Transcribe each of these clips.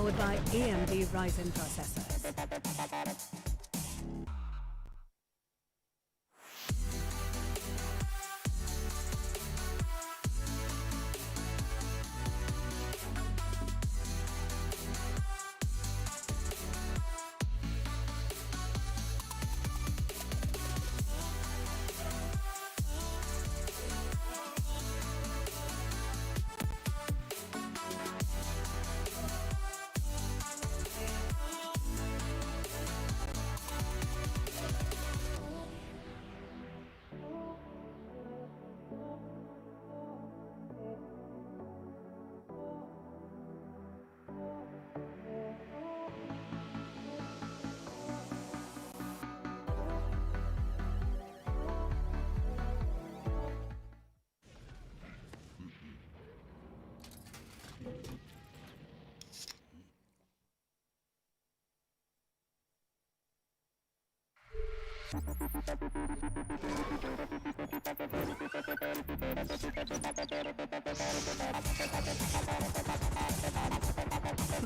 powered by AMD Ryzen processors.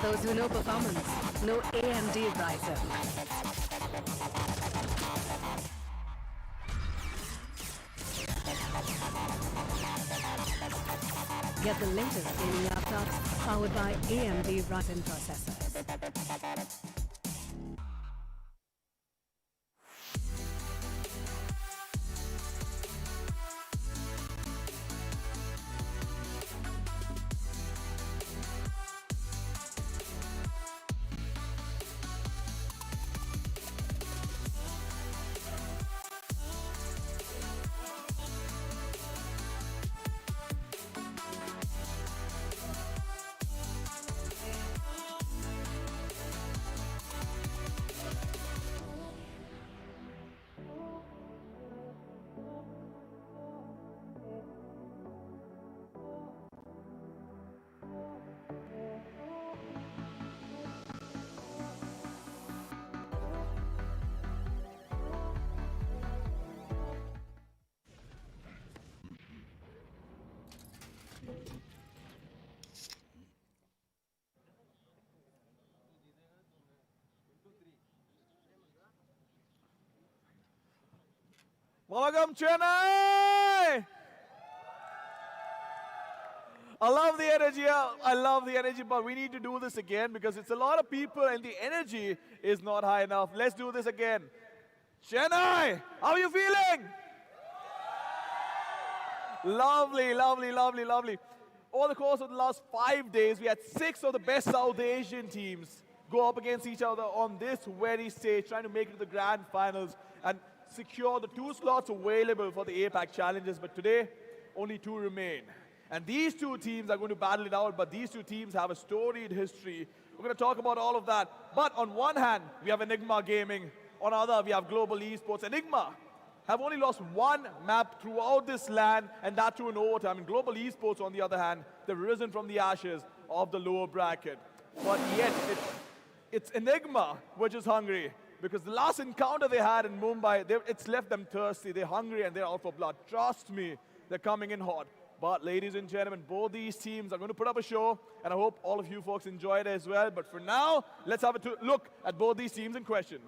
Those who know performance know AMD Ryzen. Get the latest gaming laptops powered by AMD Ryzen processors. Welcome, Chennai! I love the energy. I love the energy, but we need to do this again because it's a lot of people and the energy is not high enough. Let's do this again. Chennai, how are you feeling? Lovely, lovely, lovely, lovely. Over the course of the last 5 days, we had 6 of the best South Asian teams go up against each other on this very stage, trying to make it to the grand finals and secure the 2 slots available for the APAC Challengers. But today, only 2 remain. And these 2 teams are going to battle it out, but these 2 teams have a storied history. We're going to talk about all of that. But on one hand, we have Enigma Gaming. On the other, we have Global Esports. Enigma have only lost 1 map throughout this LAN, and that too in overtime. And Global Esports, on the other hand, they've risen from the ashes of the lower bracket. But yet, it's Enigma which is hungry. Because the last encounter they had in Mumbai, it's left them thirsty. They're hungry and they're out for blood. Trust me, they're coming in hot. But ladies and gentlemen, both these teams are going to put up a show, and I hope all of you folks enjoy it as well. But for now, let's have a look at both these teams in question.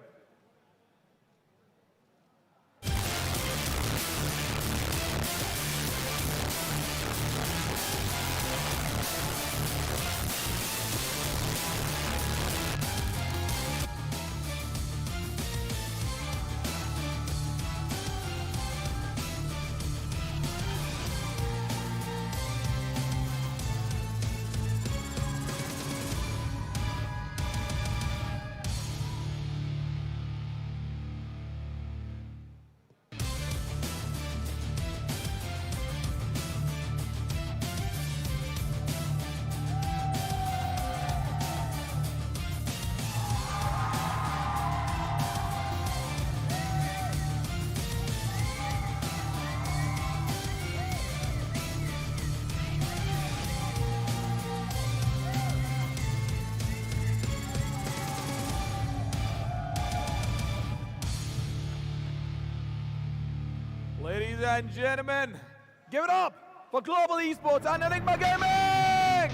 Ladies and gentlemen, give it up for Global Esports and Enigma Gaming!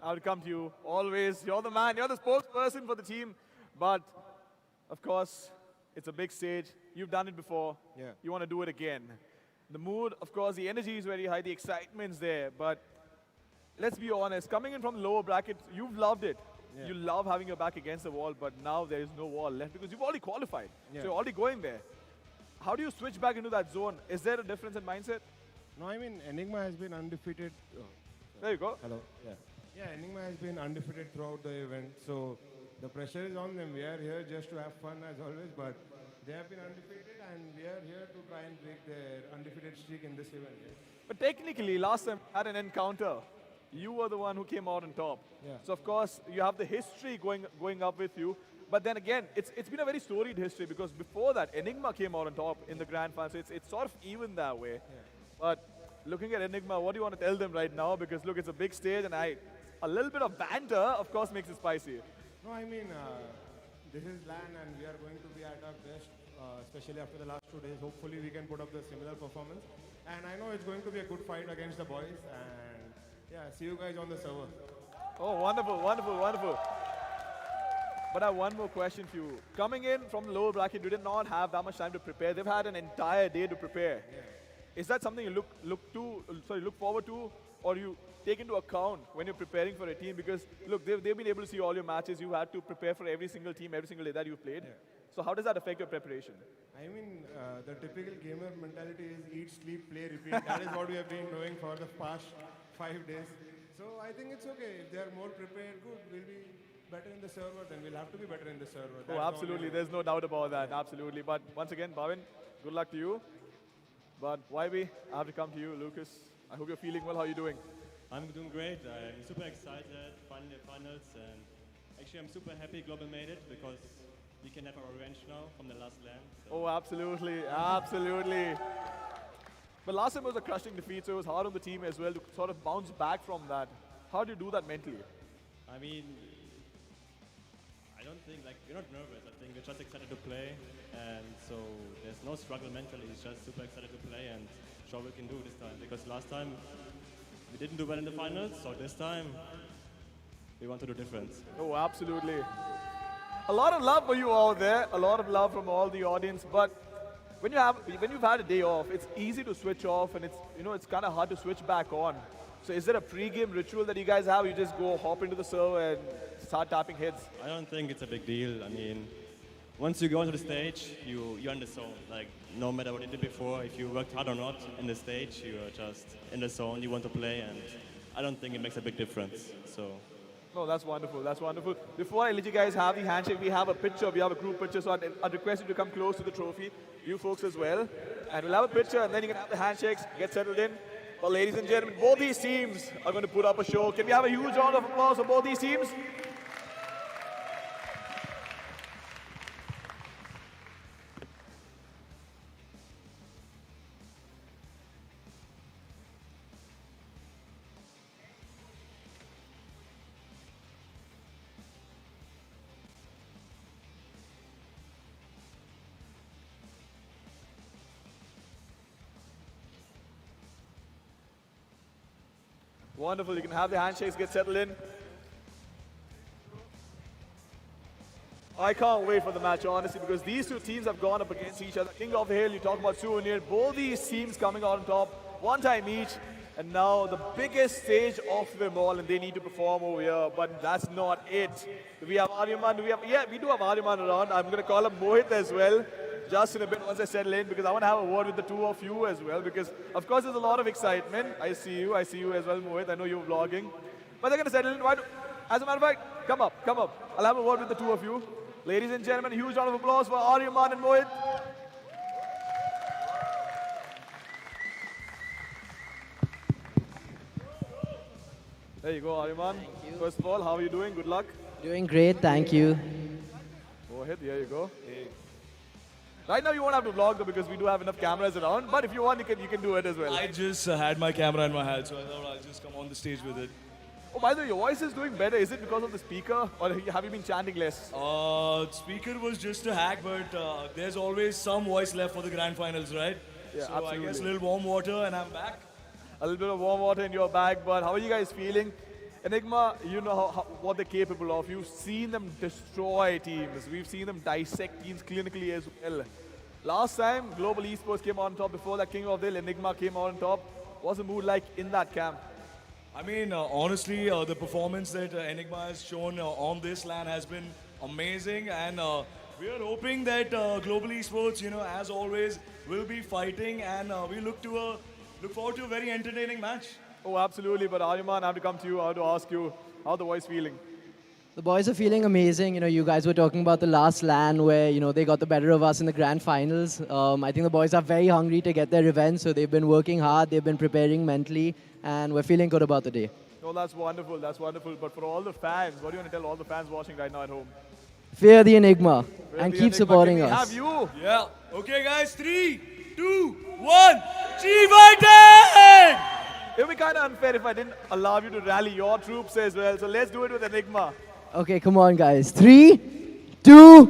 I would come to you always. You're the man. You're the spokesperson for the team. But, of course, it's a big stage. You've done it before. Yeah. You want to do it again. The mood, of course, the energy is very high. The excitement's there. But let's be honest. Coming in from the lower brackets, you've loved it. Yeah. You love having your back against the wall. But now there is no wall left because you've already qualified. Yeah. So you're already going there. How do you switch back into that zone? Is there a difference in mindset? No, I mean, Enigma has been undefeated. There you go. Hello. Yeah. Yeah, Enigma has been undefeated throughout the event. So the pressure is on them. We are here just to have fun as always, but they have been undefeated and we are here to try and break their undefeated streak in this event. Yeah. But technically, last time we had an encounter. You were the one who came out on top. Yeah. So of course, you have the history going up with you. But then again, it's been a very storied history because before that, Enigma came out on top in the grand final. So it's sort of even that way. Yeah. But looking at Enigma, what do you want to tell them right now? Because look, it's a big stage and a little bit of banter, of course, makes it spicy. No, I mean, this is LAN and we are going to be at our best, especially after the last 2 days. Hopefully we can put up the similar performance. And I know it's going to be a good fight against the boys. And yeah, see you guys on the server. Oh, wonderful, wonderful, wonderful. But I have one more question for you. Coming in from the lower bracket, you did not have that much time to prepare. They've had an entire day to prepare. Yeah. Is that something you look forward to, or you take into account when you're preparing for a team? Because look, they've been able to see all your matches. You had to prepare for every single team, every single day that you've played. Yeah. So how does that affect your preparation? I mean, the typical gamer mentality is eat, sleep, play, repeat. That is what we have been doing for the past 5 days. So I think it's okay. If they are more prepared, good. We'll be better in the server, then we'll have to be better in the server. Oh, absolutely. There's no doubt about that. Absolutely. But once again, Bhavin, good luck to you. But YB, I have to come to you, Lucas. I hope you're feeling well. How are you doing? I'm doing great. I'm super excited. Finally, finals, and actually, I'm super happy Global made it because we can have our revenge now from the last LAN. So. Oh, absolutely, absolutely. But last time was a crushing defeat, so it was hard on the team as well to sort of bounce back from that. How do you do that mentally? I mean, I don't think, we're not nervous. I think we're just excited to play, and so there's no struggle mentally. It's just super excited to play and show what we can do this time. Because last time, we didn't do well in the finals, so this time, we want to do different. Oh, absolutely. A lot of love for you all there, a lot of love from all the audience, but when you've had a day off, it's easy to switch off and it's kind of hard to switch back on. So is there a pre-game ritual that you guys have? You just go hop into the server and start tapping heads? I don't think it's a big deal. I mean, once you go onto the stage, you're in the zone. Like, no matter what you did before, if you worked hard or not in the stage, you're just in the zone, you want to play, and I don't think it makes a big difference. So. No, that's wonderful, that's wonderful. Before I let you guys have the handshake, we have a picture, we have a group picture, so I'd request you to come close to the trophy, you folks as well. And we'll have a picture, and then you can have the handshakes, get settled in. Well, ladies and gentlemen, both these teams are going to put up a show. Can we have a huge round of applause for both these teams? Wonderful, you can have the handshakes, get settled in. I can't wait for the match, honestly, because these two teams have gone up against each other. King of the Hill, you talk about Souvenir, both these teams coming out on top, one time each, and now the biggest stage of them all, and they need to perform over here, but that's not it. Do we have Aryaman? Yeah, we do have Aryaman around. I'm going to call up Mohit as well, just in a bit once I settle in, because I want to have a word with the two of you as well, because of course there's a lot of excitement. I see you as well, Mohit. I know you're vlogging. But they're going to settle in. As a matter of fact, come up. I'll have a word with the two of you. Ladies and gentlemen, huge round of applause for Aryaman and Mohit. There you go, Aryaman. Thank you. First of all, how are you doing? Good luck. Doing great, thank you. Go ahead, here you go. Hey. Right now you won't have to vlog though because we do have enough cameras around, but if you want, you can do it as well. I just had my camera in my hand, so I thought I'll just come on the stage with it. Oh, by the way, your voice is doing better. Is it because of the speaker, or have you been chanting less? Speaker was just a hack, but there's always some voice left for the grand finals, right? Yeah, so absolutely. I guess a little warm water and I'm back. A little bit of warm water in your bag, but how are you guys feeling? Enigma, you know what they're capable of. You've seen them destroy teams. We've seen them dissect teams clinically as well. Last time, Global Esports came on top. Before that, King of the Hill, Enigma came on top. What's the mood like in that camp? I mean, honestly, the performance that Enigma has shown on this LAN has been amazing, and we are hoping that Global Esports, as always, will be fighting, and we look forward to a very entertaining match. Oh, absolutely. But Aryaman, I have to come to you. I have to ask you, how the boys feeling? The boys are feeling amazing. You guys were talking about the last LAN where, they got the better of us in the grand finals. I think the boys are very hungry to get their revenge, so they've been working hard, they've been preparing mentally, and we're feeling good about the day. Oh, that's wonderful. That's wonderful. But for all the fans, what do you want to tell all the fans watching right now at home? Fear the Enigma Fear and the keep Enigma. supporting Can we us. have you? Yeah. Okay, guys. 3, 2, 1. G-Fighting! It would be kind of unfair if I didn't allow you to rally your troops as well. So let's do it with Enigma. Okay, come on, guys. 3, 2,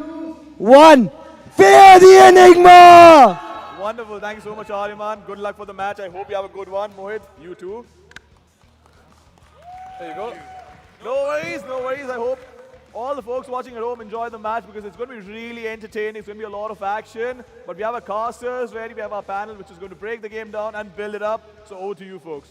1. Fear the Enigma! Wonderful. Thank you so much, Aryaman. Good luck for the match. I hope you have a good one. Mohit, you too. There you go. No worries, no worries. I hope all the folks watching at home enjoy the match because it's going to be really entertaining. It's going to be a lot of action. But we have our casters ready. We have our panel which is going to break the game down and build it up. So over to you folks.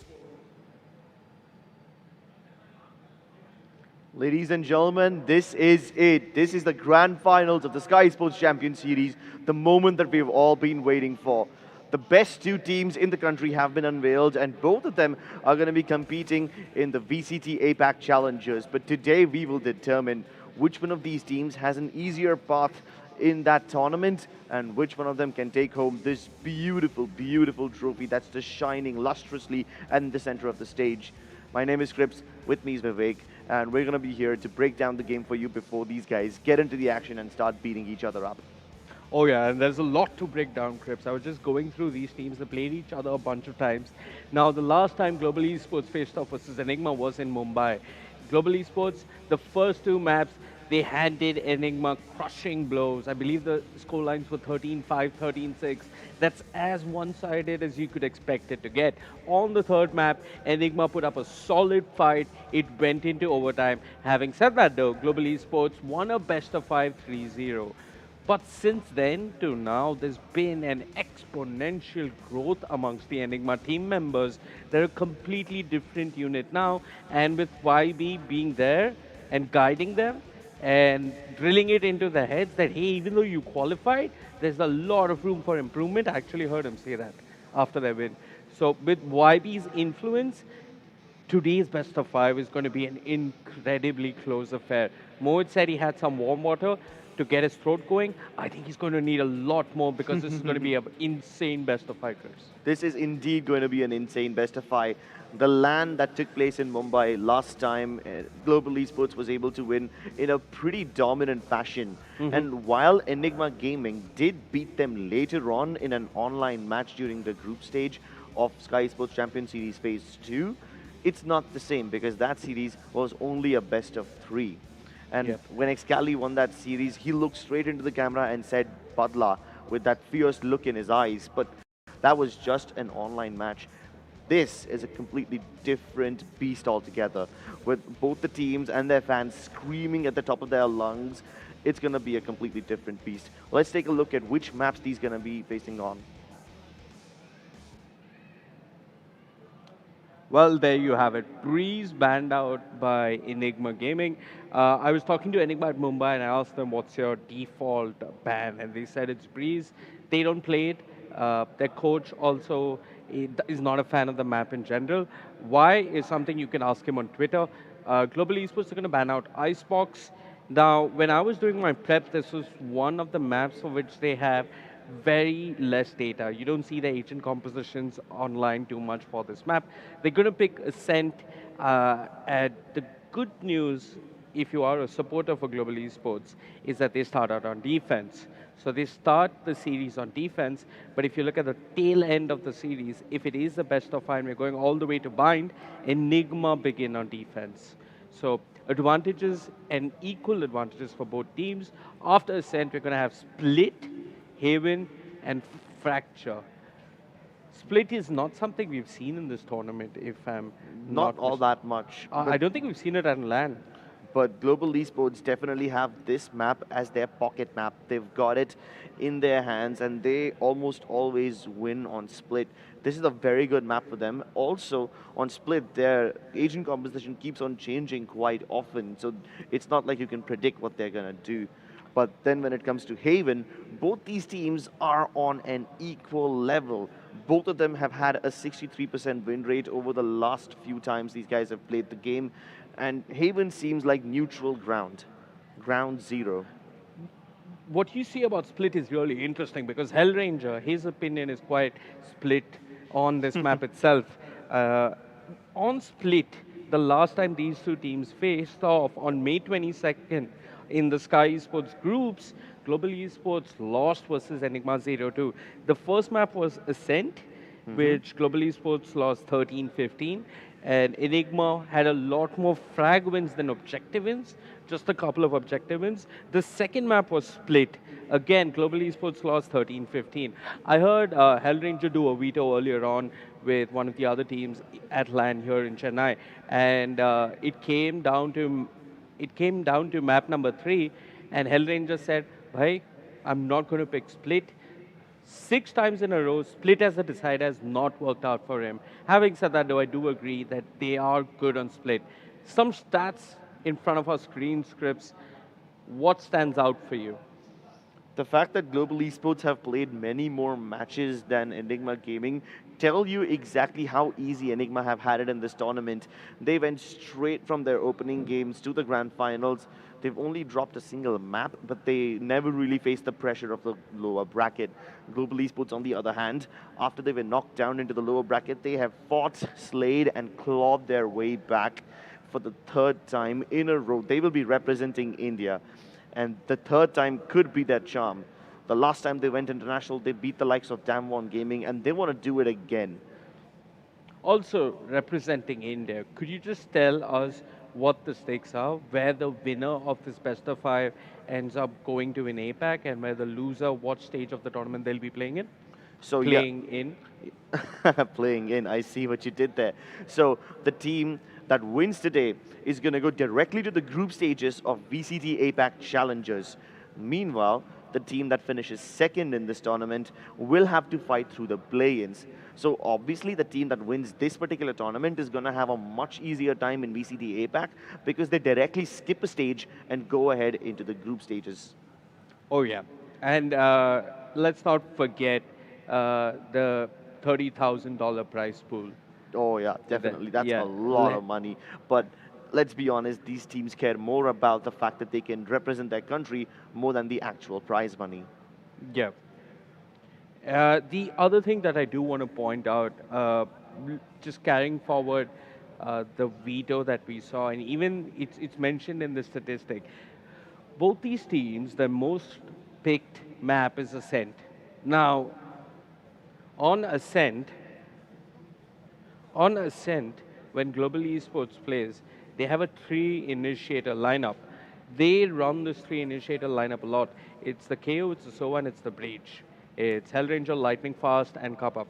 Ladies and gentlemen, this is it. This is the grand finals of the Skyesports Champions Series, the moment that we've all been waiting for. The best two teams in the country have been unveiled, and both of them are going to be competing in the VCT APAC Challengers. But today we will determine which one of these teams has an easier path in that tournament and which one of them can take home this beautiful, beautiful trophy that's just shining lustrously in the center of the stage. My name is Krips, with me is Vivek, and we're going to be here to break down the game for you before these guys get into the action and start beating each other up. Oh yeah, and there's a lot to break down, Krips. I was just going through these teams. They played each other a bunch of times. Now, the last time Global Esports faced off versus Enigma was in Mumbai. Global Esports, the first two maps, they handed Enigma crushing blows. I believe the score lines were 13-5, 13-6. That's as one-sided as you could expect it to get. On the third map, Enigma put up a solid fight. It went into overtime. Having said that though, Global Esports won a best of 5 3-0. But since then to now, there's been an exponential growth amongst the Enigma team members. They're a completely different unit now. And with YB being there and guiding them and drilling it into the heads that, hey, even though you qualified, there's a lot of room for improvement. I actually heard him say that after their win. So with YB's influence, today's best of 5 is going to be an incredibly close affair. Mohit said he had some warm water to get his throat going. I think he's going to need a lot more because this is going to be an insane best of 5, Krips. This is indeed going to be an insane best of 5. The LAN that took place in Mumbai last time, Global Esports was able to win in a pretty dominant fashion. And while Enigma Gaming did beat them later on in an online match during the group stage of Skyesports Champions Series Phase 2, it's not the same because that series was only a best of 3. And when Excali won that series, he looked straight into the camera and said, Badla, with that fierce look in his eyes. But that was just an online match. This is a completely different beast altogether, with both the teams and their fans screaming at the top of their lungs. It's going to be a completely different beast. Let's take a look at which maps these going to be facing on. Well, there you have it. Breeze banned out by Enigma Gaming. I was talking to Enigma at Mumbai and I asked them, what's your default ban? And they said it's Breeze. They don't play it. Their coach also is not a fan of the map in general. Why is something you can ask him on Twitter. Global Esports are going to ban out Icebox. Now, when I was doing my prep, this was one of the maps for which they have very less data. You don't see the agent compositions online too much for this map. They're going to pick Ascent. And the good news, if you are a supporter for Global Esports, is that they start out on defense. So they start the series on defense, but if you look at the tail end of the series, if it is the best of 5, we're going all the way to bind, Enigma begin on defense. So advantages and equal advantages for both teams. After Ascent, we're going to have Split, Haven, and Fracture. Split is not something we've seen in this tournament, if I'm Not all that much. I don't think we've seen it at LAN. But Global Esports definitely have this map as their pocket map. They've got it in their hands and they almost always win on split. This is a very good map for them. Also, on split, their agent composition keeps on changing quite often. So it's not like you can predict what they're going to do. But then when it comes to Haven, both these teams are on an equal level. Both of them have had a 63% win rate over the last few times these guys have played the game. And Haven seems like neutral ground, ground zero. What you see about split is really interesting because Hellranger, his opinion is quite split on this map itself. On split, the last time these two teams faced off on May 22nd in the Skyesports groups, Global Esports lost versus Enigma 0-2. The first map was Ascent, which Global Esports lost 13-15. And Enigma had a lot more frag wins than objective wins, just a couple of objective wins. The second map was split. Again, Global Esports lost 13-15. I heard Hellranger do a veto earlier on with one of the other teams at LAN here in Chennai, and it came down to map number 3, and Hellranger said, "Bhai, I'm not going to pick split." 6 times in a row, split as a decider has not worked out for him. Having said that, though, I do agree that they are good on split. Some stats in front of our screen scripts. What stands out for you? The fact that Global Esports have played many more matches than Enigma Gaming tell you exactly how easy Enigma have had it in this tournament. They went straight from their opening games to the grand finals. They've only dropped a single map, but they never really faced the pressure of the lower bracket. Global Esports, on the other hand, after they were knocked down into the lower bracket, they have fought, slayed, and clawed their way back for the 3rd time in a row. They will be representing India, and the 3rd time could be their charm. The last time they went international, they beat the likes of Damwon Gaming, and they want to do it again. Also, representing India, could you just tell us what the stakes are, where the winner of this best of 5 ends up going to in APAC, and where the loser, what stage of the tournament they'll be playing in? So playing in? Playing in, I see what you did there. So the team that wins today is going to go directly to the group stages of VCT APAC Challengers. Meanwhile, the team that finishes 2nd in this tournament will have to fight through the play-ins. So obviously the team that wins this particular tournament is going to have a much easier time in VCT APAC because they directly skip a stage and go ahead into the group stages. Oh yeah, and let's not forget the $30,000 prize pool. Oh yeah, definitely. That's a lot of money. But let's be honest, these teams care more about the fact that they can represent their country more than the actual prize money. Yeah. The other thing that I do want to point out, just carrying forward the veto that we saw, and even it's mentioned in the statistic, both these teams, the most picked map is Ascent. Now, on Ascent, when Global Esports plays, they have a 3-initiator lineup. They run this 3-initiator lineup a lot. It's the KO, it's the Sova, and it's the Breach. It's Hellranger, Lightning Fast, and Cup Up.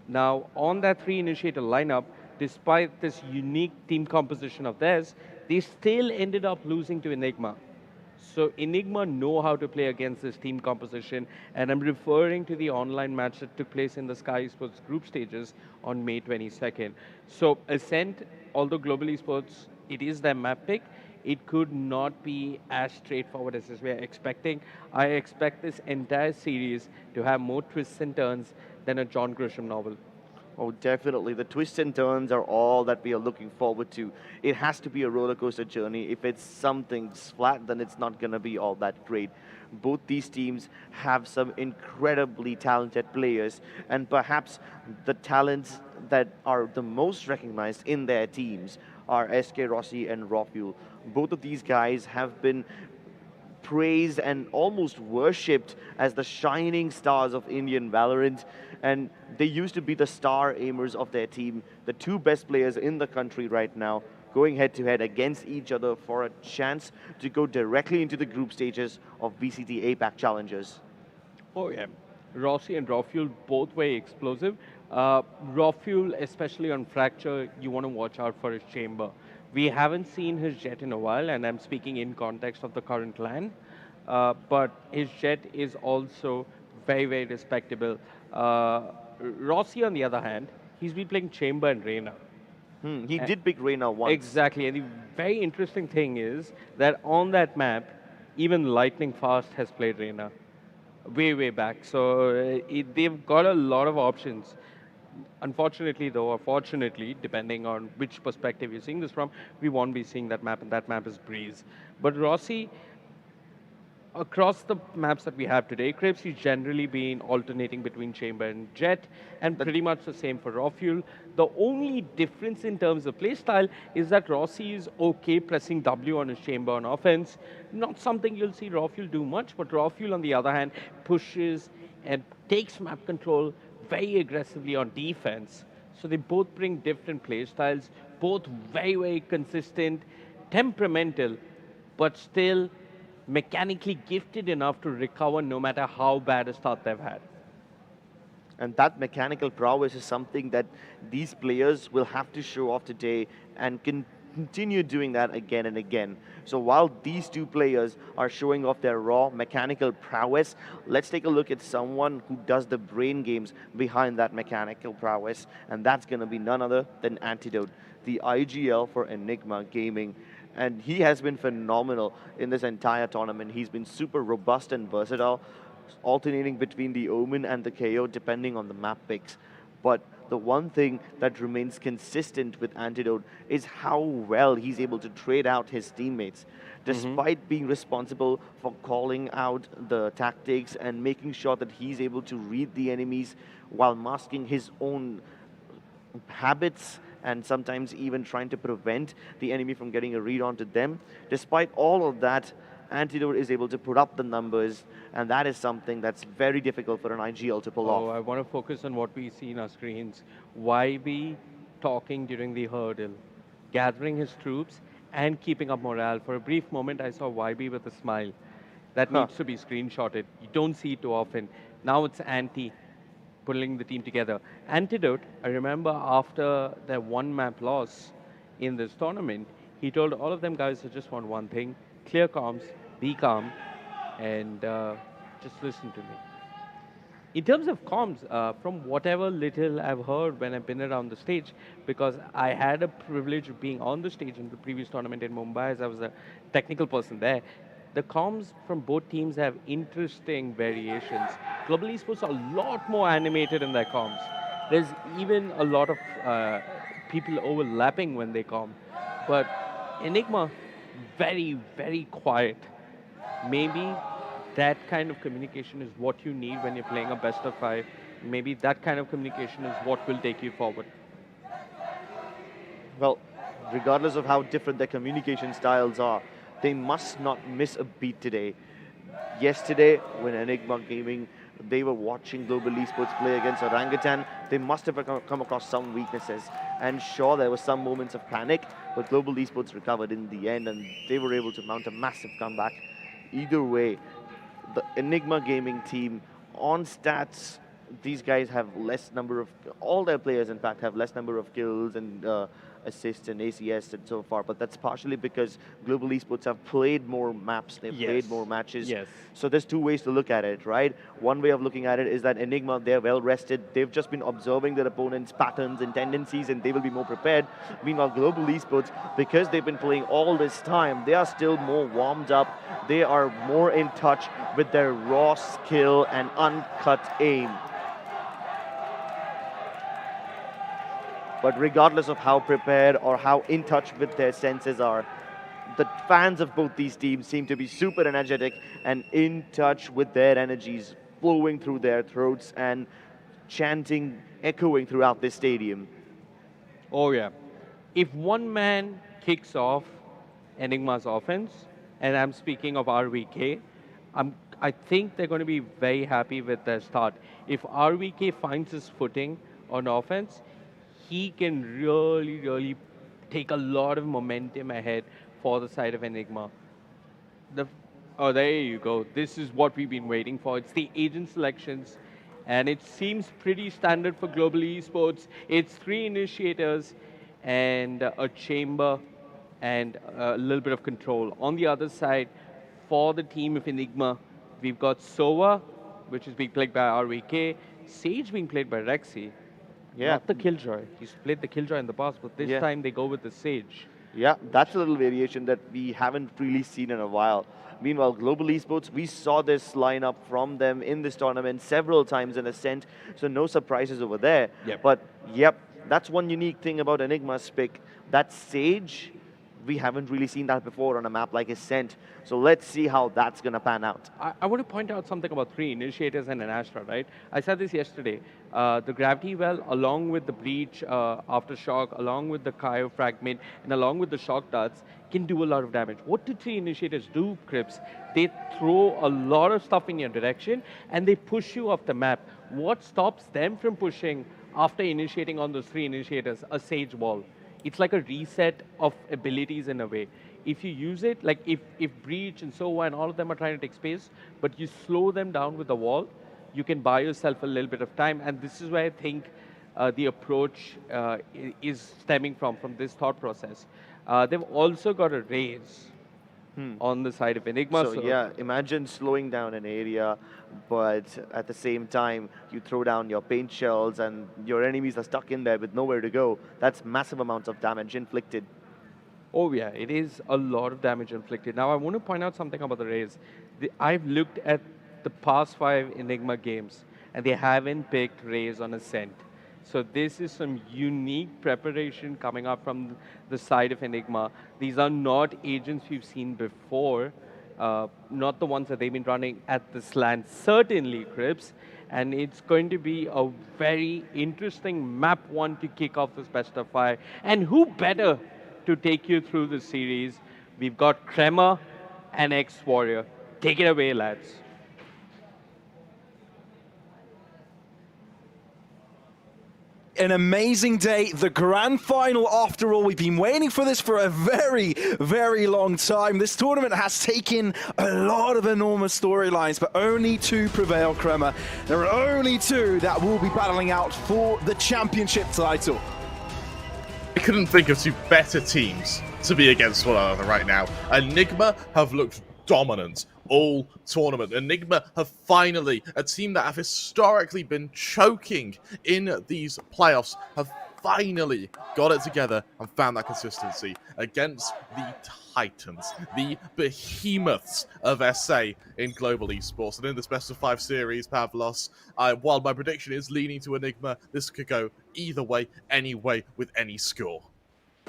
Now, on that 3-initiator lineup, despite this unique team composition of theirs, they still ended up losing to Enigma. So Enigma know how to play against this team composition, and I'm referring to the online match that took place in the Skyesports group stages on May 22nd. So Ascent, although Global Esports, it is their map pick, it could not be as straightforward as we are expecting. I expect this entire series to have more twists and turns than a John Grisham novel. Oh, definitely. The twists and turns are all that we are looking forward to. It has to be a roller coaster journey. If it's something flat, then it's not going to be all that great. Both these teams have some incredibly talented players, and perhaps the talents that are the most recognized in their teams are SK Rossi and Rafuel. Both of these guys have been praised and almost worshipped as the shining stars of Indian Valorant, and they used to be the star aimers of their team, the 2 best players in the country right now, going head-to-head against each other for a chance to go directly into the group stages of VCT APAC Challengers. Oh yeah, Rossi and Rafuel both very explosive, Raw fuel, especially on fracture, you want to watch out for his chamber. We haven't seen his jet in a while, and I'm speaking in context of the current LAN. But his jet is also very, very respectable. Rossi, on the other hand, he's been playing chamber and Reina. He did pick Reina once. Exactly, and the very interesting thing is that on that map, even Lightning Fast has played Reina way, way back. So they've got a lot of options. Unfortunately, though, or fortunately, depending on which perspective you're seeing this from, we won't be seeing that map, and that map is Breeze. But Rossi, across the maps that we have today, Cripps, he's generally been alternating between chamber and jet, and pretty much the same for raw fuel. The only difference in terms of playstyle is that Rossi is okay pressing W on his chamber on offense. Not something you'll see raw fuel do much, but raw fuel, on the other hand, pushes and takes map control very aggressively on defense. So they both bring different playstyles, both very, very consistent, temperamental, but still mechanically gifted enough to recover no matter how bad a start they've had. And that mechanical prowess is something that these players will have to show off today and can continue doing that again and again. So while these two players are showing off their raw mechanical prowess, let's take a look at someone who does the brain games behind that mechanical prowess, and that's going to be none other than Antidote, the IGL for Enigma Gaming. And he has been phenomenal in this entire tournament. He's been super robust and versatile, alternating between the Omen and the KO depending on the map picks. But the one thing that remains consistent with Antidote is how well he's able to trade out his teammates. Despite being responsible for calling out the tactics and making sure that he's able to read the enemies while masking his own habits and sometimes even trying to prevent the enemy from getting a read onto them. Despite all of that, Antidote is able to put up the numbers, and that is something that's very difficult for an IGL to pull off. I want to focus on what we see in our screens. YB talking during the hurdle, gathering his troops, and keeping up morale. For a brief moment, I saw YB with a smile. That needs to be screenshotted. You don't see it too often. Now it's Anti pulling the team together. Antidote, I remember after their one map loss in this tournament, he told all of them, guys, I just want one thing, clear comms, be calm, and just listen to me. In terms of comms, from whatever little I've heard when I've been around the stage, because I had a privilege of being on the stage in the previous tournament in Mumbai as I was a technical person there, the comms from both teams have interesting variations. Global Esports are a lot more animated in their comms. There's even a lot of people overlapping when they comm. But Enigma, very, very quiet. Maybe that kind of communication is what you need when you're playing a best of 5. Maybe that kind of communication is what will take you forward. Well, regardless of how different their communication styles are, they must not miss a beat today. Yesterday, when Enigma Gaming, they were watching Global Esports play against Orangutan, they must have come across some weaknesses. And sure, there were some moments of panic, but Global Esports recovered in the end, and they were able to mount a massive comeback. Either way, the Enigma Gaming team, on stats, these guys have less number of, all their players in fact have less number of kills and assists and ACS and so far, but that's partially because Global Esports have played more maps, they've played more matches. So there's two ways to look at it, right? One way of looking at it is that Enigma, they're well rested, they've just been observing their opponents' patterns and tendencies, and they will be more prepared. Meanwhile, Global Esports, because they've been playing all this time, they are still more warmed up, they are more in touch with their raw skill and uncut aim. But regardless of how prepared or how in touch with their senses are, the fans of both these teams seem to be super energetic and in touch with their energies flowing through their throats and chanting, echoing throughout this stadium. Oh yeah. If one man kicks off Enigma's offense, and I'm speaking of RVK, I think they're going to be very happy with their start. If RVK finds his footing on offense, he can really, really take a lot of momentum ahead for the side of Enigma. Oh, there you go. This is what we've been waiting for. It's the agent selections And it seems pretty standard for global esports. It's 3 initiators and a chamber and a little bit of control. On the other side, for the team of Enigma, we've got Sova, which is being played by RVK, Sage being played by Rexy. Yeah. Not the Killjoy. He's played the Killjoy in the past, but this time they go with the Sage. Yeah, that's a little variation that we haven't really seen in a while. Meanwhile, Global Esports, we saw this lineup from them in this tournament several times in Ascent, so no surprises over there. Yep. But, yep, that's one unique thing about Enigma's pick. That Sage, we haven't really seen that before on a map like Ascent. So let's see how that's going to pan out. I want to point out something about 3 initiators and an Astra, right? I said this yesterday. The Gravity Well, along with the Breach, Aftershock, along with the Cryo Fragment, and along with the Shock Darts, can do a lot of damage. What do 3 initiators do, Crips? They throw a lot of stuff in your direction, and they push you off the map. What stops them from pushing after initiating on those 3 initiators? A Sage Wall. It's like a reset of abilities in a way. If you use it, like if Breach and Sova and all of them are trying to take space, but you slow them down with the wall, you can buy yourself a little bit of time. And this is where I think the approach is stemming from this thought process. They've also got a raise on the side of Enigma. So yeah, imagine slowing down an area, but at the same time, you throw down your paint shells and your enemies are stuck in there with nowhere to go. That's massive amounts of damage inflicted. Oh yeah, it is a lot of damage inflicted. Now I want to point out something about the raise. I've looked at the past 5 Enigma games, and they haven't picked raise on Ascent. So this is some unique preparation coming up from the side of Enigma. These are not agents we've seen before, not the ones that they've been running at this LAN, certainly, Crips. And it's going to be a very interesting map 1 to kick off this best of 5. And who better to take you through the series? We've got Tremor and X-Warrior. Take it away, lads. An amazing day, the grand final after all. We've been waiting for this for a very, very long time. This tournament has taken a lot of enormous storylines, but only 2 prevail, Kremer. There are only 2 that will be battling out for the championship title. I couldn't think of 2 better teams to be against one another right now. Enigma have looked dominant all tournament. Enigma have finally, a team that have historically been choking in these playoffs, have finally got it together and found that consistency against the Titans, the behemoths of SA in global esports. And in this best of 5 series, Pavlos, while my prediction is leaning to Enigma, this could go either way, any way, with any score.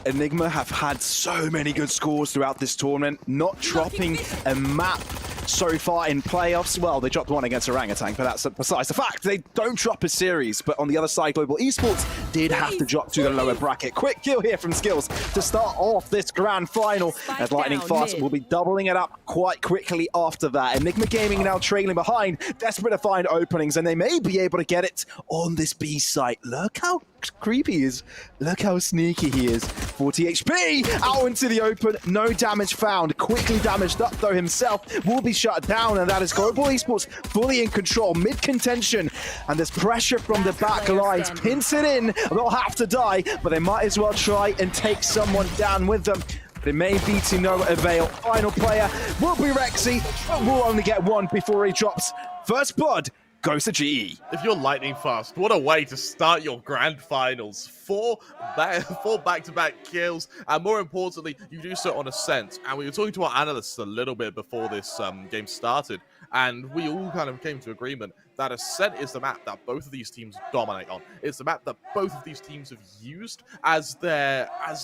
Enigma have had so many good scores throughout this tournament, not dropping a map so far in playoffs. Well, they dropped one against Orangutan, but that's besides the fact. They don't drop a series, but on the other side, Global Esports did have to drop to the lower bracket. Quick kill here from Skills to start off this grand final, as Lightning Fast will be doubling it up quite quickly after that. Enigma Gaming now trailing behind, desperate to find openings, and they may be able to get it on this B site. Look how creepy he is. Look how sneaky he is. 40 HP out into the open. No damage found. Quickly damaged up though himself. Will be shut down, and that is Global Esports fully in control. Mid contention, and there's pressure from the back lines. Pins it in. They'll have to die, but they might as well try and take someone down with them. They may be to no avail. Final player will be Rexy, but will only get 1 before he drops. First blood goes to GE. If you're lightning fast, what a way to start your grand finals. 4 back-to-back kills, and more importantly, you do so on Ascent. And we were talking to our analysts a little bit before this game started, and we all kind of came to agreement that Ascent is the map that both of these teams dominate on. It's the map that both of these teams have used as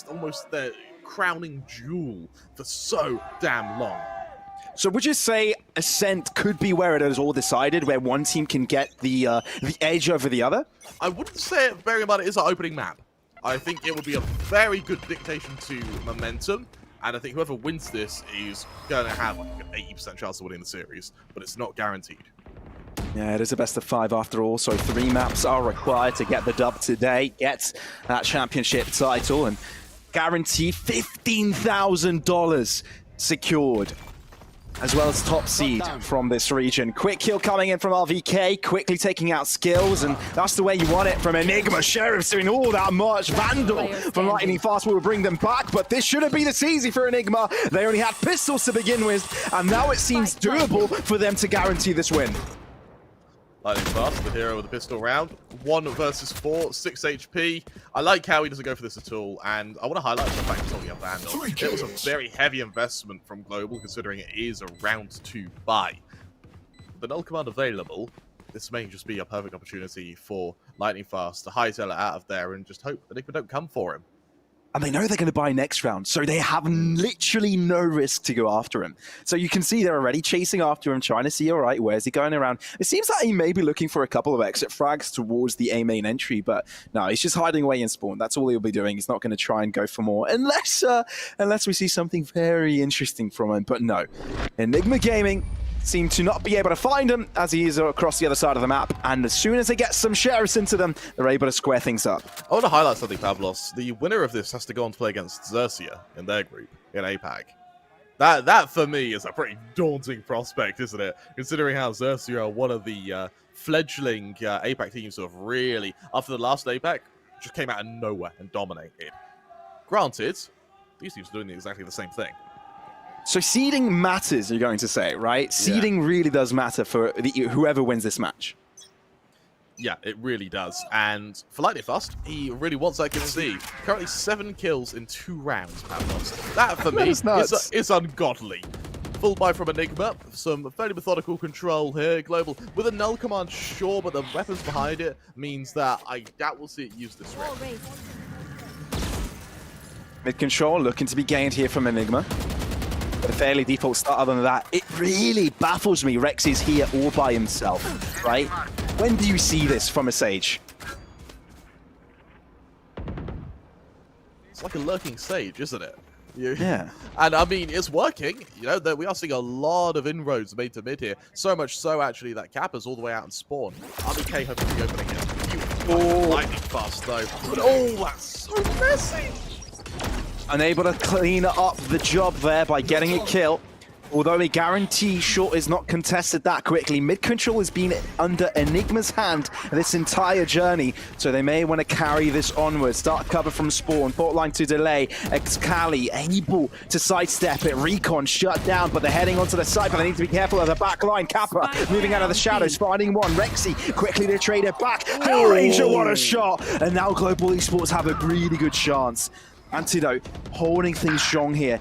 almost their crowning jewel for so damn long. So would you say Ascent could be where it is all decided, where one team can get the edge over the other? I wouldn't say it, bearing in mind it is our opening map. I think it would be a very good dictation to momentum, and I think whoever wins this is going to have like an 80% chance of winning the series, but it's not guaranteed. Yeah, it is a best of 5 after all, so 3 maps are required to get the dub today, get that championship title, and guaranteed $15,000 secured. as well as top seed from this region. Quick kill coming in from RVK, quickly taking out Skills, and that's the way you want it from Enigma. Sheriff's doing all that much. Vandal from Lightning Fast will bring them back, but this shouldn't be this easy for Enigma. They only had pistols to begin with, and now it seems doable for them to guarantee this win. Lightning Fast, the hero with the pistol round. 1 versus 4, 6 HP. I like how he doesn't go for this at all, and I want to highlight the fact he's holding up Vandal. It was a very heavy investment from Global, considering it is a round 2 buy. With the null command available, this may just be a perfect opportunity for Lightning Fast to hightail it out of there and just hope that Enigma don't come for him. And they know they're going to buy next round, so they have literally no risk to go after him. So you can see they're already chasing after him, trying to see, all right, where's he going around? It seems like he may be looking for a couple of exit frags towards the A main entry, but no, he's just hiding away in spawn. That's all he'll be doing. He's not going to try and go for more, unless we see something very interesting from him. But no, Enigma Gaming seem to not be able to find him as he is across the other side of the map, and as soon as they get some sheriffs into them, they're able to square things up. I want to highlight something, Pavlos. The winner of this has to go on to play against Xerxia in their group in APAC. That for me is a pretty daunting prospect, isn't it? Considering how Xerxia are one of the fledgling APAC teams who have really, after the last APAC, just came out of nowhere and dominated. Granted, these teams are doing exactly the same thing. So seeding matters, you're going to say, right? Seeding really does matter for whoever wins this match. Yeah, it really does. And for Lightning Fast, he really wants that good seed. Currently 7 kills in 2 rounds, Pavlos. That, for me, is ungodly. Full buy from Enigma, some fairly methodical control here. Global with a null command, sure, but the weapons behind it means that I doubt we'll see it used this round. Mid control looking to be gained here from Enigma. A fairly default start. Other than that, it really baffles me. Rex is here all by himself, right? When do you see this from a Sage? It's like a lurking Sage, isn't it? Yeah. And I mean, it's working. You know, that we are seeing a lot of inroads made to mid here. So much so, actually, that Kappa's all the way out in spawn. RBK hoping to be opening it. Lightning Fast, though. But that's so messy. Unable to clean up the job there by getting a kill. Although a guarantee shot is not contested that quickly. Mid control has been under Enigma's hand this entire journey, so they may want to carry this onward. Start cover from spawn, port line to delay. Excali able to sidestep it. Recon shut down, but they're heading onto the side, but they need to be careful of the back line. Kappa moving out of the shadows, finding one. Rexy quickly to trade it back. Hellranger, what a shot! And now Global Esports have a really good chance. Antidote holding things strong here.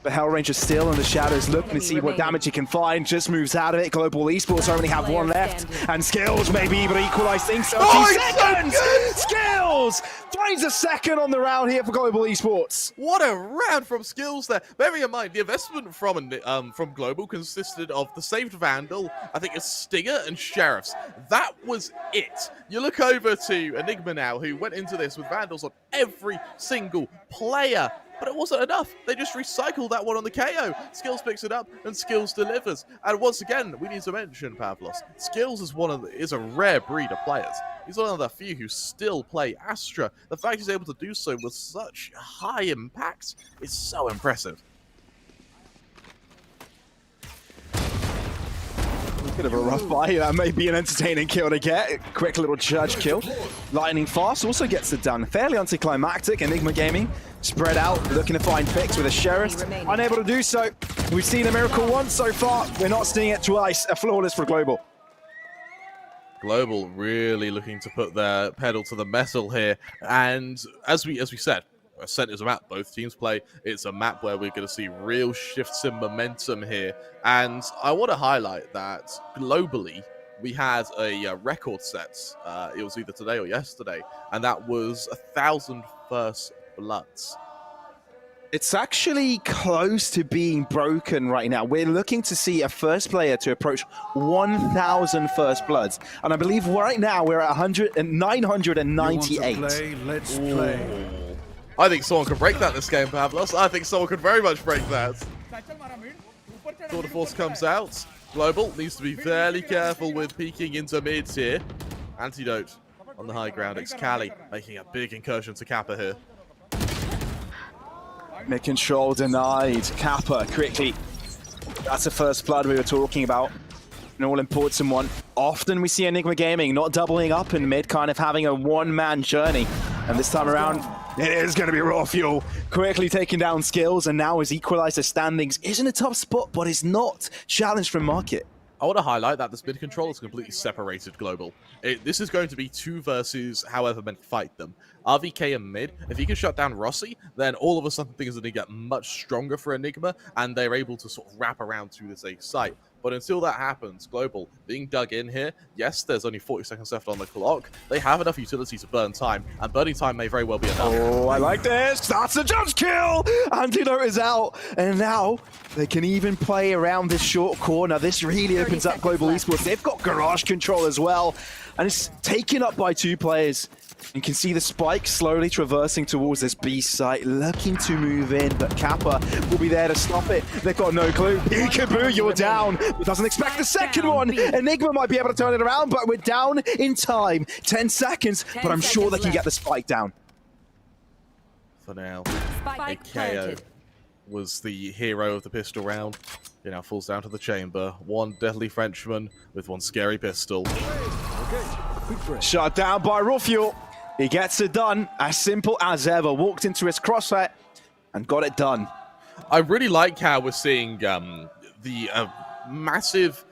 But Hellranger still in the shadows, looking to see what damage he can find. Just moves out of it. Global Esports only have 1 left. And Skills may be able to equalize things. 30 seconds! Skills finds a second on the round here for Global Esports. What a round from Skills there. Bearing in mind, the investment from Global consisted of the saved Vandal, I think a Stinger, and Sheriffs. That was it. You look over to Enigma now, who went into this with Vandals on every single player. But it wasn't enough. They just recycled that one on the KO. Skills picks it up, and Skills delivers. And once again, we need to mention, Pavlos, Skills is a rare breed of players. He's one of the few who still play Astra. The fact he's able to do so with such high impact is so impressive. Bit of a rough buy. That may be an entertaining kill to get. Quick little Judge kill. Lightning Fast also gets it done. Fairly anticlimactic. Enigma Gaming spread out, looking to find picks with a Sheriff. Unable to do so. We've seen a miracle once so far. We're not seeing it twice. A flawless for Global. Global really looking to put their pedal to the metal here. And as we said, Ascent is a map both teams play. It's a map where we're going to see real shifts in momentum here. And I want to highlight that globally, we had a record set. It was either today or yesterday. And that was 1,000 first bloods. It's actually close to being broken right now. We're looking to see a first player to approach 1,000 first bloods. And I believe right now we're at 998. Let's play. I think someone could break that this game, Pavlos. I think someone could very much break that. Tour de Force comes out. Global needs to be fairly careful with peeking into mids here. Antidote on the high ground. Excali making a big incursion to Kappa here. Mid control denied. Kappa quickly That's the first blood we were talking about. An all-important one. Often we see Enigma Gaming not doubling up in mid, kind of having a one-man journey. And this time around, it is going to be Raw Fuel. Quickly taking down skills, and now his equalizer standings is in a tough spot, but is not challenged from market. I want to highlight that this mid control is completely separated global. This is going to be 2 versus however many fight them. RVK and mid, if he can shut down Rossi, then all of a sudden things are going to get much stronger for Enigma, and they're able to sort of wrap around to this A site. But until that happens, global being dug in here, yes, there's only 40 seconds left on the clock. They have enough utility to burn time, and burning time may very well be enough. Oh, I like this. That's a judge kill. Antidote is out, and now they can even play around this short corner. This really opens up Global Esports. They've got garage control as well, and it's taken up by 2 players. You can see the spike slowly traversing towards this B site, looking to move in, but Kappa will be there to stop it. They've got no clue. Peekaboo, you're down. But doesn't expect the second one. Enigma might be able to turn it around, but we're down in time. 10 seconds, but I'm sure they can get the spike down. For now, KO was the hero of the pistol round. He now falls down to the chamber. 1 deadly Frenchman with 1 scary pistol. Shut down by Raw Fuel. He gets it done, as simple as ever. Walked into his crosshair and got it done. I really like how we're seeing the massive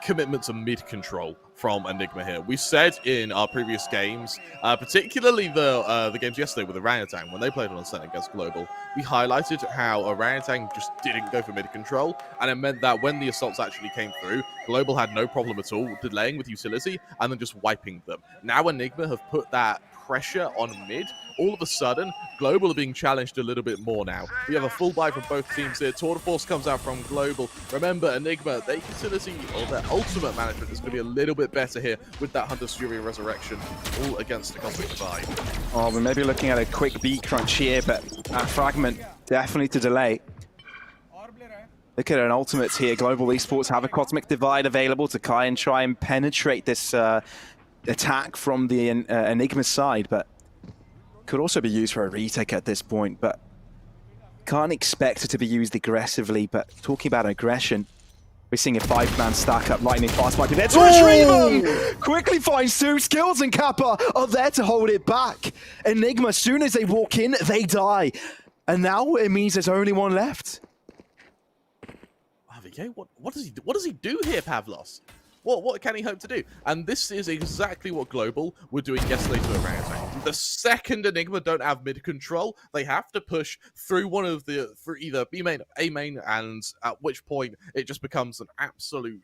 commitment to mid control from Enigma here. We said in our previous games, particularly the games yesterday with Orangutan, when they played on Ascent against Global, we highlighted how Orangutan just didn't go for mid control, and it meant that when the assaults actually came through, Global had no problem at all delaying with utility and then just wiping them. Now Enigma have put that pressure on mid. All of a sudden, Global are being challenged a little bit more now. We have a full buy from both teams here. Tour de Force comes out from Global. Remember, Enigma, their utility or their ultimate management is going to be a little bit better here with that Hunter's Fury Resurrection, all against the Cosmic Divide. Oh, we may be looking at a quick beat crunch here, but that fragment definitely to delay. Look at an ultimate here. Global Esports have a Cosmic Divide available to try and penetrate this attack from the Enigma side, but could also be used for a retake at this point, but can't expect it to be used aggressively. But talking about aggression, we're seeing a 5-man stack up lightning fast might be there to retrieve them! Quickly finds 2 skills, and Kappa are there to hold it back. Enigma, as soon as they walk in, they die. And now it means there's only 1 left. RVK, what does he do here, Pavlos? What can he hope to do? And this is exactly what Global were doing yesterday to Orangutan. The second Enigma don't have mid control, they have to push through one of the through either B main or A main, and at which point it just becomes an absolute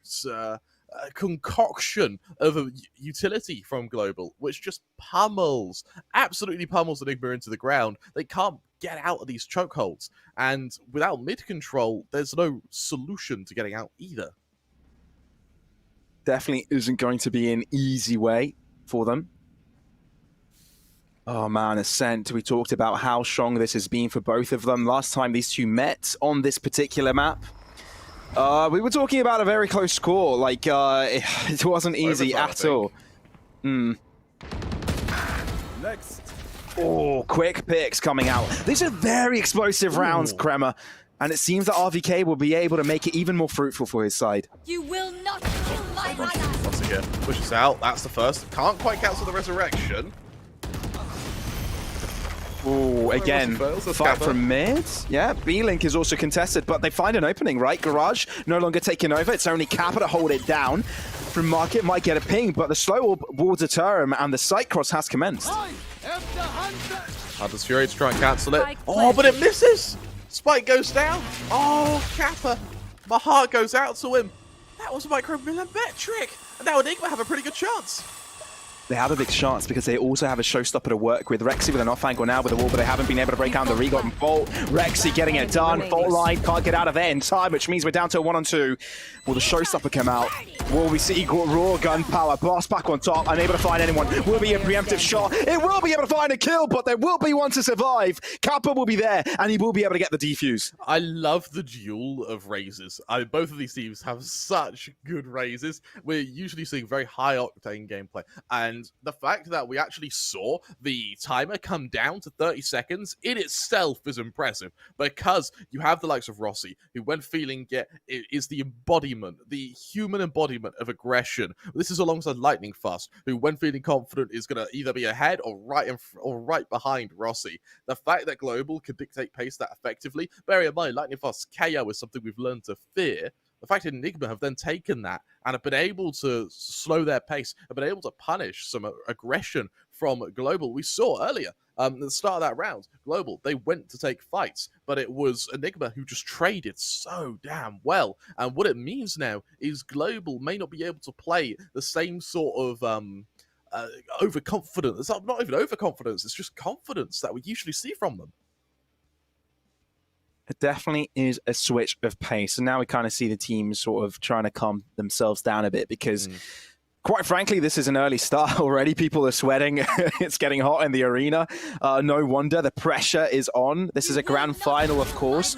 concoction of a utility from Global, which just absolutely pummels Enigma into the ground. They can't get out of these chokeholds, and without mid control, there's no solution to getting out either. Definitely isn't going to be an easy way for them. Oh man, Ascent, we talked about how strong this has been for both of them. Last time these 2 met on this particular map, we were talking about a very close score. Like, it wasn't easy at all. Next. Oh, quick picks coming out. These are very explosive rounds, Kremer. And it seems that RVK will be able to make it even more fruitful for his side. You will not kill my ally. Once again, pushes out. That's the first. Can't quite cancel the resurrection. Oh, again, fight from mid. Yeah, B-Link is also contested, but they find an opening, right? Garage no longer taking over. It's only Kappa to hold it down. From Market might get a ping, but the slow will deter him, and the sight cross has commenced. Hunter's Fury to try and cancel it. Oh, but it misses! Spike goes down. Oh, Kappa. My heart goes out to him. That was micromillimetric. And now Enigma have a pretty good chance. They have a big chance because they also have a showstopper to work with. Rexy with an off angle now with the wall, but they haven't been able to break down the Regot and Bolt. Rexy getting it done. Fault line can't get out of there in time, which means we're down to a 1-on-2. Will the showstopper come out? Will we see raw gunpowder? Blast back on top, unable to find anyone. Will be a preemptive shot. It will be able to find a kill, but there will be one to survive. Kappa will be there, and he will be able to get the defuse. I love the duel of raises. Both of these teams have such good raises. We're usually seeing very high octane gameplay, and And the fact that we actually saw the timer come down to 30 seconds in itself is impressive, because you have the likes of Rossi, who when feeling is the embodiment, the human embodiment of aggression. This is alongside Lightning Fast, who when feeling confident is going to either be ahead or right behind Rossi. The fact that Global could dictate pace that effectively, bear in mind, Lightning Fast's KO is something we've learned to fear. The fact that Enigma have then taken that and have been able to slow their pace, have been able to punish some aggression from Global. We saw earlier, at the start of that round, Global, they went to take fights, but it was Enigma who just traded so damn well. And what it means now is Global may not be able to play the same sort of overconfidence. It's not even overconfidence, it's just confidence that we usually see from them. It definitely is a switch of pace. And now we kind of see the teams sort of trying to calm themselves down a bit because, quite frankly, this is an early start already. People are sweating. It's getting hot in the arena. No wonder the pressure is on. This is a grand final, of course.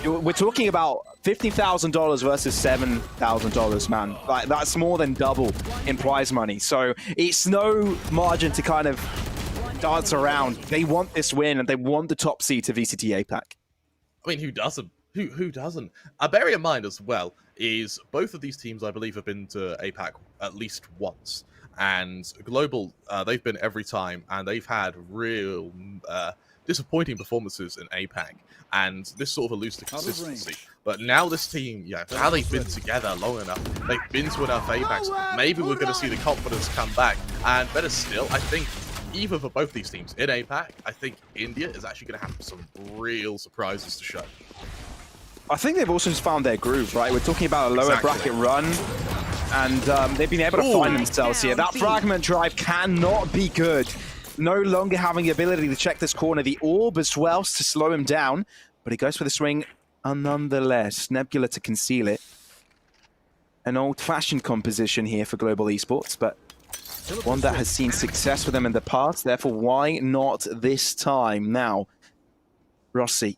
We're talking about $50,000 versus $7,000, man. Like, that's more than double in prize money. So it's no margin to kind of dance around. They want this win and they want the top seed to VCT APAC. I mean, who doesn't? Who doesn't? Bear in mind as well is both of these teams, I believe, have been to APAC at least once. And Global, they've been every time, and they've had real disappointing performances in APAC. And this sort of alludes to consistency. But now this team, now they've been together long enough, they've been to enough APACs, maybe we're going to see the confidence come back. And better still, I think, even for both these teams in APAC, I think India is actually going to have some real surprises to show. I think they've also just found their groove, right? We're talking about a lower bracket run, and they've been able to find themselves here. That fragment drive cannot be good. No longer having the ability to check this corner. The orb as well to slow him down, but he goes for the swing nonetheless. Nebula to conceal it. An old-fashioned composition here for Global Esports, but one that has seen success for them in the past, therefore why not this time? Now, Rossi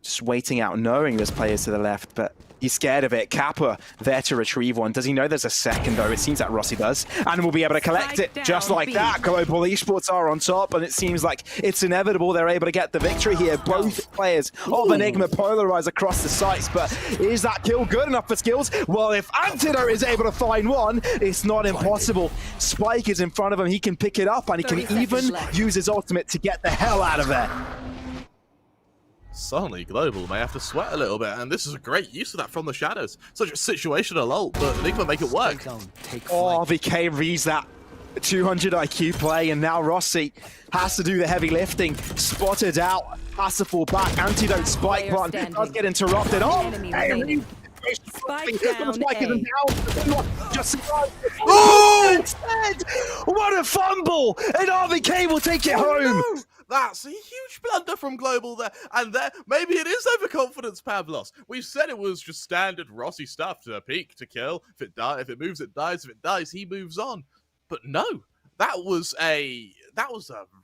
just waiting out, knowing there's players to the left, but he's scared of it. Kappa there to retrieve one. Does he know there's a second, though? It seems that Rossi does, and will be able to collect it just like that. Global Esports are on top, and it seems like it's inevitable they're able to get the victory here. Both players of Enigma polarize across the sites, but is that kill good enough for Skills? Well, if Antidote is able to find one, it's not impossible. Spike is in front of him. He can pick it up, and he can even use his ultimate to get the hell out of there. Suddenly, Global may have to sweat a little bit, and this is a great use of that from the shadows. Such a situational ult, but Enigma make it work. Oh, VK reads that 200 IQ play, and now Rossi has to do the heavy lifting. Spotted out, has to fall back. Antidote Spike run does get interrupted. Oh, Spike down. Just oh! Instead, what a fumble! And RVK will take it home. No! That's a huge blunder from Global there. And there, maybe it is overconfidence, Pavlos. We said it was just standard Rossi stuff to peek, to kill. If it moves, it dies. If it dies, he moves on. But no, that was a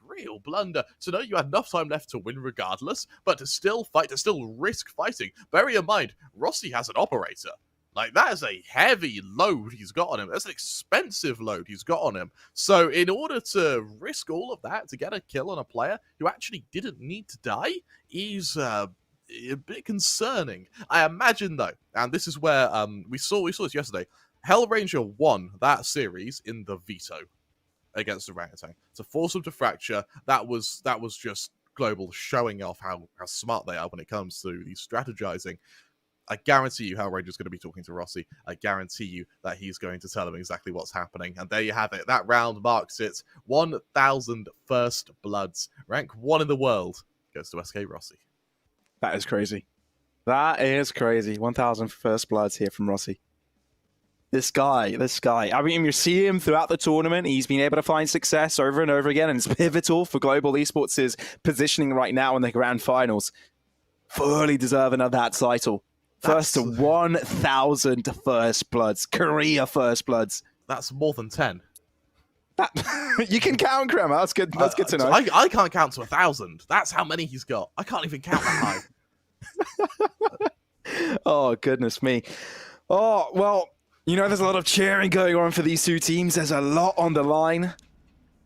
real blunder. To know you had enough time left to win regardless, but to still fight, to still risk fighting. Bear in mind, Rossi has an operator. Like, that is a heavy load he's got on him. That's an expensive load he's got on him. So in order to risk all of that to get a kill on a player who actually didn't need to die is a bit concerning. I imagine, though, and this is where we saw this yesterday, Hellranger won that series in the veto against Orangutan. To force them to fracture, that was just Global showing off how smart they are when it comes to the strategizing. I guarantee you Hellranger's going to be talking to Rossi. I guarantee you that he's going to tell him exactly what's happening. And there you have it. That round marks it. 1,000 first bloods. Rank 1 in the world goes to SK Rossi. That is crazy. That is crazy. 1,000 first bloods here from Rossi. This guy. I mean, you see him throughout the tournament. He's been able to find success over and over again, and it's pivotal for Global Esports' positioning right now in the grand finals. Fully deserving of that title. First to 1,000 first bloods. Korea first bloods. That's more than 10. You can count, Kremer. That's good. That's good to know. I can't count to 1,000. That's how many he's got. I can't even count that high. Oh, goodness me. Oh, well, You know, there's a lot of cheering going on for these two teams. There's a lot on the line.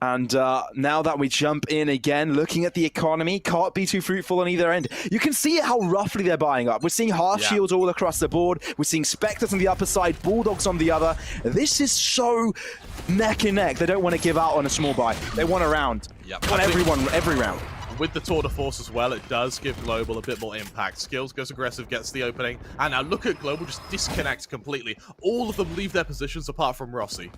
And now that we jump in again, looking at the economy, can't be too fruitful on either end. You can see how roughly they're buying up. We're seeing half shields all across the board. We're seeing Spectres on the upper side, Bulldogs on the other. This is so neck and neck. They don't want to give out on a small buy. They want a round. Yep. Want every round. With the tour de force as well, it does give Global a bit more impact. Skills goes aggressive, gets the opening, and now look at Global just disconnect completely. All of them leave their positions apart from Rossi.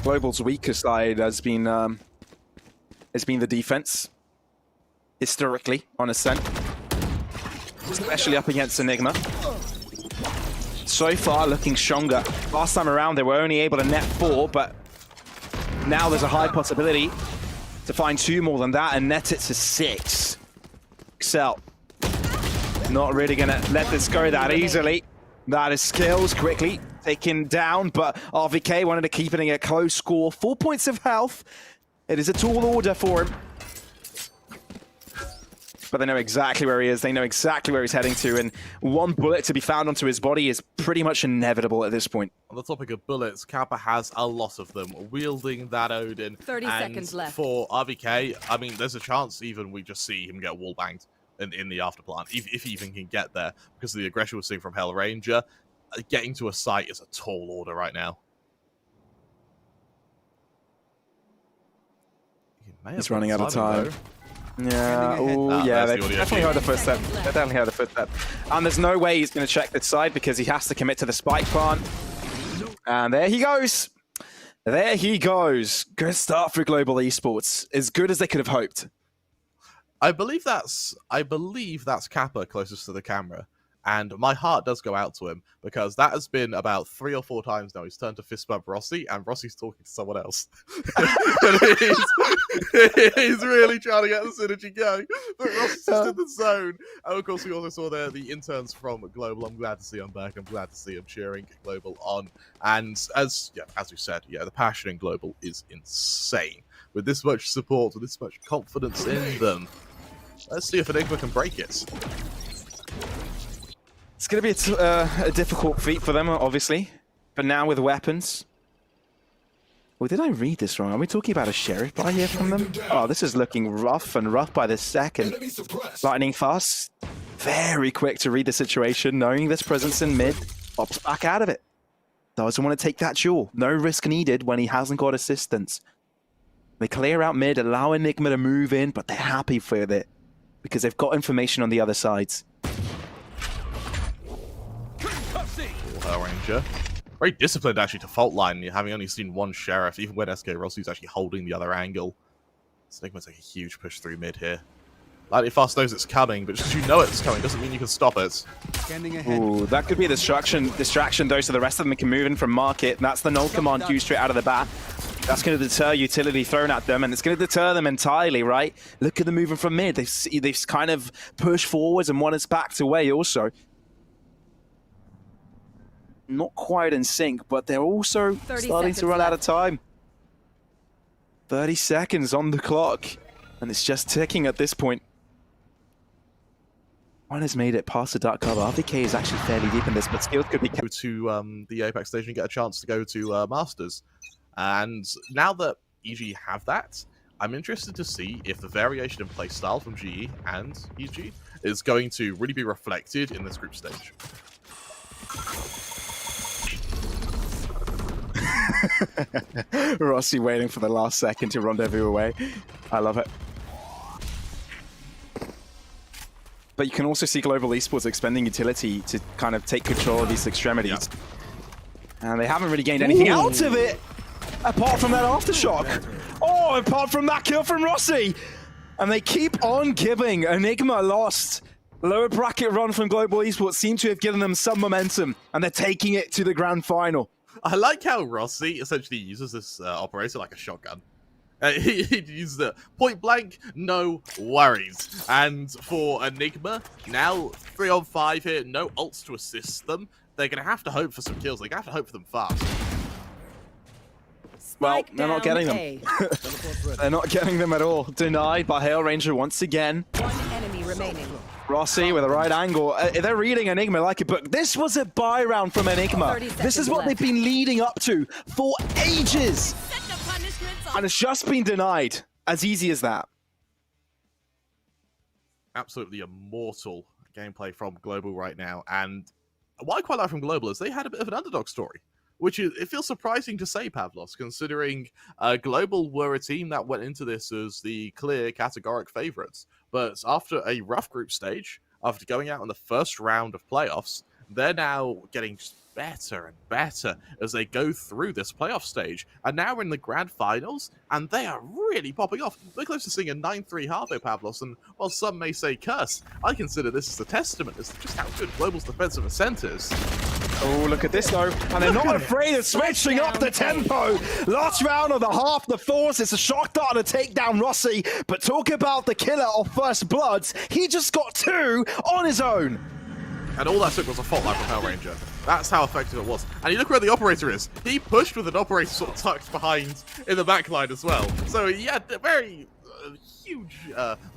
Global's weaker side has been the defense, historically, on Ascent. Especially up against Enigma. So far, looking stronger. Last time around, they were only able to net 4, but now there's a high possibility to find 2 more than that and net it to 6. Excel. Not really going to let this go that easily. That is Skills quickly taken down, but RVK wanted to keep it in a close score. 4 points of health. It is a tall order for him. But they know exactly where he is. They know exactly where he's heading to, and 1 bullet to be found onto his body is pretty much inevitable at this point. On the topic of bullets, Kappa has a lot of them, wielding that Odin. 30 seconds left. For RVK, I mean, there's a chance even we just see him get wall-banged in the afterplan, if he even can get there, because of the aggression we're seeing from Hell Ranger. Getting to a site is a tall order right now. He's running out of time. Yeah, oh yeah, they definitely heard the footstep. They definitely heard the footstep. And there's no way he's going to check this side because he has to commit to the spike plant. And there he goes. There he goes. Good start for Global Esports. As good as they could have hoped. I believe that's Kappa closest to the camera. And my heart does go out to him, because that has been about 3 or 4 times now. He's turned to fist bump Rossi, and Rossi's talking to someone else. He's really trying to get the synergy going. But Rossi's just in the zone. And of course, we also saw there the interns from Global. I'm glad to see him back. I'm glad to see him cheering Global on. And as we said, the passion in Global is insane. With this much support, with this much confidence in them, let's see if Enigma can break it. It's going to be a difficult feat for them, obviously. But now with weapons. Well, did I read this wrong? Are we talking about a sheriff buy here from them? Oh, this is looking rough and rough by the second. Lightning fast. Very quick to read the situation, knowing this presence in mid. Pops back out of it. Doesn't want to take that duel. No risk needed when he hasn't got assistance. They clear out mid, allow Enigma to move in, but they're happy with it. Because they've got information on the other sides. Hell Ranger. Very disciplined, actually, to fault line, having only seen 1 sheriff, even when SK Rossi's actually holding the other angle. Enigma's like a huge push through mid here. Lightning Fast knows it's coming, but just because you know it's coming doesn't mean you can stop it. Ooh, that could be a distraction though, so the rest of them can move in from market. That's the null command used straight out of the bat. That's going to deter utility thrown at them, and it's going to deter them entirely, right? Look at them moving from mid. They've kind of pushed forwards, and one is backed away also. Not quite in sync, but they're also starting to run out of time. 30 seconds on the clock, and it's just ticking at this point. One has made it past the dark cover. RVK is actually fairly deep in this, but Skills could be go to the APAC stage and get a chance to go to Masters. And now that EG have that, I'm interested to see if the variation in play style from GE and EG is going to really be reflected in this group stage. Rossi waiting for the last second to rendezvous away. I love it. But you can also see Global Esports expending utility to kind of take control of these extremities. And they haven't really gained anything out of it, apart from that aftershock. Oh, apart from that kill from Rossi. And they keep on giving. Enigma lost. Lower bracket run from Global Esports seem to have given them some momentum, and they're taking it to the grand final. I like how Rossi essentially uses this operator like a shotgun. He uses it point blank, no worries. And for Enigma, now 3 on 5 here, no ults to assist them. They're going to have to hope for some kills. They're going to have to hope for them fast. Well, they're not getting them. They're not getting them at all. Denied by Hail Ranger once again. 1 enemy remaining. Rossi with the right angle. They're reading Enigma like a book. This was a buy round from Enigma. This is what they've been leading up to for ages. And it's just been denied. As easy as that. Absolutely immortal gameplay from Global right now. And what I quite like from Global is they had a bit of an underdog story, which is, it feels surprising to say, Pavlos, considering Global were a team that went into this as the clear, categoric favourites. But after a rough group stage, after going out in the first round of playoffs, they're now getting just better and better as they go through this playoff stage. And now we're in the grand finals, and they are really popping off. We're close to seeing a 9-3 half at Pavlos, and while some may say curse, I consider this as a testament as to just how good Global's defensive Ascent is. Oh, look at this though, and they're not afraid of switching up the tempo. Last round of the half, the force, it's a shock dart to take down Rossi, but talk about the killer of First Bloods, he just got 2 on his own. And all that took was a fault line from Hellranger. That's how effective it was. And you look where the operator is. He pushed with an operator sort of tucked behind in the backline as well. So he had a very huge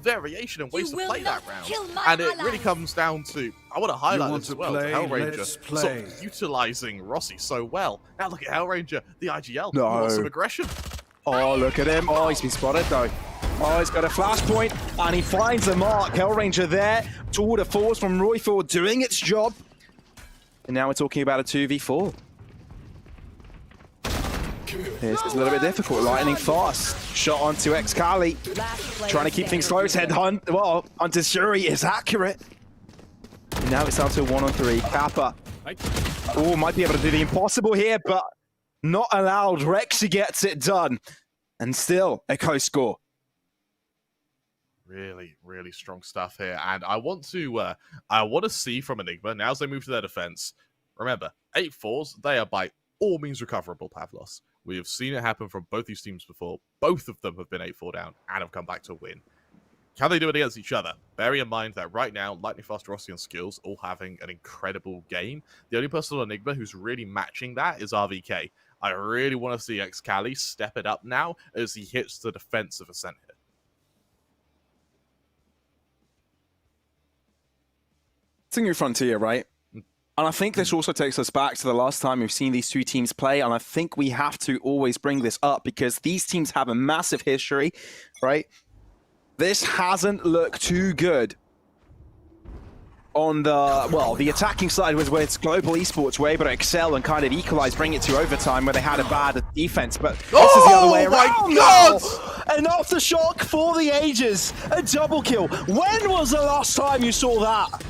variation in ways to play that round. And it really comes down to, I want to highlight this as well, to Hellranger sort of utilising Rossi so well. Now look at Hellranger, the IGL, lots of aggression. Oh, look at him. Oh, he's been spotted though. Oh, he's got a flashpoint, and he finds the mark. Hellranger there, toward a force from Royford doing its job. And now we're talking about a 2v4. This is a little bit difficult. Lightning fast. Shot onto Xcali. Trying to keep things close. Headhunt. Well, onto Shuri is accurate. And now it's down to a 1-on-3. Kappa. Oh, might be able to do the impossible here, but not allowed. Rexy gets it done. And still a close score. Really, really strong stuff here, and I want to see from Enigma now as they move to their defense. Remember, 8-4s, they are by all means recoverable, Pavlos. We have seen it happen from both these teams before. Both of them have been 8-4 down and have come back to win. Can they do it against each other? Bearing in mind that right now, Lightning Fast, Rossi, and Skills all having an incredible game. The only person on Enigma who's really matching that is RVK. I really want to see Xcali step it up now as he hits the defense of Ascent here. It's a new frontier, right? And I think this also takes us back to the last time we've seen these two teams play, and I think we have to always bring this up because these teams have a massive history, right? This hasn't looked too good on the, well, the attacking side was where it's Global Esports were able to excel and kind of equalize, bring it to overtime where they had a bad defense, but this is the other way around. Oh my God! An aftershock for the ages, a double kill. When was the last time you saw that?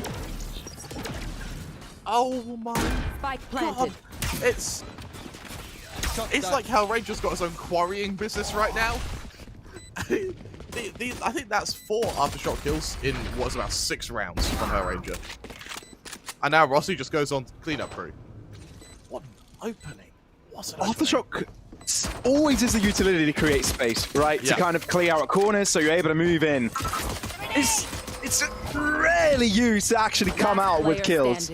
Oh my Spike God. planted. It's like Hellranger's got his own quarrying business right now. I think that's 4 aftershock kills in what's about 6 rounds from Hellranger. And now Rossi just goes on to cleanup crew. What an opening. What an Aftershock always is the utility to create space, right? Yeah. To kind of clear out corners so you're able to move in. It's rarely used to actually come out with kills.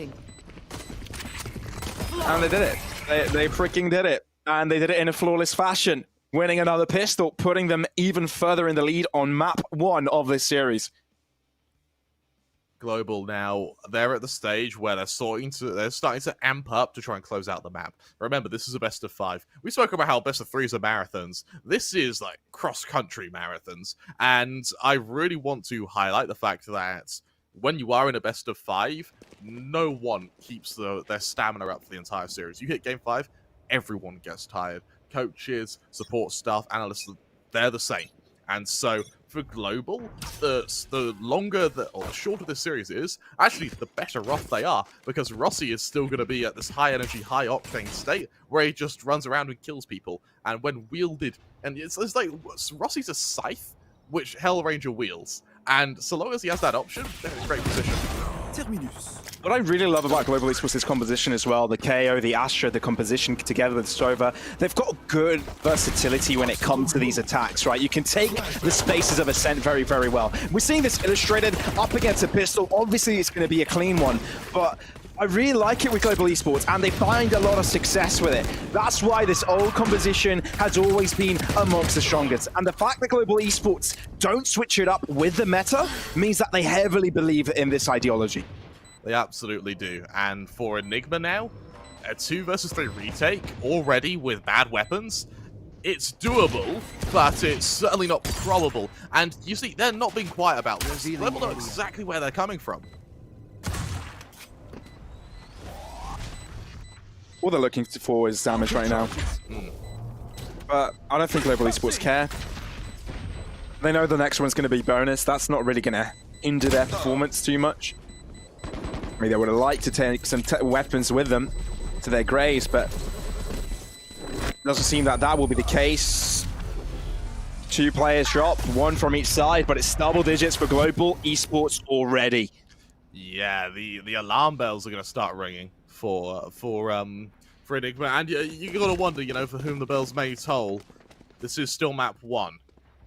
And they did it. They freaking did it. And they did it in a flawless fashion. Winning another pistol, putting them even further in the lead on map 1 of this series. Global now, they're at the stage where they're starting to amp up to try and close out the map. Remember, this is a best of 5. We spoke about how best of 3s are marathons. This is like cross-country marathons. And I really want to highlight the fact that when you are in a best of 5, no one keeps their stamina up for the entire series. You hit game 5, everyone gets tired. Coaches, support staff, analysts, they're the same. And so for Global, the longer or the shorter this series is, actually the better off they are, because Rossi is still going to be at this high energy, high octane state where he just runs around and kills people. And when wielded, and it's like Rossi's a scythe which Hellranger wields. And so long as he has that option, they're in a great position. What I really love about Global Esports is composition as well. The KO, the Astra, the composition together with Sova. They've got good versatility when it comes to these attacks, right? You can take the spaces of Ascent very, very well. We're seeing this illustrated up against a pistol. Obviously, it's going to be a clean one, but I really like it with Global Esports, and they find a lot of success with it. That's why this old composition has always been amongst the strongest. And the fact that Global Esports don't switch it up with the meta means that they heavily believe in this ideology. They absolutely do. And for Enigma now, a 2 versus 3 retake already with bad weapons. It's doable, but it's certainly not probable. And you see, they're not being quiet about this. Global know exactly where they're coming from. All they're looking for is damage right now. But I don't think Global Esports care. They know the next one's going to be bonus. That's not really going to hinder their performance too much. I mean, they would have liked to take some weapons with them to their graves, but it doesn't seem that that will be the case. 2 players drop, 1 from each side, but it's double digits for Global Esports already. Yeah, the alarm bells are going to start ringing for Enigma, and you gotta wonder, you know, for whom the bells may toll. This is still map 1,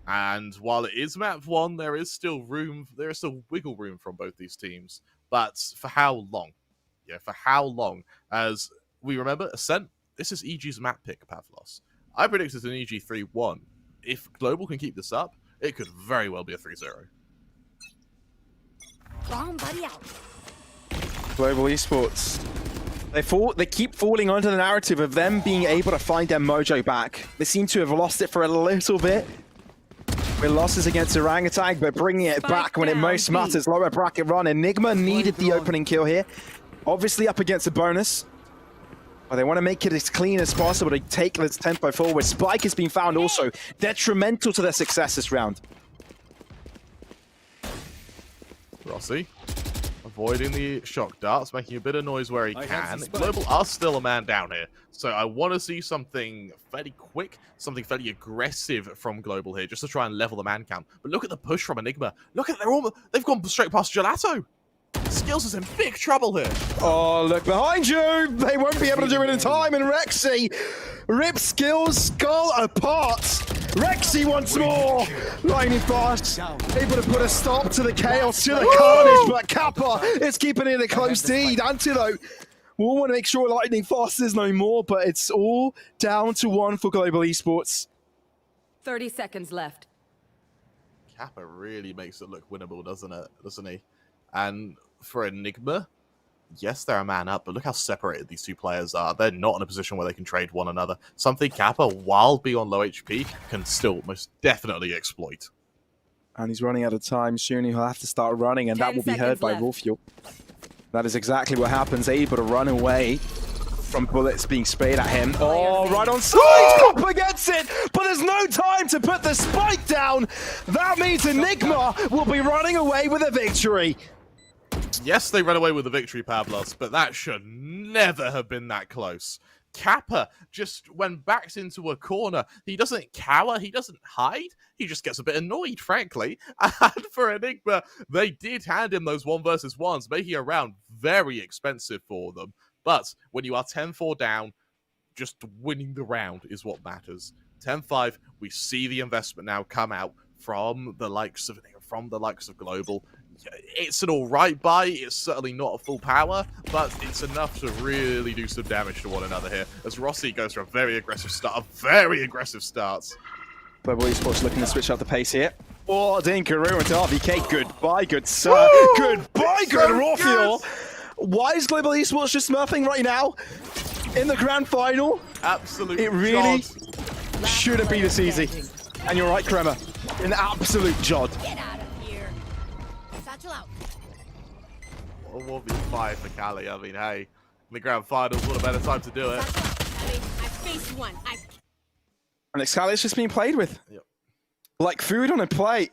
and while it is map 1, there is still wiggle room from both these teams. But for how long? Yeah, for how long? As we remember, Ascent, this is EG's map pick, Pavlos. I predicted an EG 3-1. If Global can keep this up, it could very well be a 3-0. Bomb buddy out. Global Esports. They keep falling onto the narrative of them being able to find their mojo back. They seem to have lost it for a little bit. With losses against Orangutan, but bringing it back when it most matters. Lower bracket run. Enigma needed the opening kill here. Obviously up against a bonus. But they want to make it as clean as possible to take this tempo forward. Spike has been found also detrimental to their success this round. Rossi avoiding the shock darts, making a bit of noise where he can. Global are still a man down here, so I want to see something fairly quick, something fairly aggressive from Global here, just to try and level the man count. But look at the push from Enigma. Look at they've gone straight past Gelato. Skills is in big trouble here. Oh, look behind you! They won't be able to do it in time, and Rexy rips Skills skull apart. Rexy once more, lightning fast, able to put a stop to the chaos, to the carnage, but Kappa is keeping it a close lead. Antidote will want to make sure lightning fast is no more, but it's all down to 1 for Global Esports. 30 seconds left. Kappa really makes it look winnable, doesn't he? And for Enigma, yes, they're a man up, but look how separated these 2 players are. They're not in a position where they can trade one another. Something Kappa, while being on low HP, can still most definitely exploit. And he's running out of time. Soon he'll have to start running, and that will be heard by Wolffuel. That is exactly what happens. Able to run away from bullets being sprayed at him. Oh, right on side! Kappa gets it, but there's no time to put the spike down. That means Enigma will be running away with a victory. Yes, they ran away with the victory, Pavlos, but that should never have been that close. Kappa just, when backed into a corner, he doesn't cower, he doesn't hide, he just gets a bit annoyed, frankly. And for Enigma, they did hand him those 1 versus 1s, making a round very expensive for them. But when you are 10-4 down, just winning the round is what matters. 10-5, we see the investment now come out from the likes of Global. It's an alright buy, it's certainly not a full power, but it's enough to really do some damage to one another here, as Rossi goes for a very aggressive start, Global Esports looking to switch up the pace here. Oh, Dinkaroo into RVK, goodbye, good sir. Goodbye, good Raw. Why is Global Esports just smurfing right now? In the grand final? Absolutely. It really shouldn't be this easy. And you're right, Kremer. An absolute jod. Get out of here. Satchel out. A 1v5 for Cali. I mean, hey, in the grand finals, what a better time to do it. I faced one. And Excali's just being played with. Yep. Like food on a plate.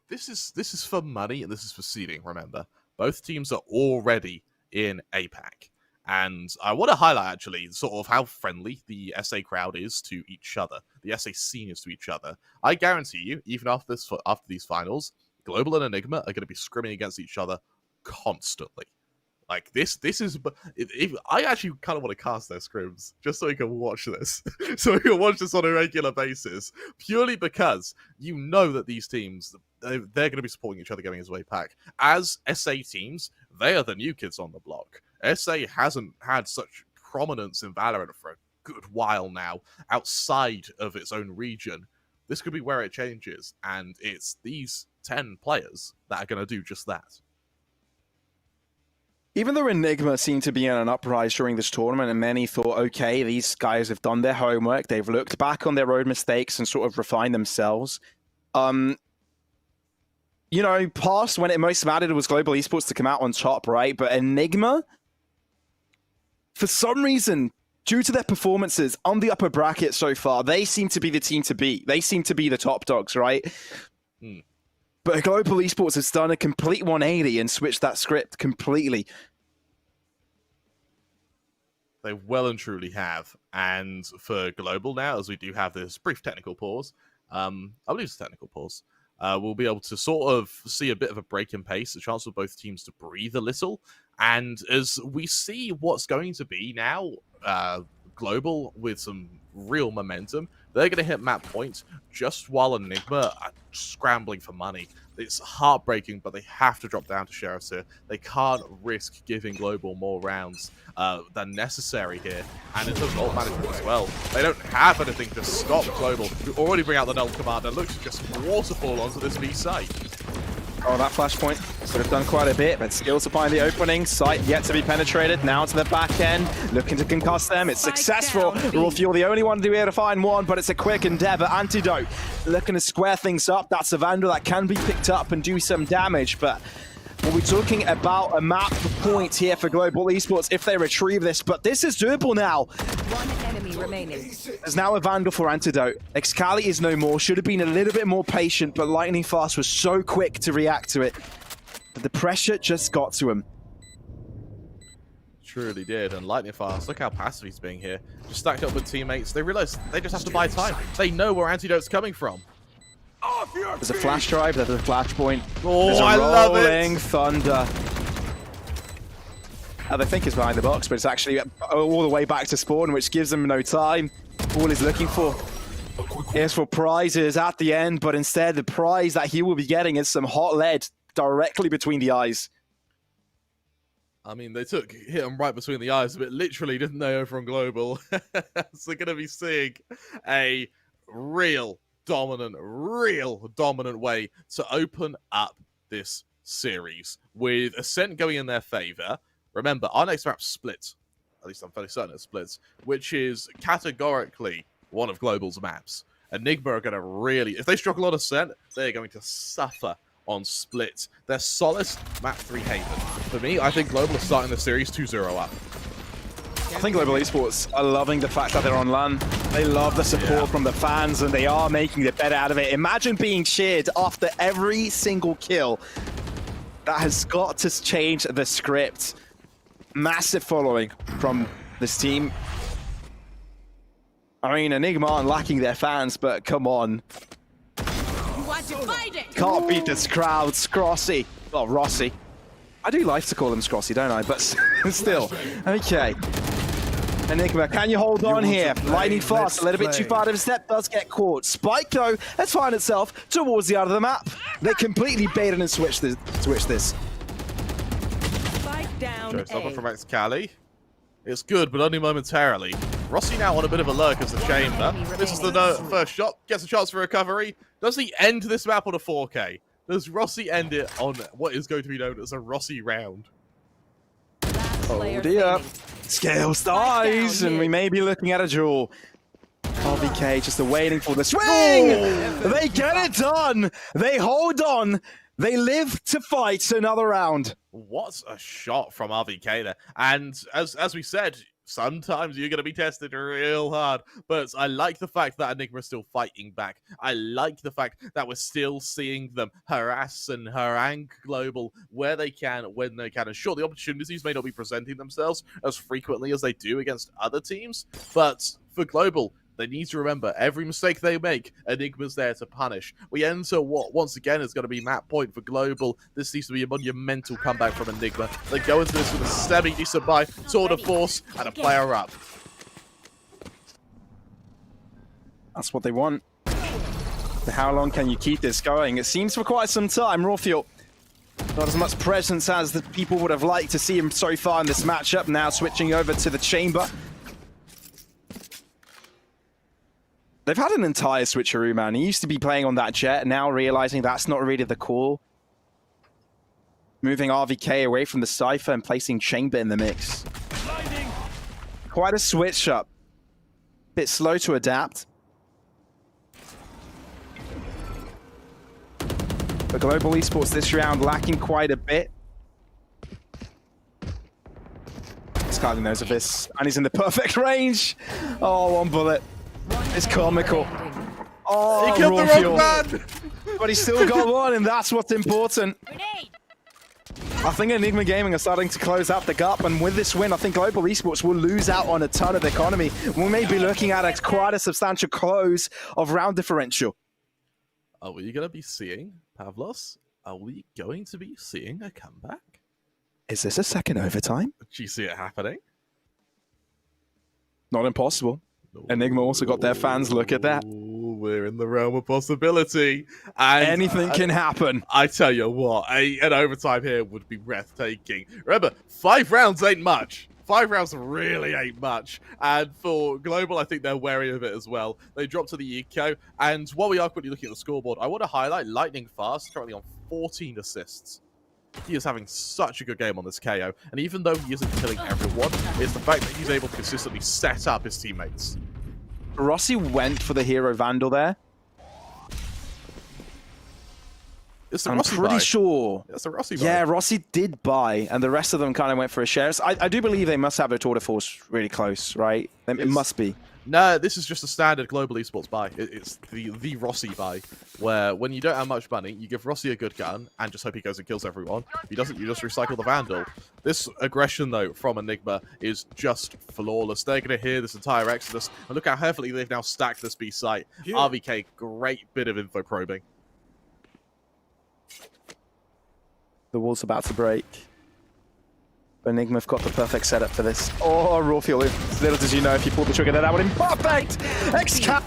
This is for money and this is for seeding, remember. Both teams are already in APAC. And I want to highlight, actually, sort of how friendly the SA crowd is to each other. The SA scene is to each other. I guarantee you, even after these finals, Global and Enigma are going to be scrimming against each other constantly. Like, this is... I actually kind of want to cast their scrims, just so we can watch this. So we can watch this on a regular basis. Purely because you know that these teams, they're going to be supporting each other going into APAC. As SA teams, they are the new kids on the block. SA hasn't had such prominence in Valorant for a good while now, outside of its own region. This could be where it changes, and it's these 10 players that are going to do just that. Even though Enigma seemed to be in an uprise during this tournament, and many thought, okay, these guys have done their homework, they've looked back on their own mistakes and sort of refined themselves. You know, past when it most mattered was Global Esports to come out on top, right? But Enigma, for some reason, due to their performances on the upper bracket so far, they seem to be the team to beat. They seem to be the top dogs, right? But Global Esports has done a complete 180 and switched that script completely. They well and truly have. And for Global now, as we do have this brief technical pause, I believe it's a technical pause, we'll be able to sort of see a bit of a break in pace, a chance for both teams to breathe a little. And as we see what's going to be now, Global with some real momentum, they're going to hit map point just while Enigma are scrambling for money. It's heartbreaking, but they have to drop down to Sheriffs here. They can't risk giving Global more rounds than necessary here. And in terms of ult management as well, they don't have anything to stop Global, who already bring out the null commander. Looks to just waterfall onto this B site. Oh, that flashpoint could have done quite a bit, but skills to find the opening. Sight yet to be penetrated. Now to the back end, looking to concuss them. It's successful. Raw Fuel, the only one to be able to find one, but it's a quick endeavor. Antidote looking to square things up. That's a Vandal that can be picked up and do some damage, but we're talking about a map point here for Global Esports if they retrieve this, but this is doable now. One enemy remaining. There's now a Vandal for Antidote. Excali is no more. Should have been a little bit more patient, but Lightning Fast was so quick to react to it. But the pressure just got to him. Truly did, and Lightning Fast, look how passive he's being here. Just stacked up with teammates. They realize they just have to buy time. They know where Antidote's coming from. There's a flash drive, there's a flashpoint. Oh, there's a I love it! rolling thunder. They think it's behind the box, but it's actually all the way back to spawn, which gives them no time. All he's looking for is for prizes at the end, but instead the prize that he will be getting is some hot lead directly between the eyes. I mean, they hit him right between the eyes, but literally, didn't they, over on Global? So they're going to be seeing a real dominant way to open up this series, with Ascent going in their favor. Remember, our next map split, at least I'm fairly certain it splits, which is categorically one of Global's maps. Enigma are going to really, if they struggle on Ascent, they're going to suffer on split. They're Solace, map 3 Haven. For me, I think Global is starting the series 2-0 up. I think Global Esports are loving the fact that they're on LAN. They love the support from the fans, and they are making the bet out of it. Imagine being cheered after every single kill. That has got to change the script. Massive following from this team. I mean, Enigma aren't lacking their fans, but come on. Can't beat this crowd. Scrossy. Well, Rossi. I do like to call him Scrossy, don't I? But still. Okay. Enigma, can you hold on here? Lightning Fast, a little bit too far of a step, does get caught. Spike, though, has found itself towards the other of the map. They completely baited and switched this. Spike down. Showstopper from Excali. It's good, but only momentarily. Rossi now on a bit of a lurk as the chamber. This is the first shot. Gets a chance for recovery. Does he end this map on a 4K? Does Rossi end it on what is going to be known as a Rossi round? Oh dear. Scales dies, and we may be looking at a draw. RVK just waiting for the swing! Oh. They get it done! They hold on! They live to fight another round. What a shot from RVK there. And as we said, sometimes you're going to be tested real hard. But I like the fact that Enigma is still fighting back. I like the fact that we're still seeing them harass and harangue Global where they can, when they can. And sure, the opportunities may not be presenting themselves as frequently as they do against other teams. But for Global, they need to remember, every mistake they make, Enigma's there to punish. We enter what, once again, is going to be map point for Global. This needs to be a monumental comeback from Enigma. They go into this with a semi-decent buy, tour de force, and a player up. That's what they want. How long can you keep this going? It seems for quite some time. Raw Fuel Not as much presence as the people would have liked to see him so far in this matchup. Now switching over to the chamber. They've had an entire switcheroo, man. He used to be playing on that jet, now realizing that's not really the call. Moving RVK away from the Cypher and placing Chamber in the mix. Quite a switch up. Bit slow to adapt. But Global Esports this round lacking quite a bit. Skyler knows of this, and he's in the perfect range. Oh, one bullet. It's comical. Oh, he killed the wrong man! But he still got one, and that's what's important. I think Enigma Gaming are starting to close out the gap, and with this win, I think Global Esports will lose out on a ton of economy. We may be looking at quite a substantial close of round differential. Are we going to be seeing, Pavlos, are we going to be seeing a comeback? Is this a second overtime? Do you see it happening? Not impossible. Enigma also got their fans look at that. We're in the realm of possibility. And anything can happen. I tell you what, an overtime here would be breathtaking. Remember, 5 rounds ain't much. 5 rounds really ain't much. And for Global, I think they're wary of it as well. They dropped to the eco. And while we are quickly looking at the scoreboard, I want to highlight Lightning Fast, currently on 14 assists. He is having such a good game on this KO. And even though he isn't killing everyone, it's the fact that he's able to consistently set up his teammates. Rossi went for the hero Vandal there. I'm pretty sure. It's a Rossi buy. Yeah, Rossi did buy, and the rest of them kind of went for a share. So I do believe they must have their tour de force really close, right? It must be. No, this is just a standard Global Esports buy. It's the Rossi buy, where when you don't have much money, you give Rossi a good gun and just hope he goes and kills everyone. If he doesn't, you just recycle the Vandal. This aggression, though, from Enigma is just flawless. They're going to hear this entire exodus, and look how heavily they've now stacked this B site. RVK, great bit of info probing. The wall's about to break. Enigma have got the perfect setup for this. Oh, raw fuel. Little did you know if you pulled the trigger there, that would have been perfect! X-Cap!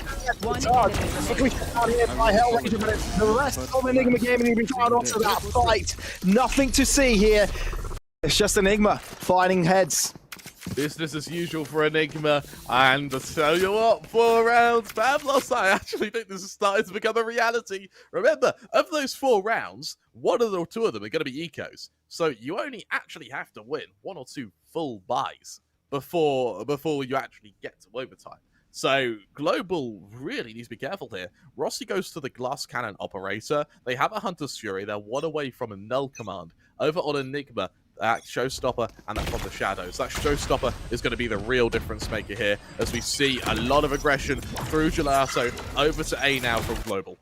The rest of Enigma Gaming will be found onto that fight. Nothing to see here. It's just Enigma fighting heads. Business as usual for Enigma, and I tell you what, 4 rounds, Pavlos, I actually think this is starting to become a reality. Remember, of those 4 rounds, 1 or 2 of them are going to be ecos, so you only actually have to win 1 or 2 full buys before you actually get to overtime. So Global really needs to be careful here. Rossi goes to the glass cannon operator. They have a Hunter's Fury. They're 1 away from a null command. Over on Enigma, that Showstopper and that from the shadows. That Showstopper is going to be the real difference maker here, as we see a lot of aggression through Gelato over to A now from Global.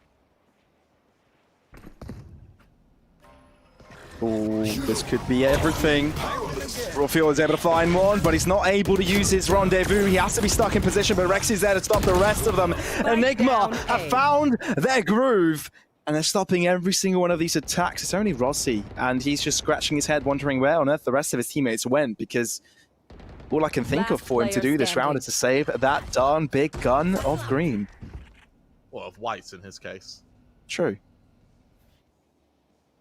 Oh, this could be everything. Rafiel is able to find one, but he's not able to use his rendezvous. He has to be stuck in position, but Rex is there to stop the rest of them. Enigma have found their groove, and they're stopping every single one of these attacks. It's only Rossi, and he's just scratching his head, wondering where on earth the rest of his teammates went, because all I can think of for him to do this round is to save that darn big gun of green. Or of white in his case. True.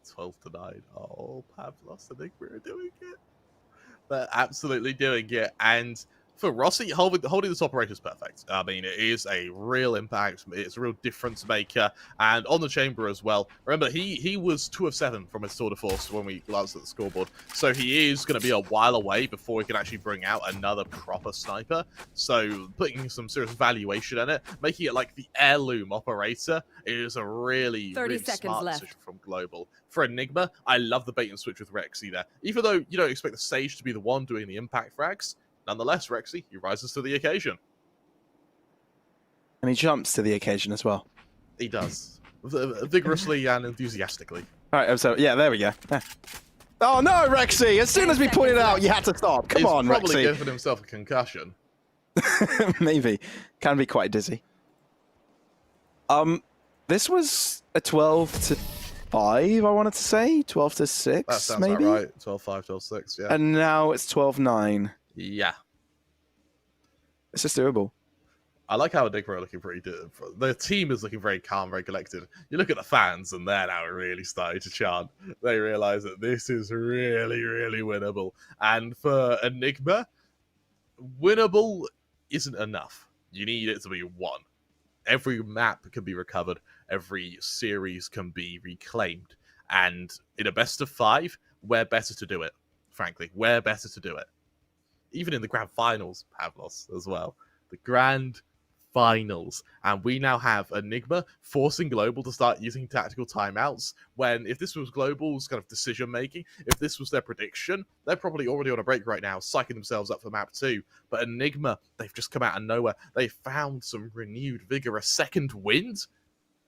12 to 9. Oh, Pavlos, I think we're doing it. They're absolutely doing it, and for Rossi, holding this operator is perfect. I mean, it is a real impact. It's a real difference maker. And on the chamber as well. Remember, he was 2 of 7 from his tour de force when we glanced at the scoreboard. So he is going to be a while away before he can actually bring out another proper sniper. So putting some serious valuation in it, making it like the heirloom operator, is a really, really smart decision from Global. For Enigma, I love the bait and switch with Rexy there. Even though you don't expect the Sage to be the one doing the impact frags, nonetheless, Rexy, he rises to the occasion. And he jumps to the occasion as well. He does. Vigorously and enthusiastically. All right, so, yeah, there we go. Oh, no, Rexy! As soon as we pointed out, you had to stop. Come on, Rexy. He's probably given himself a concussion. Maybe. Can be quite dizzy. This was a 12 to 5, I wanted to say. 12 to 6, that sounds maybe? About right. 12-5, 12-6, yeah. And now it's 12-9. Yeah. This is doable. I like how Enigma are looking pretty. The team is looking very calm, very collected. You look at the fans, and they're now really starting to chant. They realize that this is really, really winnable. And for Enigma, winnable isn't enough. You need it to be won. Every map can be recovered. Every series can be reclaimed. And in a best of 5, we're better to do it. Frankly, we're better to do it. Even in the grand finals, Pavlos, as well. The grand finals, and we now have Enigma forcing Global to start using tactical timeouts, when if this was Global's kind of decision making, if this was their prediction, they're probably already on a break right now, psyching themselves up for map 2. But Enigma, they've just come out of nowhere. They found some renewed vigor, a second wind,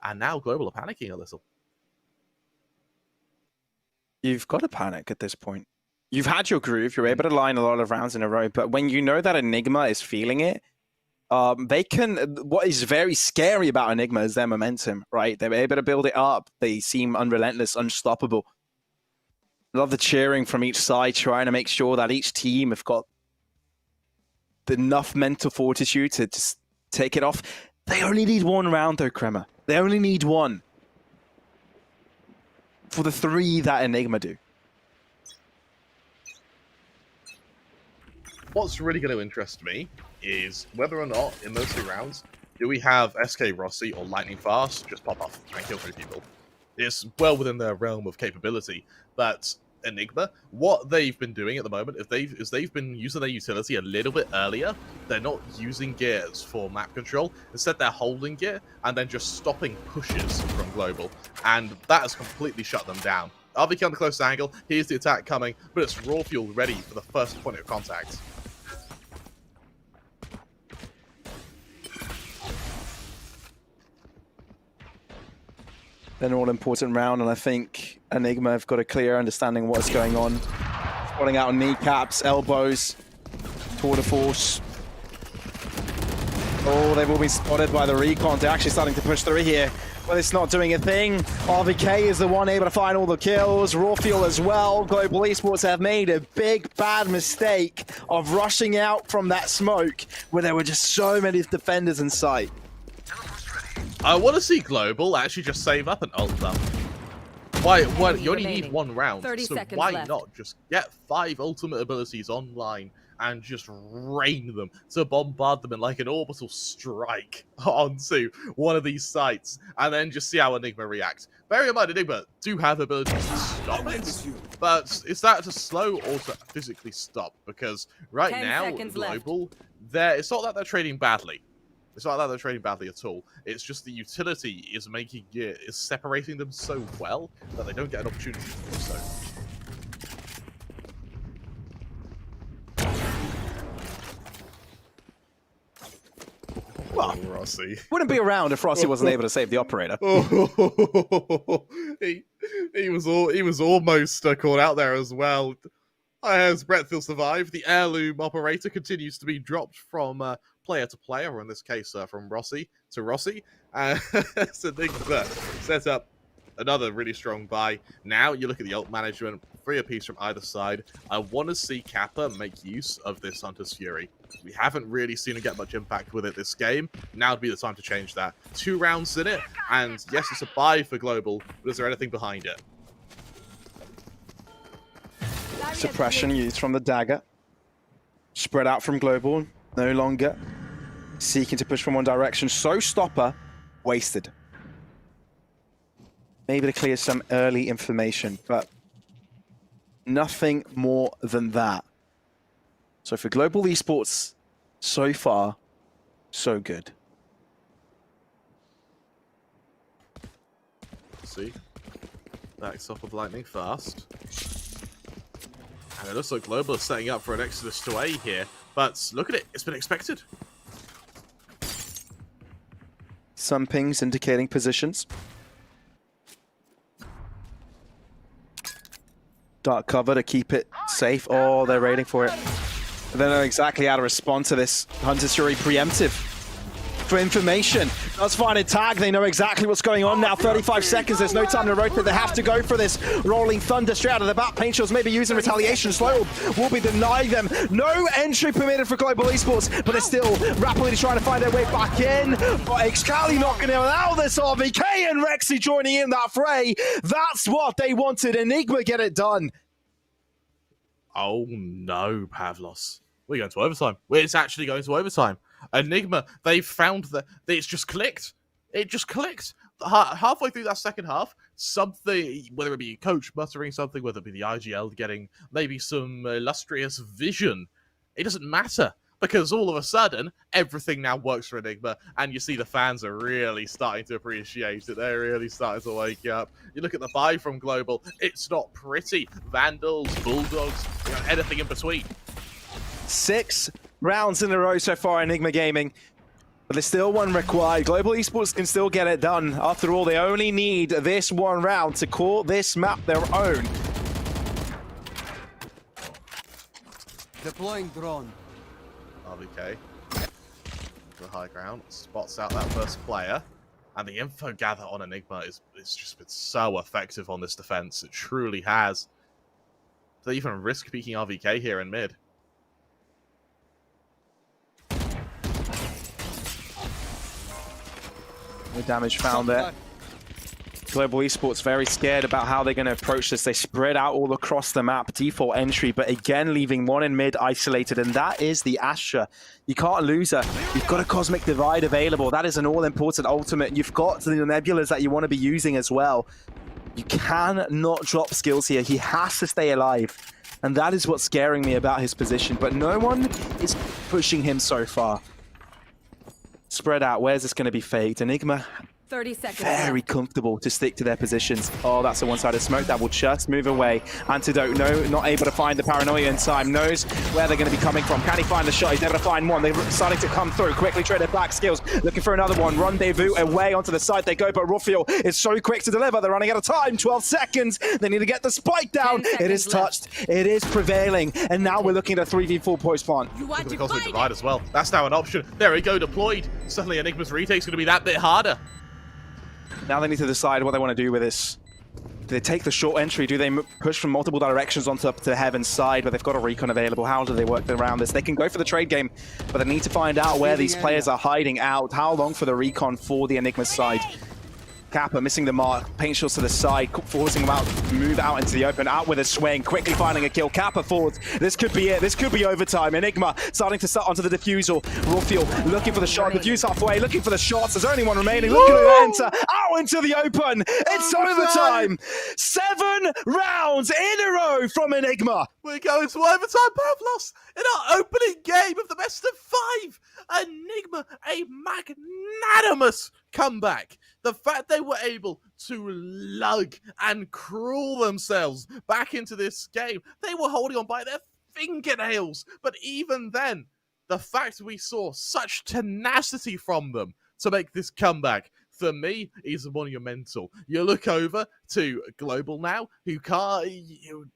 and now Global are panicking a little. You've got to panic at this point. You've had your groove, you're able to line a lot of rounds in a row, but when you know that Enigma is feeling it, they can. What is very scary about Enigma is their momentum, right? They're able to build it up. They seem unrelentless, unstoppable. Love the cheering from each side, trying to make sure that each team have got enough mental fortitude to just take it off. They only need one round, though, Kremer. They only need one for the 3 that Enigma do. What's really going to interest me is whether or not, in those 2 rounds, do we have SK Rossi or Lightning Fast just pop off and kill 3 people? It's well within their realm of capability, but Enigma, what they've been doing at the moment is they've been using their utility a little bit earlier. They're not using gears for map control. Instead, they're holding gear and then just stopping pushes from Global, and that has completely shut them down. RVK on the close angle, here's the attack coming, but it's Raw Fuel ready for the first point of contact. An all-important round, and I think Enigma have got a clear understanding of what's going on. Spotting out on kneecaps, elbows, tour de force. Oh, they've all been spotted by the recon. They're actually starting to push through here, but it's not doing a thing. RVK is the one able to find all the kills. Raw Fuel as well. Global Esports have made a big, bad mistake of rushing out from that smoke where there were just so many defenders in sight. I want to see Global actually just save up and ult them. Why? You only need 1 round, so why not just get 5 ultimate abilities online and just rain them to bombard them in like an orbital strike onto one of these sites, and then just see how Enigma reacts. Bear in mind, Enigma do have abilities to stop it, but is that to slow or to physically stop? Because right now, Global, it's not that they're trading badly. It's not that they're trading badly at all. It's just the utility is separating them so well that they don't get an opportunity to do so. Well, Rossi wouldn't be around if Rossi wasn't able to save the operator. He was almost caught out there as well. As Brett will survive, the heirloom operator continues to be dropped from player to player, or in this case, from Rossi to Rossi. So they set up another really strong buy. Now you look at the ult management, 3 apiece from either side. I want to see Kappa make use of this Hunter's Fury. We haven't really seen him get much impact with it this game. Now would be the time to change that. 2 rounds in it, and yes, it's a buy for Global, but is there anything behind it? Suppression used from the dagger. Spread out from Global, no longer seeking to push from one direction. So stopper, wasted. Maybe to clear some early information, but nothing more than that. So for Global Esports, so far, so good. See, backs off of Lightning Fast. And it looks like Global is setting up for an Exodus to A here, but look at it, it's been expected. Some pings indicating positions. Dark cover to keep it safe. Oh, they're waiting for it. They don't know exactly how to respond to this. Hunter's Fury preemptive. for information. Does find a tag. They know exactly what's going on now. 35 seconds. There's no time to rope it. They have to go for this. Rolling Thunder straight out of the back. Paint Shills maybe using retaliation. Slow will be denying them. No entry permitted for Global Esports, but they're still rapidly trying to find their way back in. But Excali not going to allow this. RVK and Rexy joining in that fray. That's what they wanted. Enigma get it done. Oh no, Pavlos. We're going to overtime. It's actually going to overtime. Enigma, they found that it's just clicked. It just clicked. Halfway through that second half, something, whether it be coach muttering something, whether it be the IGL getting maybe some illustrious vision, it doesn't matter. Because all of a sudden, everything now works for Enigma, and you see the fans are really starting to appreciate it. They're really starting to wake up. You look at the buy from Global, it's not pretty. Vandals, Bulldogs, anything in between. 6 rounds in a row so far, Enigma Gaming. But there's still one required. Global Esports can still get it done. After all, they only need this one round to call this map their own. Deploying drone. RVK. The high ground. Spots out that first player. And the info gather on Enigma is just been so effective on this defense. It truly has. They even risk peeking RVK here in mid. No damage found there. Global Esports very scared about how they're going to approach this. They spread out all across the map, default entry, but again leaving one in mid isolated, and that is the Astra. You can't lose her. You've got a Cosmic Divide available. That is an all-important ultimate. You've got the Nebulas that you want to be using as well. You cannot drop skills here. He has to stay alive, and that is what's scaring me about his position, but no one is pushing him so far. Spread out. Where's this going to be faked? Enigma 30 seconds. very comfortable to stick to their positions. Oh, that's a one-sided smoke. That will just move away. Antidote, no, not able to find the paranoia in time. Knows where they're going to be coming from. Can he find the shot? He's never to find one. They're starting to come through. Quickly trade their back skills. Looking for another one. Rendezvous away onto the side they go, but Rufio is so quick to deliver. They're running out of time. 12 seconds. They need to get the spike down. It is touched. It is prevailing. And now we're looking at a 3v4 post plant. Look at the Cosmic Divide as well. That's now an option. There we go, deployed. Suddenly Enigma's retake's going to be that bit harder. Now they need to decide what they want to do with this. Do they take the short entry? Do they push from multiple directions onto the Heaven's side, but they've got a recon available? How do they work around this? They can go for the trade game, but they need to find out where these players are hiding out. How long for the recon for the Enigma side? Kappa missing the mark, Paint Shills to the side, forcing them out to move out into the open, out with a swing, quickly finding a kill. Kappa forwards, this could be it, this could be overtime. Enigma starting to start onto the defusal. Rufio looking for the shot, defuse halfway, looking for the shots, there's only one remaining, looking to enter, out into the open, it's overtime! 7 rounds in a row from Enigma! We're going to overtime, Pavlos, in our opening game of the best of 5. Enigma, a magnanimous comeback. The fact they were able to lug and crawl themselves back into this game, they were holding on by their fingernails. But even then, the fact we saw such tenacity from them to make this comeback, for me, is monumental. You look over to Global now, who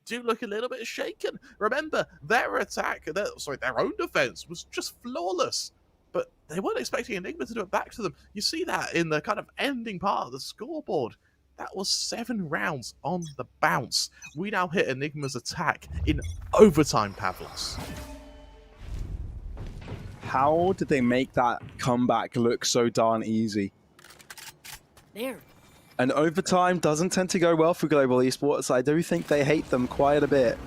do look a little bit shaken. Remember, their attack, their own defense was just flawless. But they weren't expecting Enigma to do it back to them. You see that in the kind of ending part of the scoreboard. That was 7 rounds on the bounce. We now hit Enigma's attack in overtime, Pavlos. How did they make that comeback look so darn easy? There. And overtime doesn't tend to go well for Global Esports. I do think they hate them quite a bit,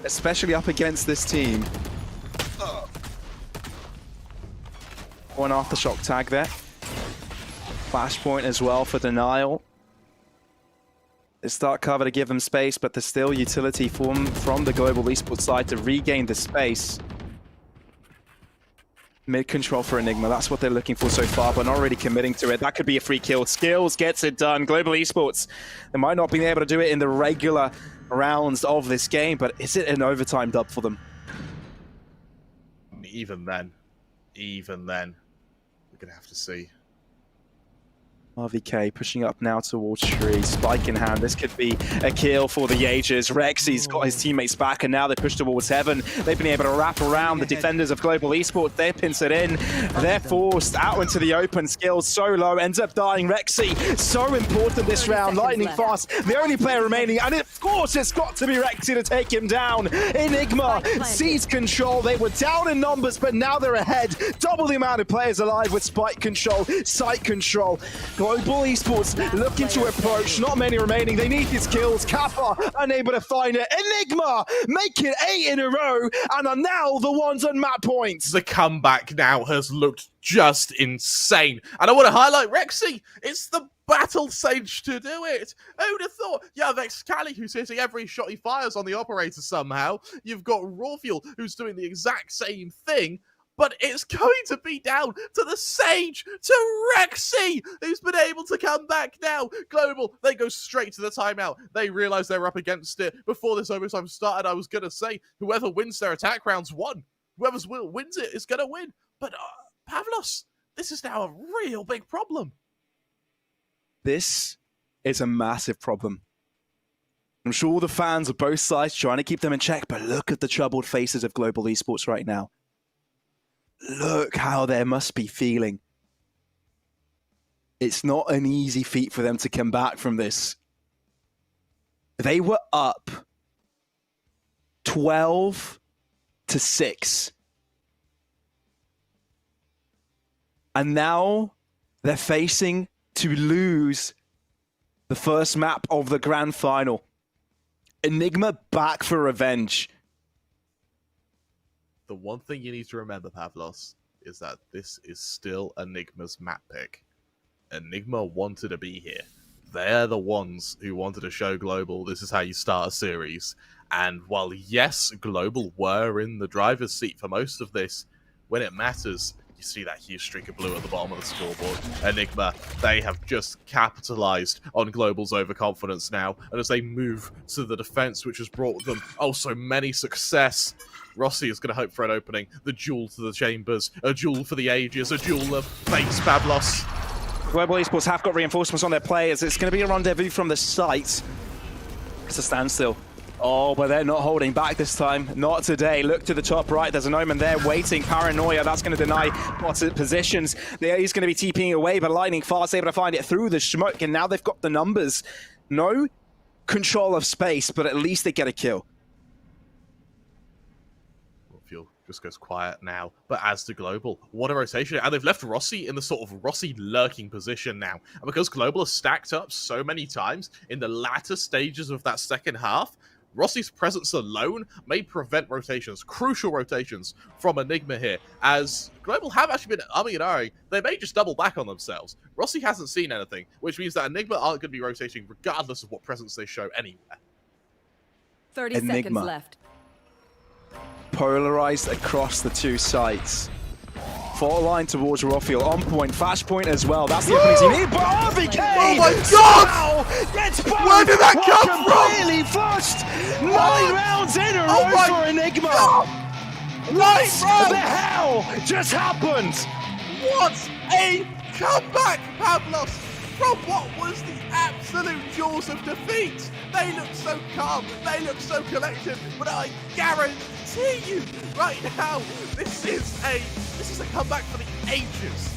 especially up against this team. One aftershock tag there. Flashpoint as well for denial. They start cover to give them space, but there's still utility from the Global Esports side to regain the space. Mid control for Enigma, that's what they're looking for so far, but not really committing to it. That could be a free kill. Skills gets it done. Global Esports, they might not be able to do it in the regular rounds of this game, but is it an overtime dub for them? Even then, we're going to have to see. RVK pushing up now towards Tree. Spike in hand. This could be a kill for the Ages. Rexy's got his teammates back, and now they push towards Heaven. They've been able to wrap around the defenders of Global Esports. They're pincered in. They're forced out into the open. Skills so low. Ends up dying. Rexy, so important this round. Lightning fast. The only player remaining. And of course, it's got to be Rexy to take him down. Enigma sees control. They were down in numbers, but now they're ahead. Double the amount of players alive with spike control, site control. Global Esports looking to approach. Not many remaining. They need his kills. Kappa unable to find it. Enigma make it 8 in a row and are now the ones on map points. The comeback now has looked just insane. And I want to highlight Rexy. It's the battle sage to do it. Who'd have thought? You have Excali, who's hitting every shot he fires on the operator somehow. You've got Rawfuel, who's doing the exact same thing. But it's going to be down to the Sage, to Rexy, who's been able to come back now. Global, they go straight to the timeout. They realize they're up against it. Before this overtime started, I was going to say, whoever wins their attack rounds won. Whoever wins it is going to win. But Pavlos, this is now a real big problem. This is a massive problem. I'm sure the fans of both sides trying to keep them in check, but look at the troubled faces of Global Esports right now. Look how they must be feeling. It's not an easy feat for them to come back from this. They were up 12-6. And now they're facing to lose the first map of the grand final. Enigma back for revenge. The one thing you need to remember, Pavlos, is that this is still Enigma's map pick. Enigma wanted to be here. They're the ones who wanted to show Global this is how you start a series. And while, yes, Global were in the driver's seat for most of this, when it matters, you see that huge streak of blue at the bottom of the scoreboard. Enigma, they have just capitalized on Global's overconfidence now. And as they move to the defense, which has brought them so many success, Rossi is going to hope for an opening. The duel to the chambers, a duel for the ages, a duel of face, Pavlos. Global Esports have got reinforcements on their players. It's going to be a rendezvous from the site. It's a standstill. Oh, but they're not holding back this time. Not today. Look to the top right. There's an Omen there waiting. Paranoia. That's going to deny positions. He's going to be TPing away, but Lightning fast able to find it through the smoke, and now they've got the numbers. No control of space, but at least they get a kill. Just goes quiet now. But as to Global, what a rotation. And they've left Rossi in the sort of Rossi lurking position now. And because Global has stacked up so many times in the latter stages of that second half, Rossi's presence alone may prevent rotations, crucial rotations from Enigma here. As Global have actually been umming and ahhing, they may just double back on themselves. Rossi hasn't seen anything, which means that Enigma aren't going to be rotating regardless of what presence they show anywhere. 30 seconds left. Polarized across the two sites. Fault line towards Rawfuel. On point, flash point as well. That's the openings you need. But RVK! Oh my god! Gets both! Where did that come from? Completely flushed! 9 rounds in a row for Enigma! What the hell just happened? What a comeback, Pavlos! From what was the absolute jaws of defeat. They look so calm, they look so collected, but I guarantee you right now, this is a comeback for the ages.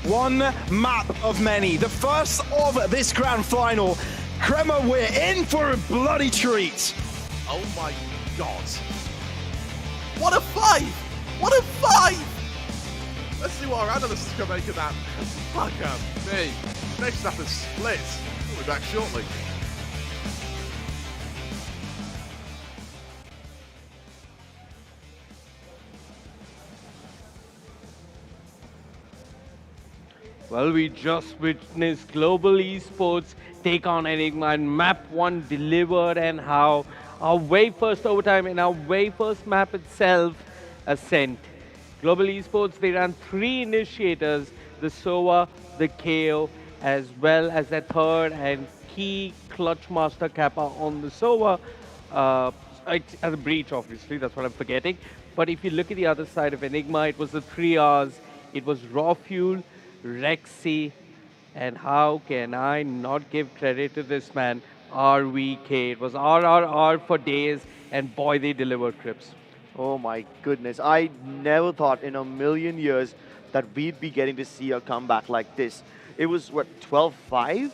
One map of many, the first of this grand final. Crema, we're in for a bloody treat. Oh my god. What a 5! What a 5! Let's see what our analysts can make of that. Fuck me. Next up is Split. We'll be back shortly. Well, we just witnessed Global Esports take on Enigma and map 1 delivered, and how our very first overtime in our very first map itself, Ascent. Global Esports, they ran 3 initiators, the SOA, the KO, as well as the third and key clutch master Kappa on the SOA. As a breach, obviously, that's what I'm forgetting. But if you look at the other side of Enigma, it was the 3 Rs. It was Rawfuel, Rexy, And how can I not give credit to this man, RVK? It was RRR for days, and boy, they delivered Crips. Oh my goodness. I never thought in a million years that we'd be getting to see a comeback like this. It was, what, 12-5?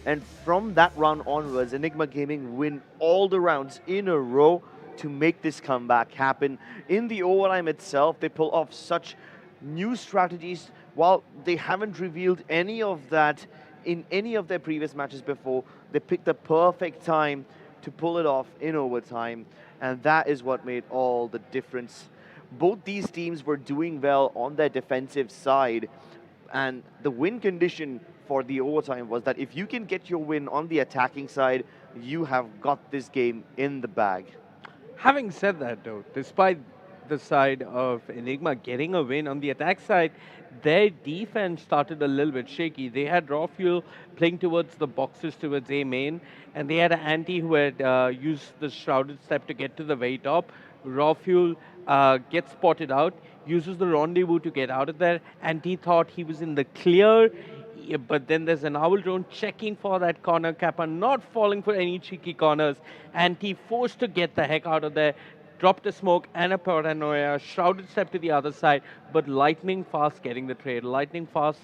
And from that round onwards, Enigma Gaming win all the rounds in a row to make this comeback happen. In the overtime itself, they pull off such new strategies. While they haven't revealed any of that in any of their previous matches before, they picked the perfect time to pull it off in overtime. And that is what made all the difference. Both these teams were doing well on their defensive side. And the win condition for the overtime was that if you can get your win on the attacking side, you have got this game in the bag. Having said that, though, despite the side of Enigma getting a win on the attack side, their defense started a little bit shaky. They had Raw Fuel playing towards the boxes towards A main, and they had an Anti who had used the Shrouded Step to get to the very top. Raw Fuel gets spotted out, uses the Rendezvous to get out of there. Anti thought he was in the clear, but then there's an Owl Drone checking for that corner. Kappa not falling for any cheeky corners. Anti forced to get the heck out of there. Dropped a smoke and a paranoia, Shrouded Step to the other side, but lightning fast getting the trade. Lightning fast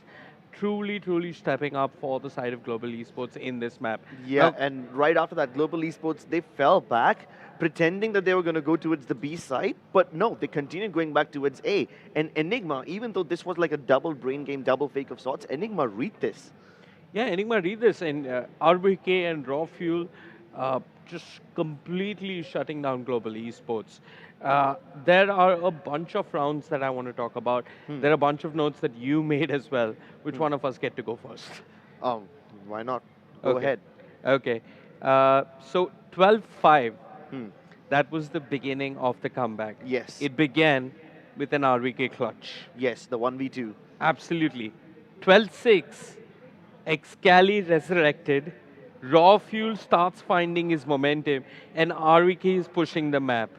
truly stepping up for the side of Global Esports in this map. Yeah, now, and right after that, Global Esports, they fell back, pretending that they were going to go towards the B side, but no, they continued going back towards A. And Enigma, even though this was like a double brain game, double fake of sorts, Enigma read this. Yeah, Enigma read this, and RBK and Raw Fuel just completely shutting down Global Esports. There are a bunch of rounds that I want to talk about. There are a bunch of notes that you made as well. Which one of us get to go first? Why not? Go ahead. Okay. So 12-5, that was the beginning of the comeback. Yes. It began with an RVK clutch. Yes, the 1v2. Absolutely. 12-6, Excali resurrected. Raw Fuel starts finding his momentum, and RVK is pushing the map.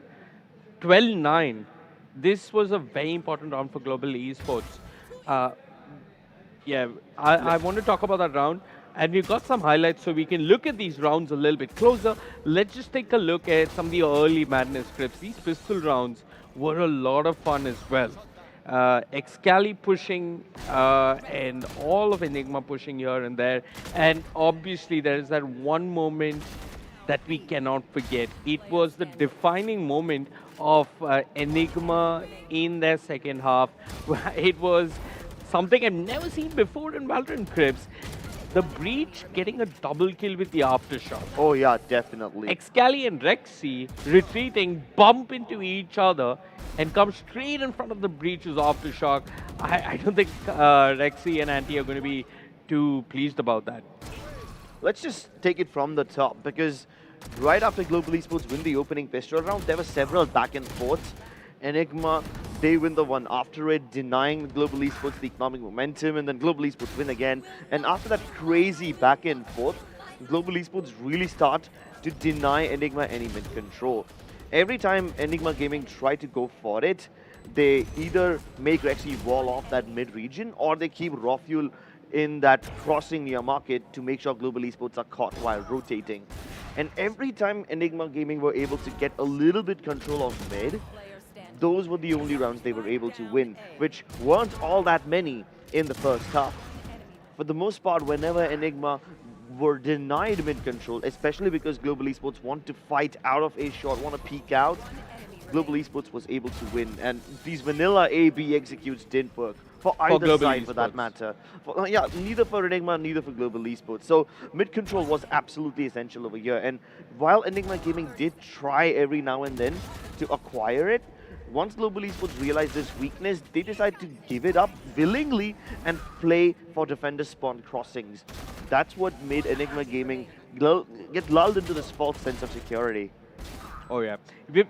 12-9. This was a very important round for Global Esports. Yeah, I want to talk about that round, and we've got some highlights so we can look at these rounds a little bit closer. Let's just take a look at some of the early Madness scripts. These pistol rounds were a lot of fun as well. Excali pushing and all of Enigma pushing here and there. And obviously there is that one moment that we cannot forget. It was the defining moment of Enigma in their second half. It was something I've never seen before in Valorant Crips. The Breach getting a double kill with the Aftershock. Oh yeah, definitely. Excali and Rexy retreating, bump into each other, and come straight in front of the Breach's Aftershock. I don't think Rexy and Anti are going to be too pleased about that. Let's just take it from the top, because right after Global Esports win the opening pistol round, there were several back and forths. Enigma, they win the one after it, denying Global Esports the economic momentum, and then Global Esports win again. And after that crazy back and forth, Global Esports really start to deny Enigma any mid control. Every time Enigma Gaming try to go for it, they either make Rexy wall off that mid region, or they keep Raw Fuel in that crossing near market to make sure Global Esports are caught while rotating. And every time Enigma Gaming were able to get a little bit control of mid, those were the only rounds they were able to win, which weren't all that many in the first half. For the most part, whenever Enigma were denied mid control, especially because Global Esports want to fight out of a shot, want to peek out, Global Esports was able to win. And these vanilla A-B executes didn't work for either side, for that matter. Yeah, neither for Enigma, neither for Global Esports. So mid control was absolutely essential over here. And while Enigma Gaming did try every now and then to acquire it, once Global Esports realized this weakness, they decided to give it up willingly and play for defender spawn crossings. That's what made Enigma Gaming get lulled into this false sense of security. Oh yeah.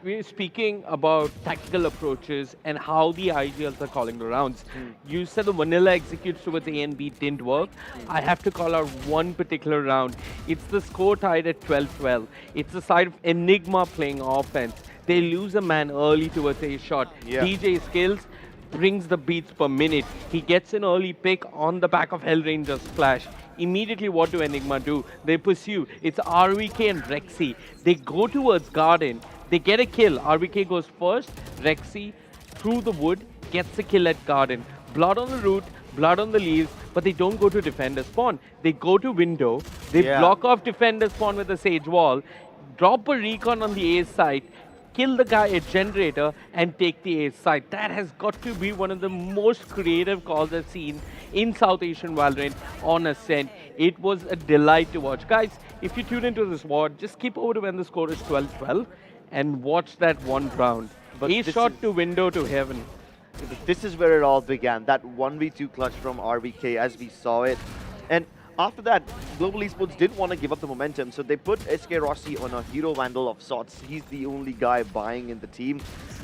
We're speaking about tactical approaches and how the IGLs are calling the rounds. You said the vanilla executes towards A and B didn't work. I have to call out one particular round. It's the score tied at 12-12. It's the side of Enigma playing offense. They lose a man early towards a shot. DJ skills, brings the beats per minute. He gets an early pick on the back of Hellranger's flash. Immediately, what do Enigma do? They pursue. It's RVK and Rexy. They go towards Garden. They get a kill. RVK goes first. Rexy, through the wood, gets a kill at Garden. Blood on the root, blood on the leaves, but they don't go to defender spawn. They go to window. They block off defender spawn with a Sage Wall, drop a recon on the A site, kill the guy at generator, and take the A site. That has got to be one of the most creative calls I've seen in South Asian Valorant on Ascent. It was a delight to watch. Guys, if you tune into this war, just keep over to when the score is 12-12 and watch that one round. But He shot to window to heaven. This is where it all began, that 1v2 clutch from RVK as we saw it. And after that, Global Esports didn't want to give up the momentum, so they put SK Rossi on a hero vandal of sorts. He's the only guy buying in the team.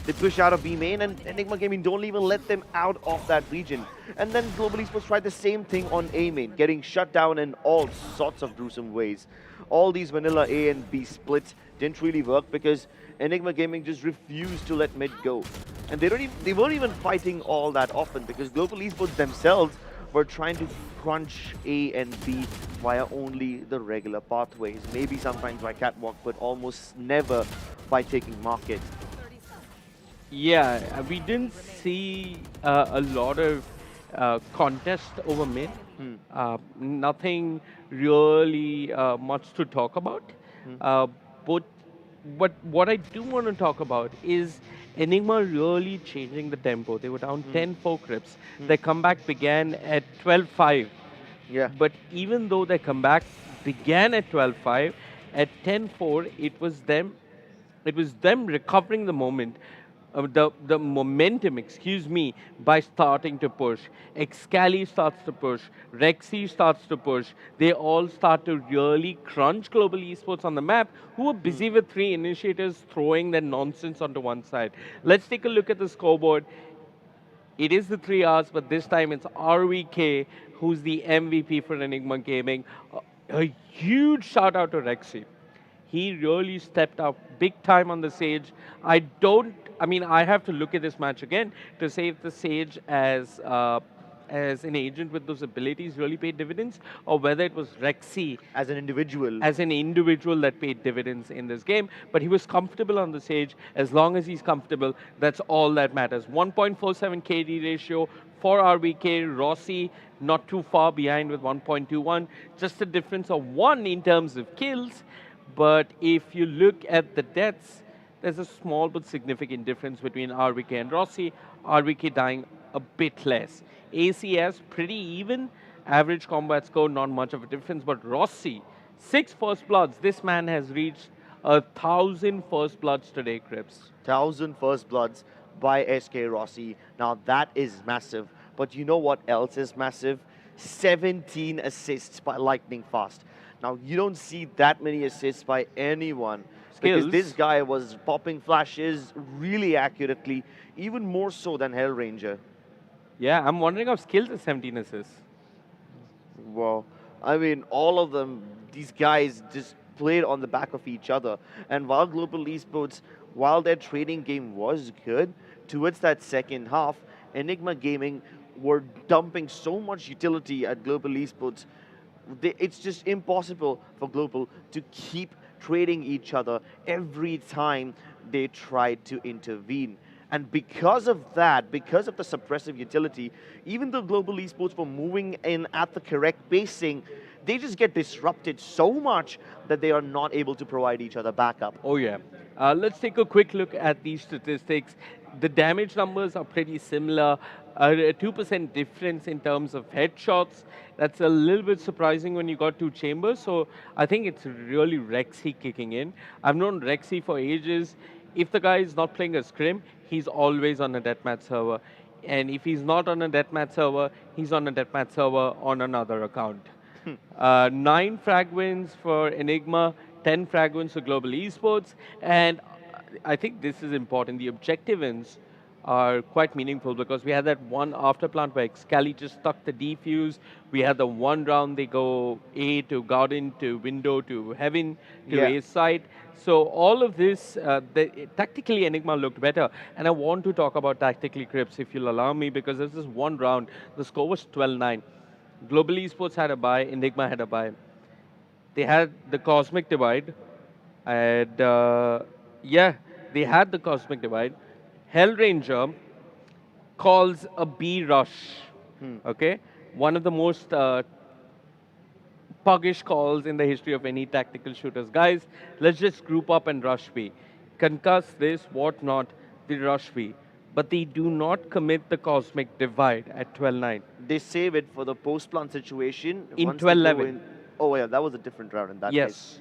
They push out of B main, and Enigma Gaming don't even let them out of that region. And then Global Esports tried the same thing on A main, getting shut down in all sorts of gruesome ways. All these vanilla A and B splits didn't really work because Enigma Gaming just refused to let mid go. And they weren't even fighting all that often because Global Esports themselves were trying to crunch A and B via only the regular pathways. Maybe sometimes by catwalk, but almost never by taking market. Yeah, we didn't see a lot of contest over mid. Nothing really much to talk about. But what I do want to talk about is Enigma really changing the tempo. They were down 10-4 Crips. Their comeback began at 12-5. Yeah. But even though their comeback began at 12-5, at 10-4, it was them recovering the moment. The momentum, excuse me, by starting to push. Excali starts to push. Rexy starts to push. They all start to really crunch Global Esports on the map, who are busy with 3 initiators throwing their nonsense onto one side. Let's take a look at the scoreboard. It is the 3 Rs, but this time it's RVK, who's the MVP for Enigma Gaming. A huge shout out to Rexy. He really stepped up big time on the Sage. I have to look at this match again to say if the Sage as an agent with those abilities really paid dividends, or whether it was Rexy as an individual that paid dividends in this game. But he was comfortable on the Sage. As long as he's comfortable, that's all that matters. 1.47 KD ratio for RVK. Rossi not too far behind with 1.21. Just a difference of 1 in terms of kills. But if you look at the deaths, there's a small but significant difference between RVK and Rossi. RVK dying a bit less. ACS, pretty even. Average combat score, not much of a difference. But Rossi, 6 first bloods. This man has reached 1,000 first bloods today, Crips. 1,000 first bloods by SK Rossi. Now that is massive. But you know what else is massive? 17 assists by Lightning Fast. Now, you don't see that many assists by anyone. Skills. Because this guy was popping flashes really accurately, even more so than Hellranger. Yeah, I'm wondering how Skills is 17 assists. Well, I mean, all of them, these guys just played on the back of each other. And while Global Esports, while their trading game was good, towards that second half, Enigma Gaming were dumping so much utility at Global Esports. It's just impossible for Global to keep trading each other every time they try to intervene. And because of that, because of the suppressive utility, even though Global Esports were moving in at the correct pacing, they just get disrupted so much that they are not able to provide each other backup. Oh yeah. Let's take a quick look at these statistics. The damage numbers are pretty similar. A 2% difference in terms of headshots. That's a little bit surprising when you got 2 chambers. So I think it's really Rexy kicking in. I've known Rexy for ages. If the guy is not playing a scrim, he's always on a deathmatch server. And if he's not on a deathmatch server, he's on a deathmatch server on another account. 9 frag wins for Enigma, 10 frag wins for Global Esports. And I think this is important. The objective wins are quite meaningful because we had that one after plant where Scally just stuck the defuse. We had the one round they go A to Garden to Window to Heaven to Yeah. A side. So all of this, tactically Enigma looked better. And I want to talk about tactically Crips if you'll allow me because there's this one round, the score was 12-9. Global Esports had a bye, Enigma had a bye. They had the Cosmic Divide, and yeah, they had the Cosmic Divide. Hellranger calls a B rush, okay? One of the most puggish calls in the history of any tactical shooters. Guys, let's just group up and rush B. Concuss this, what not, they rush B. But they do not commit the Cosmic Divide at 12-9. They save it for the post-plant situation. In once they go 12-11. in- Oh, yeah, that was a different round in that Yes. case.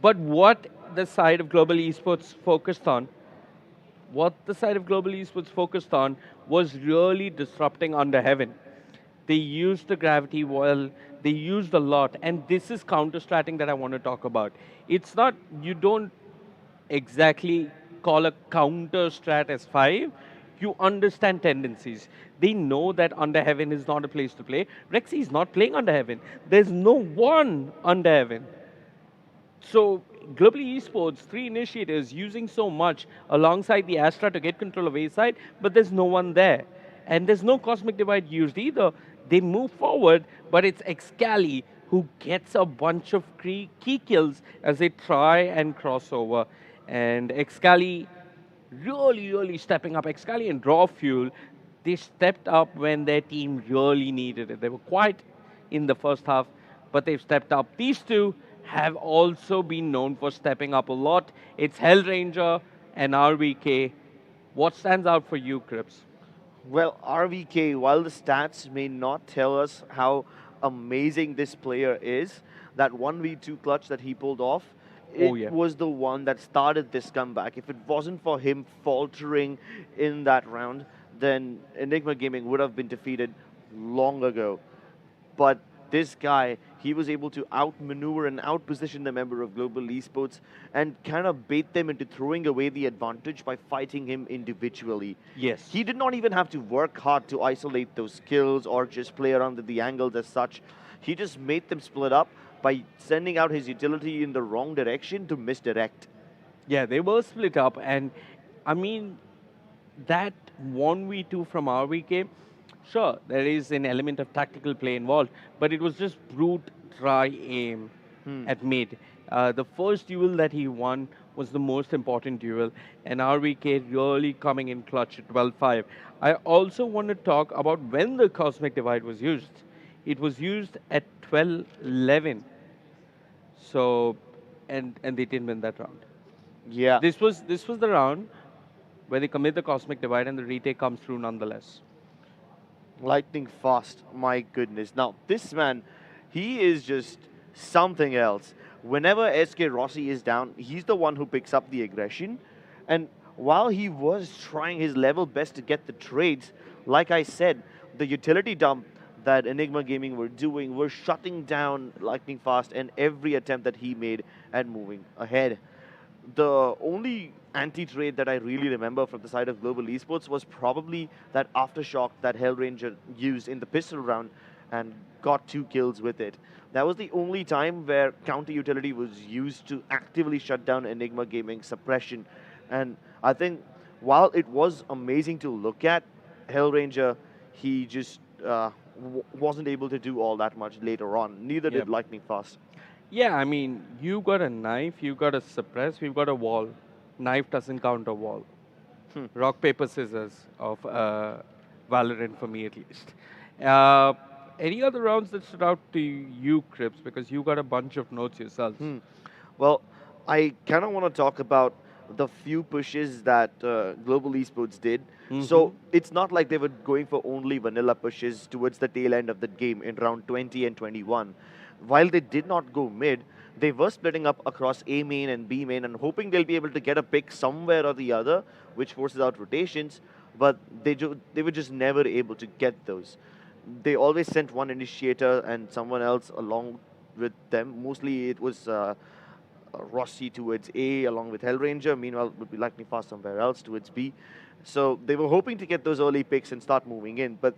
But what the side of Global Esports focused on, was really disrupting Under Heaven. They used the gravity well, they used a lot, and this is counter-stratting that I want to talk about. It's not, you don't exactly call a counter-strat as 5, you understand tendencies. They know that Under Heaven is not a place to play. Rexy is not playing Under Heaven. There's no one Under Heaven. So, Global Esports, 3 initiators using so much alongside the Astra to get control of A side, but there's no one there. And there's no Cosmic Divide used either. They move forward, but it's Excali who gets a bunch of key kills as they try and cross over. And Excali really stepping up. Excali and Draw Fuel, they stepped up when their team really needed it. They were quiet in the first half, but they've stepped up. These two have also been known for stepping up a lot. It's Hellranger and RVK. What stands out for you, Crips? Well, RVK, while the stats may not tell us how amazing this player is, that 1v2 clutch that he pulled off, it was the one that started this comeback. If it wasn't for him faltering in that round, then Enigma Gaming would have been defeated long ago. But this guy, he was able to outmaneuver and outposition the member of Global Esports and kind of bait them into throwing away the advantage by fighting him individually. Yes. He did not even have to work hard to isolate those kills or just play around with the angles as such. He just made them split up by sending out his utility in the wrong direction to misdirect. Yeah, they were split up, and I mean, that 1v2 from RVK, sure, there is an element of tactical play involved, but it was just brute dry aim at mid. The first duel that he won was the most important duel, and RVK really coming in clutch at 12-5. I also want to talk about when the Cosmic Divide was used. It was used at 12-11. So, and they didn't win that round. Yeah. This was the round where they commit the Cosmic Divide and the retake comes through nonetheless. Lightning fast, my goodness. Now, this man, he is just something else. Whenever SK Rossi is down, he's the one who picks up the aggression. And while he was trying his level best to get the trades, like I said, the utility dump that Enigma Gaming were doing were shutting down Lightning Fast and every attempt that he made at moving ahead. The only anti-trade that I really remember from the side of Global Esports was probably that aftershock that Hellranger used in the pistol round and got 2 kills with it. That was the only time where counter utility was used to actively shut down Enigma Gaming suppression. And I think while it was amazing to look at, Hellranger, he just wasn't able to do all that much later on. Neither did Lightning Fast. Yeah, I mean, you got a knife, you got a suppress, we've got a wall. Knife doesn't count a wall. Rock, paper, scissors of Valorant for me at least. Any other rounds that stood out to you, Crips? Because you got a bunch of notes yourself. Well, I kind of want to talk about the few pushes that Global Esports did. So it's not like they were going for only vanilla pushes towards the tail end of the game in round 20 and 21. While they did not go mid, they were splitting up across A main and B main and hoping they'll be able to get a pick somewhere or the other, which forces out rotations, but they were just never able to get those. They always sent one initiator and someone else along with them. Mostly it was Rossi towards A along with Hellranger. Meanwhile, it would be Lightning Fast somewhere else towards B. So they were hoping to get those early picks and start moving in, but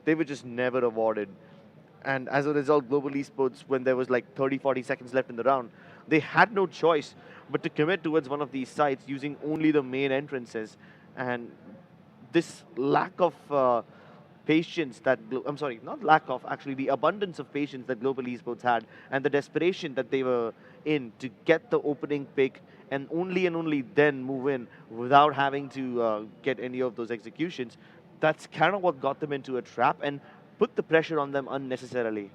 they were just never awarded. And as a result, Global Esports, when there was like 30, 40 seconds left in the round, they had no choice but to commit towards one of these sites using only the main entrances. And this lack of patience that, I'm sorry, not lack of, actually the abundance of patience that Global Esports had and the desperation that they were in to get the opening pick and only then move in without having to get any of those executions, that's kind of what got them into a trap and put the pressure on them unnecessarily.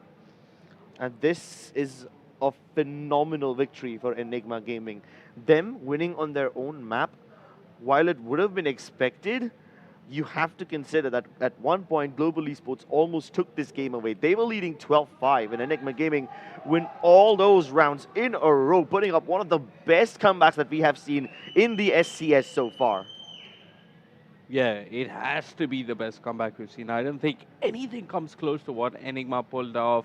And this is a phenomenal victory for Enigma Gaming. Them winning on their own map, while it would have been expected, you have to consider that at one point, Global Esports almost took this game away. They were leading 12-5, and Enigma Gaming win all those rounds in a row, putting up one of the best comebacks that we have seen in the SCS so far. Yeah, it has to be the best comeback we've seen. I don't think anything comes close to what Enigma pulled off.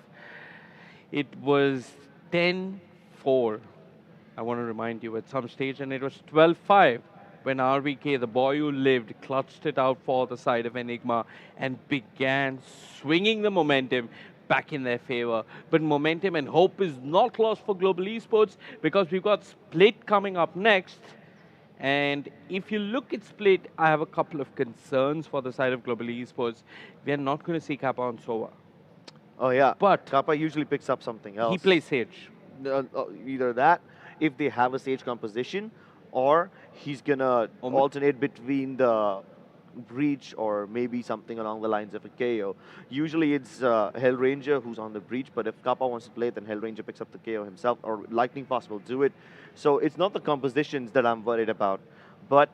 It was 10-4, I want to remind you, at some stage, and it was 12-5 when RVK, the boy who lived, clutched it out for the side of Enigma and began swinging the momentum back in their favor. But momentum and hope is not lost for Global Esports because we've got Split coming up next. And if you look at Split, I have a couple of concerns for the side of Global Esports. We are not going to see Kappa on Sova. Oh yeah, but Kappa usually picks up something else. He plays Sage. Either that, if they have a Sage composition, or he's gonna alternate between the Breach or maybe something along the lines of a KO. Usually it's Hellranger who's on the Breach, but if Kappa wants to play it, then Hellranger picks up the KO himself, or Lightning Fast will do it. So it's not the compositions that I'm worried about, but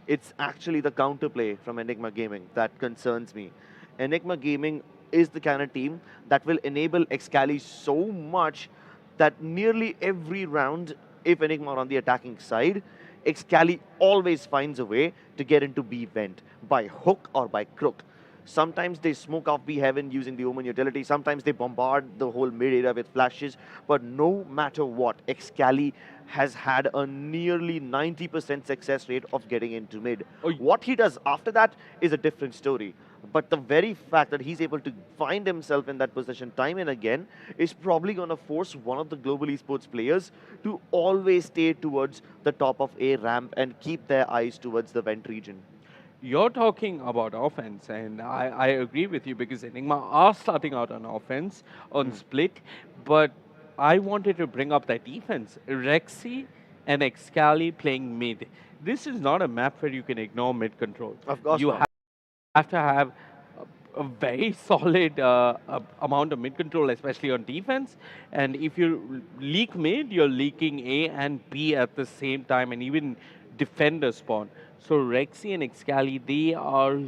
it's actually the counterplay from Enigma Gaming that concerns me. Enigma Gaming is the kind of team that will enable Excali so much that nearly every round, if Enigma are on the attacking side, Excali always finds a way to get into B vent, by hook or by crook. Sometimes they smoke off B heaven using the Omen utility, sometimes they bombard the whole mid area with flashes, but no matter what, Excali has had a nearly 90% success rate of getting into mid. What he does after that is a different story. But the very fact that he's able to find himself in that position time and again is probably going to force one of the Global Esports players to always stay towards the top of A ramp and keep their eyes towards the vent region. You're talking about offense, and I agree with you because Enigma are starting out on offense, on Split, but I wanted to bring up that defense. Rexy and Excali playing mid. This is not a map where you can ignore mid control. Of course you not. have to have a very solid amount of mid control, especially on defense. And if you leak mid, you're leaking A and B at the same time, and even defender spawn. So Rexy and Excali, they are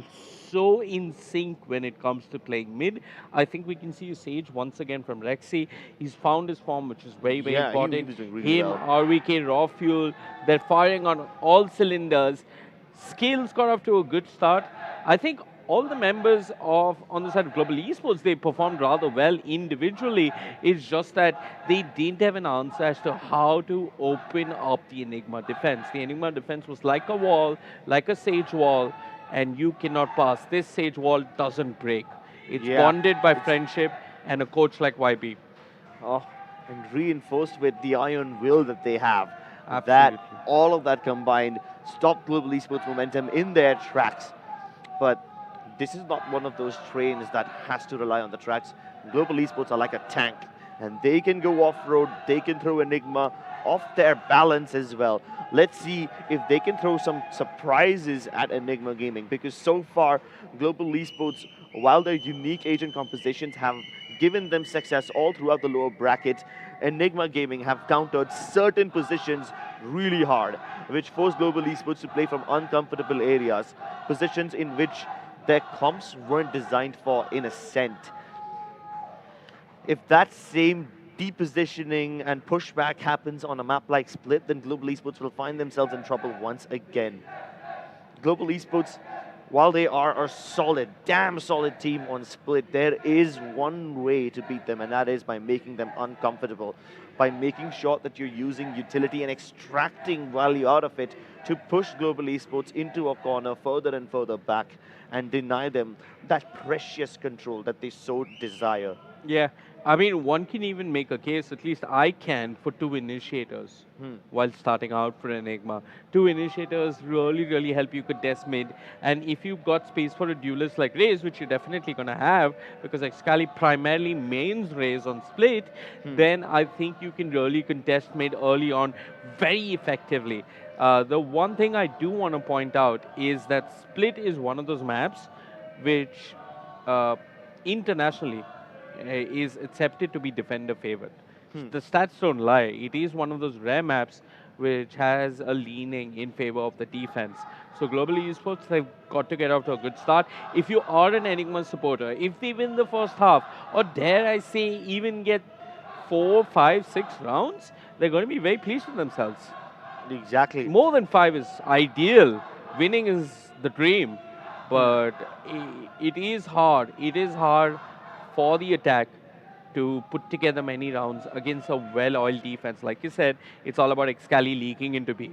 so in sync when it comes to playing mid. I think we can see a Sage once again from Rexy. He's found his form, which is very, very important. He's doing really Him, well. RVK, Raw Fuel, they're firing on all cylinders. Skills got off to a good start. I think all the members on the side of Global Esports, they performed rather well individually. It's just that they didn't have an answer as to how to open up the Enigma defense. The Enigma defense was like a wall, like a Sage wall, and you cannot pass. This Sage wall doesn't break. It's bonded by friendship and a coach like YB. Oh, and reinforced with the iron will that they have. Absolutely. All of that combined stopped Global Esports momentum in their tracks. But this is not one of those trains that has to rely on the tracks. Global Esports are like a tank, and they can go off-road, they can throw Enigma off their balance as well. Let's see if they can throw some surprises at Enigma Gaming, because so far, Global Esports, while their unique agent compositions have given them success all throughout the lower bracket, Enigma Gaming have countered certain positions really hard, which forced Global Esports to play from uncomfortable areas, positions in which their comps weren't designed for in Ascent. If that same depositioning and pushback happens on a map like Split, then Global Esports will find themselves in trouble once again. Global Esports while they are a solid, damn solid team on Split, there is one way to beat them, and that is by making them uncomfortable, by making sure that you're using utility and extracting value out of it to push Global Esports into a corner further and further back and deny them that precious control that they so desire. Yeah, I mean, one can even make a case, at least I can, for two initiators while starting out for Enigma. Two initiators really help you contest mid, and if you've got space for a duelist like Raze, which you're definitely going to have, because Excali primarily mains Raze on Split, then I think you can really contest mid early on very effectively. The one thing I do want to point out is that Split is one of those maps which internationally is accepted to be defender favored. The stats don't lie. It is one of those rare maps which has a leaning in favor of the defense. So Global Esports, they've got to get off to a good start. If you are an Enigma supporter, if they win the first half, or dare I say even get 4, 5, 6 rounds, they're going to be very pleased with themselves. Exactly. More than 5 is ideal. Winning is the dream. But it is hard. It is hard for the attack to put together many rounds against a well-oiled defense. Like you said, it's all about Excali leaking into B.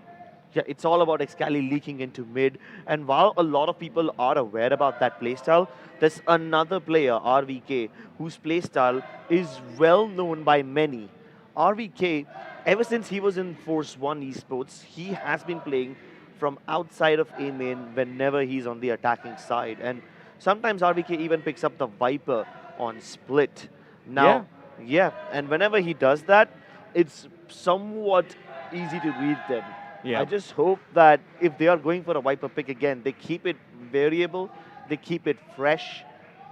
Yeah, it's all about Excali leaking into mid. And while a lot of people are aware about that playstyle, there's another player, RVK, whose playstyle is well known by many. RVK, ever since he was in Force 1 Esports, he has been playing from outside of A main whenever he's on the attacking side. And sometimes RVK even picks up the Viper on Split. Now, yeah, and whenever he does that, it's somewhat easy to read them. Yeah. I just hope that if they are going for a Viper pick again, they keep it variable, they keep it fresh,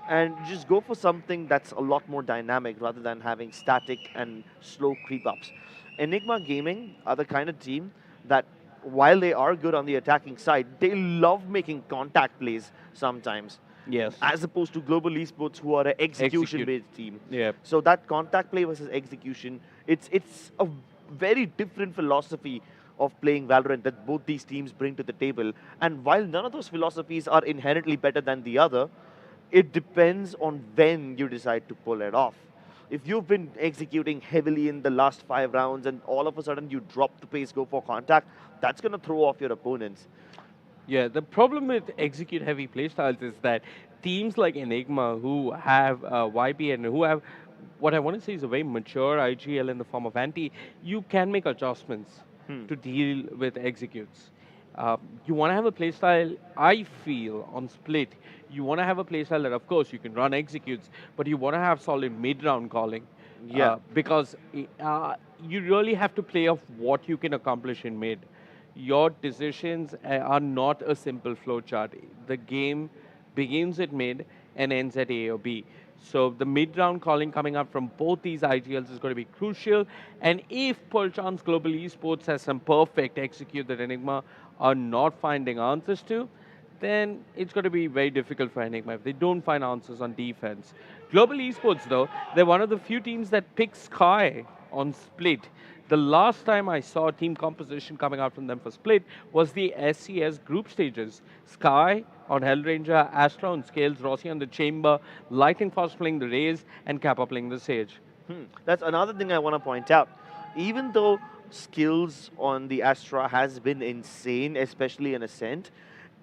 and just go for something that's a lot more dynamic rather than having static and slow creep-ups. Enigma Gaming are the kind of team that, while they are good on the attacking side, they love making contact plays sometimes. Yes. As opposed to Global Esports, who are an execution-based team. Yeah. So that contact play versus execution, it's a very different philosophy of playing Valorant that both these teams bring to the table. And while none of those philosophies are inherently better than the other, it depends on when you decide to pull it off. If you've been executing heavily in the last 5 rounds and all of a sudden you drop the pace, go for contact, that's going to throw off your opponents. Yeah, the problem with execute-heavy playstyles is that teams like Enigma, who have YP and who have what I want to say is a very mature IGL in the form of Anti, you can make adjustments to deal with executes. You want to have a playstyle, I feel, on Split, you want to have a playstyle that, of course, you can run executes, but you want to have solid mid-round calling. Yeah. Because you really have to play off what you can accomplish in mid. Your decisions are not a simple flowchart. The game begins at mid and ends at A or B. So the mid-round calling coming up from both these IGLs is going to be crucial. And if perchance Global Esports has some perfect execute that Enigma are not finding answers to, then it's going to be very difficult for Enigma if they don't find answers on defense. Global Esports, though, they're one of the few teams that pick Sky on Split. The last time I saw team composition coming out from them for Split was the SCS group stages. Sky on Hellranger, Astra on Scales, Rossi on the Chamber, Lightning Fast playing the Raze, and Kappa playing the Sage. That's another thing I want to point out. Even though skills on the Astra has been insane, especially in Ascent,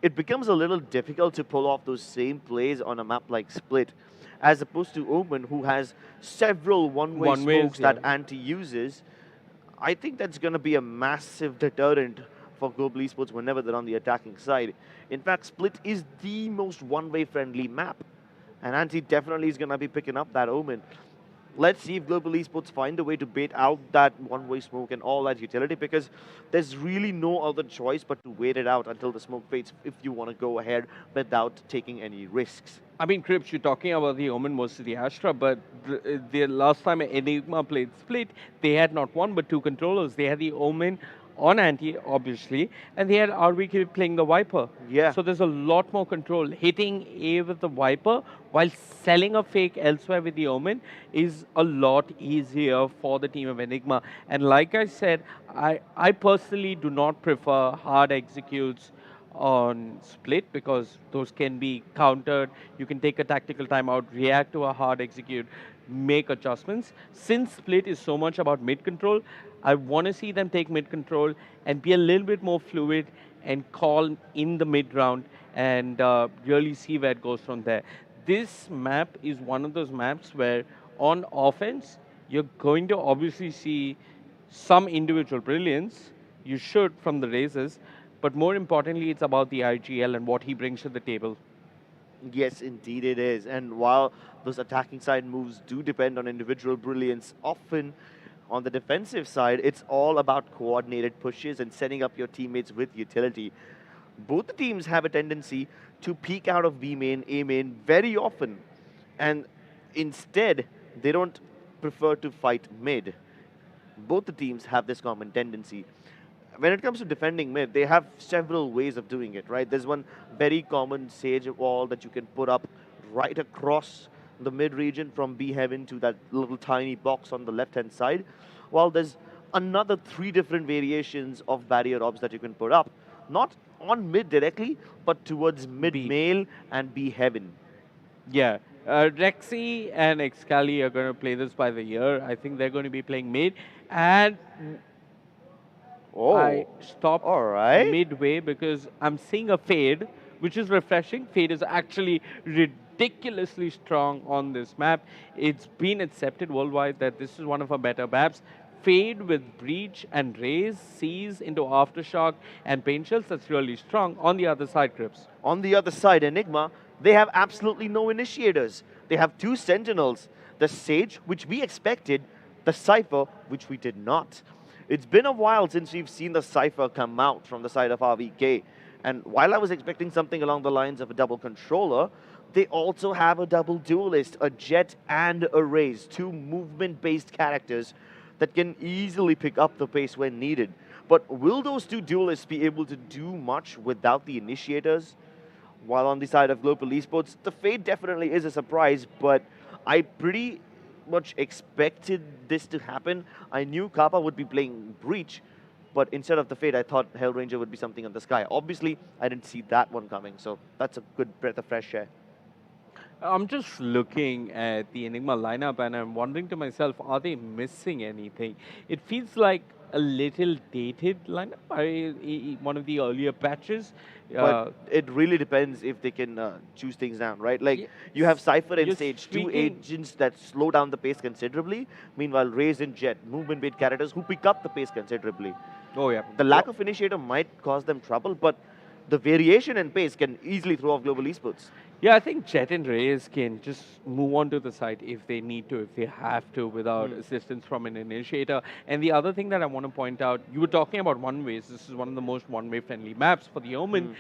it becomes a little difficult to pull off those same plays on a map like Split, as opposed to Omen, who has several one-way smokes that Anti uses. I think that's going to be a massive deterrent for Global Esports whenever they're on the attacking side. In fact, Split is the most one-way friendly map, and Anti definitely is going to be picking up that Omen. Let's see if Global Esports find a way to bait out that one-way smoke and all that utility, because there's really no other choice but to wait it out until the smoke fades if you want to go ahead without taking any risks. I mean, Crips, you're talking about the Omen versus the Astra, but the last time Enigma played Split, they had not one but 2 controllers. They had the Omen on Anti, obviously, and they had RVK playing the Viper. Yeah. So there's a lot more control. Hitting A with the Viper while selling a fake elsewhere with the Omen is a lot easier for the team of Enigma. And like I said, I personally do not prefer hard executes on split because those can be countered. You can take a tactical timeout, react to a hard execute, make adjustments. Since split is so much about mid control, I want to see them take mid control and be a little bit more fluid and call in the mid round and really see where it goes from there. This map is one of those maps where on offense, you're going to obviously see some individual brilliance. You should from the Razors, but more importantly, it's about the IGL and what he brings to the table. Yes, indeed it is. And while those attacking side moves do depend on individual brilliance, often on the defensive side, it's all about coordinated pushes and setting up your teammates with utility. Both the teams have a tendency to peek out of B main, A main very often. And instead, they don't prefer to fight mid. Both the teams have this common tendency. When it comes to defending mid, they have several ways of doing it, right? There's one very common Sage wall that you can put up right across the mid region from B heaven to that little tiny box on the left-hand side. While there's another 3 different variations of barrier orbs that you can put up, not on mid directly, but towards mid mail and B heaven. Yeah. Rexy and Excali are going to play this by the ear. I think they're going to be playing mid. And I stopped midway because I'm seeing a fade, which is refreshing. Fade is actually ridiculously strong on this map. It's been accepted worldwide that this is one of our better maps. Fade with Breach and Raze sees into Aftershock and Pain Shells, that's really strong. On the other side, Crips. On the other side, Enigma, they have absolutely no initiators. They have 2 Sentinels. The Sage, which we expected, the Cypher, which we did not. It's been a while since we've seen the Cypher come out from the side of RVK. And while I was expecting something along the lines of a double controller, they also have a double duelist, a Jet and a Raze, 2 movement-based characters that can easily pick up the pace when needed. But will those 2 duelists be able to do much without the initiators? While on the side of Global Esports, the Fade definitely is a surprise, but I pretty much expected this to happen. I knew Kappa would be playing Breach, but instead of the Fade, I thought Hellranger would be something on the sky. Obviously, I didn't see that one coming, so that's a good breath of fresh air. I'm just looking at the Enigma lineup and I'm wondering to myself, are they missing anything? It feels like a little dated lineup, one of the earlier patches. But it really depends if they can choose things down, right? Like, you have Cypher and Sage, 2 agents that slow down the pace considerably. Meanwhile, Raze and Jet, movement-based characters who pick up the pace considerably. Oh, yeah. The lack of initiator might cause them trouble, but the variation in pace can easily throw off Global Esports. Yeah, I think Jet and Raze can just move on to the side if they need to, if they have to, without assistance from an initiator. And the other thing that I want to point out, you were talking about one-ways. This is one of the most one-way friendly maps for the Omen.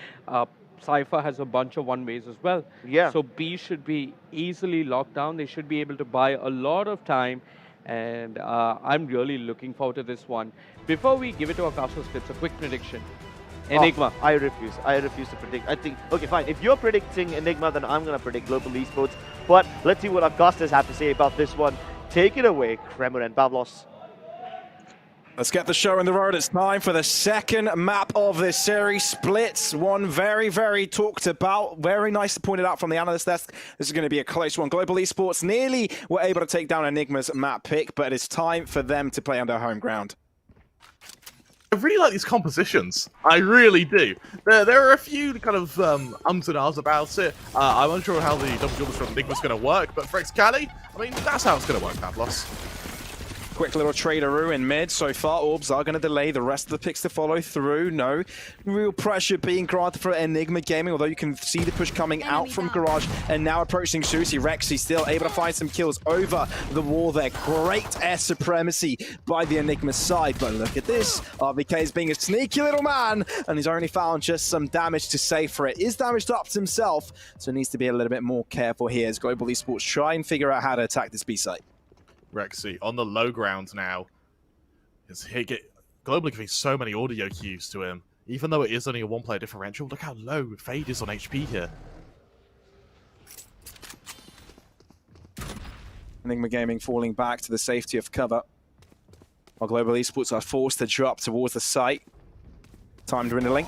Cypher has a bunch of one-ways as well. Yeah. So B should be easily locked down. They should be able to buy a lot of time. And I'm really looking forward to this one. Before we give it to our Castle Scripts, a quick prediction. Enigma. I refuse. I refuse to predict. I think, okay, fine. If you're predicting Enigma, then I'm going to predict Global Esports. But let's see what our casters have to say about this one. Take it away, Kremer and Pavlos. Let's get the show on the road. It's time for the second map of this series. Splits, one very, very talked about. Very nicely pointed out from the analyst desk. This is going to be a close one. Global Esports nearly were able to take down Enigma's map pick, but it's time for them to play on their home ground. I really like these compositions. I really do. There are a few kind of ums and ahs about it. I'm unsure how the double duelist from Enigma's going to work, but for Excali, I mean, that's how it's going to work, Pavlos. Quick little traderoo in mid. So far, Orbs are going to delay the rest of the picks to follow through. No real pressure being granted for Enigma Gaming, although you can see the push coming out from Garage and now approaching Susie. Rexy still able to find some kills over the wall there. Great air supremacy by the Enigma side, but look at this. RVK is being a sneaky little man, and he's only found just some damage to say for it. Is damaged up to himself, so needs to be a little bit more careful here as Global Esports try and figure out how to attack this B site. Rexy on the low ground now. Globally giving so many audio cues to him. Even though it is only a 1-player differential, look how low Fade is on HP here. Enigma Gaming falling back to the safety of cover, while Global Esports are forced to drop towards the site. Time dwindling.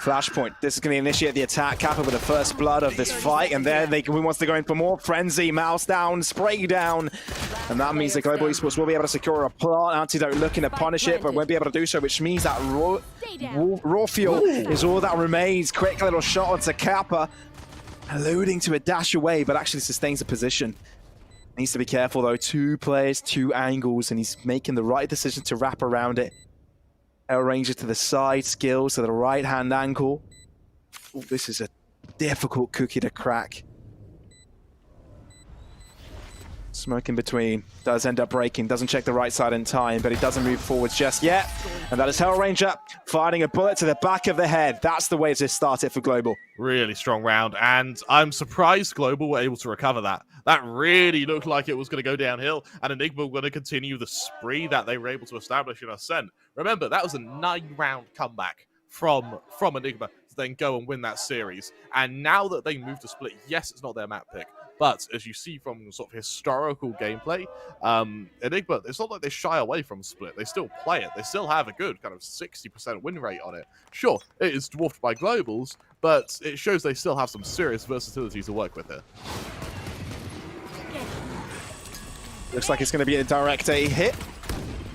Flashpoint. This is going to initiate the attack. Kappa with the first blood of this fight, and there he wants to go in for more. Frenzy, mouse down, spray down, and that means that Global Esports will be able to secure a plant. Antidote looking to punish it, but won't be able to do so, which means that raw fuel is all that remains. Quick little shot onto Kappa, alluding to a dash away, but actually sustains the position. Needs to be careful though. 2 players, 2 angles, and he's making the right decision to wrap around it. L Ranger to the side, skills to the right-hand ankle. Ooh, this is a difficult cookie to crack. Smoke in between, does end up breaking, doesn't check the right side in time, but he doesn't move forwards just yet. And that is Hellranger firing a bullet to the back of the head. That's the way to start it for Global. Really strong round, and I'm surprised Global were able to recover that. That really looked like it was going to go downhill, and Enigma were going to continue the spree that they were able to establish in Ascent. Remember, that was a 9-round comeback from Enigma to then go and win that series. And now that they moved to Split, yes, it's not their map pick, but as you see from sort of historical gameplay, Enigma, it's not like they shy away from Split. They still play it. They still have a good kind of 60% win rate on it. Sure, it is dwarfed by Globals, but it shows they still have some serious versatility to work with here. Looks like it's going to be a direct A hit.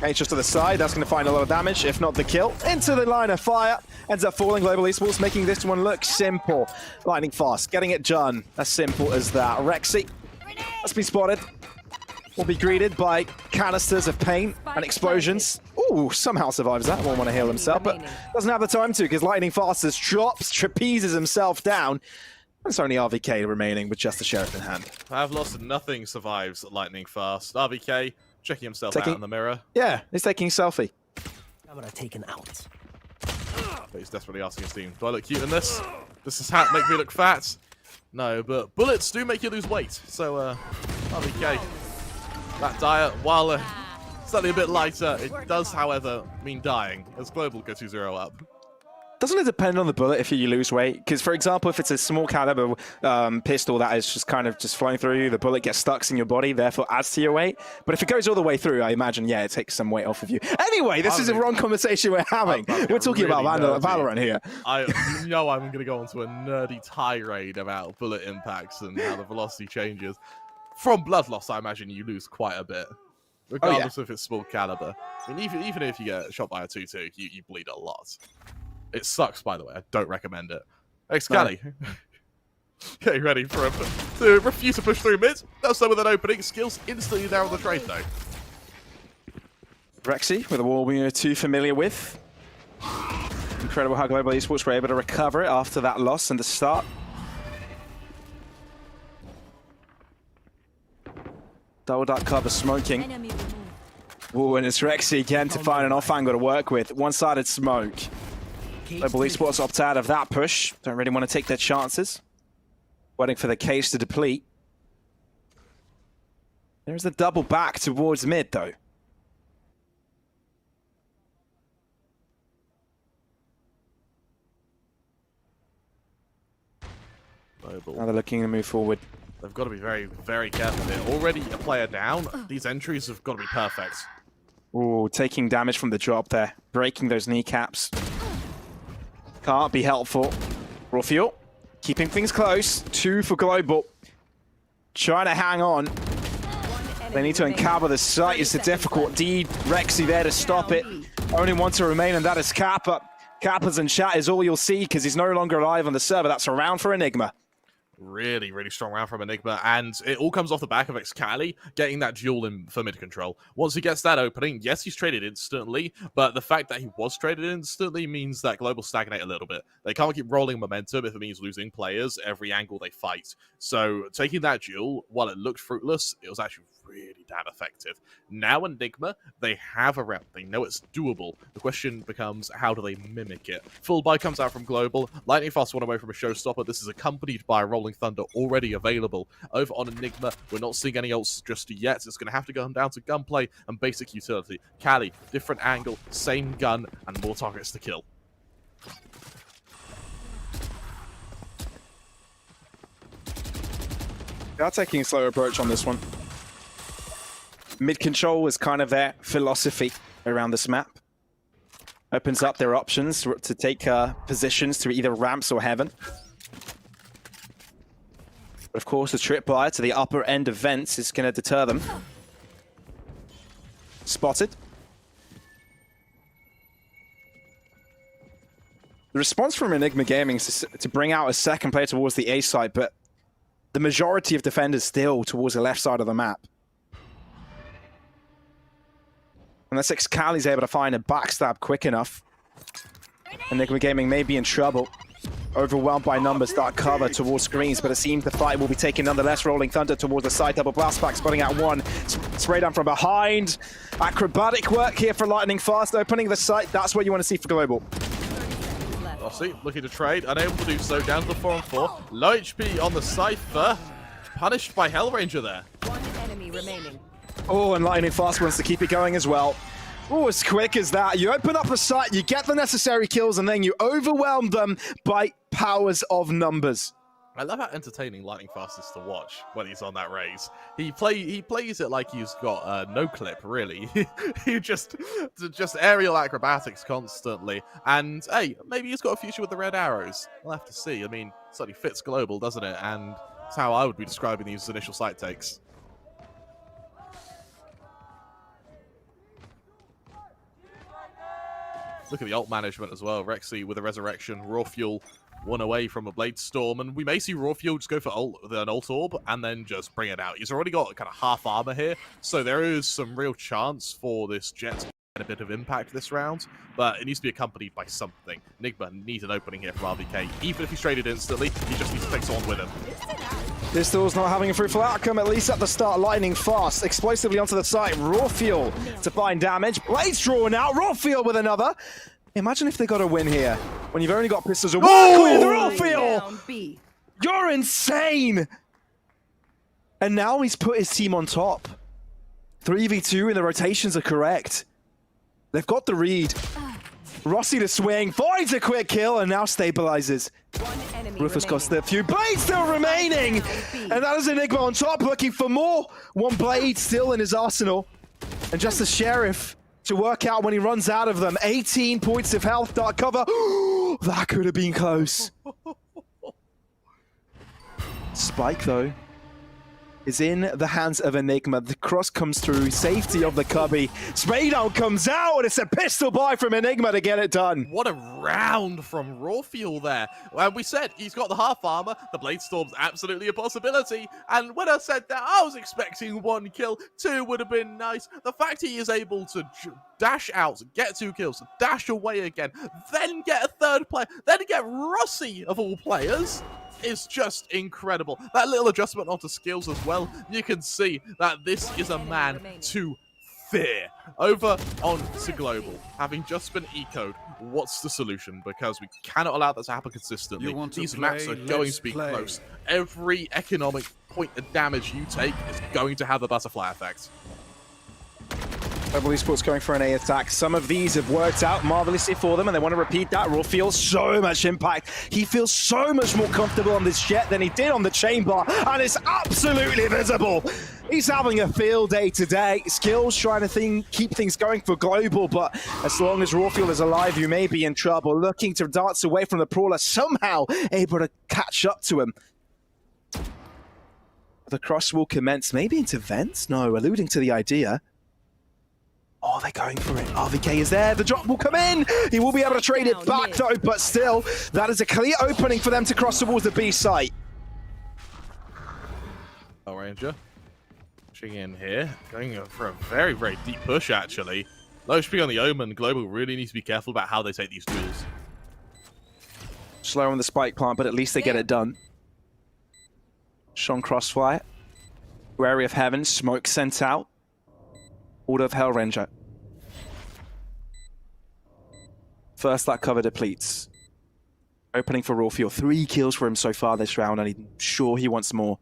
H just to the side, that's going to find a lot of damage, if not the kill. Into the line of fire, ends up falling. Global Esports making this one look simple. Lightning fast, getting it done. As simple as that. Rexy has been spotted. Will be greeted by canisters of paint and explosions. Ooh, somehow survives that. Won't want to heal himself, but doesn't have the time to because Lightning Fast has drops, trapezes himself down. It's only RVK remaining with just the Sheriff in hand. I've lost nothing survives Lightning Fast. RVK checking himself out in the mirror. Yeah, he's taking a selfie. I'm gonna take an out. But he's desperately asking his team, do I look cute in this? Does this hat make me look fat? No, but bullets do make you lose weight. So, RVK, that diet, while slightly a bit lighter, it does, however, mean dying, as Global go 2-0 up. Doesn't it depend on the bullet if you lose weight? Because, for example, if it's a small caliber pistol that is just kind of just flowing through you, the bullet gets stuck in your body, therefore adds to your weight. But if it goes all the way through, I imagine, yeah, it takes some weight off of you. Anyway, this is the wrong conversation we're having. We're talking really about Valorant here. You know I'm going to go onto a nerdy tirade about bullet impacts and how the velocity changes. From blood loss, I imagine you lose quite a bit, regardless if it's small caliber. I mean, even if you get shot by a 2-2, you bleed a lot. It sucks, by the way. I don't recommend it. Hey, Scally. Getting ready for him to refuse to push through mid. Does so with an opening. Skills instantly there on the trade, though. Rexy with a wall we are too familiar with. Incredible how Global Esports were able to recover it after that loss and the start. Double dark cover smoking. Ooh, and it's Rexy again to find an off angle to work with. One-sided smoke. Global Esports opt out of that push. Don't really want to take their chances. Waiting for the cage to deplete. There's a double back towards mid, though. Now they're looking to move forward. They've got to be very, very careful here. Already a player down. These entries have got to be perfect. Ooh, taking damage from the drop there. Breaking those kneecaps. Can't be helpful. Raw fuel. Keeping things close. 2 for Global. Trying to hang on. They need to uncover the site. It's a difficult deed. Rexy there to stop it. Only one to remain, and that is Kappa. Kappa's in chat is all you'll see because he's no longer alive on the server. That's a round for Enigma. Really, really strong round from Enigma, and it all comes off the back of Excali getting that duel in for mid control. Once he gets that opening, yes, he's traded instantly, but the fact that he was traded instantly means that Global stagnate a little bit. They can't keep rolling momentum if it means losing players every angle they fight. So taking that duel, while it looked fruitless, it was actually really damn effective. Now Enigma, they have a round. They know it's doable. The question becomes, how do they mimic it? Full buy comes out from Global. Lightning Fast one away from a showstopper. This is accompanied by a Rolling Thunder already available. Over on Enigma, we're not seeing any ults just yet. It's going to have to come down to gunplay and basic utility. Cali, different angle, same gun, and more targets to kill. They are taking a slow approach on this one. Mid control is kind of their philosophy around this map. Opens up their options to take positions to either ramps or heaven. But of course, the tripwire to the upper end of vents is going to deter them. Spotted. The response from Enigma Gaming is to bring out a second player towards the A side, but the majority of defenders still towards the left side of the map. Unless Excali's able to find a backstab quick enough, Enigma Gaming may be in trouble. Overwhelmed by numbers, start cover towards screens, but it seems the fight will be taken nonetheless. Rolling Thunder towards the side, double blast back, spotting out one. Spray down from behind. Acrobatic work here for Lightning Fast, opening the site. That's what you want to see for Global. Rossi looking to trade, unable to do so, down to the 4-on-4. Low HP on the Cypher, punished by Hellranger there. One enemy remaining. Oh, and Lightning Fast wants to keep it going as well. Oh, as quick as that. You open up a site, you get the necessary kills, and then you overwhelm them by powers of numbers. I love how entertaining Lightning Fast is to watch when he's on that raise. He plays it like he's got no clip, really. He just aerial acrobatics constantly. And hey, maybe he's got a future with the red arrows. We'll have to see. I mean, it certainly fits Global, doesn't it? And that's how I would be describing these initial site takes. Look at the ult management as well. Rexy with a resurrection, Raw Fuel 1 away from a Blade Storm, and we may see Raw Fuel just go for an ult orb and then just bring it out. He's already got kind of half armor here, so there is some real chance for this Jet to get a bit of impact this round, but it needs to be accompanied by something. Enigma needs an opening here from RVK. Even if he's traded instantly, he just needs to take someone with him. Pistol's not having a fruitful outcome, at least at the start. Lightning Fast, explosively onto the site. Raw Fuel to find damage. Blades drawn out. Raw Fuel with another. Imagine if they got a win here, when you've only got pistols to work with. Raw Fuel! You're insane! And now he's put his team on top. 3v2 and the rotations are correct. They've got the read. Rossi to swing, finds a quick kill, and now stabilizes. Rufus got the few blades still remaining, and that is Enigma on top, looking for more. One blade still in his arsenal, and just the Sheriff to work out when he runs out of them. 18 points of health, dark cover. That could have been close. Spike, though, is in the hands of Enigma. The cross comes through, safety of the cubby. Spraydown comes out, and it's a pistol buy from Enigma to get it done. What a round from Raw Fuel there. And we said he's got the half armor, the Blade Storm's absolutely a possibility. And when I said that, I was expecting 1 kill, 2 would have been nice. The fact he is able to dash out, get 2 kills, dash away again, then get a 3rd player, then get Rossi of all players, is just incredible. That little adjustment onto skills as well, you can see that this is a man to fear. Over on to Global, having just been ecoed, what's the solution? Because we cannot allow that to happen consistently. These maps are going to be close. Every economic point of damage you take is going to have a butterfly effect. Global Esports going for an A attack. Some of these have worked out marvelously for them, and they want to repeat that. Raw feels so much impact. He feels so much more comfortable on this Jet than he did on the Chamber, and it's absolutely visible. He's having a field day today. Skills trying to keep things going for Global, but as long as Rawfield is alive, you may be in trouble. Looking to dance away from the Brawler, somehow able to catch up to him. The cross will commence, maybe into vents? No, alluding to the idea. Oh, they're going for it. RVK is there. The drop will come in. He will be able to trade it back, though, but still, that is a clear opening for them to cross towards the B site. Ranger pushing in here, going for a very, very deep push, actually. Low HP on the Omen. Global really needs to be careful about how they take these duels. Slow on the spike plant, but at least they get it done. Sean Crossfire. Area of Heaven. Smoke sent out. Order of Hellranger. First, that cover depletes. Opening for Rawfield. 3 kills for him so far this round, and I'm sure he wants more.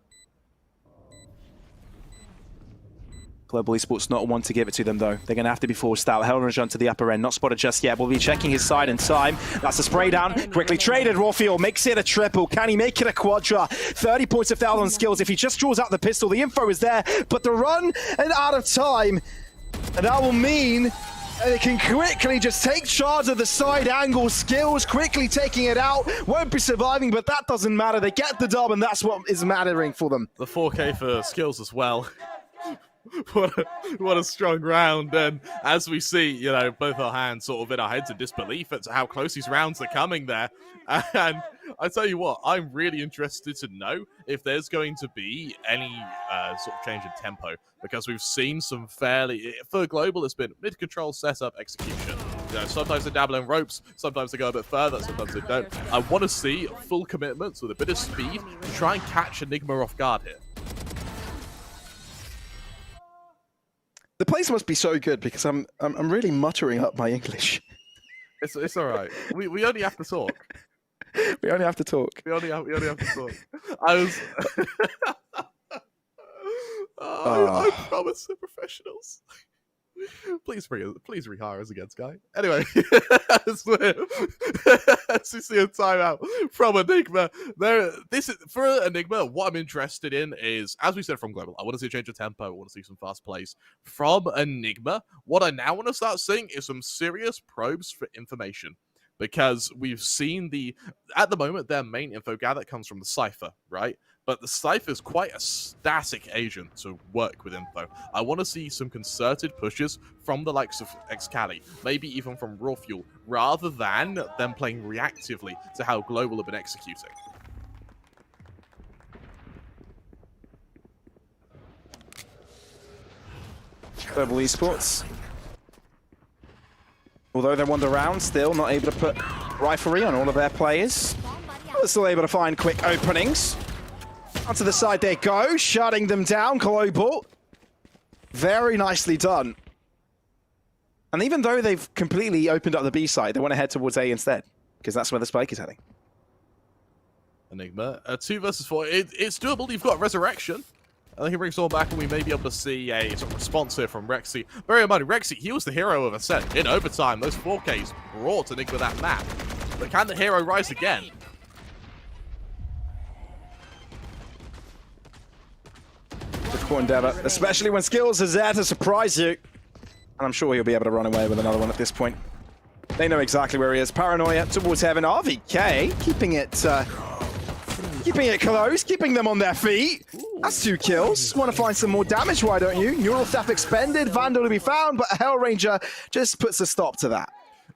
Global Esports not one to give it to them, though. They're going to have to be forced out. Hellranger onto the upper end. Not spotted just yet. We'll be checking his side in time. That's a spray down. Quickly traded. Rawfield makes it a triple. Can he make it a quadra? 30 points of thousand skills. If he just draws out the pistol, the info is there. But the run and out of time. And that will mean And they can quickly just take charge of the side angle. Skills quickly taking it out. Won't be surviving, but that doesn't matter. They get the dub, and that's what is mattering for them. The 4K for Skills as well. what a strong round. And as we see, you know, both our hands sort of in our heads in disbelief at how close these rounds are coming there. And I tell you what, I'm really interested to know if there's going to be any sort of change in tempo, because we've seen some fairly, for Global, it's been mid-control setup execution. You know, sometimes they dabble in ropes, sometimes they go a bit further, sometimes they don't. I want to see full commitments with a bit of speed to try and catch Enigma off guard here. The place must be so good because I'm really muttering up my English. It's all right. We only have to talk. We only have to talk. We only have to talk. I was. I promise the professionals. Please rehire us again, Sky. Anyway, as we see a timeout from Enigma. For Enigma, what I'm interested in is, as we said from Global, I want to see a change of tempo. I want to see some fast plays from Enigma. What I now want to start seeing is some serious probes for information. Because we've seen at the moment, their main info gather comes from the Cypher, right? But the Cypher is quite a static agent to work with info. I want to see some concerted pushes from the likes of Excali, maybe even from Raw Fuel, rather than them playing reactively to how Global have been executing. Global Esports. Although they won the round, still not able to put riflery on all of their players. They're still able to find quick openings. Onto the side they go, shutting them down, Global. Very nicely done. And even though they've completely opened up the B side, they want to head towards A instead, because that's where the spike is heading. Enigma, 2 versus 4. It's doable. You've got Resurrection. I think he brings all back, and we may be able to see a sort of response here from Rexy. Bear in mind, Rexy, he was the hero of Ascent. In overtime, those 4Ks brought Enigma that map. But can the hero rise again? Difficult endeavor, especially when Skills is there to surprise you. And I'm sure he'll be able to run away with another one at this point. They know exactly where he is. Paranoia towards heaven. RVK keeping it close, keeping them on their feet. That's 2 kills. Want to find some more damage, why don't you? Neural Theft expended, Vandal to be found, but Hellranger just puts a stop to that.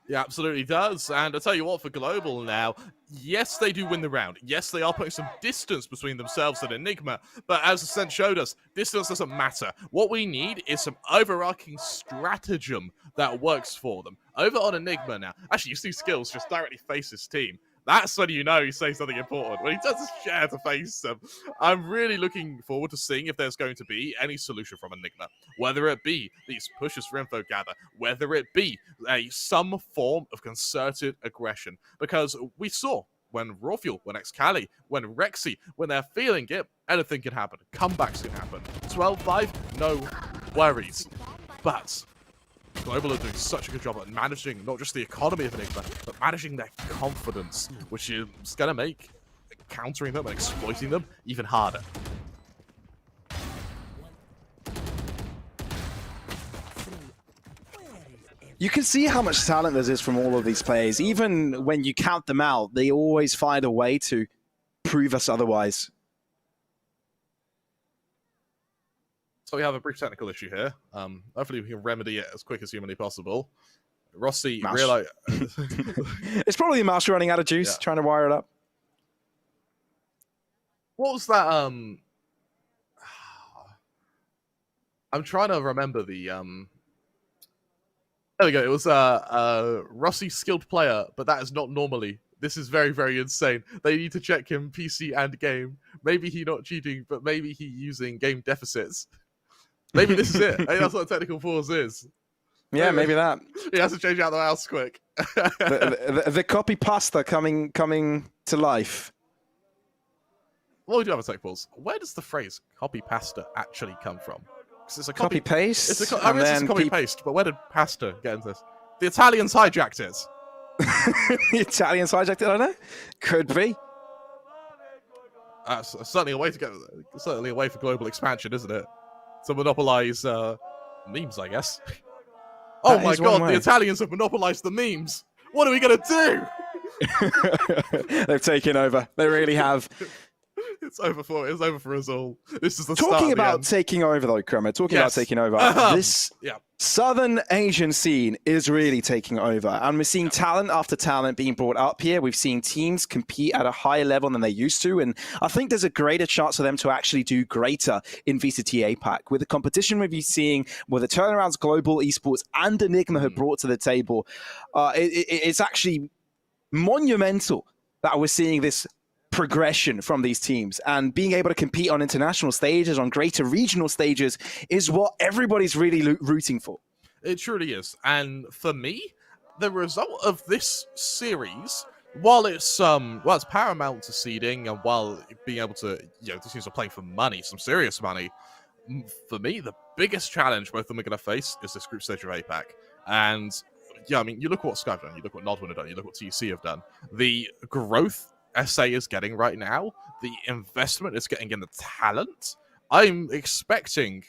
Yeah, absolutely does. And I'll tell you what, for Global now, yes, they do win the round. Yes, they are putting some distance between themselves and Enigma, but as Ascent showed us, distance doesn't matter. What we need is some overarching stratagem that works for them. Over on Enigma now, actually, you see Skills just directly face his team. That's when you know he's saying something important. When he does his share to face them. I'm really looking forward to seeing if there's going to be any solution from Enigma. Whether it be these pushes for info gather, whether it be some form of concerted aggression. Because we saw when Raw Fuel, when Excali, when Rexy, when they're feeling it, anything can happen. Comebacks can happen. 12-5, no worries. But Global are doing such a good job at managing not just the economy of Enigma, but managing their confidence, which is going to make countering them and exploiting them even harder. You can see how much talent there is from all of these players. Even when you count them out, they always find a way to prove us otherwise. So we have a brief technical issue here. Hopefully we can remedy it as quick as humanly possible. Rossi realized... It's probably a mouse running out of juice, trying to wire it up. What was that? I'm trying to remember the... There we go. It was Rossi skilled player, but that is not normally. This is very, very insane. They need to check him PC and game. Maybe he not cheating, but maybe he using game deficits. Maybe this is it. I think that's what technical pause is. Yeah, maybe that. He has to change out the mouse quick. the copy pasta coming to life. Well, we do have a tech pause. Where does the phrase copy pasta actually come from? Because it's a copy paste. It's a copy paste, but where did pasta get into this? The Italians hijacked it. The Italians hijacked it, I don't know. Could be. Certainly a way to get. Certainly a way for global expansion, isn't it? To monopolize memes, I guess. Oh my god, the Italians have monopolized the memes. What are we going to do? They've taken over. They really have. It's over for us all. This is the Talking start about of the taking over, though, Kremer. Talking about taking over. This Southern Asian scene is really taking over. And we're seeing talent after talent being brought up here. We've seen teams compete at a higher level than they used to. And I think there's a greater chance for them to actually do greater in VCT APAC. With the competition we've been seeing, with the turnarounds Global Esports and Enigma have brought to the table, it's actually monumental that we're seeing this progression from these teams, and being able to compete on international stages, on greater regional stages, is what everybody's really rooting for. It truly is. And for me, the result of this series, while it's paramount to seeding, and while being able to, the teams are playing for money, some serious money, for me, the biggest challenge both of them are going to face is this group stage of APAC. And yeah, I mean, you look at what Sky have done, you look at what Nodwin have done, you look at what TC have done. The growth SA is getting right now, the investment it's getting in the talent. I'm expecting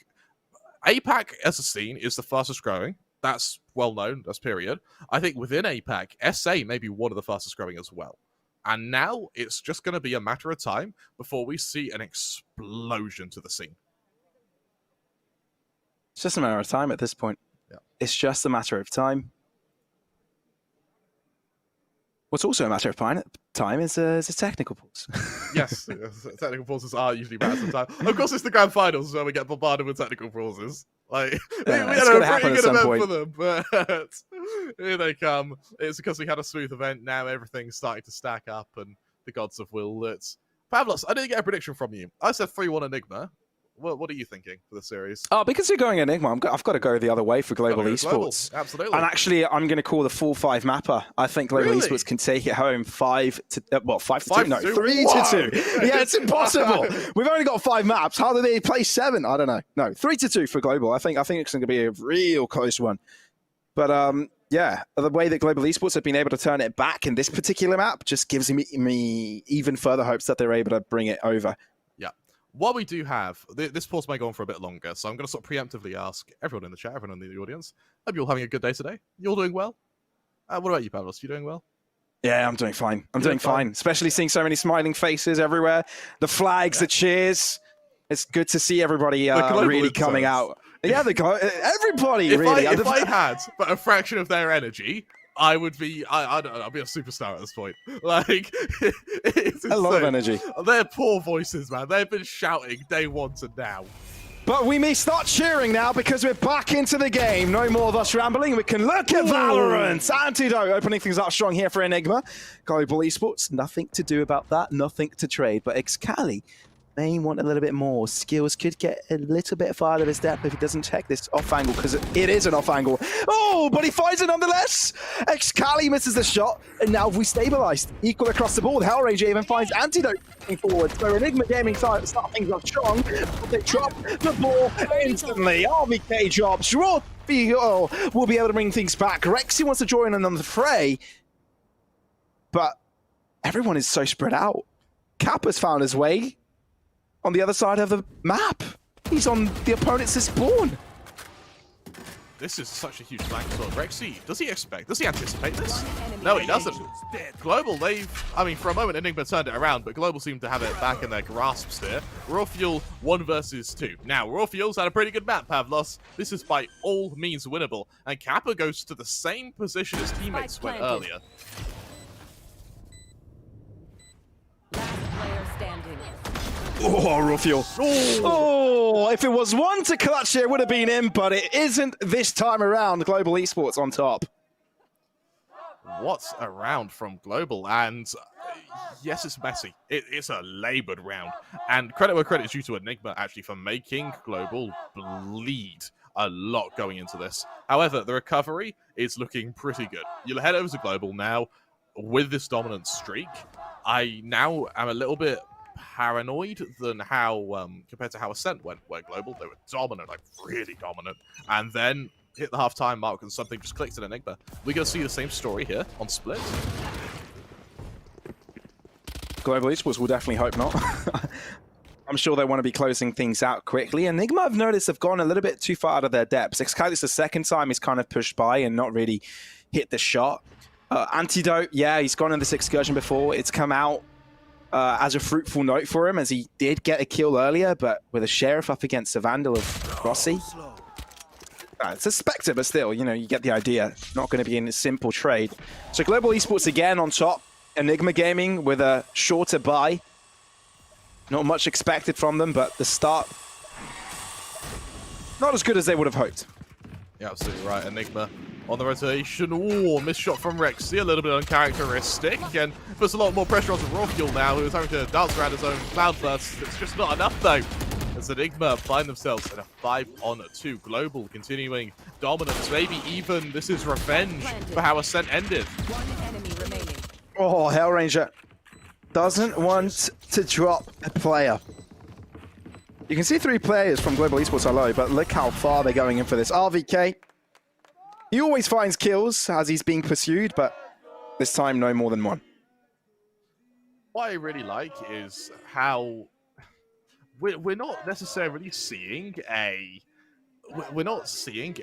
APAC as a scene is the fastest growing. That's well known, that's period. I think within APAC, SA may be one of the fastest growing as well. And now it's just going to be a matter of time before we see an explosion to the scene. It's just a matter of time at this point. Yeah. It's just a matter of time. What's also a matter of time is a technical pause. Yes, technical pauses are usually bad sometimes. Of course, it's the grand finals where we get bombarded with technical pauses. Like, we had a pretty good event for them, but here they come. It's because we had a smooth event. Now everything's starting to stack up, and the gods of will. Pavlos, I didn't get a prediction from you. I said 3-1 Enigma. What are you thinking for the series? Oh, because you're going Enigma, I've got to go the other way for Global Esports. Absolutely. And actually, I'm going to call the full 5 mapper. I think Global Esports can take it home 5 to 2. No, 3 to 2. Yeah, it's impossible. We've only got 5 maps. How do they play 7? I don't know. No, 3 to 2 for Global. I think it's going to be a real close one. But yeah, the way that Global Esports have been able to turn it back in this particular map just gives me even further hopes that they're able to bring it over. What we do have, this pause may go on for a bit longer, so I'm going to sort of preemptively ask everyone in the chat, everyone in the audience, hope you're all having a good day today. You're all doing well? What about you, Pavlos? You doing well? Yeah, I'm doing fine. I'm doing fine, especially seeing so many smiling faces everywhere. The flags, the cheers. It's good to see everybody really coming out. Yeah, everybody, really. If I had but a fraction of their energy, I would be, I don't know, I'd be a superstar at this point. Like, it's a lot of energy. They're poor voices, man. They've been shouting day one to now. But we may start cheering now because we're back into the game. No more of us rambling. We can look at Valorant. Antidote opening things up strong here for Enigma. Global Esports, nothing to do about that. Nothing to trade. But Excali may want a little bit more. Skills could get a little bit farther of his depth if he doesn't check this off angle, because it is an off angle. Oh, but he finds it nonetheless. Excali misses the shot, and now we stabilized. Equal across the board. Hellranger even finds Antidote forward. So Enigma Gaming start things up strong. They drop the ball instantly. RVK drops. Raw will be able to bring things back. Rexy wants to join in on the fray, but everyone is so spread out. Kappa's found his way on the other side of the map. He's on the opponent's spawn. This is such a huge flank as well. Rexy, does he anticipate this? No, he doesn't. Global, for a moment, Enigma turned it around, but Global seemed to have it back in their grasps here. Raw Fuel 1 versus 2. Now, Raw Fuel's had a pretty good map, Pavlos. This is by all means winnable, and Kappa goes to the same position his teammates went earlier. Last player standing. Oh, Raw Fuel. Oh, if it was one to clutch here, it would have been him, but it isn't this time around. Global Esports on top. What's around from Global? And yes, it's messy. It's a labored round. And credit where credit is due to Enigma, actually, for making Global bleed a lot going into this. However, the recovery is looking pretty good. You'll head over to Global now with this dominant streak. I now am a little bit paranoid than how compared to how Ascent went, where Global, they were dominant, like really dominant, and then hit the half-time mark and something just clicked at Enigma. We're going to see the same story here on Split. Global Esports will definitely hope not. I'm sure they want to be closing things out quickly. Enigma, I've noticed, have gone a little bit too far out of their depths. It's the second time he's kind of pushed by and not really hit the shot. Antidote, yeah, he's gone in this excursion before. It's come out as a fruitful note for him, as he did get a kill earlier, but with a Sheriff up against the Vandal of Rossi. It's a Spectre, but still, you know, you get the idea. Not going to be in a simple trade. So Global Esports again on top. Enigma Gaming with a shorter buy. Not much expected from them, but the start, not as good as they would have hoped. Yeah, absolutely right. Enigma on the rotation. Ooh, missed shot from Rexy, a little bit uncharacteristic. Again, puts a lot more pressure onto Rockfuel now, who's having to dance around his own cloud burst. It's just not enough, though. As Enigma find themselves in a 5-on-2. Global continuing dominance. Maybe even this is revenge for how Ascent ended. One enemy remaining. Oh, Hellranger doesn't want to drop a player. You can see 3 players from Global Esports are low, but look how far they're going in for this. RVK, he always finds kills as he's being pursued, but this time no more than 1. What I really like is how we're not necessarily seeing we're not seeing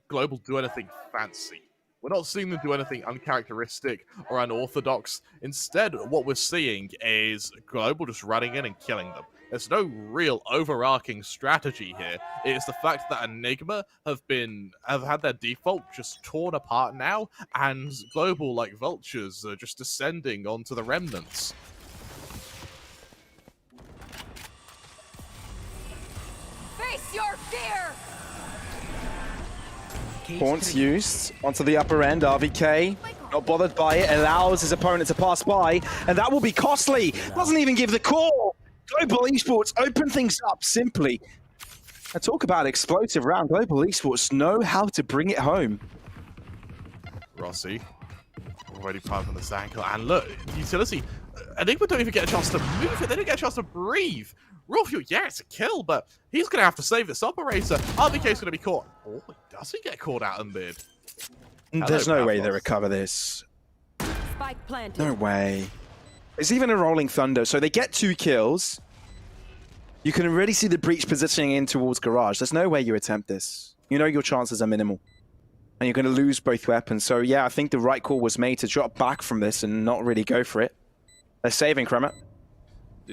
Global do anything fancy. We're not seeing them do anything uncharacteristic or unorthodox. Instead, what we're seeing is Global just running in and killing them. There's no real overarching strategy here. It's the fact that Enigma have had their default just torn apart now, and Global, like vultures, are just descending onto the remnants. Face your fear! Points used onto the upper end. RVK, not bothered by it, allows his opponent to pass by, and that will be costly. Doesn't even give the call. Global Esports open things up simply. And talk about explosive round. Global Esports know how to bring it home. Rossi already parked on this ankle, and look, utility. Enigma don't even get a chance to move it. They don't get a chance to breathe. Rockfuel, yeah, it's a kill, but he's going to have to save this operator. RVK's going to be caught. Oh, he doesn't get caught out in mid. There's no way they recover this. Spike planted. No way. It's even a rolling thunder, so they get 2 kills. You can already see the breach positioning in towards garage. There's no way you attempt this. You know your chances are minimal. And you're going to lose both weapons. So yeah, I think the right call was made to drop back from this and not really go for it. They're saving Kremet.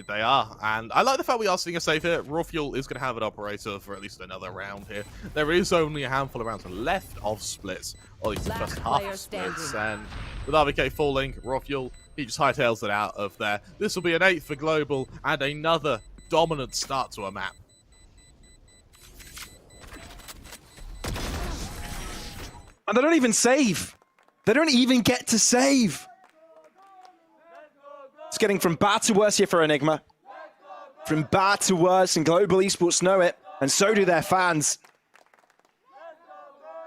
They are, and I like the fact we are seeing a save here. Rockfuel is going to have an operator for at least another round here. There is only a handful of rounds left of splits, or at least the first half of splits, and with RVK falling, Rockfuel, he just hightails it out of there. This will be an 8th for Global, and another dominant start to a map. And they don't even save. They don't even get to save. It's getting from bad to worse here for Enigma. From bad to worse, and Global Esports know it, and so do their fans.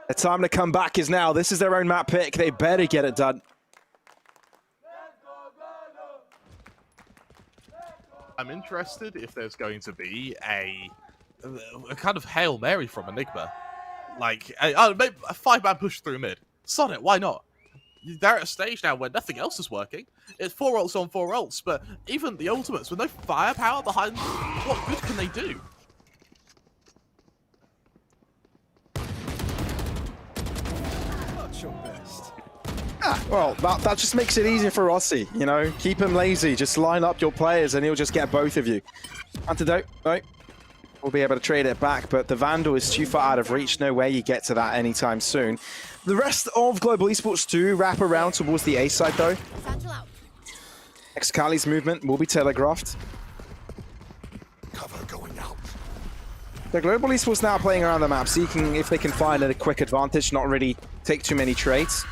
The time to come back is now. This is their own map pick. They better get it done. I'm interested if there's going to be a kind of Hail Mary from Enigma. Like, maybe a 5-man push through mid. Sod it, why not? They're at a stage now where nothing else is working. It's 4 ults on 4 ults, but even the ultimates with no firepower behind them, what good can they do? Not your best. Well, that just makes it easier for Rossi, you know? Keep him lazy. Just line up your players and he'll just get both of you. Antidote, no. We'll be able to trade it back, but the Vandal is too far out of reach. No way you get to that anytime soon. The rest of Global Esports do wrap around towards the A side, though. Excali's movement will be telegraphed. Cover going out. The Global Esports now playing around the map, seeking if they can find a quick advantage, not really take too many trades.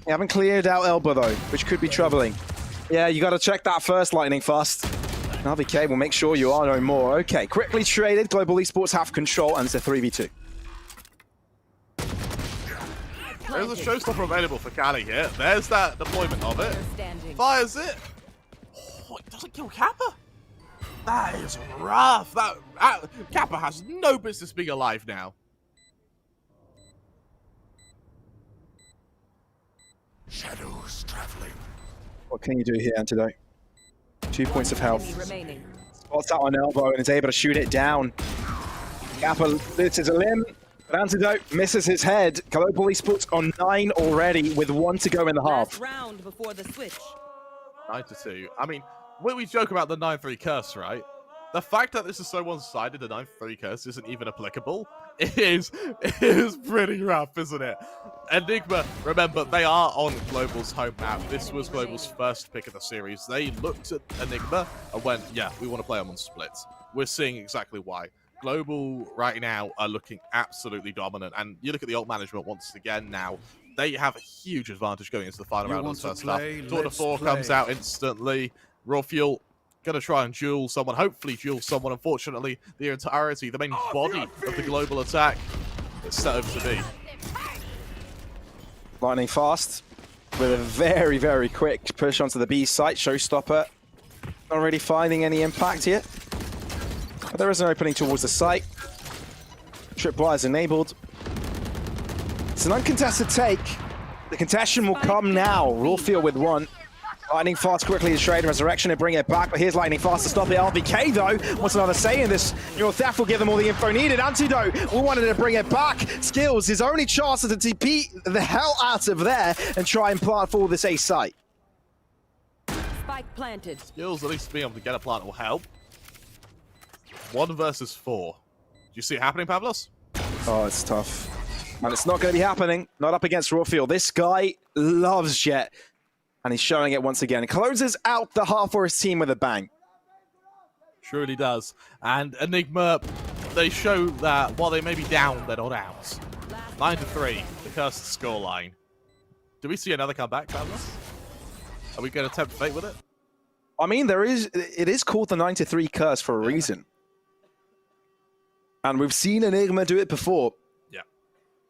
They haven't cleared out Elba, though, which could be troubling. Yeah, you got to check that first lightning fast. RVK will make sure you are no more. Okay, quickly traded. Global Esports have control, and it's a 3v2. There's a showstopper available for Cali here. There's that deployment of it. Fires it. Oh, it doesn't kill Kappa. That is rough. Kappa has no business being alive now. Shadows traveling. What can you do here, Antidote? 2 points of health. Spots out on elbow and is able to shoot it down. Gapper loses a limb, but Antidote misses his head. Global Esports on 9 already with 1 to go in the half. Last round before the switch. 9-2. I mean, when we joke about the 9-3 curse, right? The fact that this is so one-sided, the 9-3 curse isn't even applicable, is pretty rough, isn't it? Enigma, remember, they are on Global's home map. This was Global's first pick of the series. They looked at Enigma and went, yeah, we want to play them on splits. We're seeing exactly why. Global right now are looking absolutely dominant. And you look at the ult management once again now. They have a huge advantage going into the final round of the first half. Torn 4 comes out instantly. Raw Fuel gonna try and duel someone, hopefully duel someone. Unfortunately, the entirety, the main body of the global attack is set over to B. Lightning Fast with a very, very quick push onto the B site. Showstopper not really finding any impact yet. But there is an opening towards the site. Tripwire is enabled. It's an uncontested take. The contention will come now. Rawfield with 1. Lightning Fast quickly is trade Resurrection and bring it back, but here's Lightning Fast to stop it. LVK though, what's another say in this? Your Theft will give them all the info needed. Antidote, we wanted to bring it back. Skills, his only chance to TP the hell out of there and try and plant for this A site. Spike planted. Skills, at least being able to get a plant will help. 1 versus 4. Do you see it happening, Pavlos? Oh, it's tough. And it's not going to be happening. Not up against Rawfield. This guy loves Jet. And he's showing it once again. Closes out the half for his team with a bang. Surely does. And Enigma, they show that while they may be down, they're not out. 9-3, the cursed scoreline. Do we see another comeback, Pavlos? Are we going to tempt fate with it? I mean, it is called the 9-3 curse for a reason. And we've seen Enigma do it before. Yeah.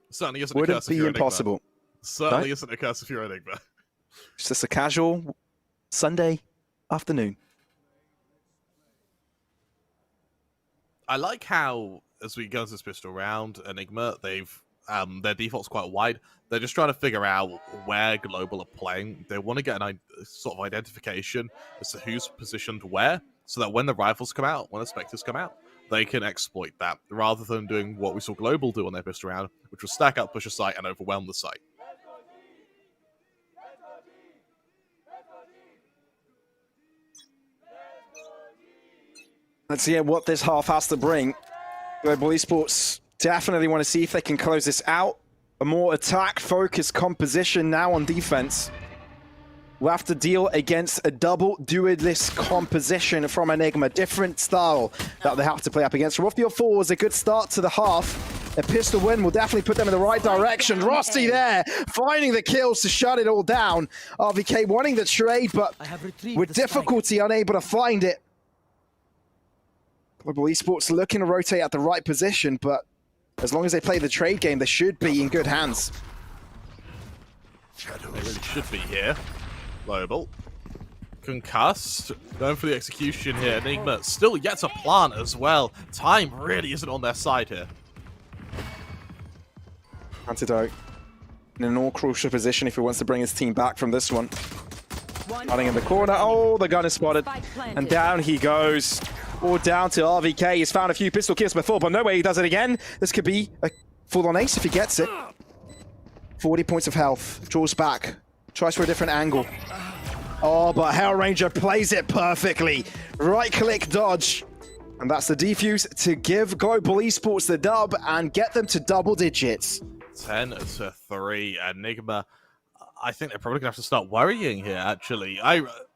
Certainly isn't Would a curse it be impossible? Certainly isn't a curse if you're Enigma. It's just a casual Sunday afternoon. I like how, as we go into this pistol round, Enigma, they've their default's quite wide. They're just trying to figure out where Global are playing. They want to get a sort of identification as to who's positioned where, so that when the rifles come out, when the Spectres come out, they can exploit that, rather than doing what we saw Global do on their pistol round, which was stack up, push a site, and overwhelm the site. Let's see what this half has to bring. Global Esports definitely want to see if they can close this out. A more attack-focused composition now on defense. We'll have to deal against a double duelist composition from Enigma. Different style that they have to play up against. Rawfield 4 was a good start to the half. A pistol win will definitely put them in the right direction. Rossi there, finding the kills to shut it all down. RVK wanting the trade, but with difficulty unable to find it. Global Esports looking to rotate at the right position, but as long as they play the trade game, they should be in good hands. They really should be here. Global. Concussed. Going for the execution here. Enigma still yet to plant as well. Time really isn't on their side here. Antidote in an all crucial position if he wants to bring his team back from this one. Running in the corner. Oh, the gun is spotted. And down he goes. Or down to RVK. He's found a few pistol kills before, but no way he does it again. This could be a full-on ace if he gets it. 40 points of health. Draws back. Tries for a different angle. Oh, but Hellranger plays it perfectly. Right-click dodge. And that's the defuse to give Global Esports the dub and get them to double digits. 10-3. Enigma, I think they're probably going to have to start worrying here, actually.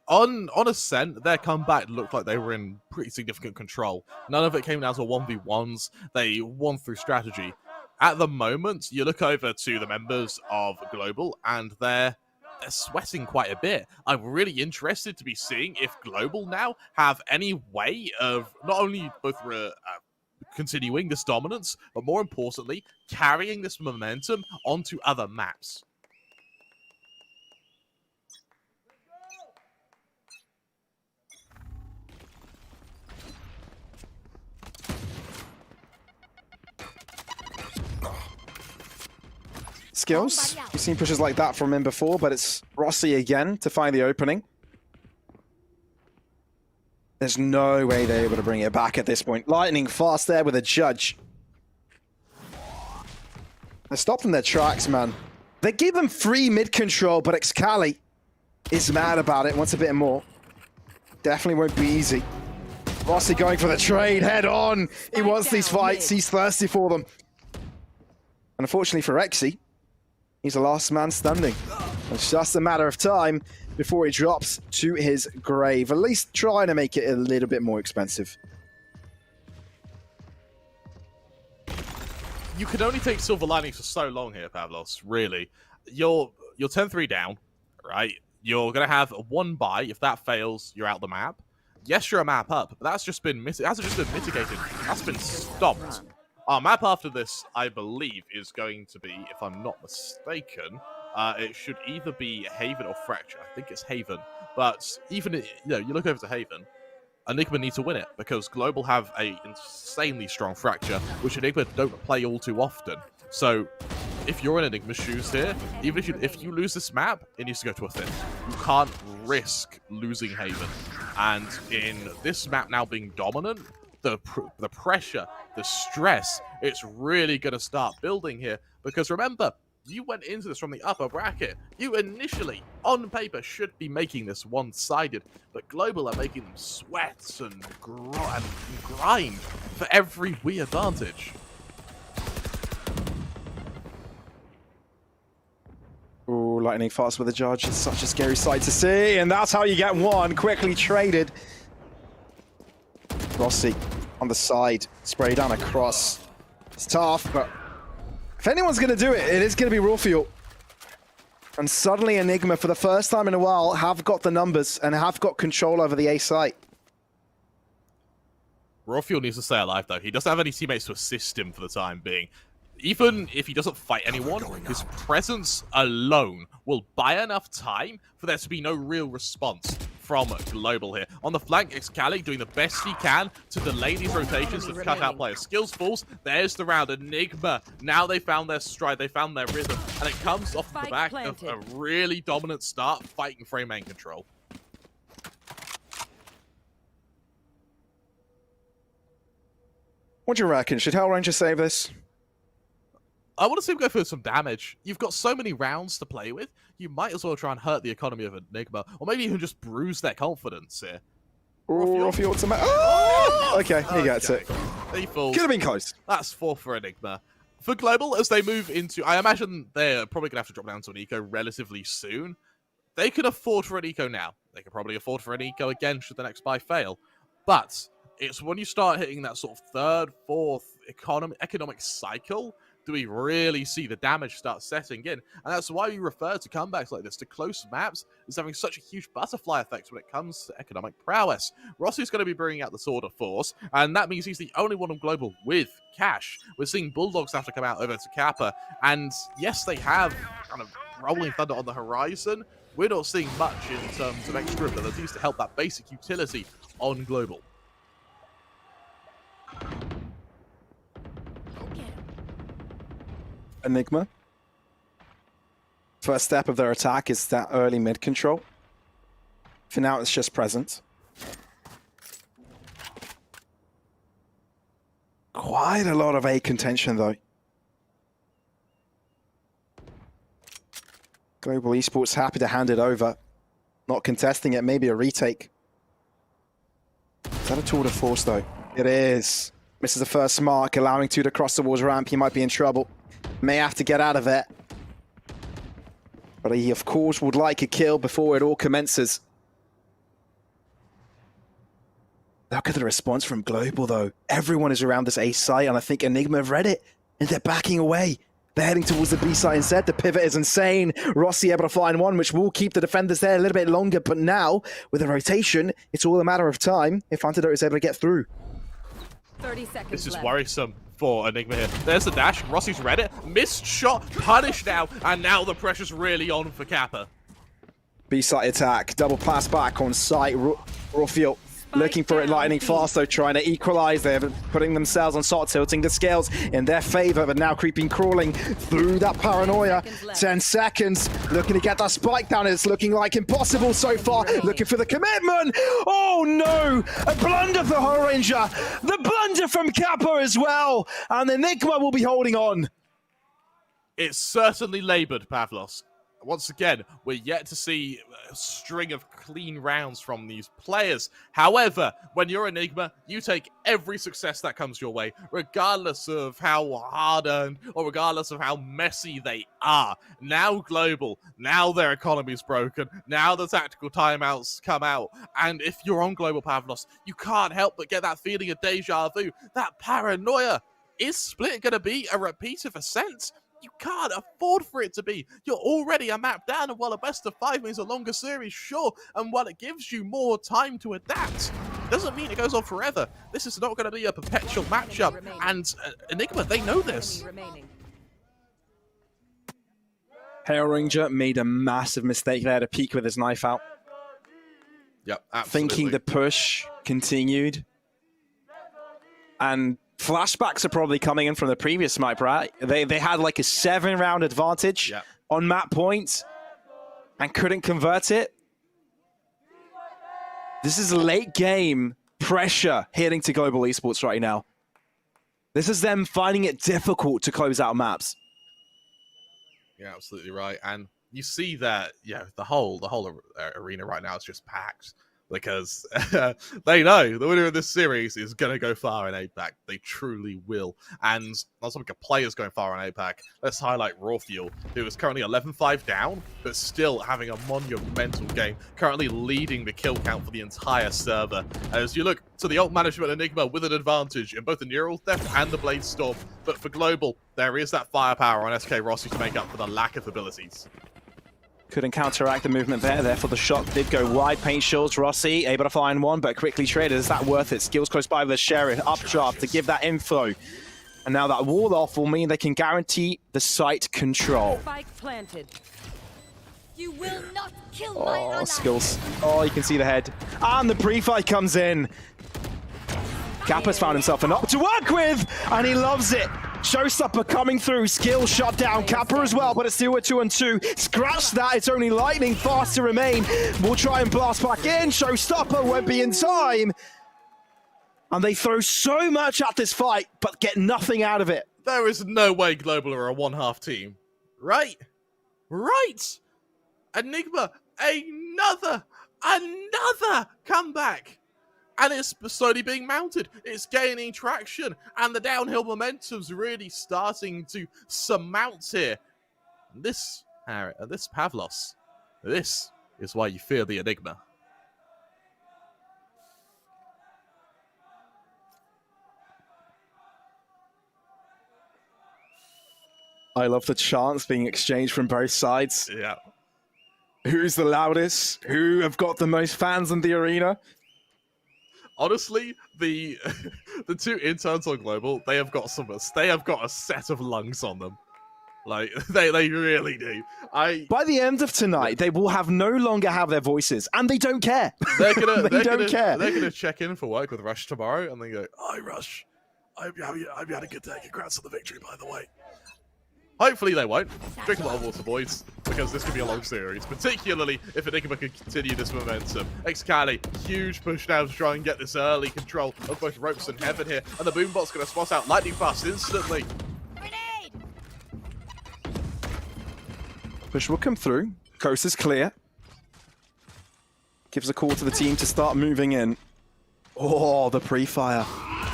On Ascent, their comeback looked like they were in pretty significant control. None of it came down to 1v1s. They won through strategy. At the moment, you look over to the members of Global, and they're sweating quite a bit. I'm really interested to be seeing if Global now have any way of not only both continuing this dominance, but more importantly, carrying this momentum onto other maps. Skills. We've seen pushes like that from him before, but it's Rossi again to find the opening. There's no way they're able to bring it back at this point. Lightning fast there with a judge. They stopped in their tracks, man. They give them free mid control, but Excali is mad about it, wants a bit more. Definitely won't be easy. Rossi going for the trade head on. He wants these fights. He's thirsty for them. And unfortunately for Rexy, he's the last man standing. It's just a matter of time before he drops to his grave. At least trying to make it a little bit more expensive. You can only take silver linings for so long here, Pavlos, really. You're 10-3 down, right? You're going to have one buy. If that fails, you're out the map. Yes, you're a map up, but that's just been hasn't just been mitigated. That's been stopped. Our map after this, I believe, is going to be, if I'm not mistaken, it should either be Haven or Fracture. I think it's Haven. But even, you know, you look over to Haven, Enigma need to win it because Global have a insanely strong Fracture, which Enigma don't play all too often. So if you're in Enigma's shoes here, even if you lose this map, it needs to go to a fifth. You can't risk losing Haven. And in this map now being dominant, the pressure, the stress, it's really going to start building here. Because remember, you went into this from the upper bracket. You initially, on paper, should be making this one-sided. But Global are making them sweat and grind for every Wii advantage. Ooh, lightning fast with the judge. It's such a scary sight to see. And that's how you get one. Quickly traded. Rossi on the side. Spray down across. It's tough, but if anyone's going to do it, it is going to be Rorfield. And suddenly Enigma, for the first time in a while, have got the numbers and have got control over the A site. Rorfield needs to stay alive, though. He doesn't have any teammates to assist him for the time being. Even if he doesn't fight anyone, his presence alone will buy enough time for there to be no real response from Global here. On the flank, Excali doing the best he can to delay these rotations to cut out players. Skills falls, there's the round. Enigma, now they found their stride, they found their rhythm, and it comes off the back of a really dominant start fighting frame main control. What do you reckon? Should Hellranger save this? I want to see him go for some damage. You've got so many rounds to play with, you might as well try and hurt the economy of Enigma, or maybe even just bruise their confidence here. Rorfield to oh! Okay, he gets it. He falls. Could have been close. That's 4 for Enigma. For Global, as they move into, I imagine they're probably going to have to drop down to an eco relatively soon. They can afford for an eco now. They could probably afford for an eco again should the next buy fail. But it's when you start hitting that sort of third, fourth economic cycle, do we really see the damage start setting in? And that's why we refer to comebacks like this, to close maps, is having such a huge butterfly effect when it comes to economic prowess. Rossi's going to be bringing out the Sword of Force, and that means he's the only one on Global with cash. We're seeing Bulldogs have to come out over to Kappa, and yes, they have kind of Rolling Thunder on the horizon. We're not seeing much in terms of extra abilities to help that basic utility on Global. Enigma. First step of their attack is that early mid control. For now, it's just presence. Quite a lot of A contention, though. Global Esports happy to hand it over. Not contesting it, maybe a retake. Is that a tour de force, though? It is. Misses the first mark, allowing 2 to cross towards ramp. He might be in trouble. May have to get out of it. But he, of course, would like a kill before it all commences. Look at the response from Global, though. Everyone is around this A site, and I think Enigma have read it, and they're backing away. They're heading towards the B site instead. The pivot is insane. Rossi able to find one, which will keep the defenders there a little bit longer. But now, with the rotation, it's all a matter of time if Antidote is able to get through. 30 seconds This is left. worrisome for Enigma here. There's the dash. Rossi's read it. Missed shot. Punished now. And now the pressure's really on for Kappa. B site attack. Double pass back on site. Rorfield looking for it lightning fast, though, trying to equalize. They're putting themselves on sort, tilting the scales in their favor, but now creeping, crawling through that paranoia. 10 seconds, looking to get that spike down. It's looking like impossible so far. Looking for the commitment. Oh no, a blunder for Horanger. The blunder from Kappa as well, and Enigma will be holding on. It's certainly laboured, Pavlos. Once again, we're yet to see a string of clean rounds from these players. However, when you're Enigma, you take every success that comes your way, regardless of how hard-earned or regardless of how messy they are. Now Global, now their economy's broken, now the tactical timeouts come out, and if you're on Global, Pavlos, you can't help but get that feeling of deja vu, that paranoia. Is Split going to be a repeat of Ascent? You can't afford for it to be. You're already a map down, and while a best of 5 means a longer series, sure, and while it gives you more time to adapt, doesn't mean it goes on forever. This is not going to be a perpetual matchup, and Enigma, they know this. Ranger made a massive mistake there to peek with his knife out. Yep, absolutely. Thinking the push continued. And flashbacks are probably coming in from the previous map, right? They had like a 7-round advantage on map points and couldn't convert it. This is late game pressure hitting to Global Esports right now. This is them finding it difficult to close out maps. Yeah, absolutely right. And you see that, the whole arena right now is just packed. Because they know the winner of this series is going to go far in APAC. They truly will. And not something of players going far in APAC. Let's highlight Raw Fuel, who is currently 11-5 down, but still having a monumental game, currently leading the kill count for the entire server. As you look to the ult management Enigma with an advantage in both the Neural Theft and the Blade Storm. But for Global, there is that firepower on SK Rossi to make up for the lack of abilities. Couldn't counteract the movement there, therefore the shot did go wide. Paint shields, Rossi able to find one, but quickly traded. Is that worth it? Skills close by with the Sheriff, updraft to give that info. And now that wall off will mean they can guarantee the site control. Spike planted. You will not kill my ally. Skills. Oh, you can see the head. And the pre-fight comes in. Kappa's found himself an op to work with, and he loves it. Showstopper coming through, skill shut down, Kappa as well, but it's still a 2-on-2. Scratch that, it's only lightning fast to remain. We'll try and blast back in, Showstopper won't be in time. And they throw so much at this fight, but get nothing out of it. There is no way Global are a one-half team. Right? Right! Enigma, another comeback! And it's slowly being mounted. It's gaining traction. And the downhill momentum's really starting to surmount here. And this Pavlos, this is why you fear the Enigma. I love the chants being exchanged from both sides. Yeah. Who's the loudest? Who have got the most fans in the arena? Honestly, the two interns on Global, they have got a set of lungs on them. Like they really do. By the end of tonight, they will no longer have their voices, and they don't care. They're gonna care. They're gonna check in for work with Rush tomorrow, and they go, "Hi, Rush. I hope you had a good day. Congrats on the victory, by the way." Hopefully they won't. Drink a lot of water, boys, because this could be a long series, particularly if Enigma can continue this momentum. Excali, huge push now to try and get this early control of both Ropes and Heaven here, and the Boombot's going to spot out lightning fast instantly. Grenade! Push will come through. Coast is clear. Gives a call to the team to start moving in. Oh, the pre-fire.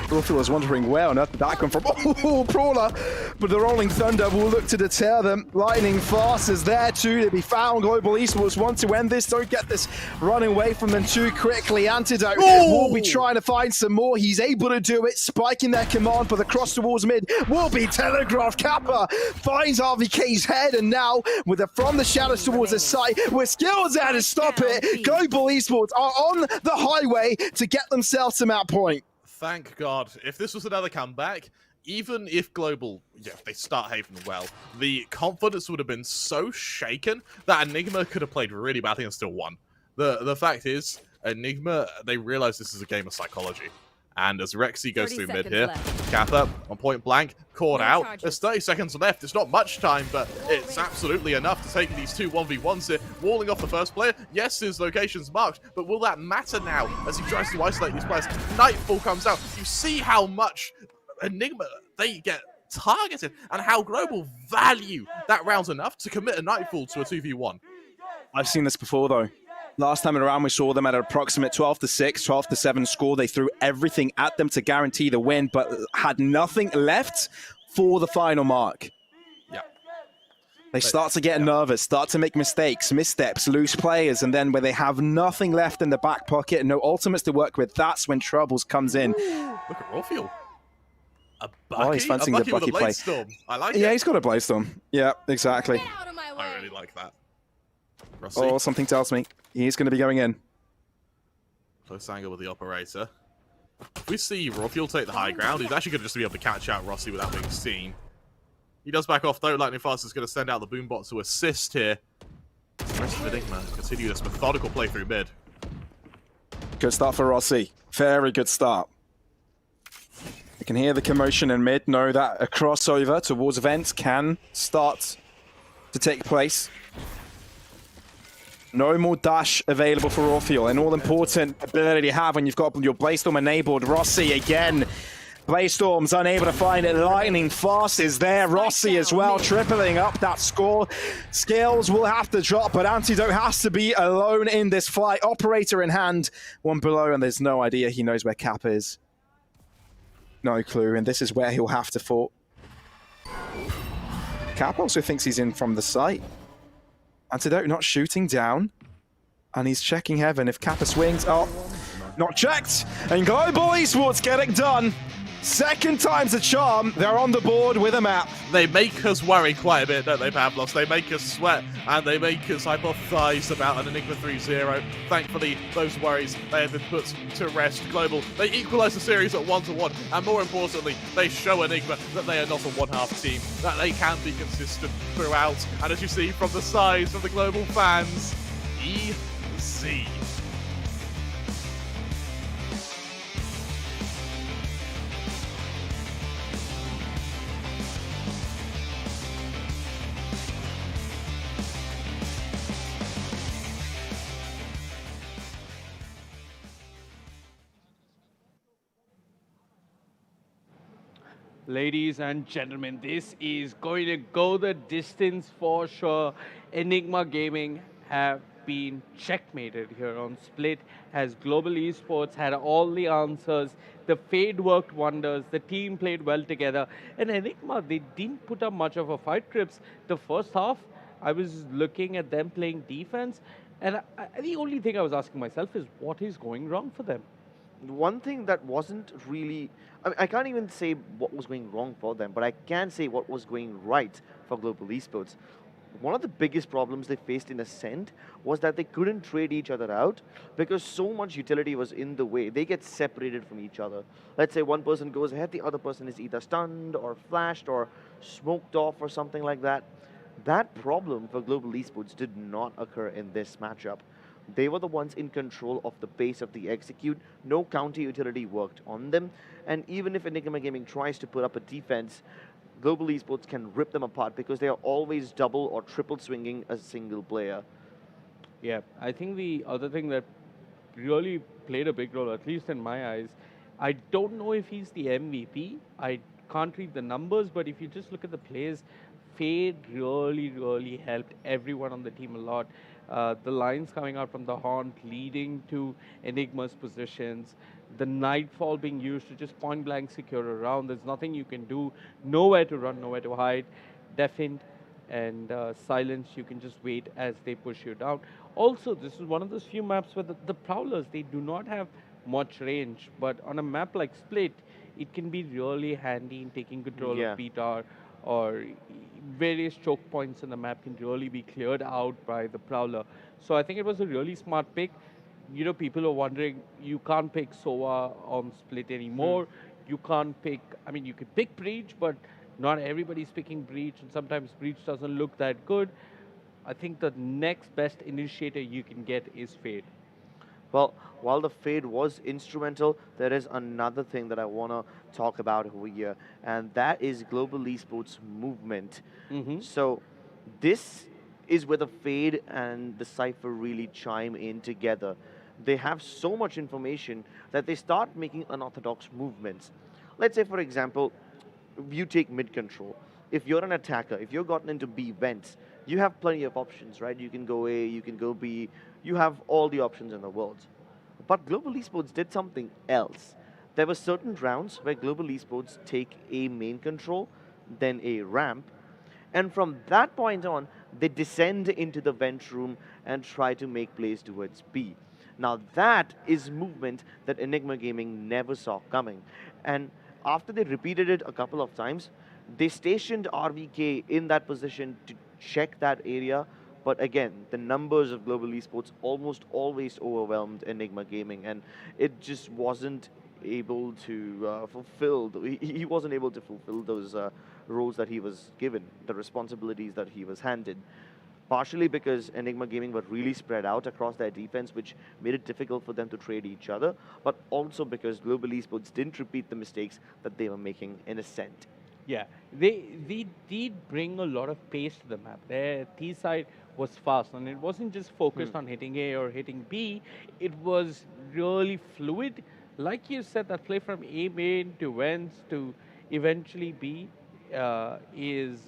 Ruther was wondering where on earth did that come from. Oh, Brawler! But the Rolling Thunder will look to deter them. Lightning Fast is there too to be found. Global Esports want to end this. Don't get this running away from them too quickly. Antidote will be trying to find some more. He's able to do it. Spiking their command for the cross towards mid will be telegraphed. Kappa finds RVK's head, and now with it from the shadows towards the site, with skills there to stop it. Global Esports are on the highway to get themselves to map point. Thank God. If this was another comeback, even if Global, they start Haven well, the confidence would have been so shaken that Enigma could have played really badly and still won. The fact is, Enigma, they realize this is a game of psychology. And as Rexy goes 30 through mid seconds here, left. Kappa on point blank, caught No out. charges. There's 30 seconds left. It's not much time, but it's absolutely enough to take these two 1v1s here. Walling off the first player. Yes, his location's marked, but will that matter now as he tries to isolate these players? Nightfall comes out. You see how much Enigma, they get targeted, and how Global value that round's enough to commit a Nightfall to a 2v1. I've seen this before, though. Last time around, we saw them at an approximate 12-6, 12-7 score. They threw everything at them to guarantee the win, but had nothing left for the final mark. Yeah. They start to get nervous, start to make mistakes, missteps, lose players, and then when they have nothing left in the back pocket and no ultimates to work with, that's when troubles comes in. Look at Rafiel. A Bucky? Oh, he's fancying the Bucky play. Storm. I like it. Yeah, he's got a Blade Storm. Yeah, exactly. Get out of my way. I really like that. Rossi. Oh, something tells me he's going to be going in. Close angle with the operator. If we see Rafiel take the high ground, he's actually going to just be able to catch out Rossi without being seen. He does back off though. Lightning Fast is going to send out the Boombot to assist here. The rest of Enigma continue this methodical play through mid. Good start for Rossi. Very good start. You can hear the commotion in mid, know that a crossover towards events can start to take place. No more dash available for Rafiel. An all-important ability to have when you've got your Blaze-Storm enabled. Rossi again. Blaze-Storm's unable to find it. Lightning Fast is there. Rossi as well, tripling up that score. Skills will have to drop, but Antidote has to be alone in this fight. Operator in hand, one below, and there's no idea he knows where Cap is. No clue, and this is where he'll have to fall. Cap also thinks he's in from the site. Antidote not shooting down, and he's checking heaven. If Kappa swings, oh, not checked, and Global Esports get it done. Second time's a charm. They're on the board with a map. They make us worry quite a bit, don't they, Pavlos? They make us sweat, and they make us hypothesize about an Enigma 3-0. Thankfully, those worries, they have been put to rest. Global, they equalize the series at 1-1, and more importantly, they show Enigma that they are not a one-half team, that they can be consistent throughout. And as you see from the size of the Global fans, easy. Ladies and gentlemen, this is going to go the distance for sure. Enigma Gaming have been checkmated here on Split as Global Esports had all the answers. The fade worked wonders. The team played well together. And Enigma, they didn't put up much of a fight, Trips. The first half, I was looking at them playing defense. And the only thing I was asking myself is, what is going wrong for them? One thing that wasn't really, I can't even say what was going wrong for them, but I can say what was going right for Global Esports. One of the biggest problems they faced in Ascent was that they couldn't trade each other out because so much utility was in the way. They get separated from each other. Let's say one person goes ahead, the other person is either stunned or flashed or smoked off or something like that. That problem for Global Esports did not occur in this matchup. They were the ones in control of the pace of the execute. No counter utility worked on them. And even if Enigma Gaming tries to put up a defense, Global Esports can rip them apart because they are always double or triple swinging a single player. Yeah, I think the other thing that really played a big role, at least in my eyes, I don't know if he's the MVP. I can't read the numbers, but if you just look at the plays, Fade really helped everyone on the team a lot. The lines coming out from the Haunt leading to Enigma's positions, the Nightfall being used to just point blank secure around. There's nothing you can do, nowhere to run, nowhere to hide. Deafened and Silence, you can just wait as they push you down. Also, this is one of those few maps where the Prowlers, they do not have much range, but on a map like Split, it can be really handy in taking control of B-Tower, or various choke points in the map can really be cleared out by the Prowler. So I think it was a really smart pick. You know, people are wondering, you can't pick Sova on Split anymore. You can't pick, I mean, you could pick Breach, but not everybody's picking Breach, and sometimes Breach doesn't look that good. I think the next best initiator you can get is Fade. Well, while the fade was instrumental, there is another thing that I want to talk about over here, and that is global esports movement. So this is where the fade and the cipher really chime in together. They have so much information that they start making unorthodox movements. Let's say, for example, you take mid control. If you're an attacker, if you've gotten into B vents, you have plenty of options, right? You can go A, you can go B, you have all the options in the world. But Global Esports did something else. There were certain rounds where Global Esports take a main control, then a ramp, and from that point on, they descend into the vent room and try to make plays towards B. Now that is movement that Enigma Gaming never saw coming. And after they repeated it a couple of times, they stationed RVK in that position to check that area. But again, the numbers of Global Esports almost always overwhelmed Enigma Gaming, and it just wasn't able to fulfill. He wasn't able to fulfill those roles that he was given, the responsibilities that he was handed. Partially because Enigma Gaming were really spread out across their defense, which made it difficult for them to trade each other, but also because Global Esports didn't repeat the mistakes that they were making in Ascent. Yeah, they did bring a lot of pace to the map. Their T side was fast, and it wasn't just focused on hitting A or hitting B. It was really fluid. Like you said, that play from A main to vents to eventually B is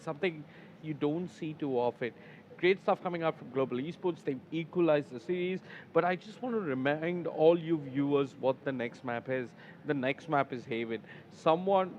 something you don't see too often. Great stuff coming out from Global Esports. They've equalized the series. But I just want to remind all you viewers what the next map is. The next map is Haven. Someone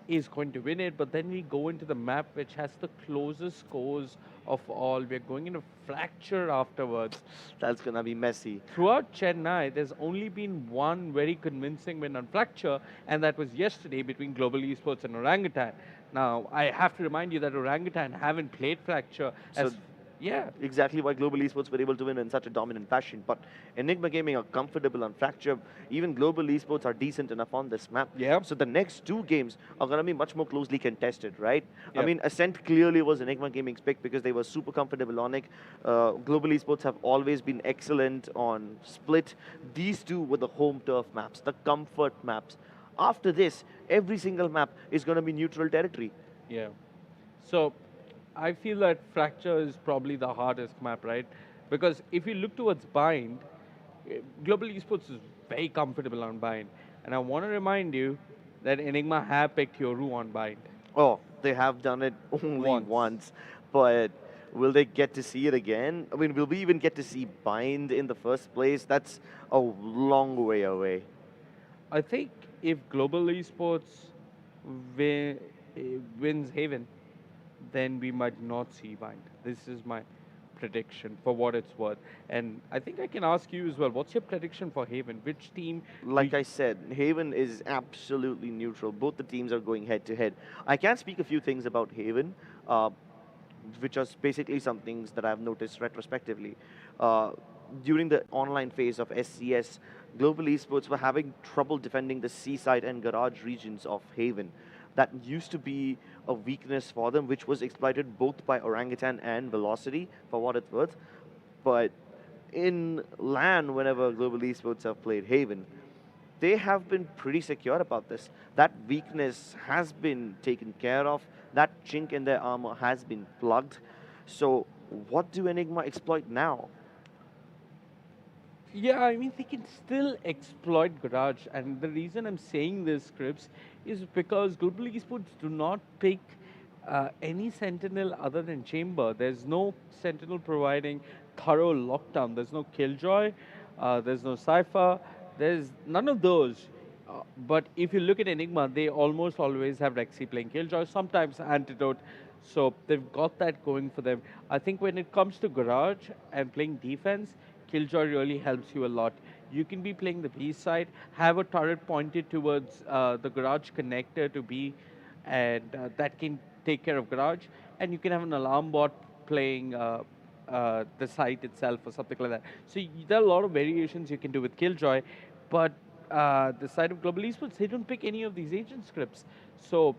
is going to win it, but then we go into the map which has the closest scores of all. We're going into Fracture afterwards. That's going to be messy. Throughout Chennai, there's only been one very convincing win on Fracture, and that was yesterday between Global Esports and Orangutan. Now, I have to remind you that Orangutan haven't played Fracture as... Yeah. Exactly why Global Esports were able to win in such a dominant fashion. But Enigma Gaming are comfortable on Fracture. Even Global Esports are decent enough on this map. Yeah. So the next two games are going to be much more closely contested, right? Yep. I mean, Ascent clearly was Enigma Gaming's pick because they were super comfortable on it. Global Esports have always been excellent on Split. These two were the home turf maps, the comfort maps. After this, every single map is going to be neutral territory. Yeah. So I feel that Fracture is probably the hardest map, right? Because if you look towards Bind, Global Esports is very comfortable on Bind. And I want to remind you that Enigma have picked Yoru on Bind. Oh, they have done it only once. But will they get to see it again? I mean, will we even get to see Bind in the first place? That's a long way away. I think if Global Esports wins Haven, then we might not see Bind. This is my prediction for what it's worth. And I think I can ask you as well, what's your prediction for Haven? Which team? Like I said, Haven is absolutely neutral. Both the teams are going head to head. I can speak a few things about Haven, which are basically some things that I've noticed retrospectively. During the online phase of SCS, Global Esports were having trouble defending the seaside and garage regions of Haven. That used to be a weakness for them, which was exploited both by Orangutan and Velocity, for what it's worth. But in LAN, whenever Global Esports have played Haven, they have been pretty secure about this. That weakness has been taken care of. That chink in their armor has been plugged. So what do Enigma exploit now? Yeah, I mean, they can still exploit Garage. And the reason I'm saying this, Crips, is because Global Esports do not pick any Sentinel other than Chamber. There's no Sentinel providing thorough lockdown. There's no Killjoy. There's no Cypher. There's none of those. But if you look at Enigma, they almost always have Rexy playing Killjoy, sometimes Antidote. So they've got that going for them. I think when it comes to Garage and playing defense, Killjoy really helps you a lot. You can be playing the B side, have a turret pointed towards the Garage connector to B, and that can take care of Garage. And you can have an alarm bot playing the site itself or something like that. So there are a lot of variations you can do with Killjoy, but the side of Global Esports, they don't pick any of these agent scripts. So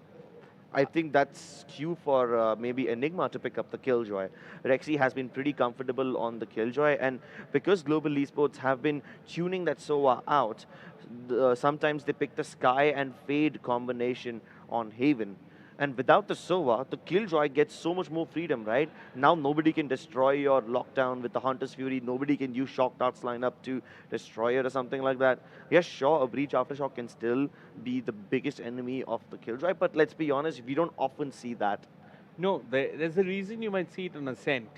I think that's cue for maybe Enigma to pick up the Killjoy. Rexy has been pretty comfortable on the Killjoy, and because Global Esports have been tuning that SOA out, sometimes they pick the Sky and Fade combination on Haven. And without the SOA, the Killjoy gets so much more freedom, right? Now nobody can destroy your lockdown with the Hunter's Fury. Nobody can use Shock Darts lineup to destroy it or something like that. Yes, sure, a Breach Aftershock can still be the biggest enemy of the Killjoy, but let's be honest, we don't often see that. No, there's a reason you might see it on Ascent.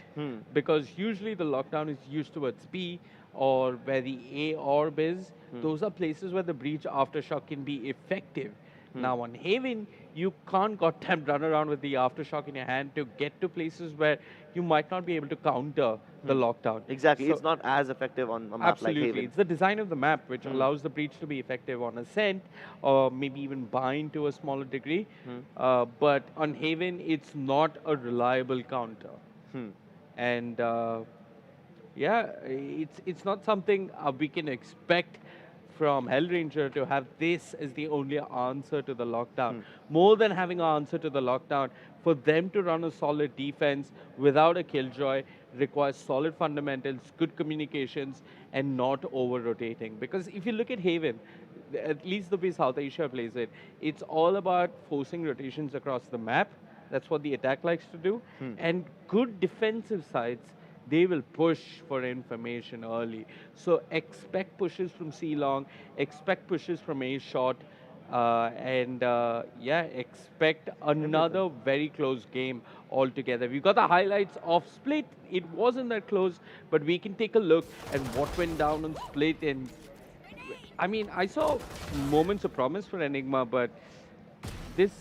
Because usually the lockdown is used towards B or where the A orb is. Those are places where the Breach Aftershock can be effective. Now on Haven, you can't goddamn run around with the Aftershock in your hand to get to places where you might not be able to counter the lockdown. Exactly, So it's not as effective on a map like Haven. absolutely, it's the design of the map which allows the Breach to be effective on Ascent or maybe even bind to a smaller degree. But on Haven, it's not a reliable counter. And yeah, it's not something we can expect from Hellranger to have this as the only answer to the lockdown. More than having an answer to the lockdown, for them to run a solid defense without a Killjoy requires solid fundamentals, good communications, and not over-rotating. Because if you look at Haven, at least the way South Asia plays it, it's all about forcing rotations across the map. That's what the attack likes to do. And good defensive sides, they will push for information early. So expect pushes from C long, expect pushes from A short, and yeah, expect another very close game altogether. We've got the highlights of Split. It wasn't that close, but we can take a look at what went down on Split. And I mean, I saw moments of promise for Enigma, but this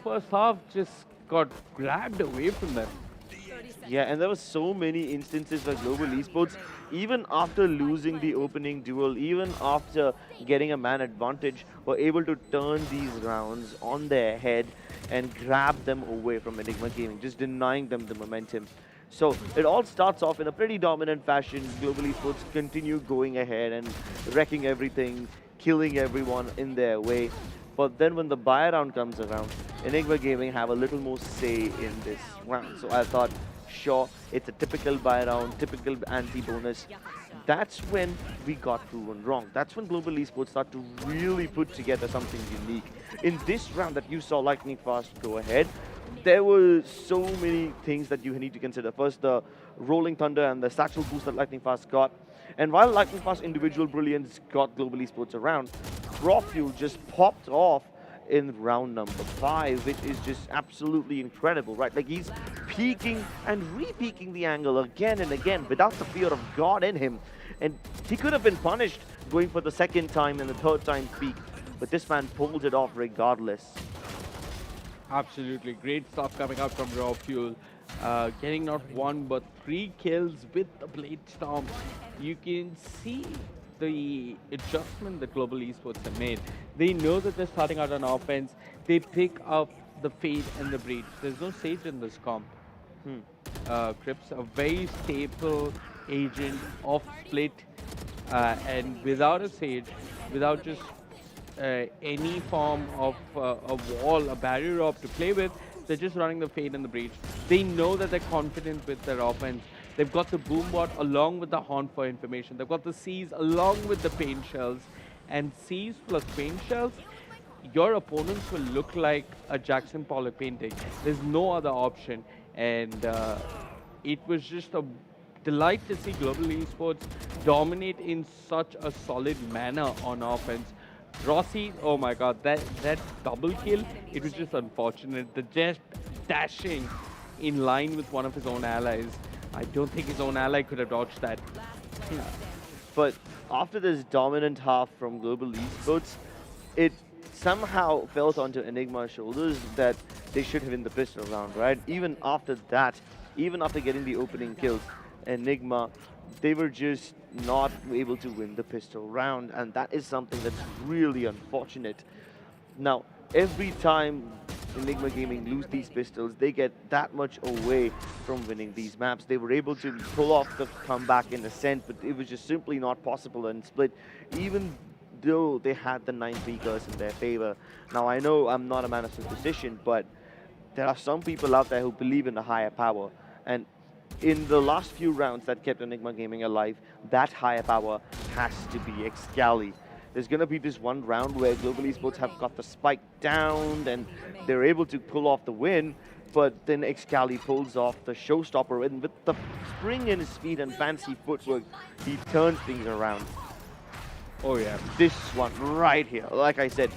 first half just got grabbed away from them. Yeah, and there were so many instances where Global Esports, even after losing the opening duel, even after getting a man advantage, were able to turn these rounds on their head and grab them away from Enigma Gaming, just denying them the momentum. So it all starts off in a pretty dominant fashion. Global Esports continue going ahead and wrecking everything, killing everyone in their way. But then when the buy round comes around, Enigma Gaming have a little more say in this round. So I thought, sure, it's a typical buy round, typical anti-bonus. That's when we got proven wrong. That's when Global Esports start to really put together something unique. In this round that you saw Lightning Fast go ahead, there were so many things that you need to consider. First, the Rolling Thunder and the Satchel boost that Lightning Fast got. And while Lightning Fast individual brilliance got Global Esports around, Proffuel just popped off in round number 5, which is just absolutely incredible, right? Like, he's peeking and re-peeking the angle again and again without the fear of God in him. And he could have been punished going for the second time and the third time peek, but this man pulled it off regardless. Absolutely, great stuff coming out from Raw Fuel. Getting not 1 but 3 kills with the Blade Storm. You can see the adjustment that Global Esports have made. They know that they're starting out on offense. They pick up the Fade and the Breach. There's no Sage in this comp. Crips, a very staple agent of Split. And without a Sage, without just any form of a wall, a barrier up to play with, they're just running the Fade and the Breach. They know that they're confident with their offense. They've got the Boombot along with the Horn for information. They've got the Seas along with the Paint Shells. And Seas plus Paint Shells, your opponents will look like a Jackson Pollock painting. There's no other option. And it was just a delight to see Global Esports dominate in such a solid manner on offense. Rossi, oh my god, that double kill, it was just unfortunate. The just dashing in line with one of his own allies. I don't think his own ally could have dodged that. But after this dominant half from Global Esports, it somehow felt onto Enigma's shoulders that they should have win the pistol round, right? Even after that, even after getting the opening kills, Enigma, they were just not able to win the pistol round, and that is something that's really unfortunate. Now, every time Enigma Gaming lose these pistols, they get that much away from winning these maps. They were able to pull off the comeback in Ascent, but it was just simply not possible in Split, even though they had the 9 3 curse in their favor. Now, I know I'm not a man of superstition, but there are some people out there who believe in a higher power. And in the last few rounds that kept Enigma Gaming alive, that higher power has to be Excali. There's going to be this one round where Global Esports have got the spike down and they're able to pull off the win, but then Excali pulls off the showstopper, and with the spring in his feet and fancy footwork, he turns things around. Oh yeah. This one right here, like I said,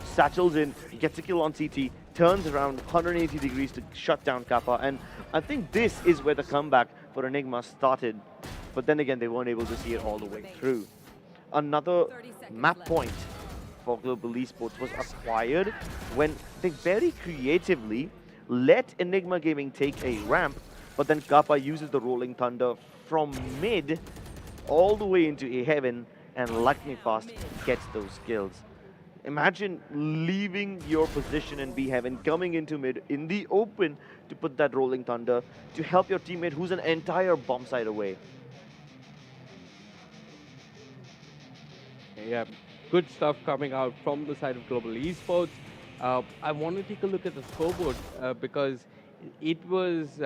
satchels in, gets a kill on CT, turns around 180 degrees to shut down Kappa, and I think this is where the comeback for Enigma started, but then again, they weren't able to see it all the way through. Another map point for Global Esports was acquired when they very creatively let Enigma Gaming take a ramp, but then Kappa uses the Rolling Thunder from mid all the way into A Heaven, and Lightning Fast gets those kills. Imagine leaving your position in B Heaven, coming into mid in the open to put that Rolling Thunder to help your teammate who's an entire bomb site away. Yeah, good stuff coming out from the side of Global Esports. I want to take a look at the scoreboard because it was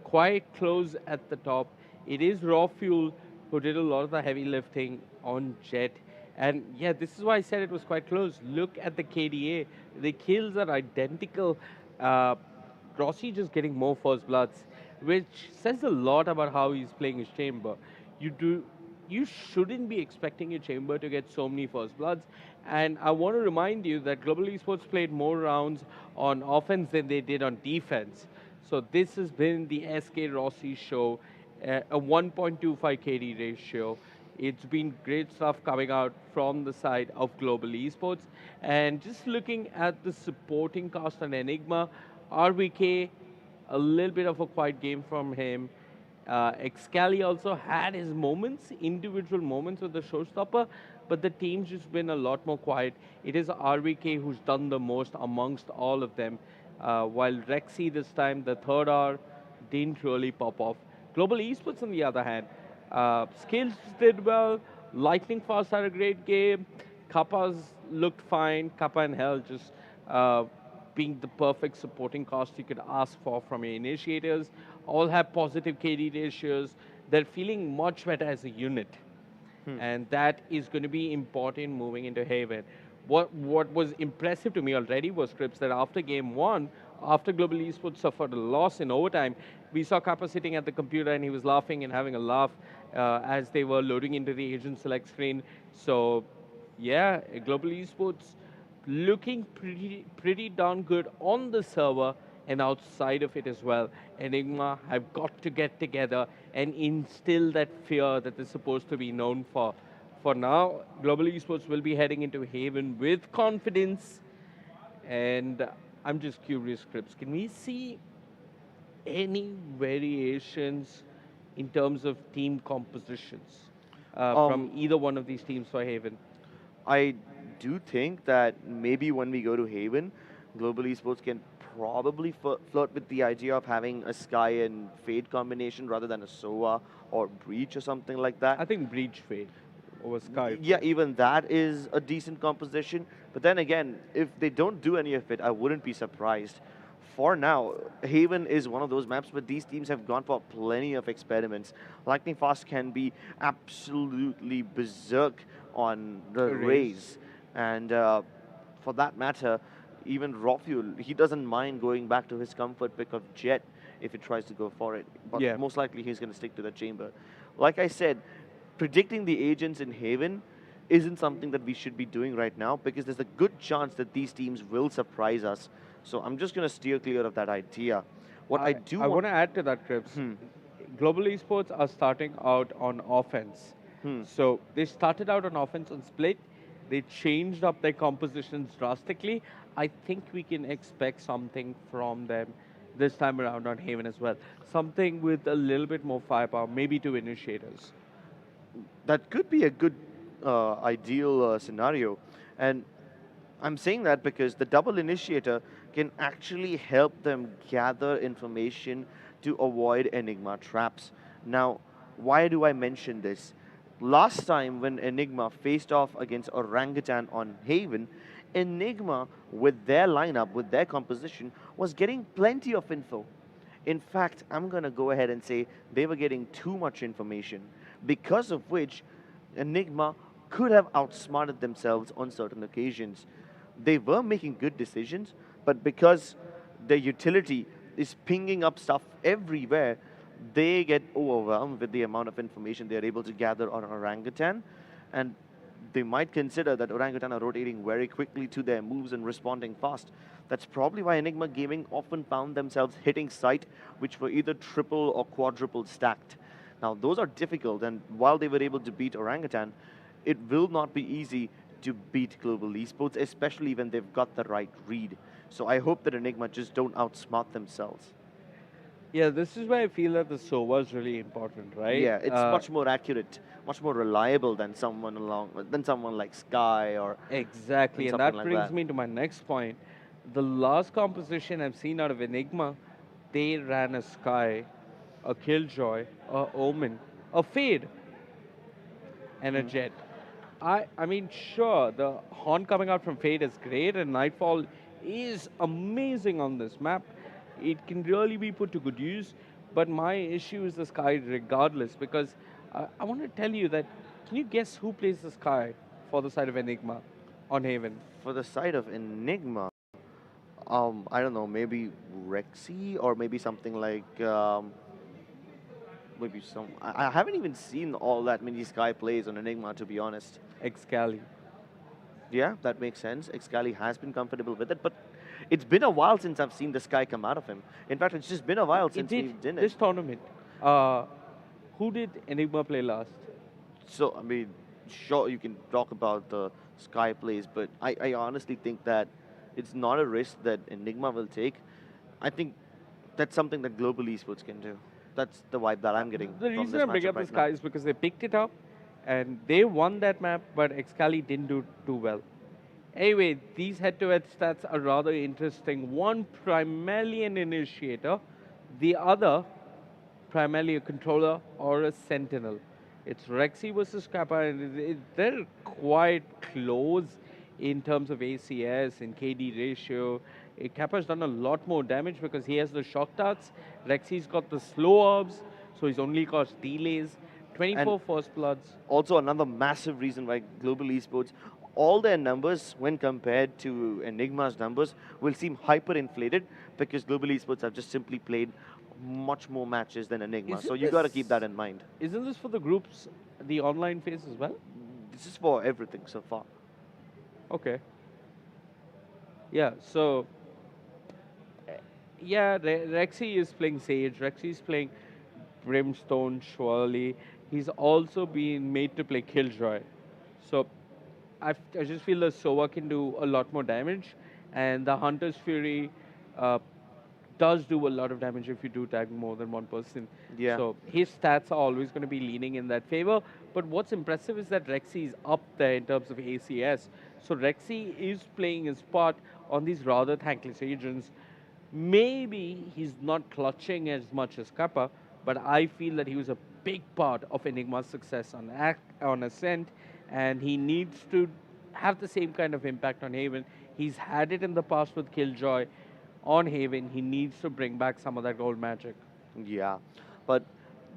quite close at the top. It is Raw Fuel who did a lot of the heavy lifting on Jet. And yeah, this is why I said it was quite close. Look at the KDA. The kills are identical. Rossi just getting more first bloods, which says a lot about how he's playing his chamber. You shouldn't be expecting your chamber to get so many first bloods. And I want to remind you that Global Esports played more rounds on offense than they did on defense. So this has been the SK Rossi show, a 1.25 KD ratio. It's been great stuff coming out from the side of Global Esports. And just looking at the supporting cast on Enigma, RVK, a little bit of a quiet game from him. Excali also had his moments, individual moments with the showstopper, but the team's just been a lot more quiet. It is RVK who's done the most amongst all of them, while Rexy this time, the third hour, didn't really pop off. Global Esports, on the other hand, Skills did well, Lightning Fast had a great game, Kappa's looked fine, Kappa and Hell just being the perfect supporting cast you could ask for from your initiators. All have positive KD ratios. They're feeling much better as a unit. And that is going to be important moving into Haven. What was impressive to me already was, Scripps, that after game one, after Global Esports suffered a loss in overtime, we saw Kappa sitting at the computer and he was laughing and having a laugh as they were loading into the agent select screen. So yeah, Global Esports looking pretty darn good on the server and outside of it as well. Enigma have got to get together and instill that fear that they're supposed to be known for. For now, Global Esports will be heading into Haven with confidence. And I'm just curious, Crips, can we see any variations in terms of team compositions from either one of these teams for Haven? I do think that maybe when we go to Haven, Global Esports can probably flirt with the idea of having a Sky and Fade combination rather than a SOA or Breach or something like that. I think Breach Fade over Sky. Yeah, even that is a decent composition. But then again, if they don't do any of it, I wouldn't be surprised. For now, Haven is one of those maps where these teams have gone for plenty of experiments. Lightning Fast can be absolutely berserk on the Raze. And for that matter, even Rofuel, he doesn't mind going back to his comfort pick of Jet if he tries to go for it. But most likely he's going to stick to the chamber. Like I said, predicting the agents in Haven isn't something that we should be doing right now because there's a good chance that these teams will surprise us. So I'm just going to steer clear of that idea. What I want to add to that, Crips. Global Esports are starting out on offense. So they started out on offense on Split. They changed up their compositions drastically. I think we can expect something from them this time around on Haven as well. Something with a little bit more firepower, maybe to initiators. That could be a good ideal scenario. And I'm saying that because the double initiator can actually help them gather information to avoid Enigma traps. Now, why do I mention this? Last time when Enigma faced off against Orangutan on Haven, Enigma, with their lineup, with their composition, was getting plenty of info. In fact, I'm going to go ahead and say they were getting too much information, because of which Enigma could have outsmarted themselves on certain occasions. They were making good decisions, but because their utility is pinging up stuff everywhere, they get overwhelmed with the amount of information they're able to gather on Orangutan, and they might consider that Orangutan are rotating very quickly to their moves and responding fast. That's probably why Enigma Gaming often found themselves hitting site which were either triple or quadruple stacked. Now, those are difficult, and while they were able to beat Orangutan, it will not be easy to beat Global Esports, especially when they've got the right read. So I hope that Enigma just don't outsmart themselves. Yeah, this is why I feel that the SOVA is really important, right? Yeah, it's much more accurate, much more reliable than someone like Sky or exactly, and that brings me to my next point. The last composition I've seen out of Enigma, they ran a Sky, a Killjoy, a Omen, a Fade, and a Jet. I mean, sure, the Horn coming out from Fade is great, and Nightfall is amazing on this map. It can really be put to good use, but my issue is the Sky regardless, because I want to tell you that, can you guess who plays the Sky for the side of Enigma on Haven? For the side of Enigma, I don't know, maybe Rexy or maybe something like, maybe some, I haven't even seen all that many Sky plays on Enigma, to be honest. Excali. Yeah, that makes sense. Excali has been comfortable with it, but it's been a while since I've seen the Sky come out of him. In fact, it's just been a while since we've done it. This tournament, who did Enigma play last? So, I mean, sure, you can talk about the Sky plays, but I honestly think that it's not a risk that Enigma will take. I think that's something that Global Esports can do. That's the vibe that I'm getting. The reason I bring up the Sky is because they picked it up and they won that map, but Excali didn't do too well. Anyway, these head-to-head stats are rather interesting. One primarily an initiator, the other primarily a controller or a sentinel. It's Rexy versus Kappa, and they're quite close in terms of ACS and KD ratio. Kappa's done a lot more damage because he has the shock darts. Rexy's got the slow orbs, so he's only got delays. 24 and first bloods. Also another massive reason why Global Esports, all their numbers when compared to Enigma's numbers will seem hyper-inflated because Global Esports have just simply played much more matches than Enigma. So you got to keep that in mind. Isn't this for the groups, the online phase as well? This is for everything so far. Okay. Yeah, so yeah, Rexy is playing Sage, Rexy is playing Brimstone, surely. He's also been made to play Killjoy. So I just feel the Sova can do a lot more damage, and the Hunter's Fury does do a lot of damage if you do tag more than one person. Yeah. So his stats are always going to be leaning in that favor. But what's impressive is that Rexy is up there in terms of ACS. So Rexy is playing his part on these rather thankless agents. Maybe he's not clutching as much as Kappa, but I feel that he was a big part of Enigma's success on Ascent, and he needs to have the same kind of impact on Haven. He's had it in the past with Killjoy. On Haven, he needs to bring back some of that gold magic. Yeah, but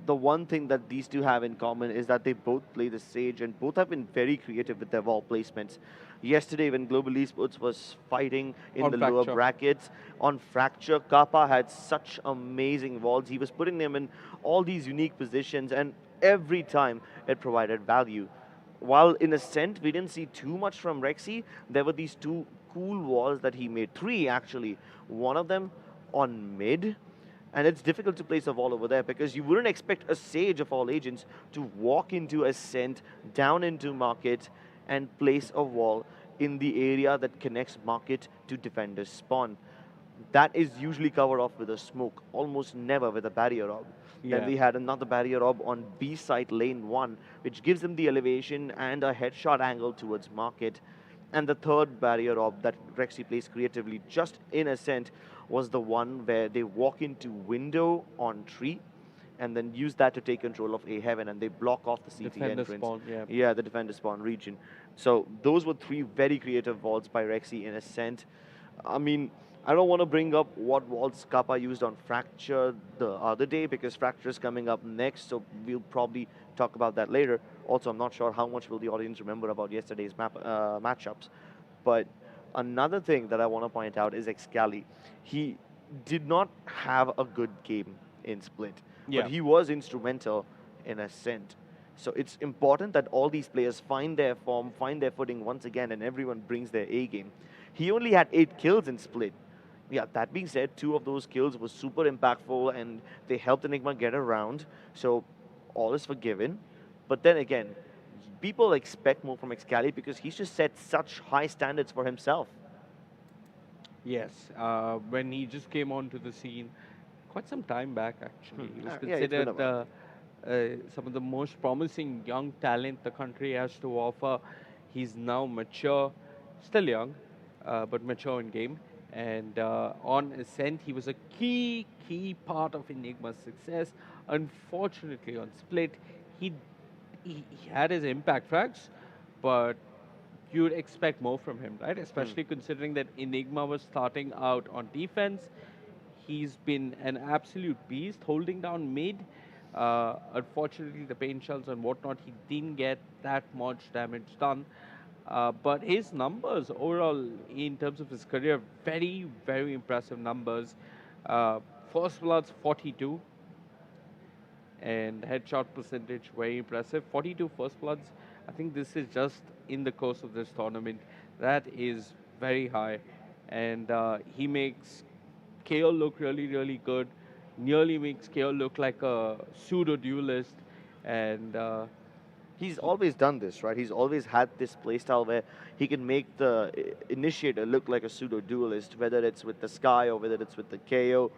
the one thing that these two have in common is that they both play the Sage, and both have been very creative with their wall placements. Yesterday, when Global Esports was fighting in the lower brackets, on Fracture, Kappa had such amazing walls. He was putting them in all these unique positions, and every time it provided value. While in Ascent, we didn't see too much from Rexy. There were these two cool walls that he made. 3, actually. One of them on mid. And it's difficult to place a wall over there because you wouldn't expect a Sage of all agents to walk into Ascent, down into Market, and place a wall in the area that connects Market to Defender's spawn. That is usually covered off with a smoke, almost never with a barrier orb. Yeah. Then we had another barrier orb on B site lane 1, which gives them the elevation and a headshot angle towards Market. And the third barrier orb that Rexy plays creatively just in Ascent was the one where they walk into window on tree and then use that to take control of A Heaven, and they block off the CT Defender entrance. spawn, yeah. Yeah, the Defender spawn region. So those were 3 very creative walls by Rexy in Ascent. I mean, I don't want to bring up what walls Kappa used on Fracture the other day because Fracture is coming up next, so we'll probably talk about that later. Also, I'm not sure how much will the audience remember about yesterday's matchups. But another thing that I want to point out is Excali. He did not have a good game in Split, Yeah. but he was instrumental in Ascent. So it's important that all these players find their form, find their footing once again, and everyone brings their A game. He only had 8 kills in Split. Yeah, that being said, 2 of those kills were super impactful and they helped Enigma get around. So all is forgiven. But then again, people expect more from Excali because he's just set such high standards for himself. Yes, when he just came onto the scene, quite some time back actually, he was Yeah, it's been a considered while. some of the most promising young talent the country has to offer. He's now mature, still young, but mature in game. And on Ascent, he was a key part of Enigma's success. Unfortunately, on Split, he had his impact frags, but you'd expect more from him, right? Especially considering that Enigma was starting out on defense. He's been an absolute beast, holding down mid. Unfortunately, the paint shells and whatnot, he didn't get that much damage done. But his numbers overall, in terms of his career, very, very impressive numbers. First Bloods, 42. And headshot percentage, very impressive. 42 First Bloods. I think this is just in the course of this tournament. That is very high. And he makes KO look really, really good. Nearly makes KO look like a pseudo-duelist. And He's always done this, right? He's always had this playstyle where he can make the initiator look like a pseudo-duelist, whether it's with the Sky or whether it's with the KO.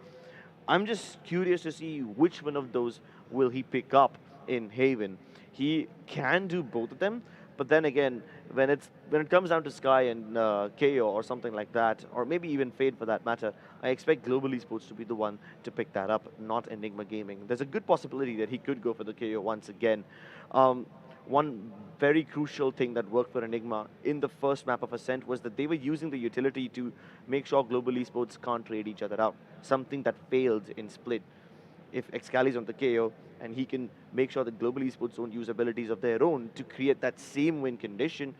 I'm just curious to see which one of those will he pick up in Haven. He can do both of them, but then again, when it comes down to Sky and KO or something like that, or maybe even Fade for that matter, I expect Global Esports to be the one to pick that up, not Enigma Gaming. There's a good possibility that he could go for the KO once again. One very crucial thing that worked for Enigma in the first map of Ascent was that they were using the utility to make sure Global Esports can't trade each other out, something that failed in Split. If Excali's on the KO, and he can make sure that Global Esports don't use abilities of their own to create that same win condition,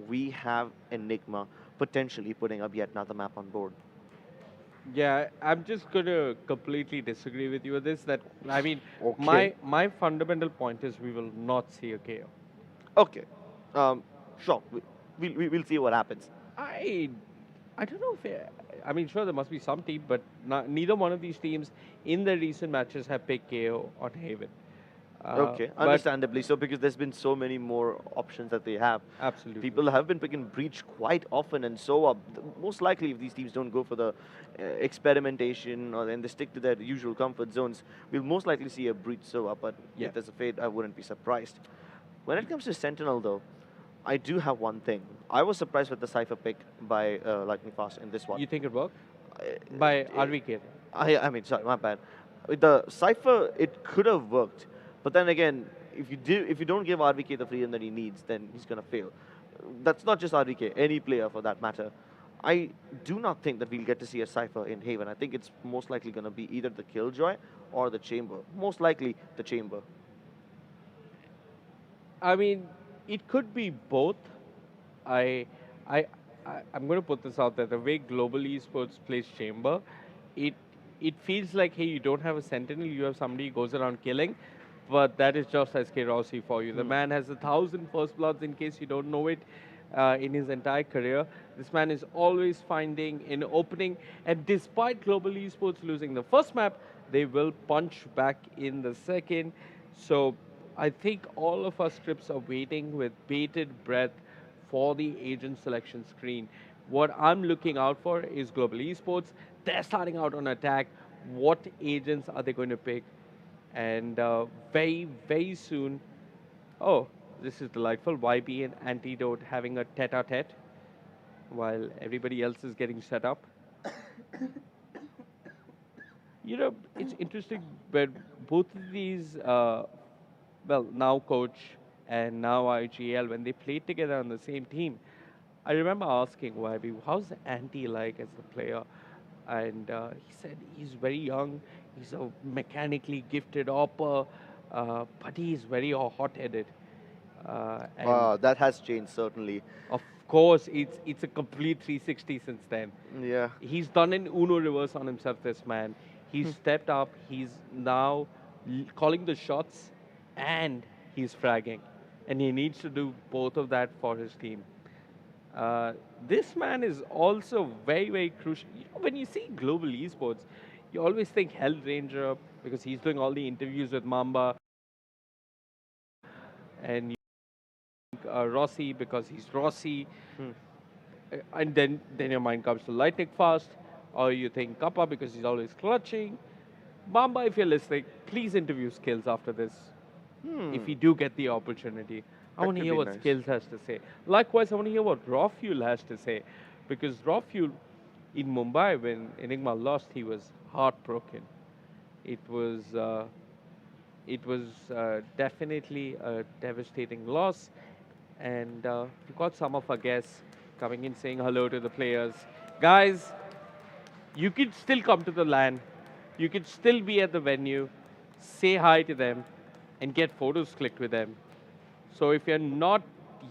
we have Enigma potentially putting up yet another map on board. yeah, I'm just going to completely disagree with you with this. That I mean, Okay. my fundamental point is we will not see a KO. Okay, sure, we'll see what happens. I don't know if I mean, sure there must be some team, but neither one of these teams in the recent matches have picked KO on Haven. Okay, but understandably so, because there's been so many more options that they have. absolutely. People have been picking Breach quite often, and so most likely if these teams don't go for the experimentation or then they stick to their usual comfort zones, we'll most likely see a Breach so but Yeah. if there's a Fade, I wouldn't be surprised. When it comes to Sentinel though, I do have one thing. I was surprised with the Cypher pick by Lightning Fast in this one. You think it worked? By RVK. I mean, sorry, my bad. With the Cypher, it could have worked. But then again, if you don't give RVK the freedom that he needs, then he's going to fail. That's not just RVK, any player for that matter. I do not think that we'll get to see a Cypher in Haven. I think it's most likely going to be either the Killjoy or the Chamber. Most likely the Chamber. I mean, it could be both. I'm going to put this out there. The way Global Esports plays Chamber, it feels like, hey, you don't have a Sentinel, you have somebody who goes around killing, but that is just SK Rossi for you. The man has 1,000 First Bloods, in case you don't know it, in his entire career. This man is always finding an opening, and despite Global Esports losing the first map, they will punch back in the second. So I think all of us Strips are waiting with bated breath for the agent selection screen. What I'm looking out for is Global Esports. They're starting out on attack. What agents are they going to pick? And very, very soon, oh, this is delightful. YB and Antidote having a tete-a-tete while everybody else is getting set up. You know, it's interesting, but both of these, well, now coach and now IGL, when they played together on the same team, I remember asking YB, how's Anti like as a player? and he said he's very young, he's a mechanically gifted opper, but he's very hot-headed. And That has changed, certainly. of course, it's a complete 360 since then. Yeah. He's done an Uno reverse on himself, this man. He's stepped up, he's now calling the shots, and he's fragging. And he needs to do both of that for his team. This man is also very, very crucial. When you see global esports, you always think Hell Ranger because he's doing all the interviews with Mamba. And you think Rossi because he's Rossi. And then your mind comes to Lightning Fast. Or you think Kappa because he's always clutching. Mamba, if you're listening, please interview Skills after this. If you do get the opportunity. I want to hear what Skills has to say. Likewise, I want to hear what Raw Fuel has to say. Because Raw Fuel in Mumbai, when Enigma lost, he was heartbroken. It was definitely a devastating loss. And we got some of our guests coming in saying hello to the players. Guys, you could still come to the LAN. You could still be at the venue, say hi to them, and get photos clicked with them. So if you're not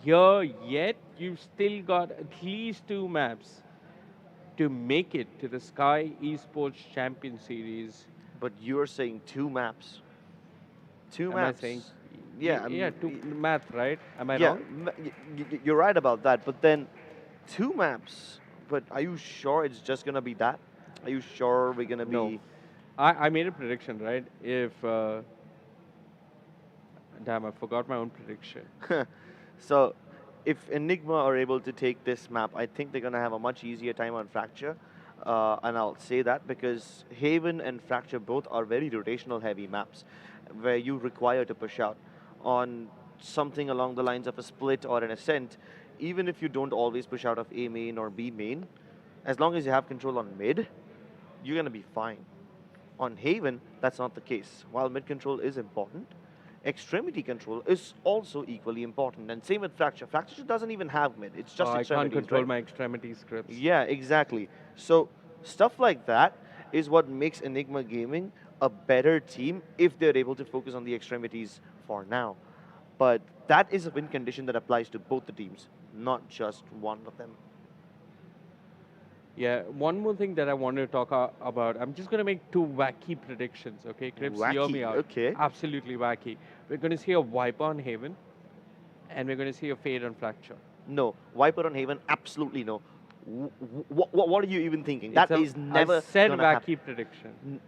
here yet, you've still got at least 2 maps to make it to the Skyesports Champions Series. But you're saying 2 maps. 2 Am maps. I saying? Yeah. Yeah, 2 math, right? Am I Yeah, wrong? you're right about that. But then 2 maps. But are you sure it's just going to be that? Are you sure we're going to be... No. I made a prediction, right? If... damn, I forgot my own prediction. So, if Enigma are able to take this map, I think they're going to have a much easier time on Fracture. And I'll say that because Haven and Fracture both are very rotational heavy maps where you require to push out on something along the lines of a split or an Ascent. Even if you don't always push out of A main or B main, as long as you have control on mid, you're going to be fine. On Haven, that's not the case. While mid control is important, extremity control is also equally important. And same with Fracture. Fracture doesn't even have mid. It's just extremities, I can't control right? my extremity scripts. Yeah, exactly. So stuff like that is what makes Enigma Gaming a better team if they're able to focus on the extremities for now. But that is a win condition that applies to both the teams, not just one of them. Yeah, one more thing that I wanted to talk about. I'm just going to make 2 wacky predictions, okay? Crips, hear me out. Okay. Absolutely wacky. We're going to see a Viper on Haven, and we're going to see a Fade on Fracture. No. Viper on Haven, absolutely no. What are you even thinking? That is never I said gonna wacky happen. prediction.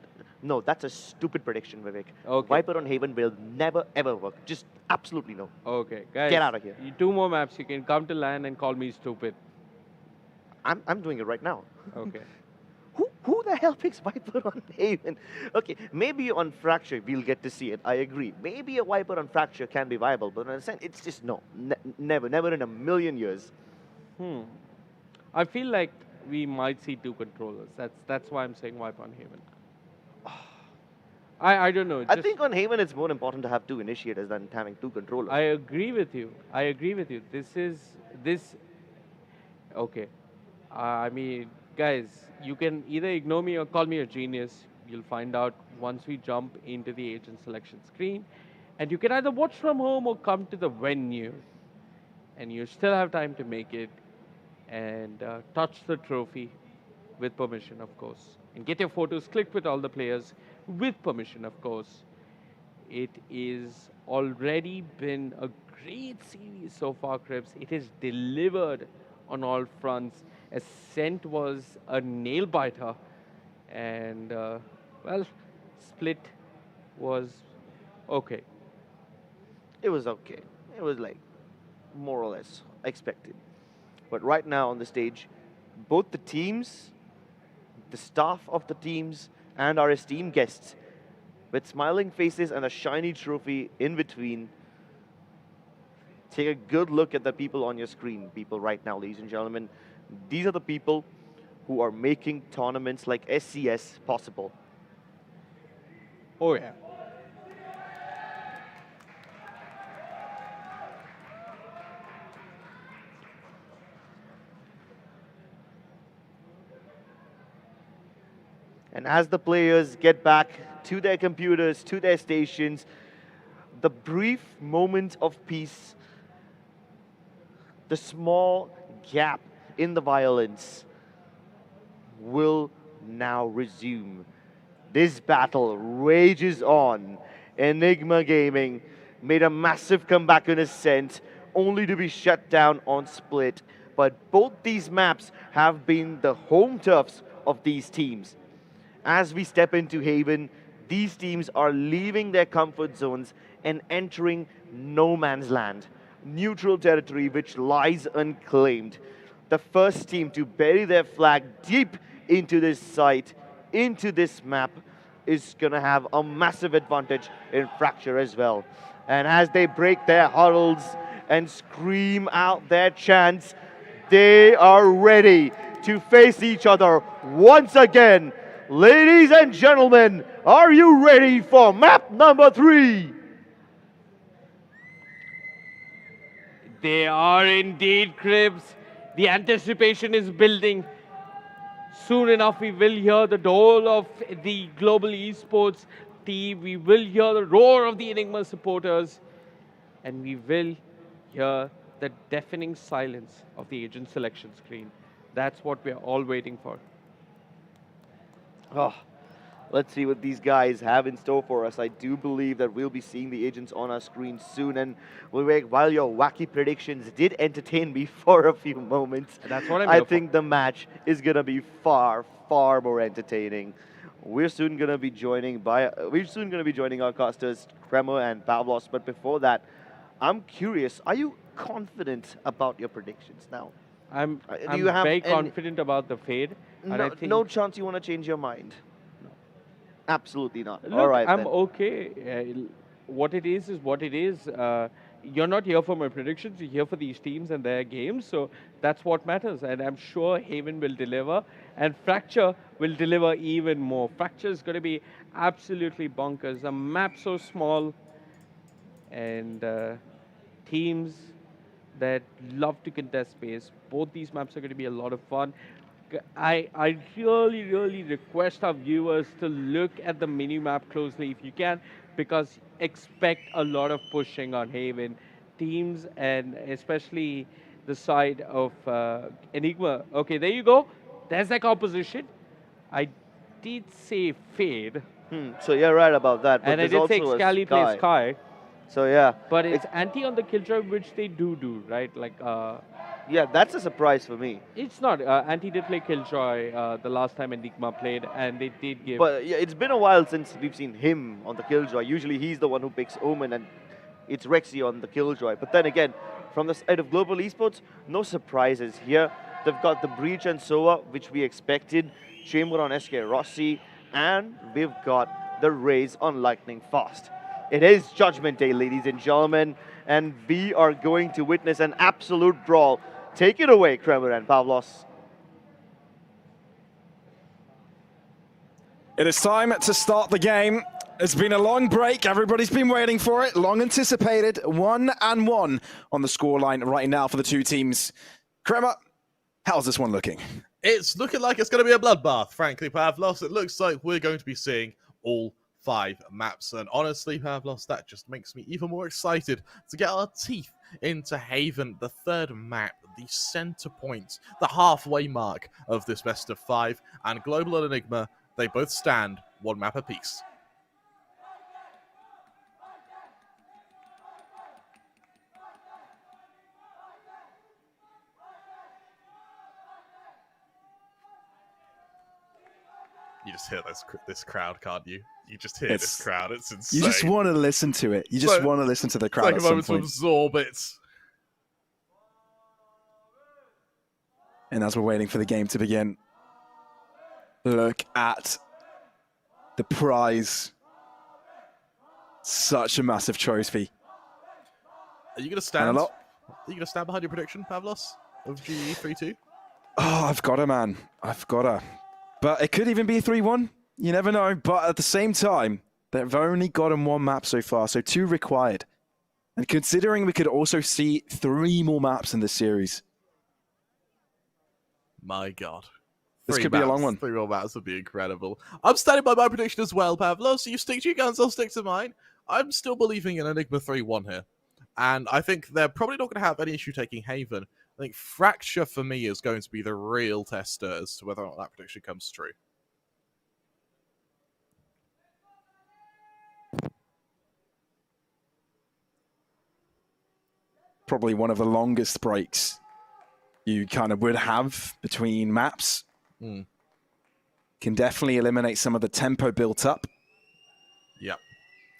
No, that's a stupid prediction, Vivek. Okay. Viper on Haven will never, ever work. Just absolutely no. Okay, guys. Get out of here. 2 more maps. You can come to LAN and call me stupid. I'm doing it right now. Okay. Who the hell picks Viper on Haven? Okay, maybe on Fracture we'll get to see it. I agree. Maybe a Viper on Fracture can be viable, but on Ascent, it's just no. Never in a million years. I feel like we might see 2 controllers. That's why I'm saying Viper on Haven. I don't know. I think on Haven it's more important to have 2 initiators than having 2 controllers. I agree with you. Okay. I mean, guys, you can either ignore me or call me a genius. You'll find out once we jump into the agent selection screen. And you can either watch from home or come to the venue. And you still have time to make it and touch the trophy with permission, of course. And get your photos clicked with all the players with permission, of course. It is already been a great series so far, Crips. It is delivered on all fronts. Ascent was a nail-biter. And, well, Split was okay. It was okay. It was like more or less expected. But right now on the stage, both the teams, the staff of the teams, and our esteemed guests, with smiling faces and a shiny trophy in between, take a good look at the people on your screen, people right now, ladies and gentlemen. These are the people who are making tournaments like SCS possible. Oh, yeah. And as the players get back to their computers, to their stations, the brief moment of peace, the small gap in the violence will now resume. This battle rages on. Enigma Gaming made a massive comeback on Ascent, only to be shut down on Split. But both these maps have been the home turfs of these teams. As we step into Haven, these teams are leaving their comfort zones and entering no man's land, neutral territory which lies unclaimed. The first team to bury their flag deep into this site, into this map, is going to have a massive advantage in Fracture as well. And as they break their huddles and scream out their chants, they are ready to face each other once again. Ladies and gentlemen, are you ready for map number 3? They are indeed, Cribs. The anticipation is building. Soon enough, we will hear the dole of the global esports team. We will hear the roar of the Enigma supporters. And we will hear the deafening silence of the agent selection screen. That's what we're all waiting for. Oh, let's see what these guys have in store for us. I do believe that we'll be seeing the agents on our screen soon. And while your wacky predictions did entertain me for a few moments, that's what I think the match is going to be far, far more entertaining. We're soon going to be joining our casters, Kremmer and Pavlos. But before that, I'm curious, are you confident about your predictions now? I'm very confident about the fade. No, and I think no chance you want to change your mind? No. Absolutely not. Look, all right, I'm then. okay. What it is what it is. You're not here for my predictions. You're here for these teams and their games. So that's what matters. And I'm sure Haven will deliver. And Fracture will deliver even more. Fracture is going to be absolutely bonkers. The map so small. And teams that love to contest space. Both these maps are going to be a lot of fun. I really, really request our viewers to look at the mini-map closely if you can, because expect a lot of pushing on Haven. Teams, and especially the side of Enigma. Okay, there you go. There's that composition. I did say fade. So you're right about that. But and I did say Scally plays Sky. So yeah. But it's anti on the killjoy, which they do, right? Like. Yeah, that's a surprise for me. It's not. Anti did play Killjoy the last time Enigma played, and they did give. But yeah, it's been a while since we've seen him on the Killjoy. Usually he's the one who picks Omen, and it's Rexy on the Killjoy. But then again, from the side of global esports, no surprises here. They've got the Breach and Sova, which we expected, Chamber on SK Rossi, and we've got the Raze on Lightning Fast. It is Judgment Day, ladies and gentlemen, and we are going to witness an absolute brawl. Take it away, Kremmer and Pavlos. It is time to start the game. It's been a long break. Everybody's been waiting for it. Long anticipated. 1-1 on the scoreline right now for the two teams. Kremmer, how's this one looking? It's looking like it's going to be a bloodbath, frankly, Pavlos. It looks like we're going to be seeing all 5 maps, and honestly, Pavlos, that just makes me even more excited to get our teeth into Haven, the 3rd map, the center point, the halfway mark of this best of 5, and Global and Enigma, they both stand 1 map apiece. You just hear this crowd, can't you? You just hear this crowd. It's insane. You just want to listen to it. You just want to listen to the crowd it's at like some a point. moment to absorb it. And as we're waiting for the game to begin, look at the prize. Such a massive trophy. Are you going to stand? Are you going to stand behind your prediction, Pavlos, of GE 3-2? Oh, I've got her, man. I've got her. But it could even be 3-1. You never know. But at the same time, they've only gotten 1 map so far, so 2 required. And considering we could also see 3 more maps in this series. My God. This could be a long one. 3 more maps would be incredible. I'm standing by my prediction as well, Pavlo. So you stick to your guns, I'll stick to mine. I'm still believing in Enigma 3-1 here. And I think they're probably not going to have any issue taking Haven. I think Fracture, for me, is going to be the real tester as to whether or not that prediction comes true. Probably one of the longest breaks you kind of would have between maps. Can definitely eliminate some of the tempo built up. Yeah.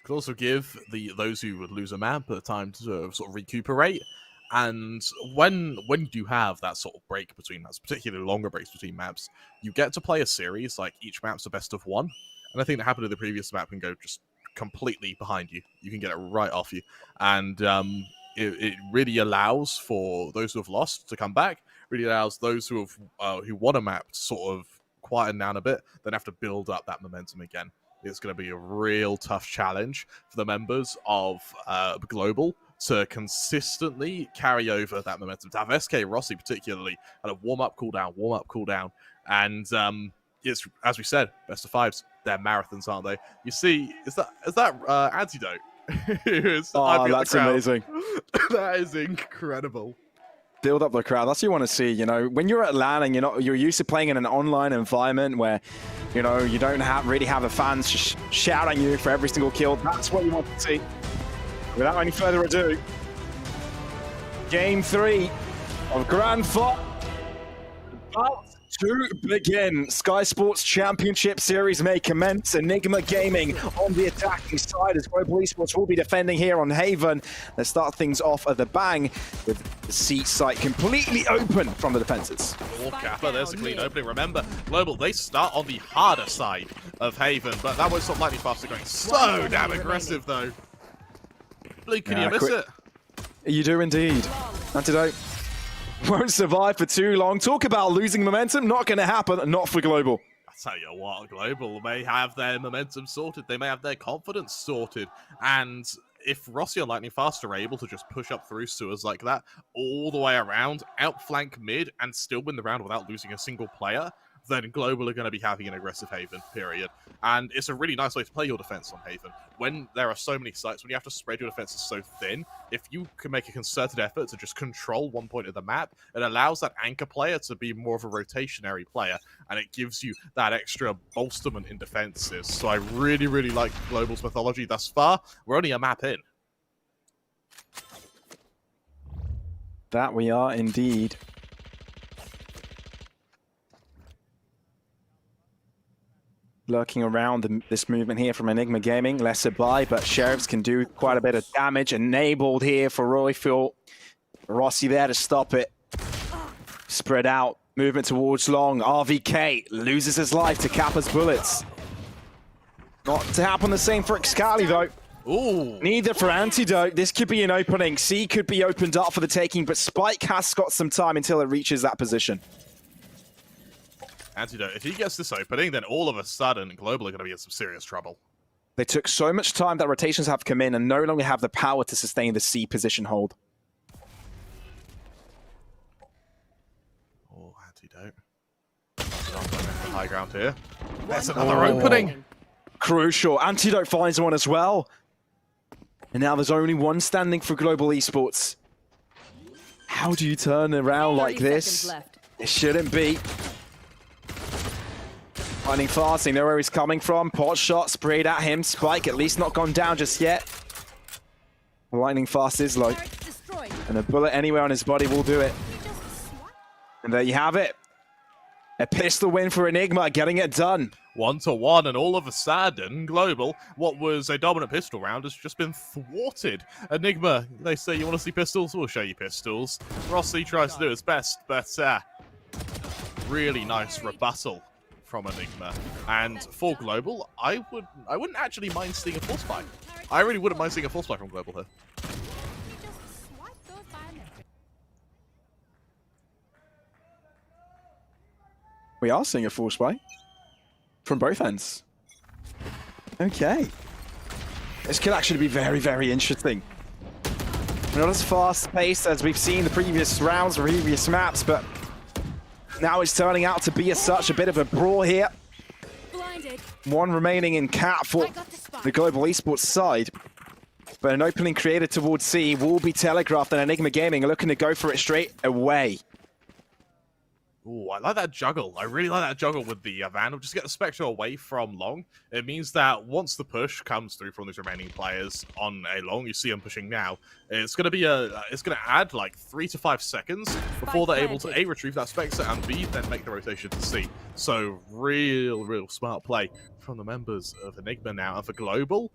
Could also give those who would lose a map a time to sort of recuperate. And when you have that sort of break between maps, particularly longer breaks between maps, you get to play a series, like each map's a best of one. And I think that happened to the previous map can go just completely behind you. You can get it right off you. And it really allows for those who have lost to come back, really allows those who have who won a map to sort of quieten down a bit, then have to build up that momentum again. It's going to be a real tough challenge for the members of Global to consistently carry over that momentum. To have SK Rossi particularly at a warm-up, cooldown. And it's, as we said, best of fives. They're marathons, aren't they? You see, is that Antidote? Oh, that's amazing. That is incredible. Build up the crowd. That's what you want to see. You know, when you're at LAN and you're used to playing in an online environment where, you know, you don't really have the fans just shouting you for every single kill. That's what you want to see. Without any further ado, Game 3 of Grand Final about to begin. Skyesports Championship Series may commence. Enigma Gaming on the attacking side as Global Esports will be defending here on Haven. Let's start things off at the bang with the C site completely open from the defenses. Oh, Kappa, there's a clean opening. Remember, Global, they start on the harder side of Haven, but that was lightning fast going so damn aggressive, though. Blue, can you miss it? You do indeed. Antidote won't survive for too long. Talk about losing momentum. Not going to happen. Not for Global. I tell you what, Global may have their momentum sorted. They may have their confidence sorted. And if Rossi and Lightning Fast are able to just push up through sewers like that, all the way around, outflank mid, and still win the round without losing a single player, then Global are going to be having an aggressive Haven, period. And it's a really nice way to play your defense on Haven. When there are so many sites, when you have to spread your defenses so thin, if you can make a concerted effort to just control one point of the map, it allows that anchor player to be more of a rotationary player, and it gives you that extra bolsterment in defenses. So I really, really like Global's methodology thus far. We're only a map in. That we are indeed. Lurking around this movement here from Enigma Gaming. Lesser buy, but Sheriffs can do quite a bit of damage. Enabled here for Royfield. Rossi there to stop it. Spread out. Movement towards long. RVK loses his life to Kappa's bullets. Not to happen the same for Excali though. Ooh. Neither for Antidote. This could be an opening. C could be opened up for the taking, but Spike has got some time until it reaches that position. Antidote, if he gets this opening, then all of a sudden, Global are going to be in some serious trouble. They took so much time that rotations have come in and no longer have the power to sustain the C position hold. Oh, Antidote. High ground here. There's another opening. Crucial. Antidote finds one as well. And now there's only one standing for Global Esports. How do you turn around like this? It shouldn't be. Lightning Fast, they know where he's coming from. Pot shot sprayed at him. Spike at least not gone down just yet. Lightning Fast is low. And a bullet anywhere on his body will do it. And there you have it. A pistol win for Enigma, getting it done. 1-1, and all of a sudden, Global, what was a dominant pistol round, has just been thwarted. Enigma, they say, you want to see pistols? We'll show you pistols. Rossi tries to do his best, but really nice rebuttal from Enigma. And for Global, I wouldn't actually mind seeing a full spike. I really wouldn't mind seeing a full spike from Global here. We are seeing a full spike from both ends. Okay. This could actually be very, very interesting. Not as fast-paced as we've seen the previous rounds, previous maps, but Now it's turning out to be such a bit of a brawl here. Blinded. One remaining in cap for the Global Esports side. But an opening created towards C will be telegraphed, and Enigma Gaming are looking to go for it straight away. Ooh, I like that juggle. I really like that juggle with the Vandal. Just get the Spectre away from Long. It means that once the push comes through from these remaining players on a Long, you see them pushing now. It's going to be it's going to add like 3 to 5 seconds before they're able to A, retrieve that Spectre, and B, then make the rotation to C. So real smart play from the members of Enigma now. And for Global,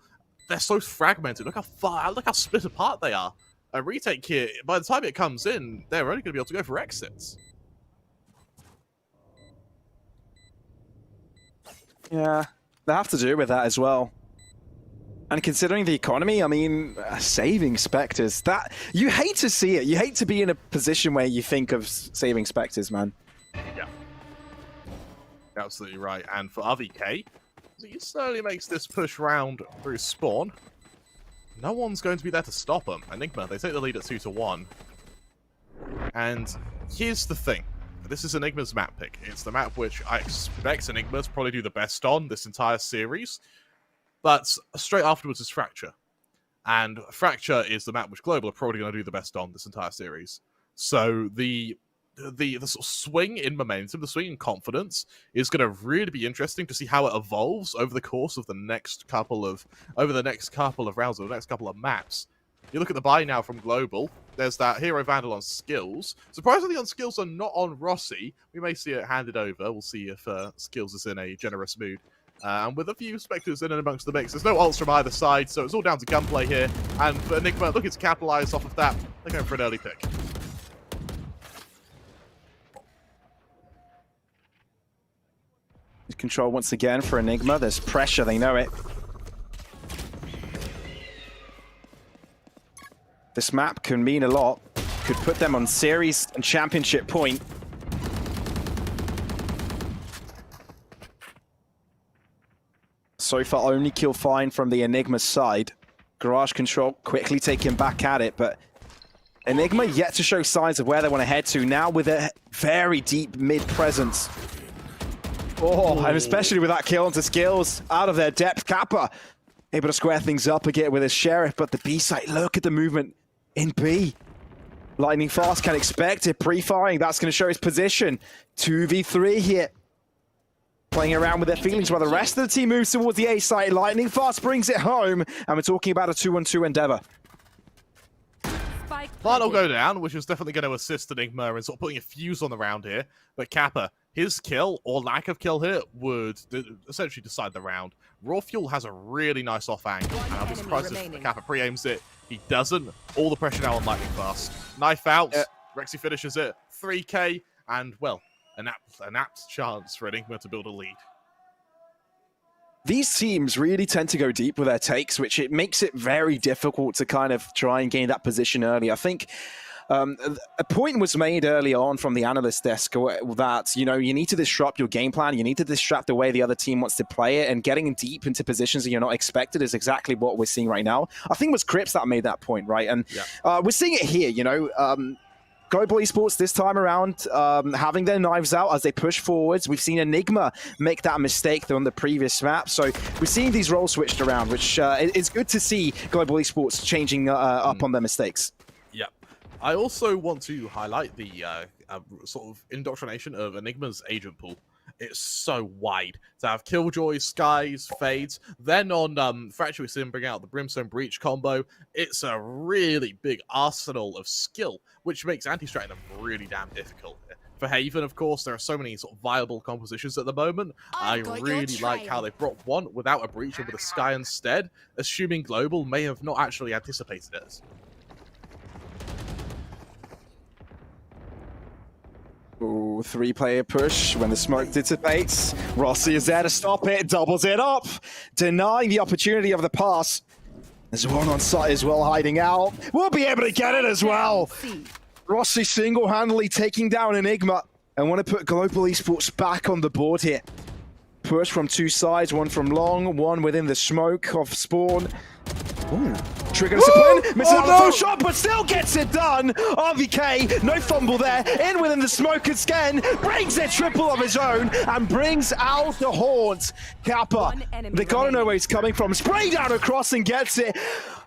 they're so fragmented. Look how split apart they are. A retake here, by the time it comes in, they're only going to be able to go for exits. Yeah, they have to do with that as well. And considering the economy, I mean, saving Spectres, that you hate to see it. You hate to be in a position where you think of saving Spectres, man. Yeah. Absolutely right. And for RVK, he slowly makes this push round through spawn. No one's going to be there to stop him. Enigma, they take the lead at 2-1. And here's the thing. This is Enigma's map pick. It's the map which I expect Enigma to probably do the best on this entire series. But straight afterwards is Fracture. And Fracture is the map which Global are probably going to do the best on this entire series. So the sort of swing in momentum, the swing in confidence is going to really be interesting to see how it evolves over the course of the next couple of rounds, or the next couple of maps. You look at the buy now from Global. There's that Hero Vandal on skills. Surprisingly, on skills are not on Rossi. We may see it handed over. We'll see if skills is in a generous mood. And with a few Spectres in and amongst the mix, there's no ults from either side, so it's all down to gunplay here. And for Enigma, looking to capitalize off of that, they're going for an early pick. Control once again for Enigma. There's pressure, they know it. This map can mean a lot. Could put them on series and championship point. So far, only kill fine from the Enigma side. Garage Control quickly taking back at it, but Enigma yet to show signs of where they want to head to. Now with a very deep mid presence. Oh, and especially with that kill onto skills out of their depth. Kappa able to square things up again with his Sheriff, but the B side, look at the movement in B. Lightning Fast can expect it, pre-firing, that's going to show his position. 2v3 here. Playing around with their feelings while the rest of the team moves towards the A side. Lightning Fast brings it home, and we're talking about a 2-on-2 endeavor. That'll go down, which is definitely going to assist Enigma in sort of putting a fuse on the round here. But Kappa, his kill, or lack of kill here, would essentially decide the round. Raw Fuel has a really nice off angle, and I'll be surprised if Kappa pre-aims it. He doesn't. All the pressure now on Lightning Fast. Knife out, Rexy finishes it, 3k, and, well, an apt chance for Enigma to build a lead. These teams really tend to go deep with their takes, which it makes it very difficult to kind of try and gain that position early. I think a point was made early on from the analyst desk that, you know, you need to disrupt your game plan. You need to disrupt the way the other team wants to play it, and getting deep into positions that you're not expected is exactly what we're seeing right now. I think it was Crips that made that point, right? And we're seeing it here, you know. Global Esports this time around, having their knives out as they push forwards. We've seen Enigma make that mistake on the previous map. So we're seeing these roles switched around, which is good to see Global Esports changing up on their mistakes. Yeah. I also want to highlight the sort of indoctrination of Enigma's agent pool. It's so wide. To have Killjoys, Skies, Fades, then on Fracture we see him bring out the Brimstone Breach combo. It's a really big arsenal of skill, which makes anti-stratting them really damn difficult. For Haven, of course, there are so many sort of viable compositions at the moment. I really like how they brought one without a Breach and with a Sky instead, assuming Global may have not actually anticipated it. Ooh, 3-player push when the smoke dissipates. Rossi is there to stop it, doubles it up, denying the opportunity of the pass. There's one on site as well, hiding out. We'll be able to get it as well. Rossi single-handedly taking down Enigma. I want to put Global Esports back on the board here. Push from two sides, one from long, one within the smoke of spawn. Ooh, Trigger discipline, misses out the first shot, but still gets it done. RVK, no fumble there, in within the smoke again, brings a triple of his own, and brings out the horns. Kappa, they gotta know where he's coming from, spraying down across and gets it,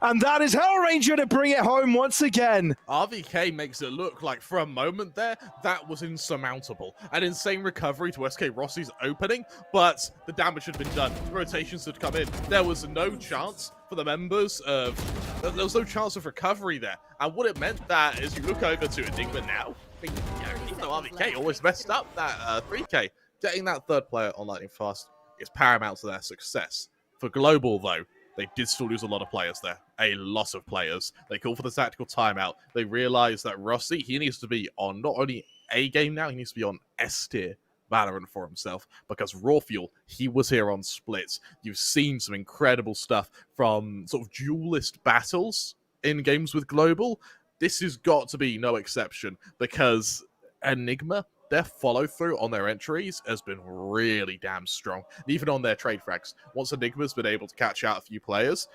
and that is Hellranger to bring it home once again. RVK makes it look like for a moment there, that was insurmountable. An insane recovery to SK Rossi's opening, but the damage had been done. Rotations had come in. There was no chance for the members of... There was no chance of recovery there. And what it meant that is you look over to Enigma now, even though RVK always messed up that 3K, getting that third player on Lightning Fast is paramount to their success. For Global, though, they did still lose a lot of players there. A lot of players. They called for the tactical timeout. They realized that Rossi, he needs to be on not only A game now, he needs to be on S tier Valorant for himself, because Raw Fuel, he was here on splits. You've seen some incredible stuff from sort of duelist battles in games with Global. This has got to be no exception, because Enigma, their follow-through on their entries has been really damn strong. Even on their trade frags, once Enigma's been able to catch out a few players,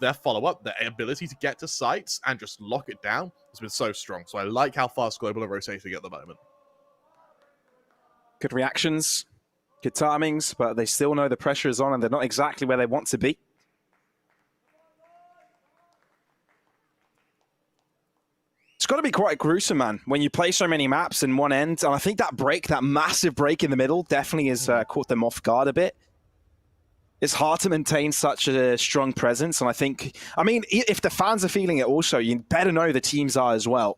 their follow-up, their ability to get to sites and just lock it down has been so strong. So I like how fast Global are rotating at the moment. Good reactions, good timings, but they still know the pressure is on and they're not exactly where they want to be. It's got to be quite gruesome, man, when you play so many maps in one end. And I think that break, that massive break in the middle, definitely has caught them off guard a bit. It's hard to maintain such a strong presence. And I mean, if the fans are feeling it also, you better know the teams are as well.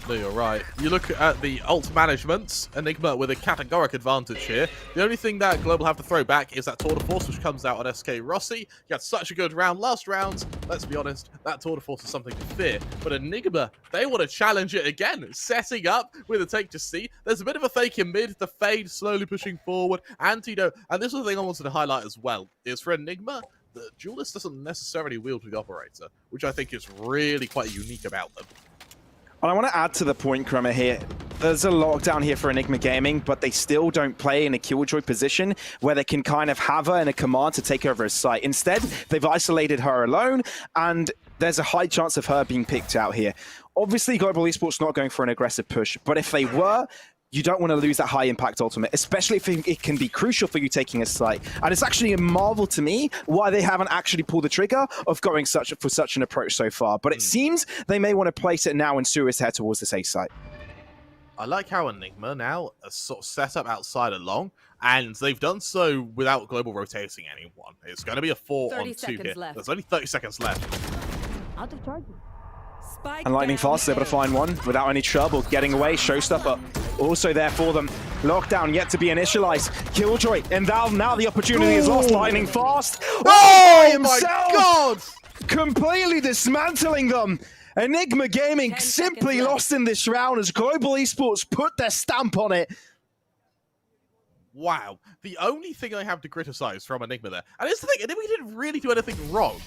No, you're right. You look at the ult management, Enigma with a categoric advantage here. The only thing that Global have to throw back is that Tour de Force, which comes out on SK Rossi. You had such a good round last round. Let's be honest, that Tour de Force is something to fear. But Enigma, they want to challenge it again, setting up with a take to C. There's a bit of a fake in mid, the fade slowly pushing forward. Antidote, and this is the thing I wanted to highlight as well, is for Enigma, the Duelist doesn't necessarily wield with the Operator, which I think is really quite unique about them. And I want to add to the point, Krummer, here. There's a lockdown here for Enigma Gaming, but they still don't play in a Killjoy position where they can kind of have her in a command to take over a site. Instead, they've isolated her alone, and there's a high chance of her being picked out here. Obviously, Global Esports not going for an aggressive push, but if they were, you don't want to lose that high impact ultimate, especially if it can be crucial for you taking a site. And it's actually a marvel to me why they haven't actually pulled the trigger of going for such an approach so far. But it seems they may want to place it now and Suez head towards the safe site. I like how Enigma now are sort of set up outside along, and they've done so without Global rotating anyone. It's going to be a 4-on-2 here. Left. There's only 30 seconds left. Out of charges. And Lightning Fast is able to find one without any trouble. Getting away, Showstopper also there for them. Lockdown yet to be initialized. Killjoy, and now the opportunity is lost. Lightning Fast. Oh my God! Completely dismantling them. Enigma Gaming simply lost in this round as Global Esports put their stamp on it. Wow. The only thing I have to criticize from Enigma there, and it's the thing, Enigma didn't really do anything wrong.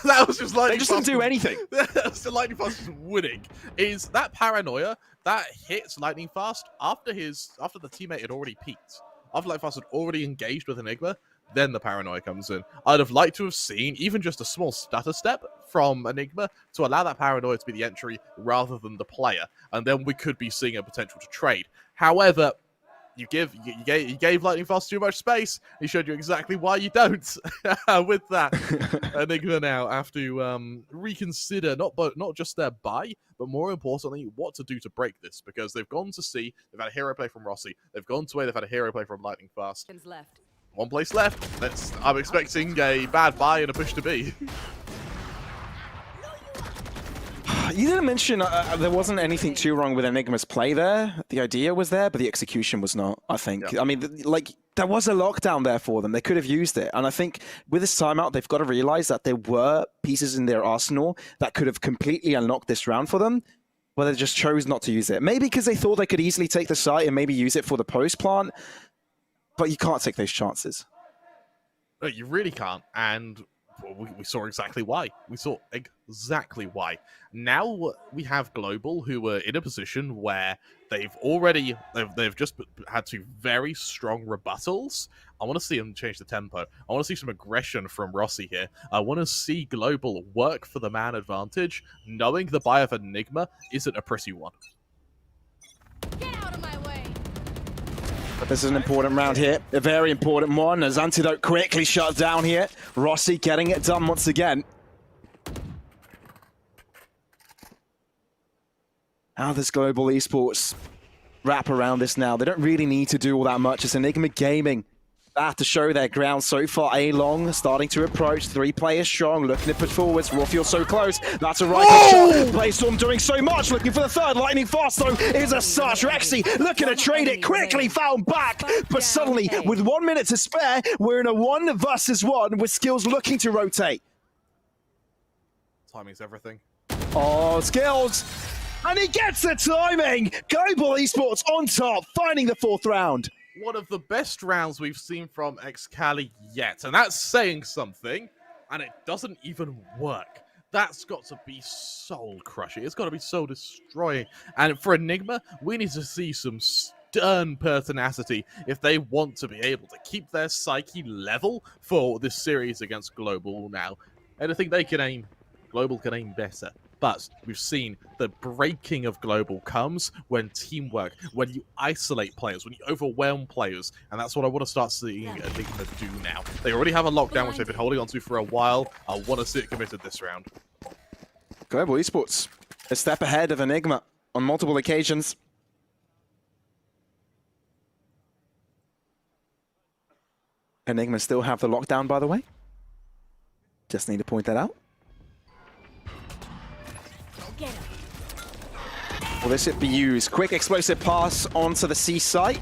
That was just Lightning Fast. They just didn't do anything. That was the Lightning Fast just winning. Is that paranoia that hits Lightning Fast after the teammate had already peaked. After Lightning Fast had already engaged with Enigma, then the paranoia comes in. I'd have liked to have seen even just a small stutter step from Enigma to allow that paranoia to be the entry rather than the player, and then we could be seeing a potential to trade. However, you gave Lightning Fast too much space. He showed you exactly why you don't. With that, Enigma now have to reconsider not just their buy, but more importantly, what to do to break this. Because they've gone to C, they've had a hero play from Rossi, they've gone to A, they've had a hero play from Lightning Fast. One place left. I'm expecting a bad buy and a push to B. You didn't mention there wasn't anything too wrong with Enigma's play there. The idea was there, but the execution was not, I think. Yeah. I mean, like, there was a lockdown there for them. They could have used it. And I think with this timeout, they've got to realize that there were pieces in their arsenal that could have completely unlocked this round for them, but they just chose not to use it. Maybe because they thought they could easily take the site and maybe use it for the post plant, but you can't take those chances. No, you really can't. And we saw exactly why. We saw exactly why. Now we have Global, who were in a position where they've just had two very strong rebuttals I want to see him change the tempo. I want to see some aggression from Rossi here. I want to see Global work for the man advantage, knowing the buy of Enigma isn't a pretty one. Get out of my way. But this is an important round here, a very important one, as Antidote quickly shut down here. Rossi getting it done once again. How does Global Esports wrap around this now? They don't really need to do all that much. It's Enigma Gaming. They have to show their ground so far. A-Long starting to approach. 3 players strong, looking to push forwards. Raw so close. That's a right shot. Playstorm doing so much, looking for the third. Lightning Fast, though, is a such. Rexy looking to trade it, quickly found back. But suddenly, with 1 minute to spare, we're in a 1 versus 1 with Skills looking to rotate. Timing's everything. Oh, Skills. And he gets the timing. Global Esports on top, finding the 4th round. One of the best rounds we've seen from Excali yet, and that's saying something, and it doesn't even work. That's got to be soul crushing. It's got to be soul destroying. And for Enigma, we need to see some stern pertinacity if they want to be able to keep their psyche level for this series against Global now. Anything they can aim, Global can aim better. But we've seen the breaking of Global comes when teamwork, when you isolate players, when you overwhelm players, and that's what I want to start seeing Enigma do now. They already have a lockdown, which they've been holding on to for a while. I want to see it committed this round. Global Esports, a step ahead of Enigma on multiple occasions. Enigma still have the lockdown, by the way. Just need to point that out. Will this it be used? Quick explosive pass onto the C site.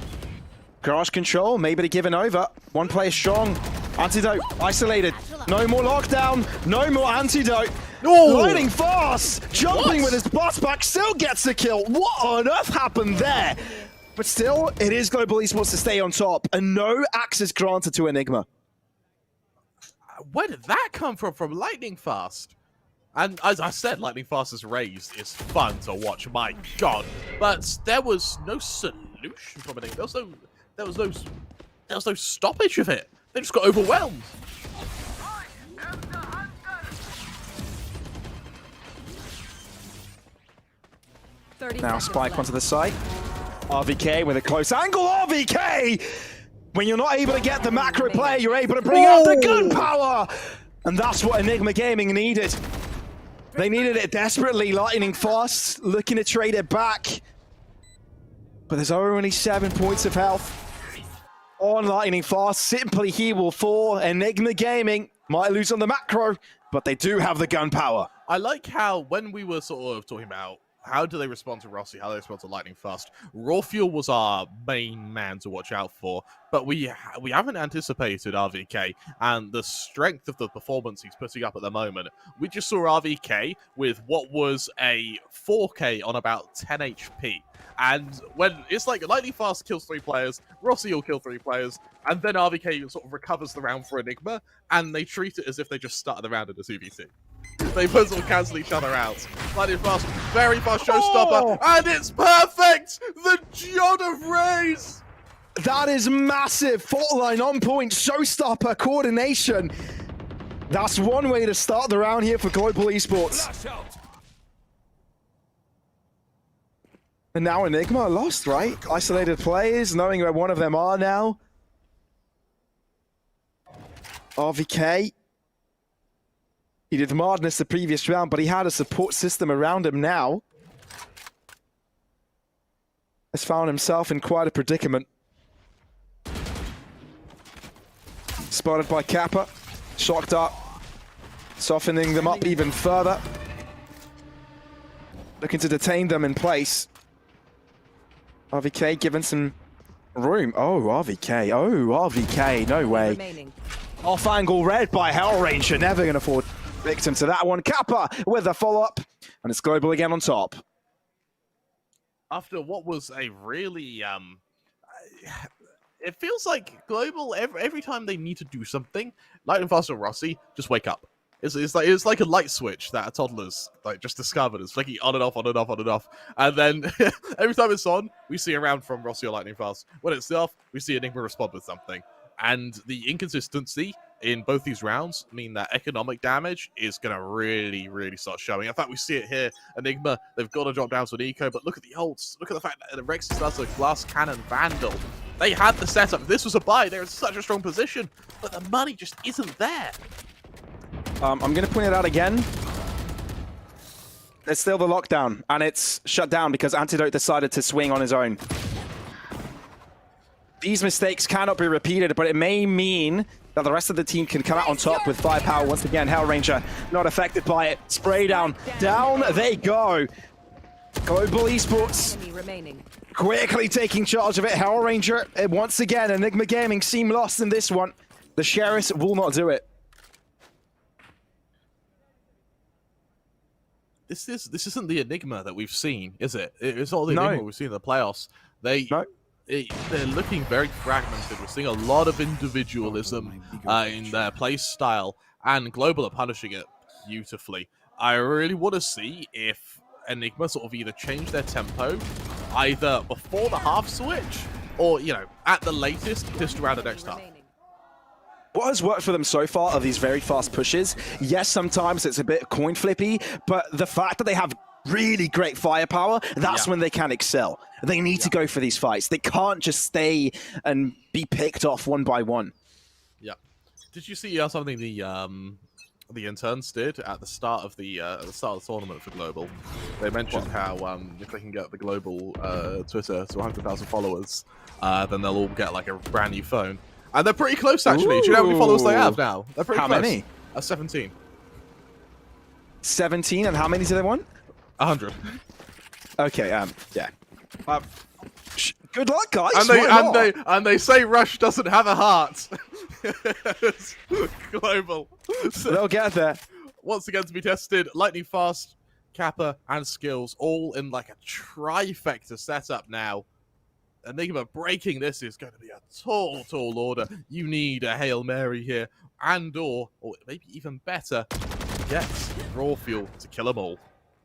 Garage control, maybe to giving over. 1 player strong. Antidote, isolated. No more lockdown, no more Antidote. No! Lightning Fast, jumping with his bus back, still gets the kill. What on earth happened there? But still, it is Global Esports to stay on top, and no access granted to Enigma. Where did that come from Lightning Fast? And as I said, Lightning Fast's raise is fun to watch, my god. But there was no solution from it. There was no stoppage of it. They just got overwhelmed. Now spike onto the site. RVK with a close angle. RVK! When you're not able to get the macro player, you're able to bring out the gun power! And that's what Enigma Gaming needed. They needed it desperately. Lightning Fast looking to trade it back. But there's only 7 points of health on Lightning Fast. Simply he will fall. Enigma Gaming might lose on the macro, but they do have the gun power. I like how when we were sort of talking about how do they respond to Rossi, how do they respond to Lightning Fast, Raw Fuel was our main man to watch out for, but we haven't anticipated RVK and the strength of the performance he's putting up at the moment. We just saw RVK with what was a 4K on about 10 HP. And when it's like Lightning Fast kills 3 players, Rossi will kill 3 players, and then RVK sort of recovers the round for Enigma, and they treat it as if they just started the round in a 2v2. They both sort of cancel each other out. Lightning Fast, very fast showstopper, and it's perfect! The John of Rays! That is massive. Fault line on point, showstopper, coordination. That's one way to start the round here for Global Esports. And now Enigma lost, right? Isolated players, knowing where one of them are now. RVK. He did madness the previous round, but he had a support system around him now. Has found himself in quite a predicament. Spotted by Kappa. Shocked up. Softening them up even further. Looking to detain them in place. RVK given some room. Oh, RVK. Oh, RVK. No way. Off angle red by Hellranger. Never going to fall victim to that one. Kappa with a follow-up. And it's Global again on top. After what was a really, it feels like Global, every time they need to do something, Lightning Fast or Rossi, just wake up. It's like a light switch that a toddler's just discovered. It's flicking on and off, on and off, on and off. And then every time it's on, we see a round from Rossi or Lightning Fast. When it's off, we see Enigma respond with something. And the inconsistency in both these rounds mean that economic damage is going to really, really start showing. In fact, we see it here. Enigma, they've got to drop down to an eco, but look at the ults. Look at the fact that Rex does a Glass Cannon Vandal. They had the setup. If this was a buy, they're in such a strong position, but the money just isn't there. I'm going to point it out again. There's still the lockdown, and it's shut down because Antidote decided to swing on his own. These mistakes cannot be repeated, but it may mean that the rest of the team can come out on top with firepower. Once again, Hellranger not affected by it. Spray down. Down they go. Global Esports quickly taking charge of it. Hellranger, once again, Enigma Gaming seem lost in this one. The Sheriffs will not do it. This isn't the Enigma that we've seen, is it? It's not the Enigma we've seen in the playoffs. They're looking very fragmented. We're seeing a lot of individualism in their play style, and Global are punishing it beautifully. I really want to see if Enigma sort of either change their tempo, either before the half switch, or, you know, at the latest, just around the next half. What has worked for them so far are these very fast pushes. Yes, sometimes it's a bit coin flippy, but the fact that they have really great firepower, that's when they can excel. They need to go for these fights. They can't just stay and be picked off one by one. Yeah. Did you see something the interns did at the start of the tournament for Global? They mentioned how if they can get the Global Twitter to 100,000 followers, then they'll all get like a brand new phone. And they're pretty close, actually. Ooh. Do you know how many followers they have now? They're pretty how close. Many? 17. 17, and how many do they want? 100. Okay, yeah. Good luck, guys. And they say Rush doesn't have a heart. Global. They'll get there. Once again to be tested, lightning fast, Kappa, and skills, all in like a trifecta setup now. Enigma breaking this is going to be a tall order. You need a Hail Mary here, or maybe even better, get raw fuel to kill them all.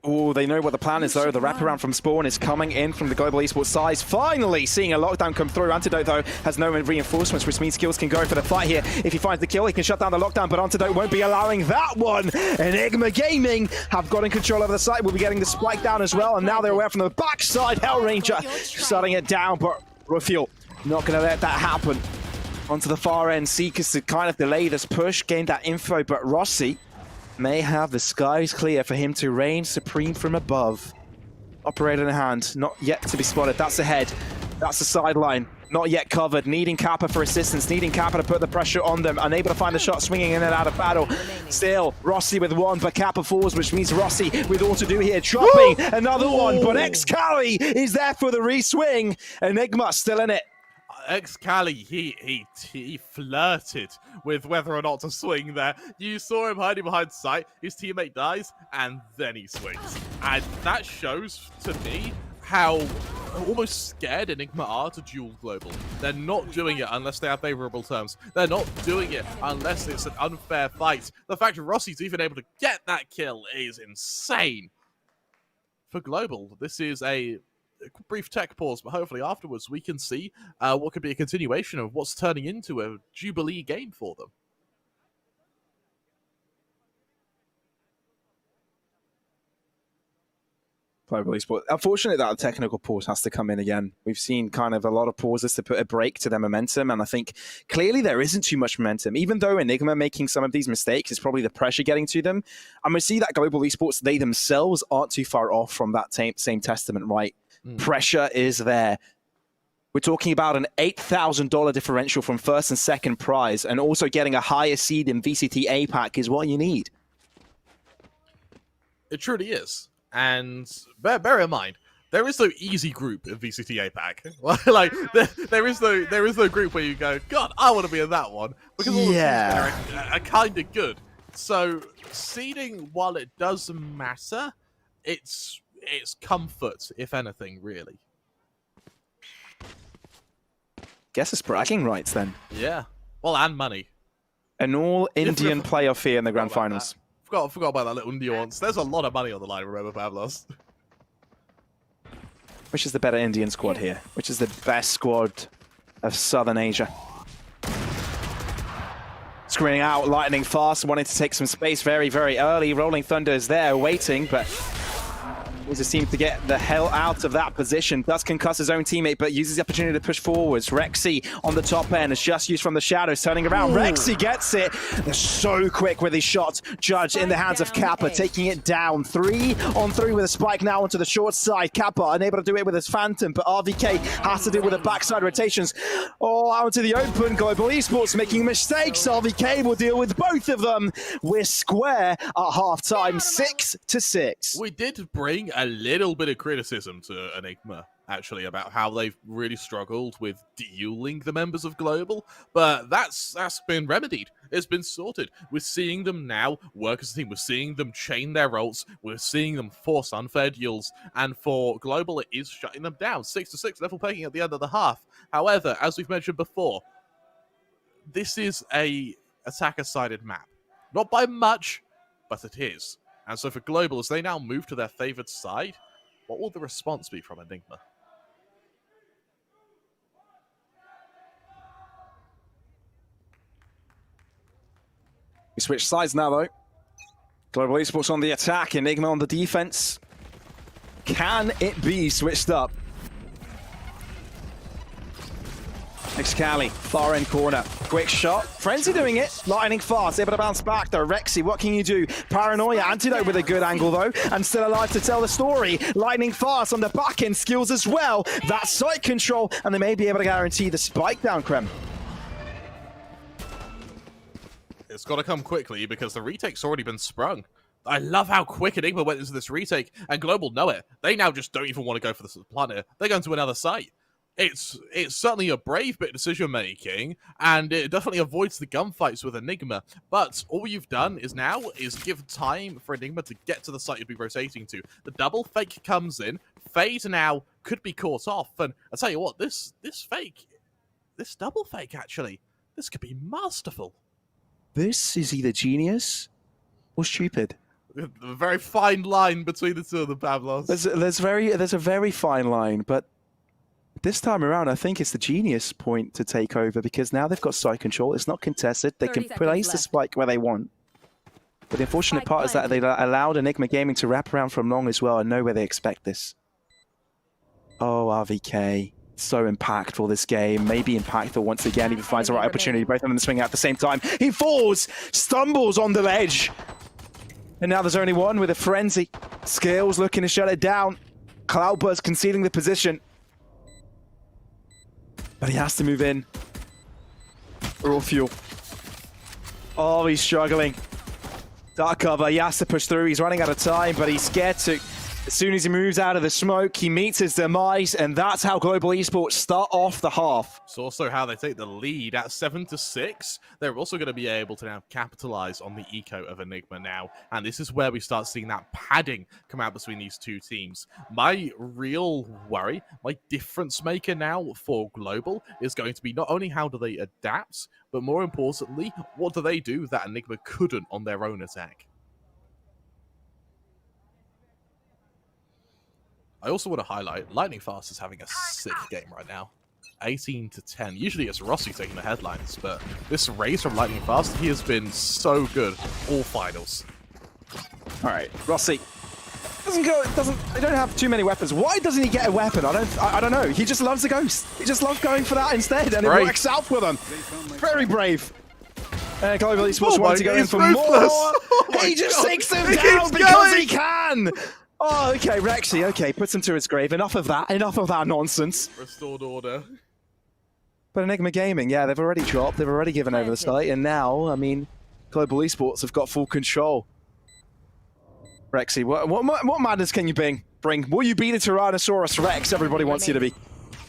Oh, they know what the plan is, though. The wraparound from Spawn is coming in from the Global Esports side. Finally seeing a lockdown come through. Antidote, though, has no reinforcements, which means Skills can go for the fight here. If he finds the kill, he can shut down the lockdown, but Antidote won't be allowing that one. Enigma Gaming have gotten control over the site. We'll be getting the spike down as well, and now they're aware from the backside. Hellranger shutting it down, but Rafiel not going to let that happen. Onto the far end, Seekers to kind of delay this push, gain that info, but Rossi may have the skies clear for him to reign supreme from above. Operator in hand, not yet to be spotted. That's ahead. That's the sideline. Not yet covered. Needing Kappa for assistance. Needing Kappa to put the pressure on them. Unable to find the shot, swinging in and out of battle. Still, Rossi with one, but Kappa falls, which means Rossi with all to do here. Dropping another one, but Excali is there for the re-swing. Enigma still in it. Excali, he flirted with whether or not to swing there. You saw him hiding behind sight, his teammate dies, and then he swings. And that shows to me how almost scared Enigma are to duel Global. They're not doing it unless they have favorable terms. They're not doing it unless it's an unfair fight. The fact that Rossi's even able to get that kill is insane. For Global, this is a brief tech pause, but hopefully afterwards we can see what could be a continuation of what's turning into a Jubilee game for them. Global Esports. Unfortunately, that technical pause has to come in again. We've seen kind of a lot of pauses to put a break to their momentum, and I think clearly there isn't too much momentum. Even though Enigma making some of these mistakes is probably the pressure getting to them, I'm going to see that Global Esports, they themselves aren't too far off from that same testament, right? Pressure is there. We're talking about an $8,000 differential from first and second prize, and also getting a higher seed in VCT APAC is what you need. It truly is. And bear in mind, there is no easy group in VCT APAC. Like there is no group where you go, God, I want to be in that one, because all the teams are kind of good. So seeding, while it does matter, it's comfort, if anything, really. Guess it's bragging rights then. Yeah. Well, and money. An all-Indian playoff here in the grand finals. Forgot about that little nuance. There's a lot of money on the line, remember, Pavlos? Which is the better Indian squad here? Which is the best squad of Southern Asia? screening out lightning fast, wanting to take some space very, very early. Rolling Thunder is there waiting, but just seems to get the hell out of that position. Does concuss his own teammate, but uses the opportunity to push forwards. Rexy on the top end is just used from the shadows, turning around. Rexy gets it. They're so quick with his shots. Judge in the hands of Kappa, taking it down. 3-on-3 with a spike now onto the short side. Kappa unable to do it with his Phantom, but RVK has to do it with the backside rotations. Oh, out into the open. Global Esports making mistakes. RVK will deal with both of them. We're square at halftime, 6-6. We did bring a little bit of criticism to Enigma, actually, about how they've really struggled with dueling the members of Global, but that's been remedied. It's been sorted. We're seeing them now work as a team. We're seeing them chain their ults. We're seeing them force unfair duels, and for Global, it is shutting them down. 6-6, level playing at the end of the half. However, as we've mentioned before, this is a attacker-sided map. Not by much, but it is. And so for Global, as they now move to their favored side, what will the response be from Enigma? We switch sides now, though. Global Esports on the attack, Enigma on the defense. Can it be switched up? Excali, far end corner. Quick shot. Frenzy doing it. Lightning fast. Able to bounce back though. Rexy, what can you do? Paranoia. Antidote with a good angle though. And still alive to tell the story. Lightning fast on the back end. Skills as well. That sight control. And they may be able to guarantee the spike down, Krem. It's got to come quickly because the retake's already been sprung. I love how quick Enigma went into this retake, and Global know it. They now just don't even want to go for the planter. They're going to another site. It's certainly a brave bit of decision-making, and it definitely avoids the gunfights with Enigma, but all you've done is give time for Enigma to get to the site you'd be rotating to. The double fake comes in, Fade now could be caught off, and I'll tell you what, this double fake, actually, this could be masterful. This is either genius or stupid. A very fine line between the two of them, Pavlos. There's a very fine line, but this time around, I think it's the genius point to take over because now they've got side control. It's not contested. They can place the spike where they want. But the unfortunate part is that they allowed Enigma Gaming to wrap around from long as well and know where they expect this. Oh, RVK. So impactful this game. Maybe impactful once again. He finds the right opportunity. Both of them swing out at the same time. He falls, stumbles on the ledge. And now there's only one with a frenzy. Skills looking to shut it down. Cloudburst conceding the position. But he has to move in. Raw fuel. Oh, he's struggling. Dark cover, he has to push through. He's running out of time, but he's scared to. As soon as he moves out of the smoke, he meets his demise, and that's how Global Esports start off the half. It's also how they take the lead at 7-6. They're also going to be able to now capitalize on the eco of Enigma now, and this is where we start seeing that padding come out between these two teams. My real worry, my difference maker now for Global is going to be not only how do they adapt, but more importantly, what do they do that Enigma couldn't on their own attack? I also want to highlight, Lightning Fast is having a sick game right now. 18-10. Usually it's Rossi taking the headlines, but this race from Lightning Fast, he has been so good all finals. All right, Rossi. They don't have too many weapons. Why doesn't he get a weapon? I don't know. He just loves the ghost. He just loves going for that instead, and it works out for them. Very brave. Global Esports wanting to go in for more. He just takes him down because he can. Oh, okay, Rexy, okay, puts him to his grave. Enough of that nonsense. Restored order. But Enigma Gaming, yeah, they've already dropped, they've already given over the site, and now, I mean, Global Esports have got full control. Rexy, what madness can you bring? Will you be the Tyrannosaurus Rex everybody wants you to be?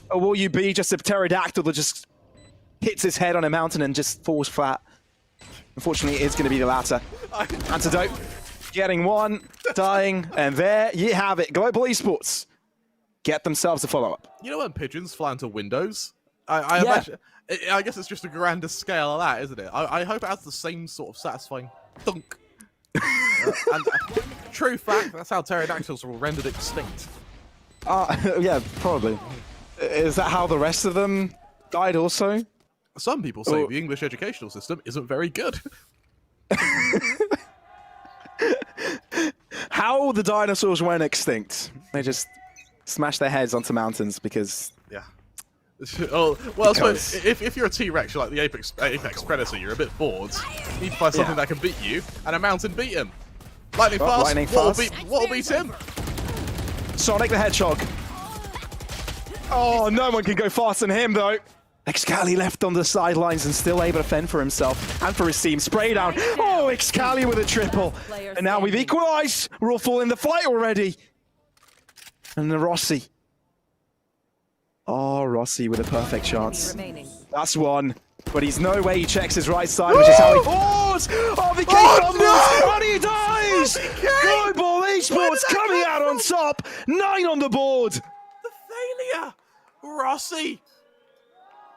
Or will you be just a pterodactyl that just hits his head on a mountain and just falls flat? Unfortunately, it's going to be the latter. Antidote. Getting one, dying, and there you have it. Global Esports get themselves a follow-up. You know when pigeons fly into windows? I imagine, I guess it's just a grander scale of that, isn't it? I hope it has the same sort of satisfying thunk. And true fact, that's how pterodactyls were rendered extinct. Yeah, probably. Is that how the rest of them died also? Some people say the English educational system isn't very good. How the dinosaurs went extinct. They just smashed their heads onto mountains because... Yeah. Well, I suppose if you're a T-Rex, you're like the Apex Predator, you're a bit bored. You need to find something that can beat you, and a mountain beat him. Lightning fast. What'll beat him? Sonic the Hedgehog. Oh, no one can go faster than him, though. Excali left on the sidelines and still able to fend for himself and for his team. Spray down. Oh, Excali with a triple. And now we've equalized. We're all full in the fight already. And the Rossi. Oh, Rossi with a perfect chance. That's one. But he's no way he checks his right side, which is how he falls. RVK fumbles, and he dies. Global Esports coming out on top. 9 on the board. The failure. Rossi.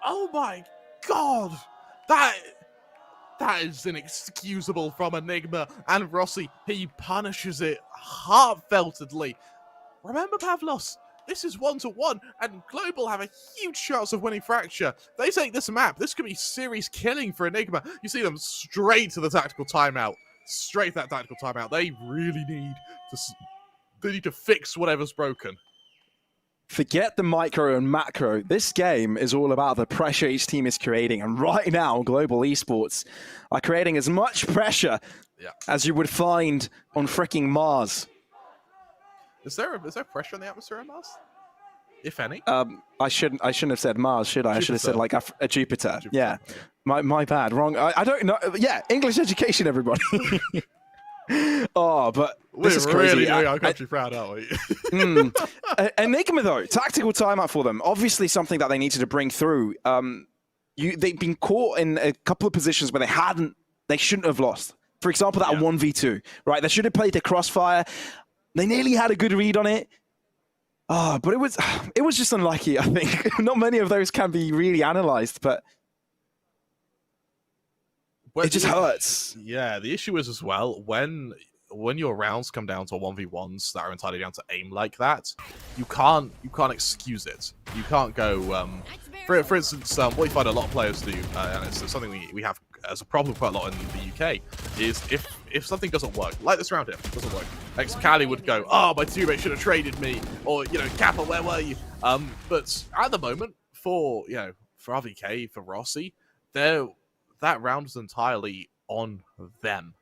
Oh my god! That is inexcusable from Enigma, and Rossi, he punishes it heartfeltedly. Remember, Pavlos, this is 1-1, and Global have a huge chance of winning Fracture. They take this map, this could be series killing for Enigma. You see them straight to the tactical timeout. Straight to that tactical timeout. They really need to fix whatever's broken. Forget the micro and macro. This game is all about the pressure each team is creating. And right now, Global Esports are creating as much pressure as you would find on freaking Mars. Is there pressure in the atmosphere on Mars? If any? I shouldn't have said Mars, should I? Jupiter. I should have said like a Jupiter. Yeah. My bad. Wrong. I don't know. Yeah, English education, everybody. Oh, but this is crazy. Really doing our country proud, aren't we? Enigma, though, tactical timeout for them. Obviously something that they needed to bring through. They've been caught in a couple of positions where they shouldn't have lost. For example, that 1v2, right? They should have played the crossfire. They nearly had a good read on it. Oh, but it was just unlucky, I think. Not many of those can be really analyzed, but it just hurts. Yeah, the issue is as well, when your rounds come down to 1v1s that are entirely down to aim like that, you can't excuse it. You can't go, for instance, what you find a lot of players do, and it's something we have as a problem quite a lot in the UK, is if something doesn't work, like this round here, doesn't work, Excali would go, oh, my teammate should have traded me, or, Kappa, where were you? But at the moment, for RVK, for Rossi, that round is entirely on them.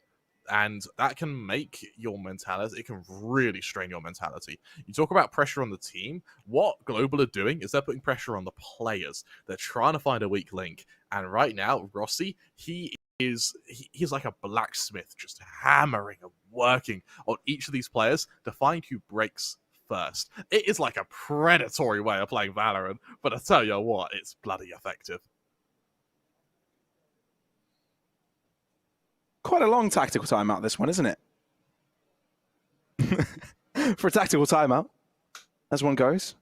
And that can make your mentality, it can really strain your mentality. You talk about pressure on the team. What Global are doing is they're putting pressure on the players. They're trying to find a weak link. And right now, Rossi, he's like a blacksmith, just hammering and working on each of these players to find who breaks first. It is like a predatory way of playing Valorant, but I tell you what, it's bloody effective. Quite a long tactical timeout, this one, isn't it? For a tactical timeout, as one goes.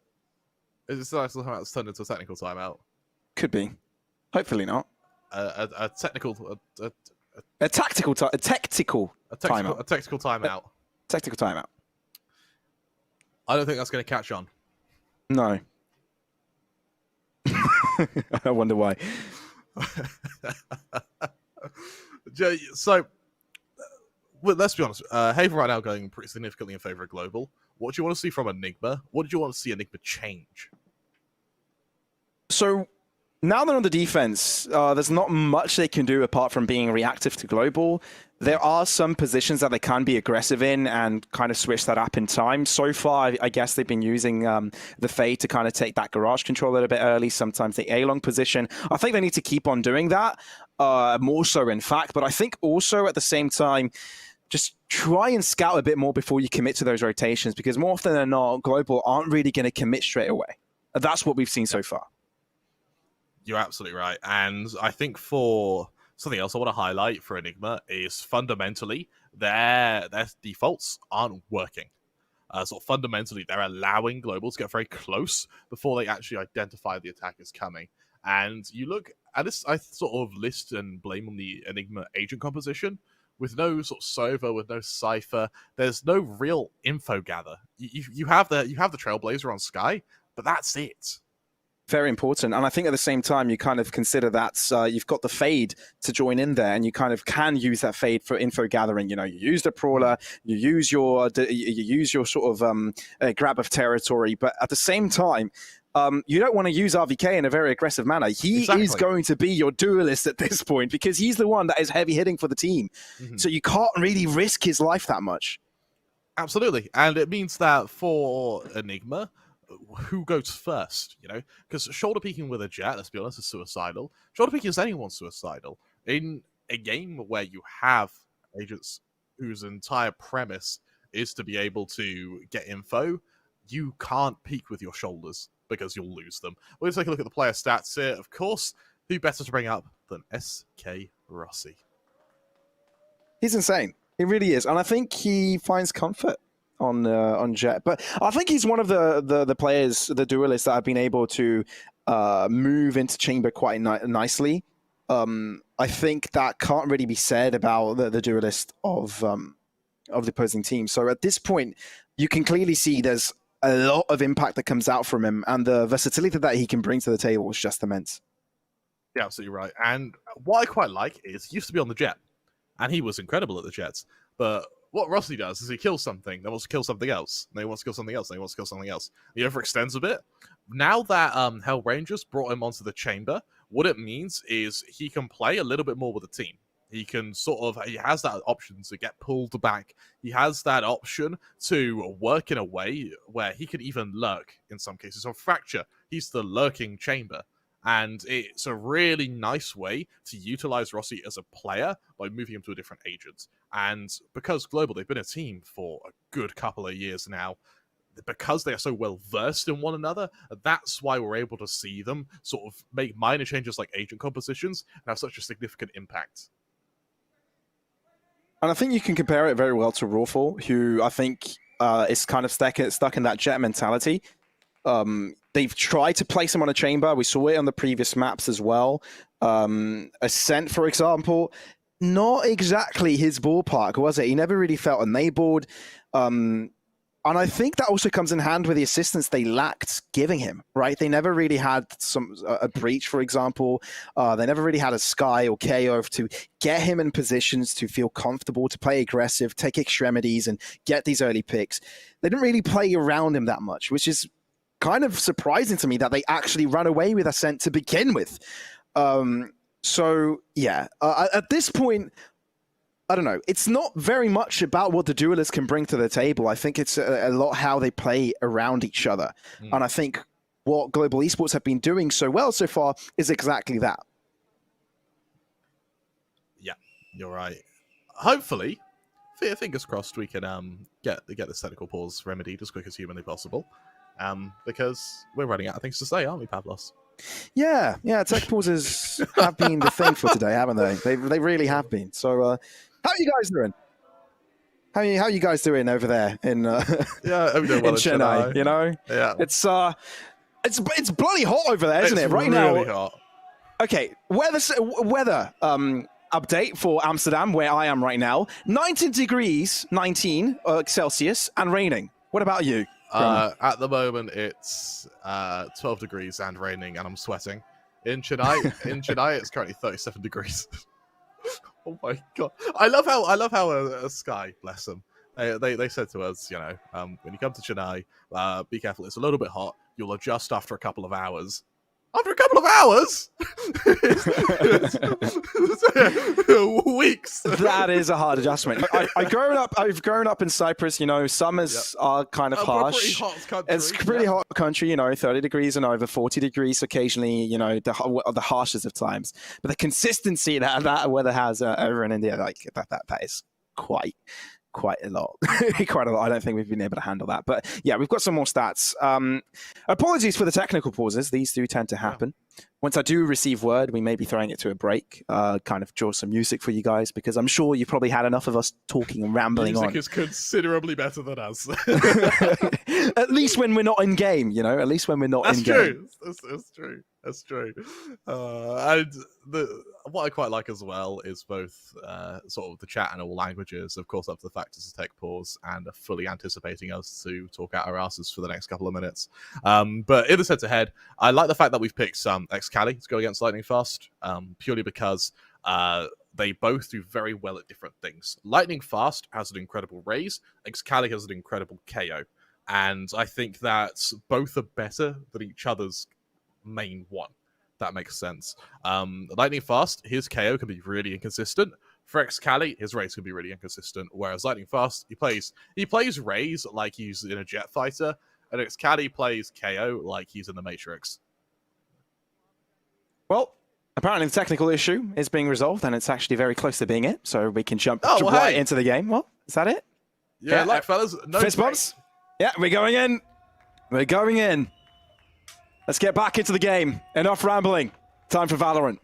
Is this tactical timeout turned into a technical timeout? Could be. Hopefully not. A tactical timeout. A tactical timeout. A tactical timeout. Tactical timeout. I don't think that's going to catch on. No. I wonder why. So, well, let's be honest. Haven right now going pretty significantly in favor of Global. What do you want to see from Enigma? What did you want to see Enigma change? So, now they're on the defense, there's not much they can do apart from being reactive to Global. There are some positions that they can be aggressive in and kind of switch that up in time. So far, I guess they've been using the Fade to kind of take that garage control a little bit early, sometimes the A-long position. I think they need to keep on doing that, more so in fact. But I think also at the same time, just try and scout a bit more before you commit to those rotations, because more often than not, Global aren't really going to commit straight away. That's what we've seen so far. You're absolutely right. And I think for something else I want to highlight for Enigma is fundamentally their defaults aren't working. So fundamentally, they're allowing Global to get very close before they actually identify the attack is coming. And you look at this, I sort of list and blame on the Enigma agent composition. With no sort of Sova, with no Cypher, there's no real info gather. You have the Trailblazer on Sky, but that's it. Very important. And I think at the same time, you kind of consider that you've got the fade to join in there, and you kind of can use that fade for info gathering. You use the Prawler, you use your sort of grab of territory, but at the same time, you don't want to use RVK in a very aggressive manner. He is going to be your duelist at this point because he's the one that is heavy hitting for the team. So you can't really risk his life that much. Absolutely. And it means that for Enigma, who goes first, because shoulder peeking with a jet, let's be honest, is suicidal. Shoulder peeking is anyone's suicidal. In a game where you have agents whose entire premise is to be able to get info, you can't peek with your shoulders because you'll lose them. We'll take a look at the player stats here. Of course, who better to bring up than SK Rossi? He's insane. He really is. And I think he finds comfort on Jet. But I think he's one of the players, the duelists that have been able to move into Chamber quite nicely. I think that can't really be said about the duelist of the opposing team. So at this point, you can clearly see there's a lot of impact that comes out from him, and the versatility that he can bring to the table is just immense. Yeah, absolutely right. And what I quite like is he used to be on the Jet, and he was incredible at the Jets. But what Rossi does is he kills something, then wants to kill something else, then he wants to kill something else, then he wants to kill something else. He overextends a bit. Now that Hell Rangers brought him onto the Chamber, what it means is he can play a little bit more with the team. He can he has that option to get pulled back. He has that option to work in a way where he can even lurk in some cases. On Fracture, he's the lurking chamber. And it's a really nice way to utilize Rossi as a player by moving him to a different agent. And because Global, they've been a team for a good couple of years now, because they are so well versed in one another, that's why we're able to see them sort of make minor changes like agent compositions and have such a significant impact. And I think you can compare it very well to Rawful, who I think is kind of stuck in that Jet mentality. They've tried to place him on a chamber. We saw it on the previous maps as well. Ascent, for example, not exactly his ballpark, was it? He never really felt enabled. And I think that also comes in hand with the assistance they lacked giving him, right? They never really had a breach, for example. They never really had a Sky or KO to get him in positions to feel comfortable, to play aggressive, take extremities, and get these early picks. They didn't really play around him that much, which is kind of surprising to me that they actually ran away with Ascent to begin with. So, yeah, at this point, I don't know. It's not very much about what the duelists can bring to the table. I think it's a lot how they play around each other. And I think what Global Esports have been doing so well so far is exactly that. Yeah, you're right. Hopefully, fingers crossed, we can get this technical pause remedied as quick as humanly possible. Because we're running out of things to say, aren't we, Pavlos? Yeah, tech pauses have been the thing for today, haven't they? They really have been. So, how are you guys doing? How are you guys doing over there in yeah, I'm doing well in Chennai? You know, yeah, it's bloody hot over there, isn't it? Right really now, hot. Okay, weather update for Amsterdam, where I am right now: 19 degrees, 19 Celsius, and raining. What about you? At the moment, it's 12 degrees and raining, and I'm sweating. In Chennai, it's currently 37 degrees. Oh my god! I love how a Sky, bless them, they said to us, when you come to Chennai, be careful. It's a little bit hot. You'll adjust after a couple of hours. After a couple of hours? Weeks. That is a hard adjustment. I've grown up in Cyprus, summers are kind of harsh. It's pretty hot country, 30 degrees and over, 40 degrees occasionally, the harshest of times. But the consistency that weather has over in India, that is quite a lot. Quite a lot. I don't think we've been able to handle that. But yeah, we've got some more stats. Apologies for the technical pauses. These do tend to happen. Once I do receive word, we may be throwing it to a break, kind of draw some music for you guys, because I'm sure you've probably had enough of us talking and rambling on. Music is considerably better than us. At least when we're not in game, At least when we're not in game. That's true. That's true. And what I quite like as well is both sort of the chat in all languages, of course, up to the fact it's a tech pause and are fully anticipating us to talk out our asses for the next couple of minutes. But in the head to head, I like the fact that we've picked Excali to go against Lightning Fast, purely because they both do very well at different things. Lightning Fast has an incredible raise, Excali has an incredible KO. And I think that both are better than each other's main one. That makes sense. Lightning Fast, his KO can be really inconsistent. For Excali, his raise can be really inconsistent. Whereas Lightning Fast, he plays raise like he's in a jet fighter, and Excali plays KO like he's in the Matrix. Well, apparently the technical issue is being resolved, and it's actually very close to being it. So we can jump right into the game. What? Is that it? Yeah, like fellas, no fist bumps. Yeah, we're going in. We're going in. Let's get back into the game. Enough rambling. Time for Valorant.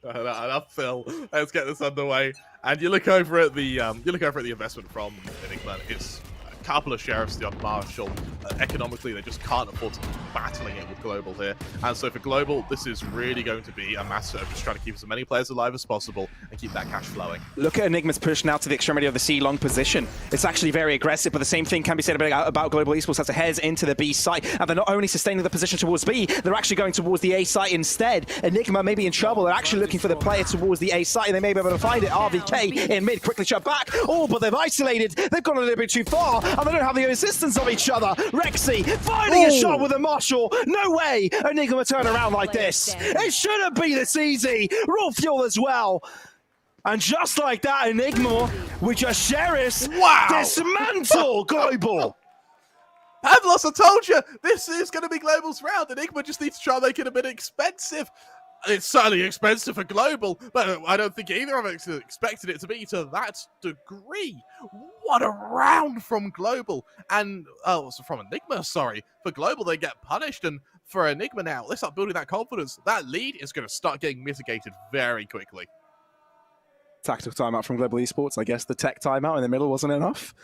Enough, Phil. Let's get this underway. And you look over at the investment from Enigma. It's a couple of sheriffs, the Marshall. Economically, they just can't afford to be battling it with Global here. And so for Global, this is really going to be a matter of just trying to keep as many players alive as possible and keep that cash flowing. Look at Enigma's push now to the extremity of the C-long position. It's actually very aggressive, but the same thing can be said about Global Esports as it heads into the B site. And they're not only sustaining the position towards B, they're actually going towards the A site instead. Enigma may be in trouble. They're actually looking for the player towards the A site, and they may be able to find it. RVK in mid, quickly shut back. Oh, but they've isolated. They've gone a little bit too far, and they don't have the assistance of each other. Rexy finding a shot with a Marshall. No way Enigma turn around like this. It shouldn't be this easy. Raw fuel as well. And just like that, Enigma with just sheriffs dismantle Global. Pavlos, I told you, this is going to be Global's round. Enigma just needs to try and make it a bit expensive. It's certainly expensive for Global, but I don't think either of us expected it to be to that degree. What a round from Global. And, from Enigma, sorry. For Global, they get punished, and for Enigma now, let's start building that confidence. That lead is going to start getting mitigated very quickly. Tactical timeout from Global Esports. I guess the tech timeout in the middle wasn't enough.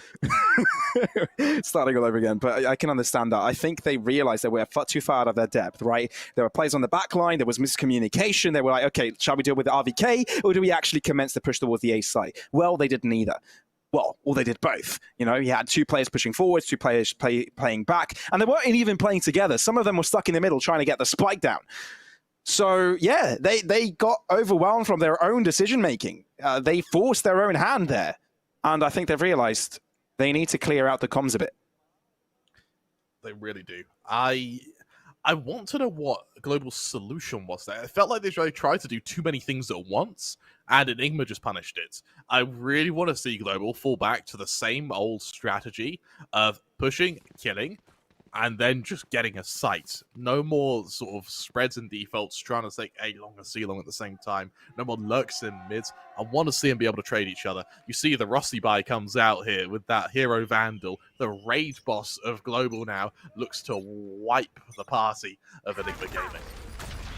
Starting all over again, but I can understand that. I think they realized they were too far out of their depth, right? There were players on the back line, there was miscommunication. They were like, okay, shall we deal with the RVK, or do we actually commence the push towards the A site? Well, they did neither. Well, they did both. You know, you had two players pushing forwards, two players playing back, and they weren't even playing together. Some of them were stuck in the middle trying to get the spike down. So, yeah, they got overwhelmed from their own decision-making. They forced their own hand there. And I think they've realized they need to clear out the comms a bit. They really do. I want to know what Global's solution was there. It felt like they tried to do too many things at once, and Enigma just punished it. I really want to see Global fall back to the same old strategy of pushing, killing, and then just getting a site. No more sort of spreads and defaults trying to take A long and C long at the same time. No more lurks in mids. I want to see them be able to trade each other. You see the Rusty buy comes out here with that Hero Vandal. The raid boss of Global now looks to wipe the party of Enigma Gaming.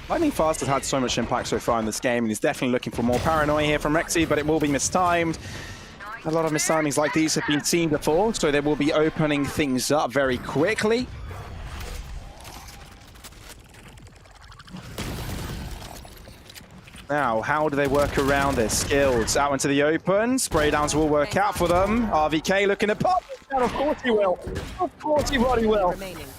Lightning Fast has had so much impact so far in this game, and he's definitely looking for more paranoia here from Rexy, but it will be mistimed. A lot of mistimings like these have been seen before, so they will be opening things up very quickly. Now, how do they work around their skills? Out into the open, spray downs will work out for them. RVK looking at pop. And of course he will. Of course he bloody will.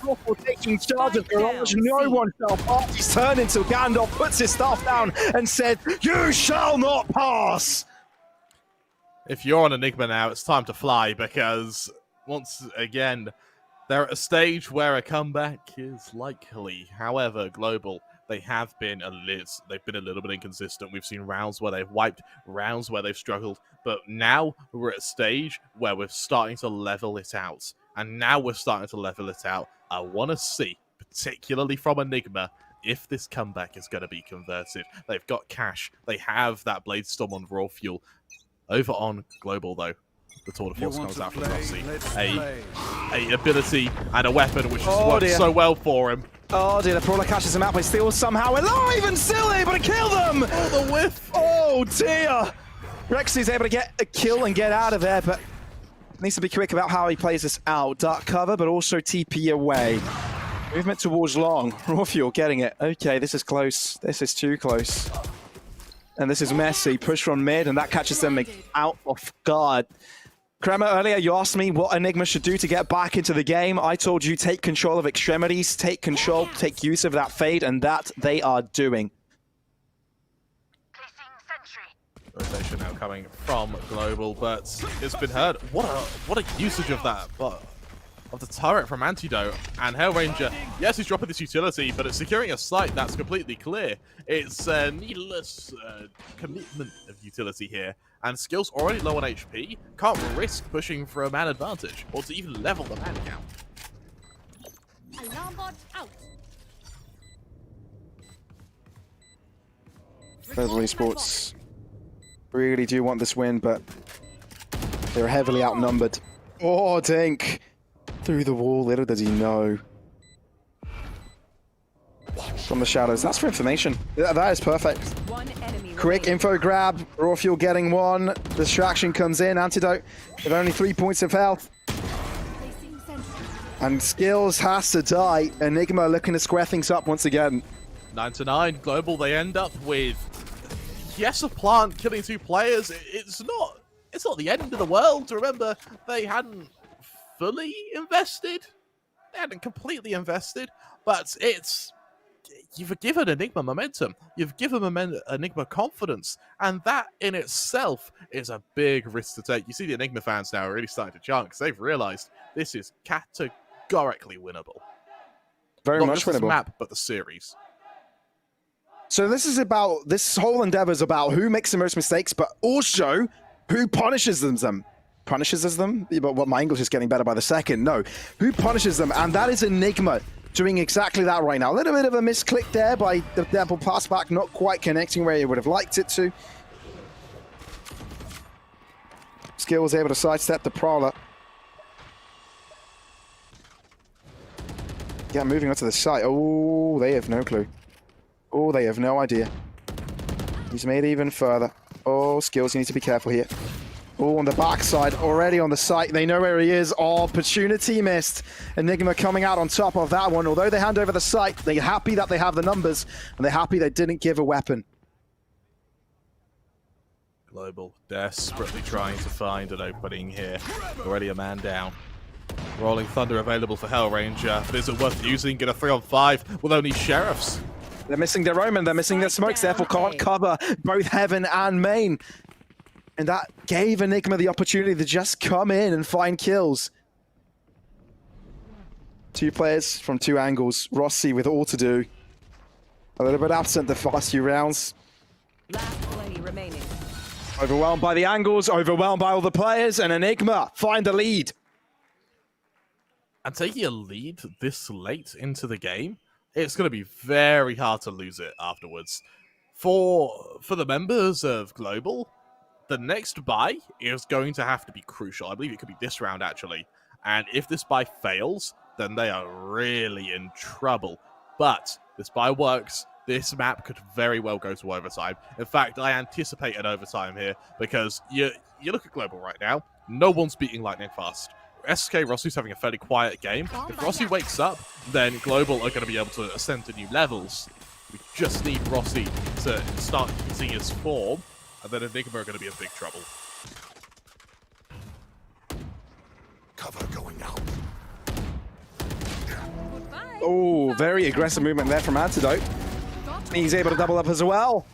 Awful taking charge of Garage. No one shall pass. He's turned into Gandalf, puts his staff down and said, "You shall not pass." If you're on Enigma now, it's time to fly, because once again, they're at a stage where a comeback is likely. However, Global, they've been a little bit inconsistent. We've seen rounds where they've wiped, rounds where they've struggled, but now we're at a stage where we're starting to level it out. And now we're starting to level it out. I want to see, particularly from Enigma, if this comeback is going to be converted. They've got cash. They have that Blade Storm on raw fuel. Over on Global, though, the Tour de Force comes out from Rossi. A ability and a weapon which has worked so well for him. Oh dear, the Brawler catches him out, but still somehow alive and still able to kill them! Oh, the whiff! Oh dear! Rexy's able to get a kill and get out of there, but needs to be quick about how he plays this out. Dark cover, but also TP away. Movement towards long. Rawfuel getting it. Okay, this is close. This is too close. And this is messy. Push from mid, and that catches them out of guard. Kremer, earlier you asked me what Enigma should do to get back into the game. I told you take control of extremities, take control, take use of that fade, and that they are doing. Rotation now coming from Global, but it's been heard. What a usage of that, but of the turret from Antidote. And Hellranger, yes, he's dropping this utility, but it's securing a site that's completely clear. It's a needless commitment of utility here. And Skill's already low on HP, can't risk pushing for a man advantage, or to even level the man count. Alarm bot out. Esports really do want this win, but they're heavily outnumbered. Oh, Dink! Through the wall, little does he know. From the shadows. That's for information. That is perfect. Quick info grab. Rawfuel getting one. Distraction comes in. Antidote with only 3 points of health. And Skills has to die. Enigma looking to square things up once again. 9-9. Global, they end up with... Yes, a plant killing 2 players. It's not the end of the world. Remember, they hadn't fully invested. They hadn't completely invested. But it's... You've given Enigma momentum. You've given Enigma confidence. And that in itself is a big risk to take. You see the Enigma fans now are really starting to chant because they've realized this is categorically winnable. Very Not much just this winnable. map, but the series. So this whole endeavor is about who makes the most mistakes, but also who punishes them. Punishes them? But what, my English is getting better by the second. No, who punishes them? And that is Enigma doing exactly that right now. A little bit of a misclick there by the Devil pass back, not quite connecting where he would have liked it to. Skill was able to sidestep the Prowler. Yeah, moving onto the site. Oh, they have no clue. Oh, they have no idea. He's made it even further. Oh, Skills, you need to be careful here. Oh, on the backside, already on the site. They know where he is. Oh, opportunity missed. Enigma coming out on top of that one. Although they hand over the site, they're happy that they have the numbers, and they're happy they didn't give a weapon. Global desperately trying to find an opening here. Already a man down. Rolling Thunder available for Hellranger, but is it worth using? Get a 3-on-5 with only Sheriffs. They're missing their Omen, they're missing their smokes, therefore can't cover both Heaven and Main. And that gave Enigma the opportunity to just come in and find kills. 2 players from 2 angles. Rossi with all to do. A little bit absent the first few rounds. Last play remaining. Overwhelmed by the angles, overwhelmed by all the players, and Enigma find the lead. And taking a lead this late into the game, it's going to be very hard to lose it afterwards. For the members of Global, the next buy is going to have to be crucial. I believe it could be this round, actually. And if this buy fails, then they are really in trouble. But this buy works. This map could very well go to overtime. In fact, I anticipate an overtime here because you look at Global right now. No one's beating lightning fast. SK Rossi's having a fairly quiet game. If Rossi wakes up, then Global are going to be able to ascend to new levels. We just need Rossi to start hitting his form, and then Enigma are going to be in big trouble. Cover going out. Oh, very aggressive movement there from Antidote. He's able to double up as well.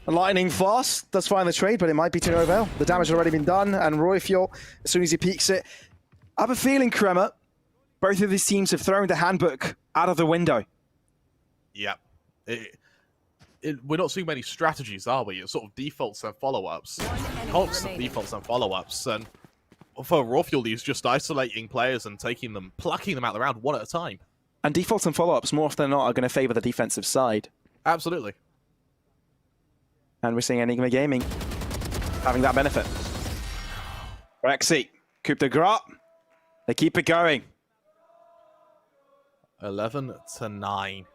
Lightning fast does find the trade, but it might be to no avail. The damage has already been done, and Rawfuel, as soon as he peeks it, I have a feeling, Kremer, both of these teams have thrown the handbook out of the window. Yeah. We're not seeing many strategies, are we? It's sort of defaults and follow-ups. Constant defaults and follow-ups. And for Rawfuel, he's just isolating players and plucking them out of the round one at a time. And defaults and follow-ups, more often than not, are going to favor the defensive side. Absolutely. And we're seeing Enigma Gaming having that benefit. Rexy, coup de grace. They keep it going. 11-9.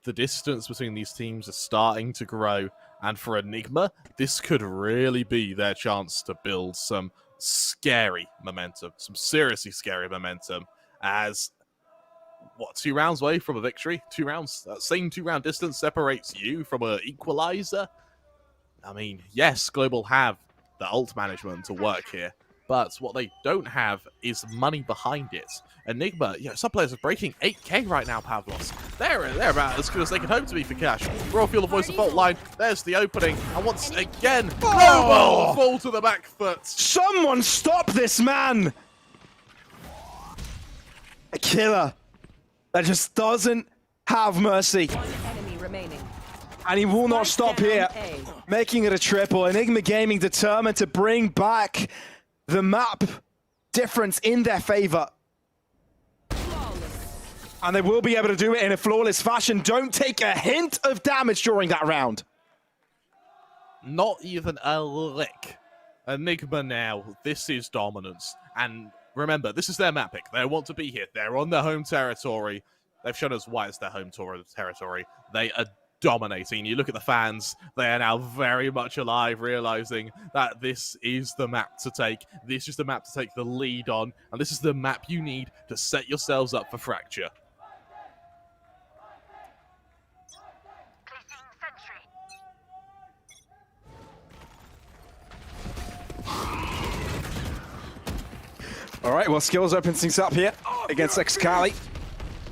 The distance between these teams is starting to grow. And for Enigma, this could really be their chance to build some scary momentum. Some seriously scary momentum. As what, 2 rounds away from a victory? 2 rounds, that same 2-round distance separates you from an equalizer. I mean, yes, Global have the ult management to work here, but what they don't have is money behind it. Enigma, some players are breaking 8K right now, Pavlos. They're about as good as they can hope to be for cash. Raw Fuel avoids the fault line. There's the opening. And once again, Global fall to the back foot. Someone stop this man! A killer that just doesn't have mercy. Enemy remaining. And he will not stop here, making it a triple. Enigma Gaming determined to bring back the map difference in their favor. And they will be able to do it in a flawless fashion. Don't take a hint of damage during that round. Not even a lick. Enigma now, this is dominance. And remember, this is their map pick. They want to be here. They're on their home territory. They've shown us why it's their home territory. They are dominating. You look at the fans, they are now very much alive, realizing that this is the map to take. This is the map to take the lead on, and this is the map you need to set yourselves up for fracture. All right, well, Skills opens things up here against Excali.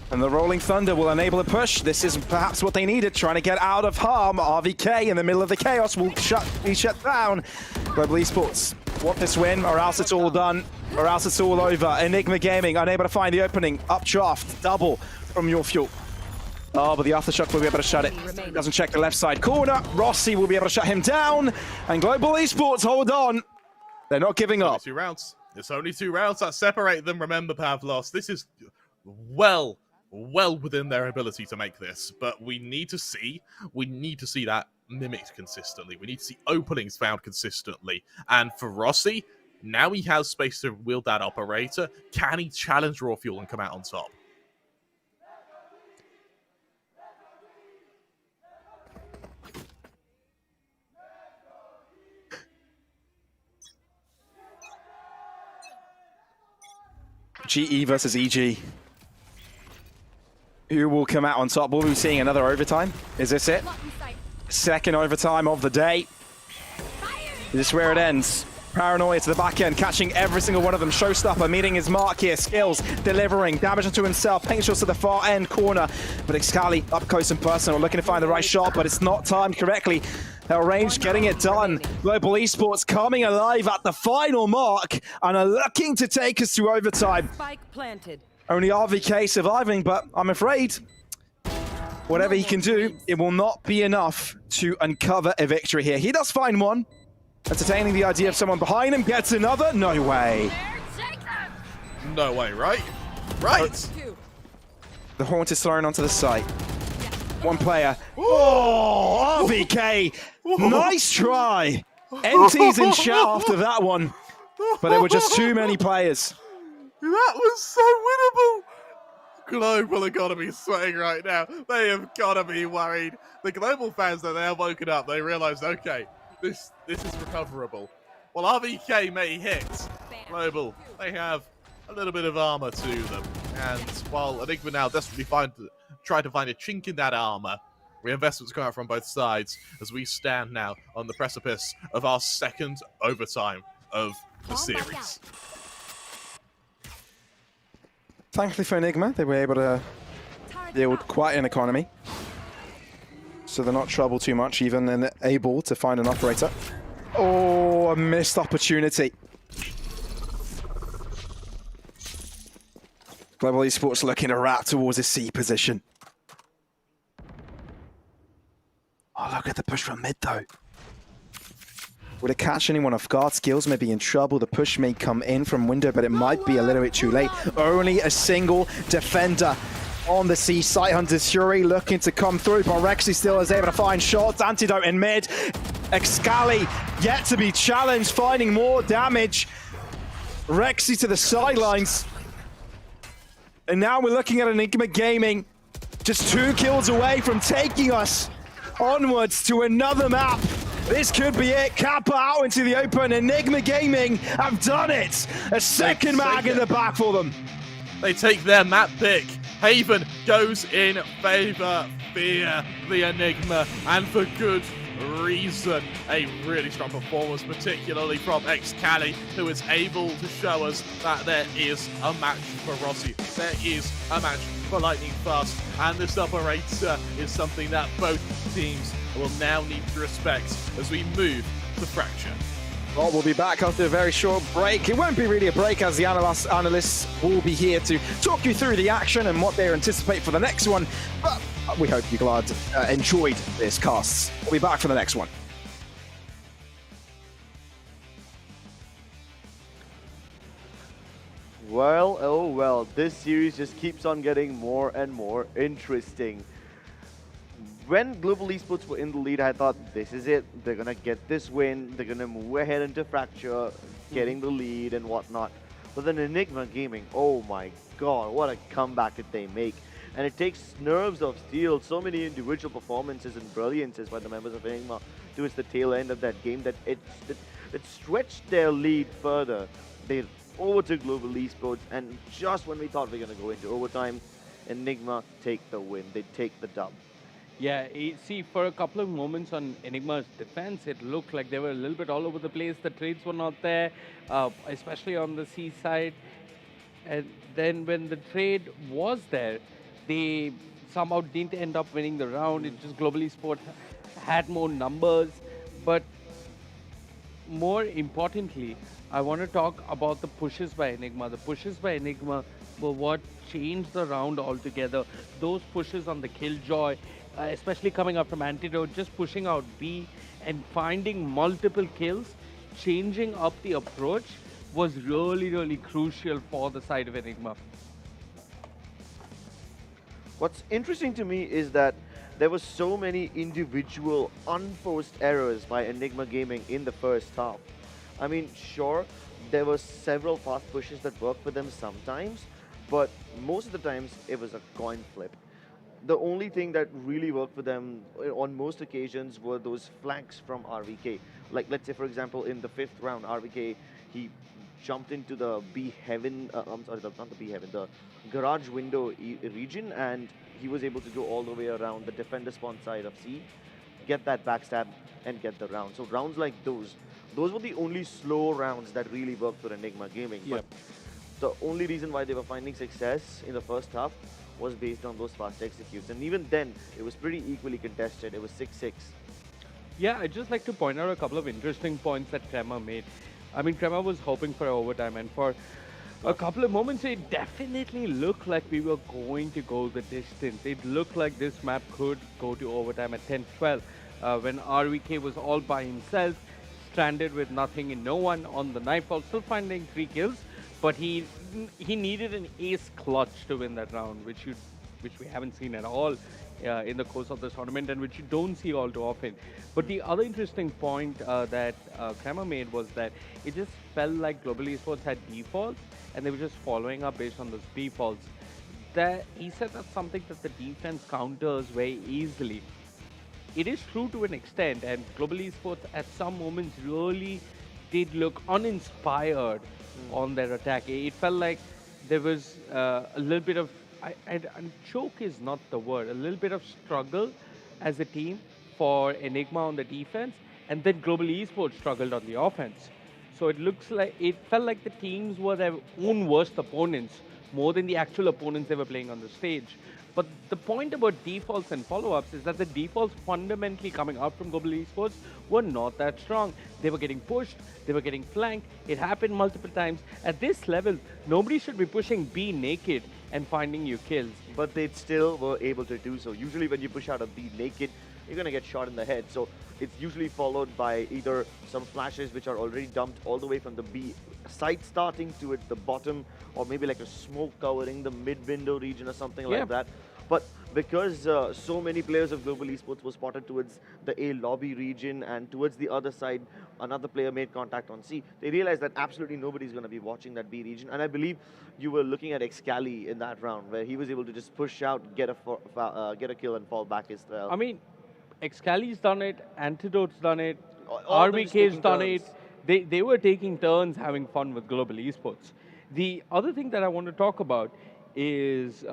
And the Rolling Thunder will enable a push. This is perhaps what they needed, trying to get out of harm. RVK in the middle of the chaos will be shut down. Global Esports want this win, or else it's all done, or else it's all over. Enigma Gaming unable to find the opening. Updraft, double from your fuel. Oh, but the Aftershock will be able to shut it. Doesn't check the left side corner. Rossi will be able to shut him down. And Global Esports hold on. They're not giving up. 2 rounds. It's only 2 rounds that separate them. Remember, Pavlos, this is well within their ability to make this, but we need to see that mimicked consistently. We need to see openings found consistently. And for Rossi, now he has space to wield that operator. Can he challenge Raw Fuel and come out on top? GE versus EG. Who will come out on top? Will we be seeing another overtime? Is this it? Second overtime of the day. Is this where it ends? Paranoia to the back end, catching every single one of them. Showstopper meeting his mark here. Skills delivering damage onto himself. Paint shots to the far end corner. But Excali up close and personal, looking to find the right shot, but it's not timed correctly. They're range getting it done. Global Esports coming alive at the final mark and are looking to take us to overtime. Spike planted. Only RVK surviving, but I'm afraid whatever he can do, it will not be enough to uncover a victory here. He does find one. Entertaining the idea of someone behind him, gets another. No way. No way, right? Right. The Haunt is thrown onto the site. One player. Oh, RVK. Nice try. Empties in chat after that one. But there were just too many players. That was so winnable. Global are got to be sweating right now. They have got to be worried. The Global fans, though, they have woken up. They realized, okay, this is recoverable. Well, RVK may hit. Global, they have a little bit of armor to them. And while Enigma now desperately try to find a chink in that armor, reinvestments come out from both sides as we stand now on the precipice of our second overtime of the series. Thankfully for Enigma, they were able to deal with quite an economy. So they're not troubled too much, even and able to find an operator. Oh, a missed opportunity. Global Esports looking to wrap towards a C position. Oh, look at the push from mid, though. Would it catch anyone off guard? Skills may be in trouble. The push may come in from window, but it might be a little bit too late. Only a single defender on the C site. Hunter's Fury looking to come through, but Rexy still is able to find shots. Antidote in mid. Excali yet to be challenged, finding more damage. Rexy to the sidelines. And now we're looking at Enigma Gaming just 2 kills away from taking us onwards to another map. This could be it. Kappa out into the open. Enigma Gaming have done it. A second mag in the back for them. They take their map pick. Haven goes in favor via the Enigma, and for good reason. A really strong performance, particularly from Excali, who is able to show us that there is a match for Rossi. There is a match for Lightning Fast, and this operator is something that both teams will now need to respect as we move to Fracture. Well, we'll be back after a very short break. It won't be really a break, as the analysts will be here to talk you through the action and what they anticipate for the next one. But we hope you glad enjoyed this cast. We'll be back for the next one. Well, oh well, this series just keeps on getting more and more interesting. When Global Esports were in the lead, I thought, this is it. They're going to get this win. They're going to move ahead into Fracture, getting the lead and whatnot. But then Enigma Gaming, oh my god, what a comeback did they make. And it takes nerves of steel, so many individual performances and brilliances by the members of Enigma towards the tail end of that game that it stretched their lead further. They overtook Global Esports, and just when we thought we were going to go into overtime, Enigma take the win. They take the dub. Yeah, see, for a couple of moments on Enigma's defense, it looked like they were a little bit all over the place. The trades were not there, especially on the C side. And then when the trade was there, they somehow didn't end up winning the round. It just Global Esports had more numbers. But more importantly, I want to talk about the pushes by Enigma. The pushes by Enigma were what changed the round altogether. Those pushes on the Killjoy, especially coming up from Antidote, just pushing out B and finding multiple kills, changing up the approach was really, really crucial for the side of Enigma. What's interesting to me is that there were so many individual unforced errors by Enigma Gaming in the first half. I mean, sure, there were several fast pushes that worked for them sometimes, but most of the times it was a coin flip. The only thing that really worked for them on most occasions were those flanks from RVK. Like, let's say, for example, in the 5th round, RVK, he jumped into the B Heaven, I'm sorry, not the B Heaven, the garage window region, and he was able to go all the way around the defender spawn side of C, get that backstab, and get the round. So rounds like those were the only slow rounds that really worked for Enigma Gaming. Yep. But the only reason why they were finding success in the first half was based on those fast executes. And even then, it was pretty equally contested. It was 6-6. Yeah, I'd just like to point out a couple of interesting points that Crema made. I mean, Crema was hoping for overtime, and for a couple of moments, it definitely looked like we were going to go the distance. It looked like this map could go to overtime at 10-12, when RVK was all by himself, stranded with nothing and no one on the Nightfall, still finding 3 kills, but he needed an ace clutch to win that round, which we haven't seen at all in the course of this tournament, and which you don't see all too often. But the other interesting point that Crema made was that it just felt like Global Esports had defaults, and they were just following up based on those defaults. He said that's something that the defense counters very easily. It is true to an extent, and Global Esports at some moments really did look uninspired on their attack. It felt like there was a little bit of, and choke is not the word, a little bit of struggle as a team for Enigma on the defense, and then Global Esports struggled on the offense. So it felt like the teams were their own worst opponents more than the actual opponents they were playing on the stage. But the point about defaults and follow-ups is that the defaults fundamentally coming out from Global Esports were not that strong. They were getting pushed, they were getting flanked, it happened multiple times. At this level, nobody should be pushing B naked and finding you kills. But they still were able to do so. Usually when you push out a B naked, you're going to get shot in the head. So it's usually followed by either some flashes which are already dumped all the way from the B side starting to at the bottom, or maybe like a smoke covering the mid-window region or something like that. But because so many players of Global Esports were spotted towards the A lobby region, and towards the other side, another player made contact on C, they realized that absolutely nobody's going to be watching that B region. And I believe you were looking at Excali in that round, where he was able to just push out, get a kill, and fall back as well. I mean, Excali's done it, Antidote's done it, All RVK's done turns. it. They were taking turns having fun with Global Esports. The other thing that I want to talk about is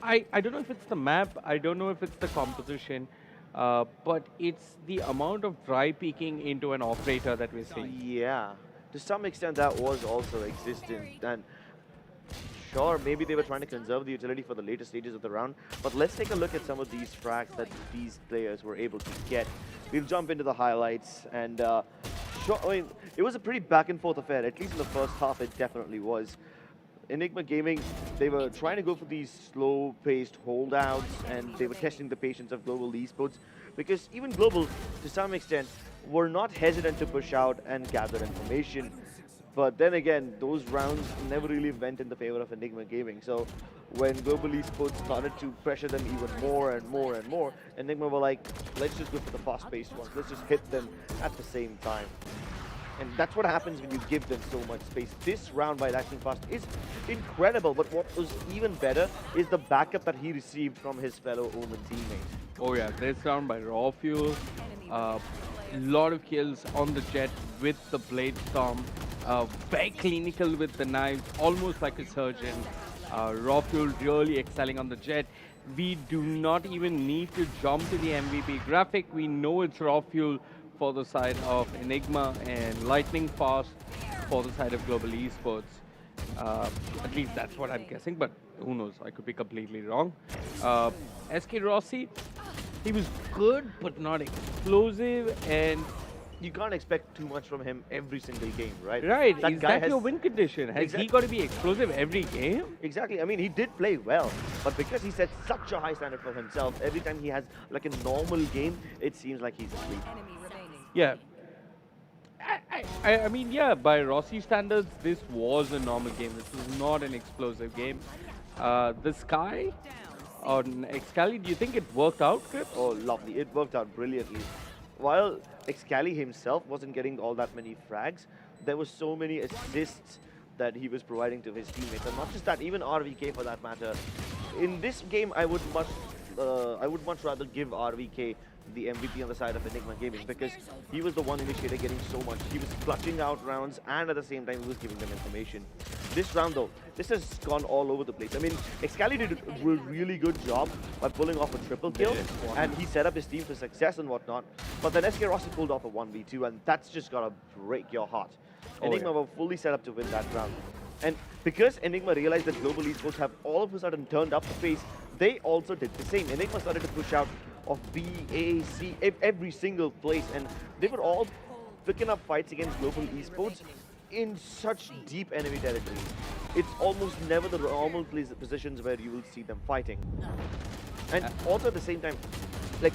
I don't know if it's the map, I don't know if it's the composition, but it's the amount of dry peeking into an operator that we're seeing. Yeah, to some extent that was also existent. And sure, maybe they were trying to conserve the utility for the later stages of the round, but let's take a look at some of these frags that these players were able to get. We'll jump into the highlights, and sure, I mean, it was a pretty back and forth affair, at least in the first half it definitely was. Enigma Gaming, they were trying to go for these slow-paced holdouts, and they were testing the patience of Global Esports, because even Global, to some extent, were not hesitant to push out and gather information. But then again, those rounds never really went in the favor of Enigma Gaming. So when Global Esports started to pressure them even more and more and more, Enigma were like, let's just go for the fast-paced ones. Let's just hit them at the same time. And that's what happens when you give them so much space. This round by Lightning Fast is incredible, but what was even better is the backup that he received from his fellow Omen teammates. Oh yeah, this round by Raw Fuel, lot of kills on the Jet with the Blade Storm, very clinical with the knives, almost like a surgeon. Raw Fuel really excelling on the Jet. We do not even need to jump to the MVP graphic. We know it's Raw Fuel for the side of Enigma and Lightning Fast for the side of Global Esports. At least that's what I'm guessing, but who knows? I could be completely wrong. SK Rossi, he was good, but not explosive, and you can't expect too much from him every single game, right? Right, that is guy that your win condition? Has he got to be explosive every game? Exactly, I mean, he did play well, but because he set such a high standard for himself, every time he has like a normal game, it seems like he's asleep. Yeah. I mean, yeah, by Rossi standards, this was a normal game. This was not an explosive game. The Sky on Excali, do you think it worked out, Chris? Oh, lovely. It worked out brilliantly. While Excali himself wasn't getting all that many frags, there were so many assists that he was providing to his teammates. And not just that, even RVK for that matter. In this game, I would much rather give RVK the MVP on the side of Enigma Gaming, because he was the one initiator getting so much. He was clutching out rounds, and at the same time he was giving them information. This round though, this has gone all over the place. I mean, Excali did a really good job by pulling off a triple kill, and he set up his team for success and whatnot. But then SK Rossi pulled off a 1v2, and that's just gotta break your heart. Enigma were fully set up to win that round. And because Enigma realized that Global Esports have all of a sudden turned up the pace, they also did the same. Enigma started to push out of B, A, C, every single place, and they were all picking up fights against Global Esports in such deep enemy territory. It's almost never the normal positions where you will see them fighting. And also at the same time, like,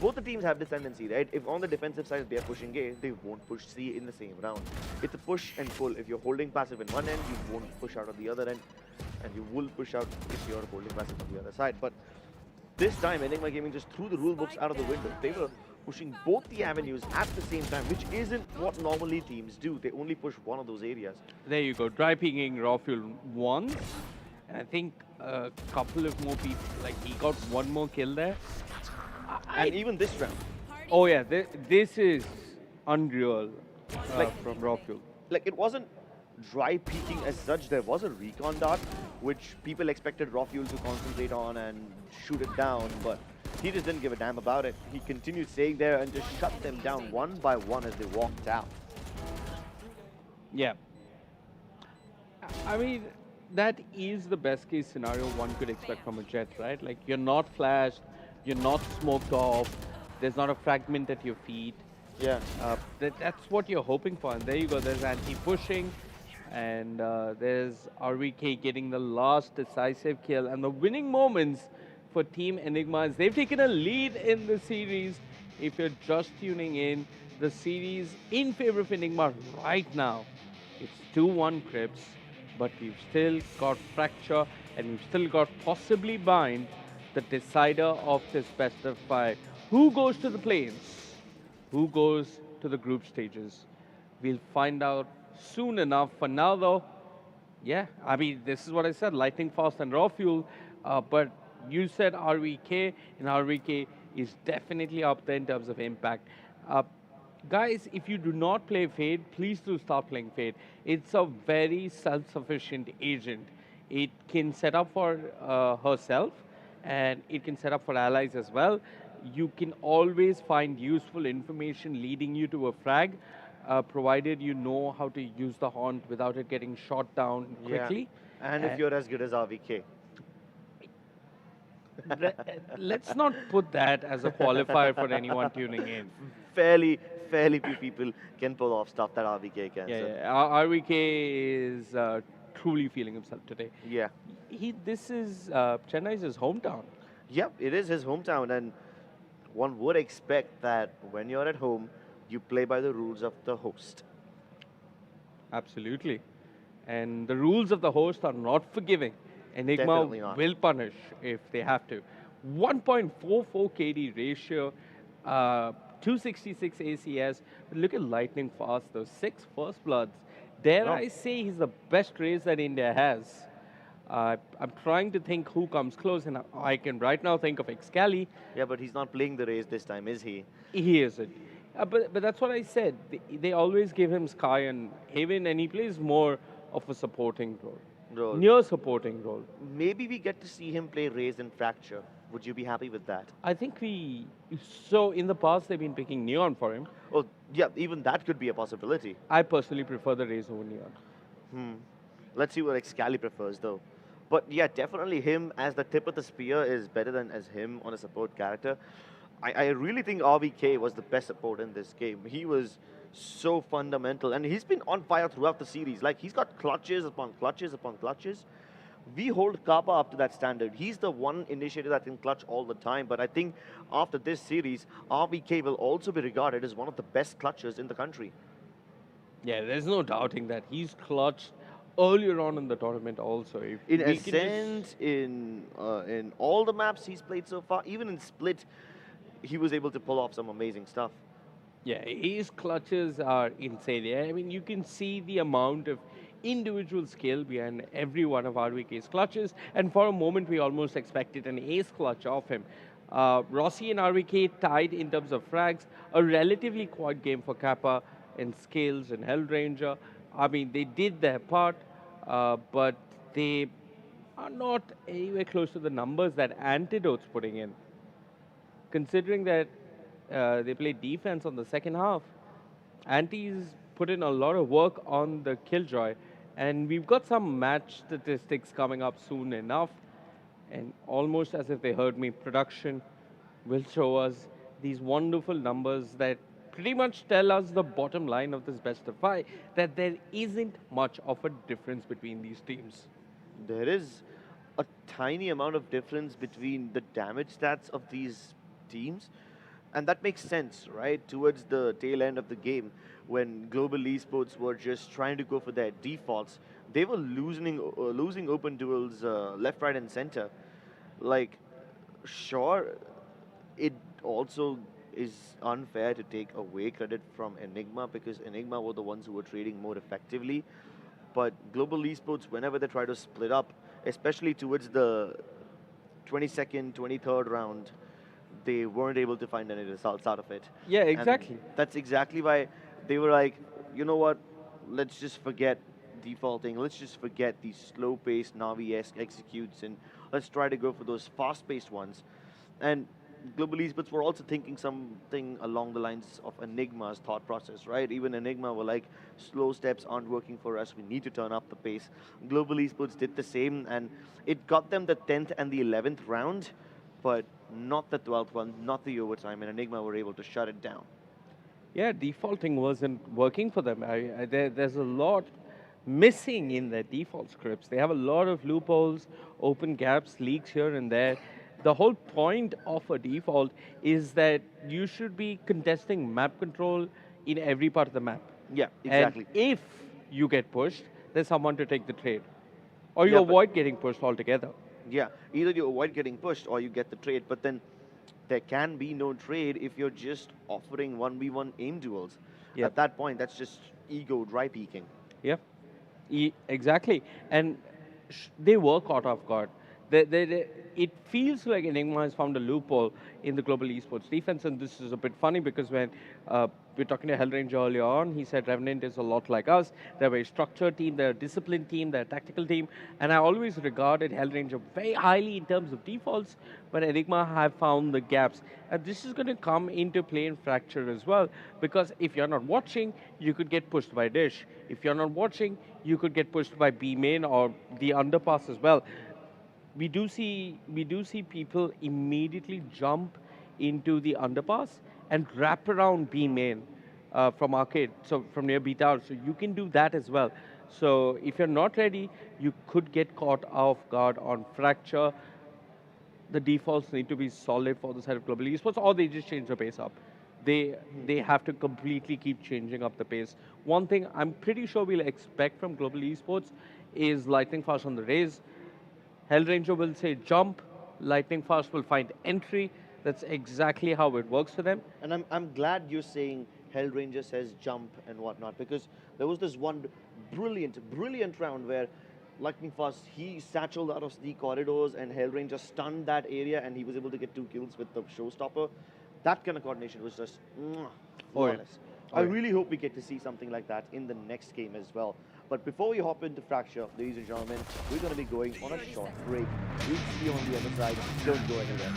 both the teams have this tendency, right? If on the defensive side they are pushing A, they won't push C in the same round. It's a push and pull. If you're holding passive in one end, you won't push out on the other end, and you will push out if you're holding passive on the other side. But this time, Enigma Gaming just threw the rule books out of the window. They were pushing both the avenues at the same time, which isn't what normally teams do. They only push one of those areas. There you go, dry peeking Raw Fuel once. And I think a couple of more people, like he got one more kill there. And even this round. Oh yeah, this is unreal from Raw Fuel. Like, it wasn't dry peeking as such. There was a recon dart, which people expected Raw Fuel to concentrate on and shoot it down, but he just didn't give a damn about it. He continued staying there and just shut them down one by one as they walked out. Yeah. I mean, that is the best case scenario one could expect from a Jet, right? Like, you're not flashed, you're not smoked off, there's not a fragment at your feet. Yeah. That's what you're hoping for. And there you go, there's anti-pushing, and there's RVK getting the last decisive kill. And the winning moments for Team Enigma is they've taken a lead in the series. If you're just tuning in, the series in favor of Enigma right now, it's 2-1 Crips, but we've still got Fracture, and we've still got possibly Bind, the decider of this best of 5. Who goes to the plains? Who goes to the group stages? We'll find out soon enough. For now though, yeah, I mean, this is what I said, Lightning Fast and Raw Fuel, but you said RVK, and RVK is definitely up there in terms of impact. Guys, if you do not play Fade, please do start playing Fade. It's a very self-sufficient agent. It can set up for herself, and it can set up for allies as well. You can always find useful information leading you to a frag, provided you know how to use the haunt without it getting shot down quickly. And if you're as good as RVK. Let's not put that as a qualifier for anyone tuning in. Fairly few people can pull off stuff that RVK can. Yeah, so. yeah. RVK is truly feeling himself today. Yeah. This is Chennai's his hometown. Yep, it is his hometown, and one would expect that when you're at home, you play by the rules of the host. Absolutely. And the rules of the host are not forgiving. Enigma Definitely not. will punish if they have to. 1.44 KD ratio, 266 ACS. But look at lightning fast, though. 6 first bloods. Dare I say he's the best race that India has. I'm trying to think who comes close, and I can right now think of Excali. Yeah, but he's not playing the race this time, is he? He isn't. But that's what I said. They always give him Sky and Haven, and he plays more of a supporting role. Near supporting role. Maybe we get to see him play Raze and Fracture. Would you be happy with that? I think so in the past they've been picking Neon for him. Oh, yeah, even that could be a possibility. I personally prefer the Raze over Neon. Let's see what Excali prefers, though. But yeah, definitely him as the tip of the spear is better than as him on a support character. I really think RVK was the best support in this game. He was so fundamental, and he's been on fire throughout the series. Like, he's got clutches upon clutches upon clutches. We hold Kappa up to that standard. He's the one initiator that can clutch all the time, but I think after this series, RVK will also be regarded as one of the best clutchers in the country. Yeah, there's no doubting that. He's clutched earlier on in the tournament also. In Ascent, in all the maps he's played so far, even in Split, he was able to pull off some amazing stuff. Yeah, his clutches are insane. Yeah, I mean, you can see the amount of individual skill behind every one of RVK's clutches, and for a moment we almost expected an ace clutch of him. Rossi and RVK tied in terms of frags, a relatively quiet game for Kappa and Scales and Hellranger. I mean, they did their part, but they are not anywhere close to the numbers that Antidote's putting in. Considering that they play defense on the second half, Anti's put in a lot of work on the Killjoy, and we've got some match statistics coming up soon enough, and almost as if they heard me, production will show us these wonderful numbers that pretty much tell us the bottom line of this best of 5, that there isn't much of a difference between these teams. There is a tiny amount of difference between the damage stats of these teams, and that makes sense, right? Towards the tail end of the game, when Global Esports were just trying to go for their defaults, they were losing open duels left, right, and center. Like, sure, it also is unfair to take away credit from Enigma, because Enigma were the ones who were trading more effectively. But Global Esports, whenever they try to split up, especially towards the 22nd, 23rd round, they weren't able to find any results out of it. Yeah, exactly. And that's exactly why they were like, you know what, let's just forget defaulting, let's just forget these slow-paced Navi-esque executes, and let's try to go for those fast-paced ones. And Global Esports were also thinking something along the lines of Enigma's thought process, right? Even Enigma were like, slow steps aren't working for us, we need to turn up the pace. Global Esports did the same, and it got them the 10th and the 11th round, but not the 12th one, not the overtime, and Enigma were able to shut it down. Yeah, defaulting wasn't working for them. There's a lot missing in their default scripts. They have a lot of loopholes, open gaps, leaks here and there. The whole point of a default is that you should be contesting map control in every part of the map. Yeah, exactly. And if you get pushed, there's someone to take the trade. Or you avoid getting pushed altogether. Yeah, either you avoid getting pushed or you get the trade, but then there can be no trade if you're just offering 1v1 aim duels. Yep. At that point, that's just ego dry peeking. Yeah, exactly. And they were caught off guard. It feels like Enigma has found a loophole in the Global Esports defense, and this is a bit funny because when we were talking to Hellranger earlier on. He said Revenant is a lot like us. They're a very structured team, they're a disciplined team, they're a tactical team. And I always regarded Hellranger very highly in terms of defaults, but Enigma have found the gaps. And this is going to come into play in Fracture as well, because if you're not watching, you could get pushed by Dish. If you're not watching, you could get pushed by B main or the underpass as well. We do see people immediately jump into the underpass and wrap around B main from arcade, so from near B tower. So you can do that as well. So if you're not ready, you could get caught off guard on Fracture. The defaults need to be solid for the side of Global Esports, or they just change the pace up. They have to completely keep changing up the pace. One thing I'm pretty sure we'll expect from Global Esports is lightning fast on the raise. Hellranger will say jump, lightning fast will find entry. That's exactly how it works for them. And I'm glad you're saying Hellranger says jump and whatnot, because there was this one brilliant round where Lightning Fast, he satcheled out of the corridors and Hellranger stunned that area and he was able to get 2 kills with the showstopper. That kind of coordination was just flawless. I really hope we get to see something like that in the next game as well. But before we hop into Fracture, ladies and gentlemen, we're going to be going on a short break. We'll see you on the other side. Don't go anywhere.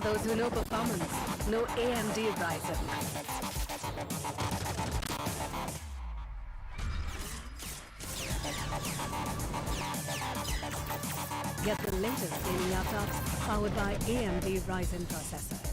Those who know performance know AMD Ryzen. Get the latest gaming laptops powered by AMD Ryzen processors.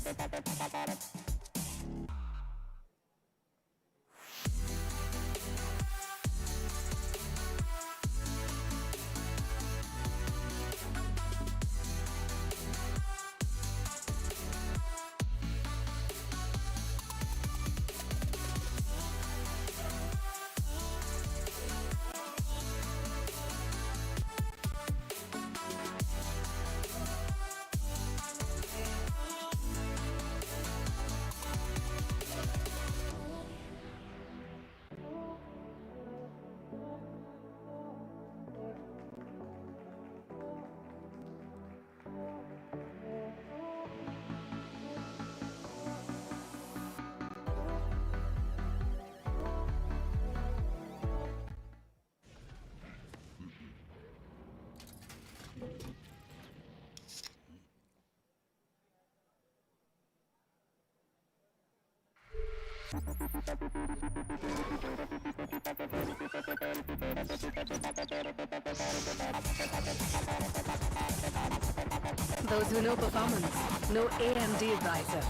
Those who know performance know AMD Ryzen.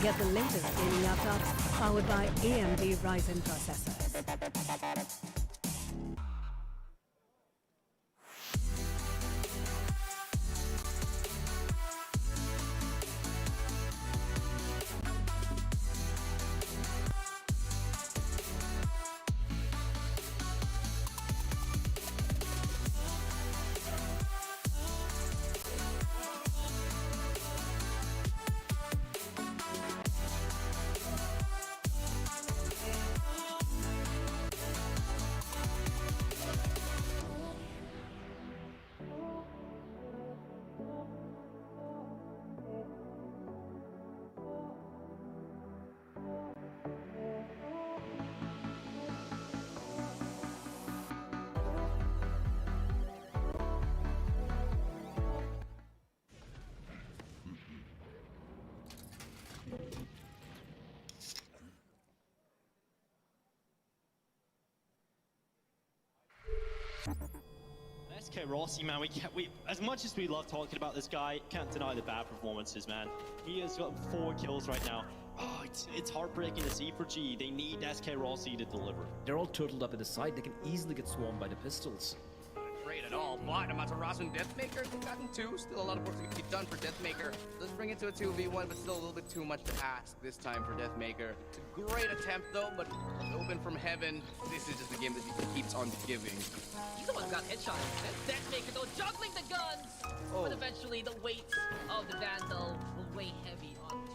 Get the latest gaming laptops powered by AMD Ryzen processors. SK Rossi, man, we as much as we love talking about this guy, can't deny the bad performances, man. He has got 4 kills right now. Oh, it's heartbreaking to see for G. They need SK Rossi to deliver. They're all turtled up at the side. They can easily get swarmed by the pistols. Great at all, but Amaterasu and Deathmaker, they've gotten 2. Still a lot of work to be done for Deathmaker. Let's bring it to a 2v1, but still a little bit too much to ask this time for Deathmaker. It's a great attempt though, but open from heaven. This is just a game that he keeps on giving. He's the one who got headshot. Deathmaker though, juggling the guns! Oh. But eventually the weight of the Vandal will weigh heavy on Jermaine.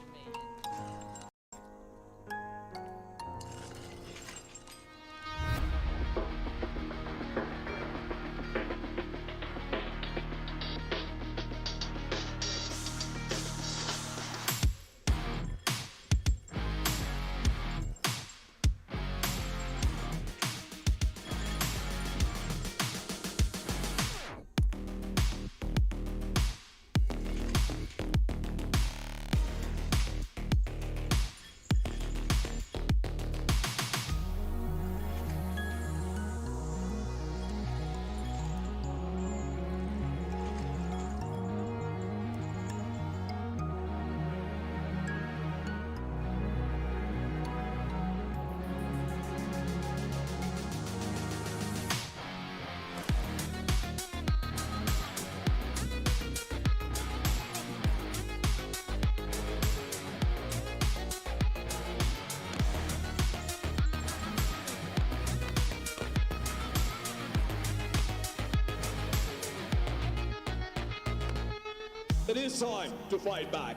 It is time to fight back.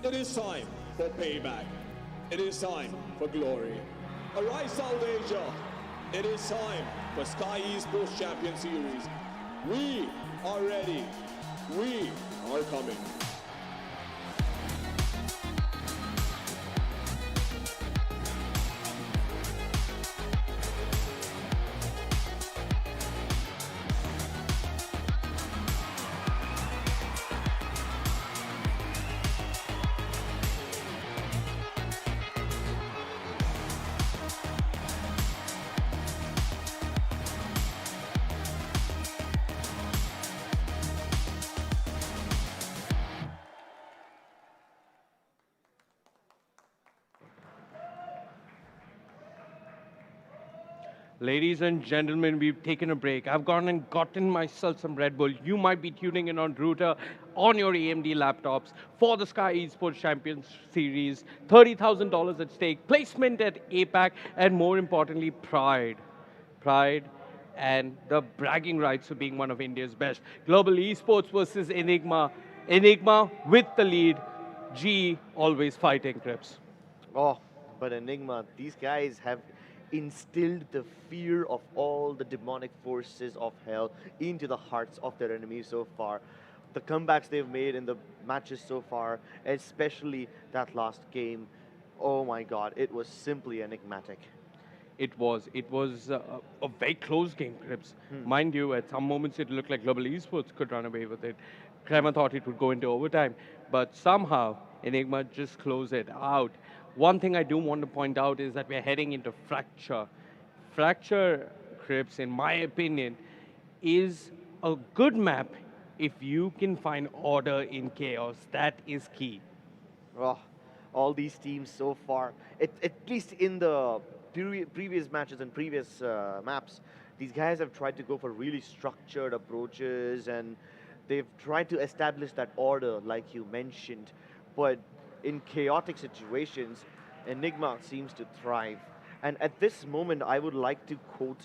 It is time for payback. It is time for glory. Arise South Asia. It is time for Skyesports Champions Series. We are ready. We are coming. Ladies and gentlemen, we've taken a break. I've gone and gotten myself some Red Bull. You might be tuning in on Router on your AMD laptops for the Skyesports Champions Series. $30,000 at stake, placement at APAC, and more importantly, pride. Pride and the bragging rights of being one of India's best. Global Esports versus Enigma. Enigma with the lead. G always fighting, Crips. Oh, but Enigma, these guys have instilled the fear of all the demonic forces of hell into the hearts of their enemies so far. The comebacks they've made in the matches so far, especially that last game, oh my god, it was simply enigmatic. It was a very close game, Crips. Mind you, at some moments it looked like Global Esports could run away with it. Krema thought it would go into overtime, but somehow Enigma just closed it out. One thing I do want to point out is that we're heading into Fracture. Fracture, Crips, in my opinion, is a good map if you can find order in chaos. That is key. Oh, all these teams so far, at least in the previous matches and previous maps, these guys have tried to go for really structured approaches and they've tried to establish that order like you mentioned. But in chaotic situations, Enigma seems to thrive. And at this moment, I would like to quote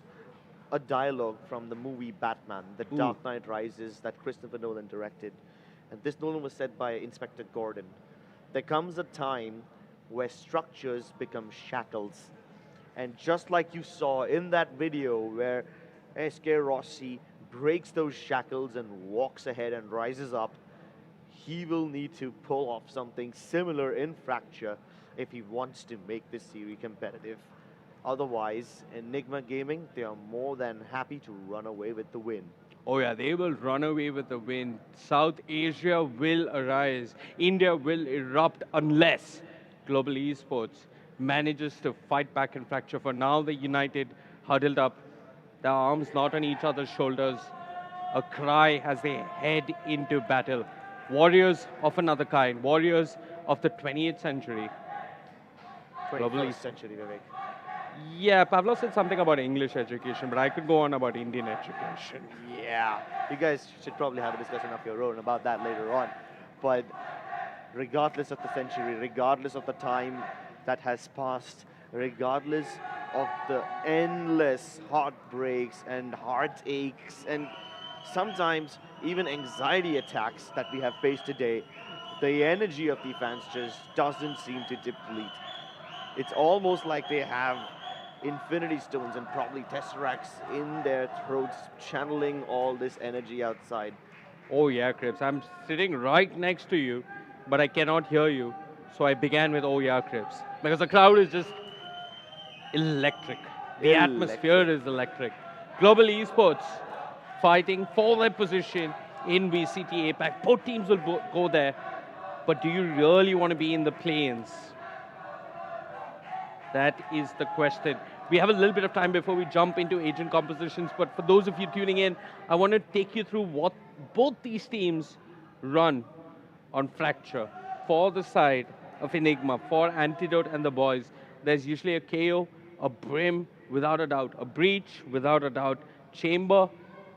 a dialogue from the movie Batman, The Dark Knight Rises, that Christopher Nolan directed. And this Nolan was said by Inspector Gordon. There comes a time where structures become shackles. And just like you saw in that video where SK Rossi breaks those shackles and walks ahead and rises up, he will need to pull off something similar in Fracture if he wants to make this series competitive. Otherwise, Enigma Gaming, they are more than happy to run away with the win. Oh yeah, they will run away with the win. South Asia will arise. India will erupt unless Global Esports manages to fight back in Fracture. For now, the United huddled up, their arms not on each other's shoulders, a cry as they head into battle. Warriors of another kind, warriors of the 20th century. 21st century, Vivek. Yeah, Pavlov said something about English education, but I could go on about Indian education. Yeah, you guys should probably have a discussion of your own about that later on. But regardless of the century, regardless of the time that has passed, regardless of the endless heartbreaks and heartaches and sometimes even anxiety attacks that we have faced today, the energy of the fans just doesn't seem to deplete. It's almost like they have Infinity Stones and probably Tesseracts in their throats, channeling all this energy outside. Oh yeah, Crips, I'm sitting right next to you, but I cannot hear you. So I began with oh yeah, Crips, because the crowd is just electric. The atmosphere is electric. Global Esports fighting for their position in VCT APAC. Both teams will go there, but do you really want to be in the play-ins? That is the question. We have a little bit of time before we jump into agent compositions, but for those of you tuning in, I want to take you through what both these teams run on Fracture. For the side of Enigma, for Antidote and the boys, there's usually a KO, a Brim, without a doubt, a Breach, without a doubt, Chamber,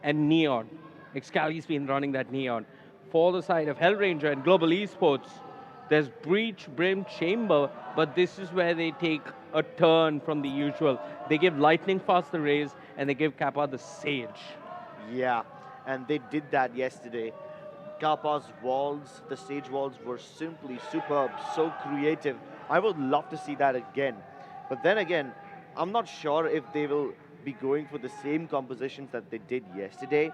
and Neon. Excali's been running that Neon. For the side of Hellranger and Global Esports, there's Breach, Brim, Chamber, but this is where they take a turn from the usual. They give Lightning Fast the Raze, and they give Kappa the Sage. Yeah, and they did that yesterday. Kappa's walls, the Sage walls, were simply superb, so creative. I would love to see that again. But then again, I'm not sure if they will be going for the same compositions that they did yesterday.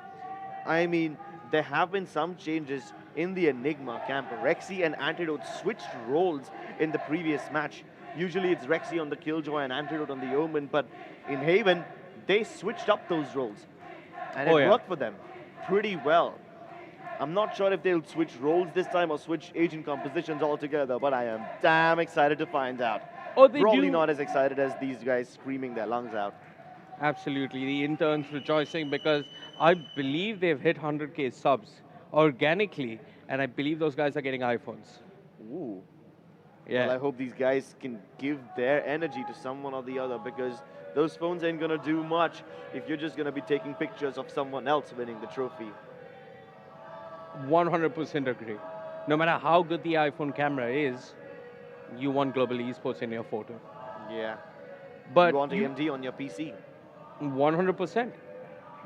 I mean, there have been some changes in the Enigma camp. Rexy and Antidote switched roles in the previous match. Usually it's Rexy on the Killjoy and Antidote on the Omen, but in Haven, they switched up those roles. And it worked for them pretty well. I'm not sure if they'll switch roles this time or switch agent compositions altogether, but I am damn excited to find out. Probably not as excited as these guys screaming their lungs out. Absolutely, the interns rejoicing because I believe they've hit 100K subs organically, and I believe those guys are getting iPhones. Ooh. Yeah. Well, I hope these guys can give their energy to someone or the other, because those phones ain't gonna do much if you're just gonna be taking pictures of someone else winning the trophy. 100% agree. No matter how good the iPhone camera is, you want global esports in your photo. Yeah. But you want AMD on your PC. 100%.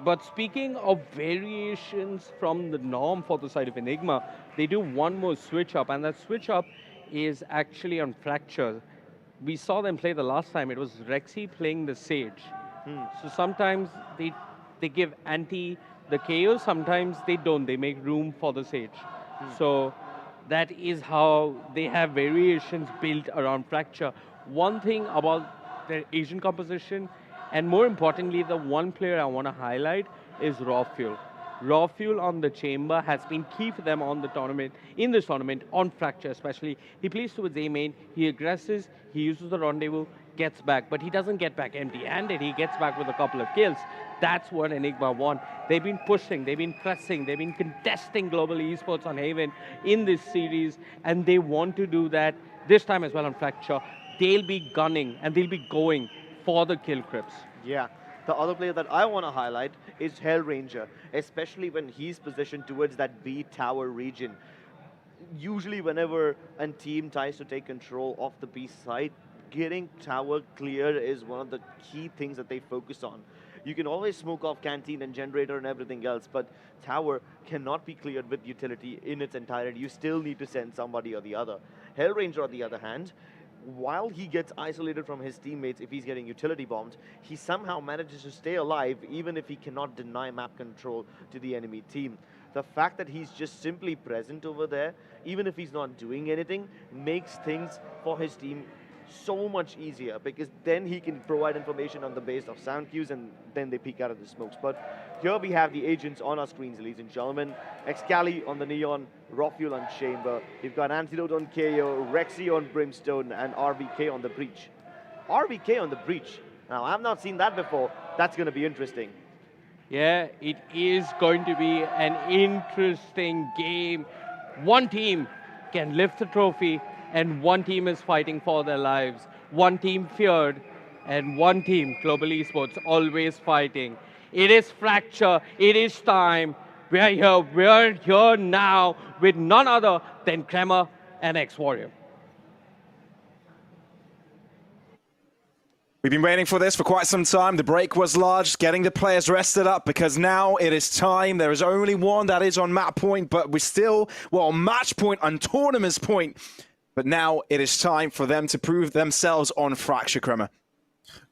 But speaking of variations from the norm for the side of Enigma, they do one more switch up, and that switch up is actually on Fracture. We saw them play the last time. It was Rexy playing the Sage. So sometimes they give anti the KO, sometimes they don't. They make room for the Sage. So that is how they have variations built around Fracture. One thing about their Asian composition, and more importantly, the one player I want to highlight is Raw Fuel. Raw Fuel on the Chamber has been key for them on the tournament, in this tournament, on Fracture especially. He plays towards A main, he aggresses, he uses the rendezvous, gets back, but he doesn't get back empty-handed, he gets back with a couple of kills. That's what Enigma want. They've been pushing, they've been pressing, they've been contesting global esports on Haven in this series, and they want to do that this time as well on Fracture. They'll be gunning, and they'll be going for the kill creeps. Yeah. The other player that I want to highlight is Hellranger, especially when he's positioned towards that B tower region. Usually whenever a team tries to take control of the B side, getting tower clear is one of the key things that they focus on. You can always smoke off Canteen and Generator and everything else, but tower cannot be cleared with utility in its entirety. You still need to send somebody or the other. Hellranger, on the other hand, while he gets isolated from his teammates if he's getting utility bombed, he somehow manages to stay alive even if he cannot deny map control to the enemy team. The fact that he's just simply present over there, even if he's not doing anything, makes things for his team so much easier, because then he can provide information on the base of sound cues and then they peek out of the smokes. But here we have the agents on our screens, ladies and gentlemen. Excali on the Neon, Raw Fuel on Chamber. You've got Antidote on KO, Rexy on Brimstone, and RVK on the Breach. RVK on the Breach. Now, I've not seen that before. That's going to be interesting. Yeah, it is going to be an interesting game. One team can lift the trophy, and one team is fighting for their lives. One team feared, and one team, Global Esports, always fighting. It is Fracture, it is time. We're here now with none other than Kremer and X-Warrior. We've been waiting for this for quite some time. The break was large, getting the players rested up, because now it is time. There is only one that is on map point, but we're still, well, match point and tournaments point. But now it is time for them to prove themselves on Fracture, Kremer.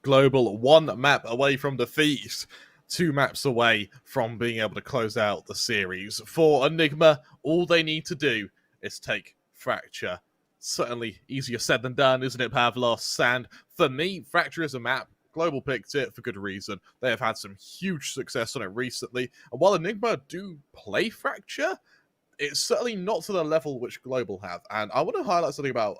Global, one map away from defeat. 2 maps away from being able to close out the series. For Enigma, all they need to do is take Fracture. Certainly easier said than done, isn't it, Pavlos? And for me, Fracture is a map. Global picked it for good reason. They have had some huge success on it recently. And while Enigma do play Fracture, it's certainly not to the level which Global have. And I want to highlight something about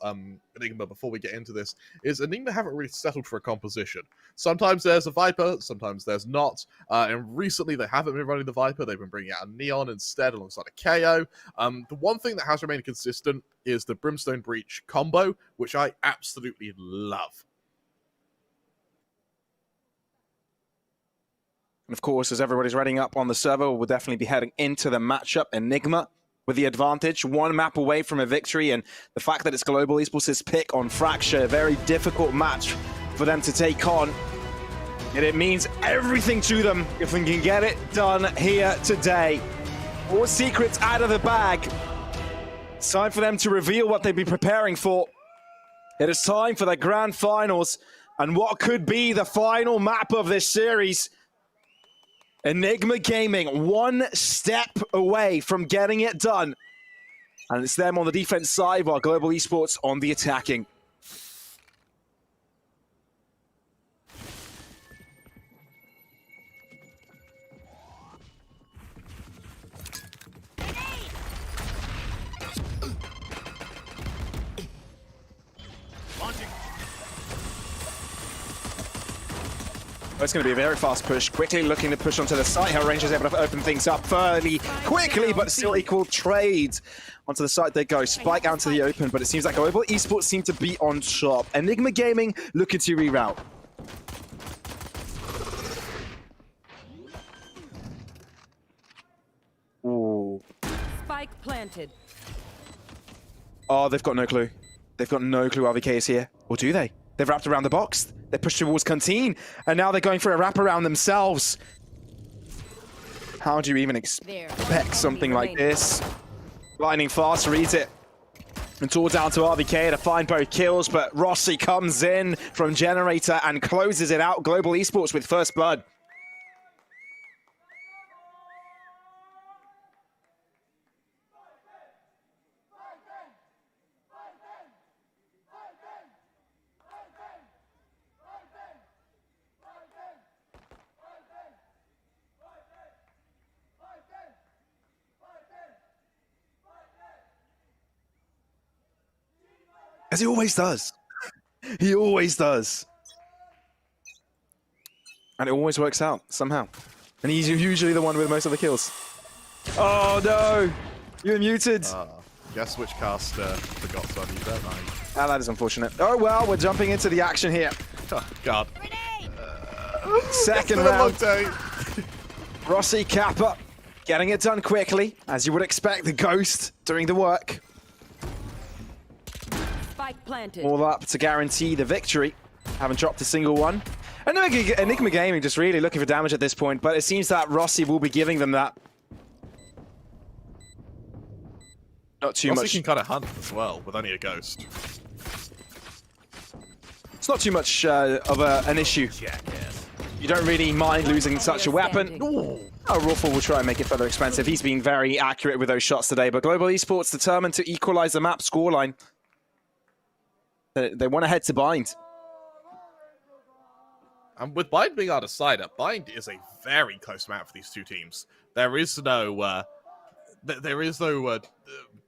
Enigma before we get into this, is Enigma haven't really settled for a composition. Sometimes there's a Viper, sometimes there's not. And recently they haven't been running the Viper, they've been bringing out a Neon instead alongside a KO. The one thing that has remained consistent is the Brimstone Breach combo, which I absolutely love. And of course, as everybody's readying up on the server, we'll definitely be heading into the matchup. Enigma with the advantage, 1 map away from a victory, and the fact that it's Global Esports' pick on Fracture, a very difficult match for them to take on. And it means everything to them if they can get it done here today. All secrets out of the bag. It's time for them to reveal what they've been preparing for. It is time for the grand finals and what could be the final map of this series. Enigma Gaming, one step away from getting it done. And it's them on the defense side, while Global Esports on the attacking. It's going to be a very fast push. Quickly looking to push onto the site. Her Ranger is able to open things up fairly quickly, but still equal trade. Onto the site they go. Spike out to the open, but it seems like Global Esports seem to be on top. Enigma Gaming looking to reroute. Ooh. Spike planted. Oh, they've got no clue. They've got no clue RVK is here. Or do they? They've wrapped around the box. They pushed towards Canteen, and now they're going for a wraparound themselves. How do you even expect something like this? Lightning Fast reads it. And tore down to RVK to find both kills, but Rossi comes in from Generator and closes it out. Global Esports with first blood. As he always does. He always does. And it always works out, somehow. And he's usually the one with most of the kills. Oh no! You're muted! Guess which caster forgot to unmute that night. Ah, that is unfortunate. Oh well, we're jumping into the action here. Oh, God. Second round. Rossi Kappa getting it done quickly, as you would expect, the Ghost doing the work. Spike planted. All up to guarantee the victory. Haven't dropped a single one. Enigma Gaming just really looking for damage at this point, but it seems that Rossi will be giving them that. Not too Rossi much. can kind of hunt as well, with only a Ghost. It's not too much of an issue. You don't really mind losing such a weapon. Oh, Rawful will try and make it further expensive. He's been very accurate with those shots today, but Global Esports determined to equalize the map scoreline. They want to head to Bind. And with Bind being our decider, Bind is a very close map for these two teams. There is no,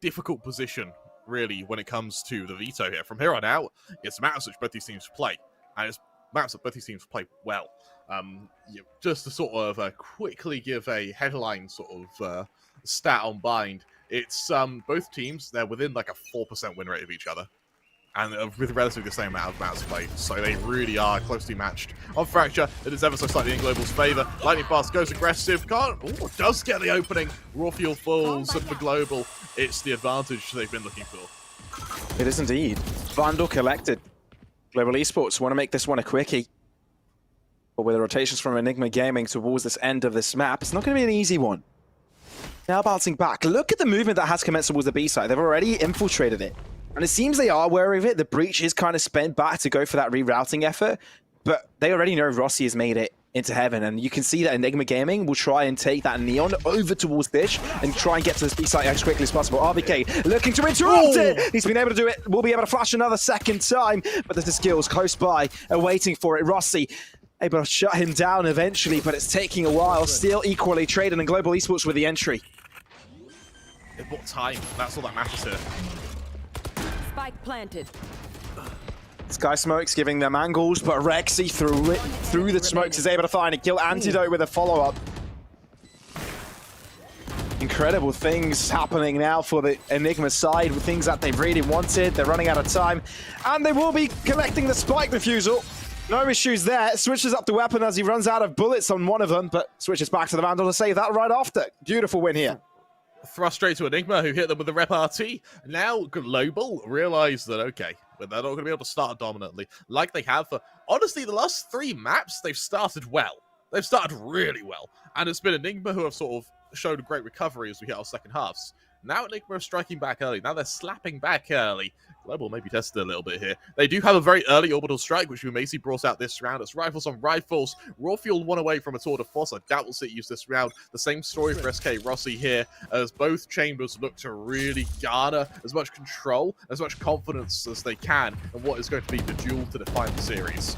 difficult position really when it comes to the veto here. From here on out, it's maps which both these teams play, and it's maps that both these teams play well. Just to sort of quickly give a headline sort of stat on Bind, it's both teams, they're within like a 4% win rate of each other. And with relatively the same amount of maps played, so they really are closely matched. On Fracture, it is ever so slightly in Global's favour. Lightning Fast goes aggressive, does get the opening. Raw Fuel falls, and for Global, it's the advantage they've been looking for. It is indeed. Vandal collected. Global Esports want to make this one a quickie. But with the rotations from Enigma Gaming towards this end of this map, it's not going to be an easy one. Now bouncing back, look at the movement that has commenced towards the B side. They've already infiltrated it. And it seems they are wary of it. The breach is kind of spent back to go for that rerouting effort. But they already know Rossi has made it into heaven. And you can see that Enigma Gaming will try and take that Neon over towards Dish and try and get to this B site as quickly as possible. RVK looking to interrupt it. He's been able to do it. Will be able to flash another second time. But there's the skills close by and waiting for it. Rossi able to shut him down eventually, but it's taking a while. Still equally traded and Global Esports with the entry. They bought time. That's all that matters here. Spike planted. Sky Smokes giving them angles, but Rexy through the smokes is able to find a kill. Antidote with a follow-up. Incredible things happening now for the Enigma side with things that they've really wanted. They're running out of time, and they will be collecting the spike defusal. No issues there. Switches up the weapon as he runs out of bullets on one of them, but switches back to the Vandal to save that right after. Beautiful win here. Thrust straight to Enigma, who hit them with the rep RT. Now Global realize that, okay, but they're not going to be able to start dominantly like they have for, honestly, the last 3 maps, they've started well. They've started really well. And it's been Enigma who have sort of showed a great recovery as we hit our second halves. Now Enigma are striking back early. Now they're slapping back early. Global maybe tested a little bit here. They do have a very early orbital strike, which we may see brought out this round. It's rifles on rifles. Raw Fuel one away from a tour de force. I doubt we'll see it used this round. The same story for SK Rossi here, as both chambers look to really garner as much control, as much confidence as they can in what is going to be the duel to define the series.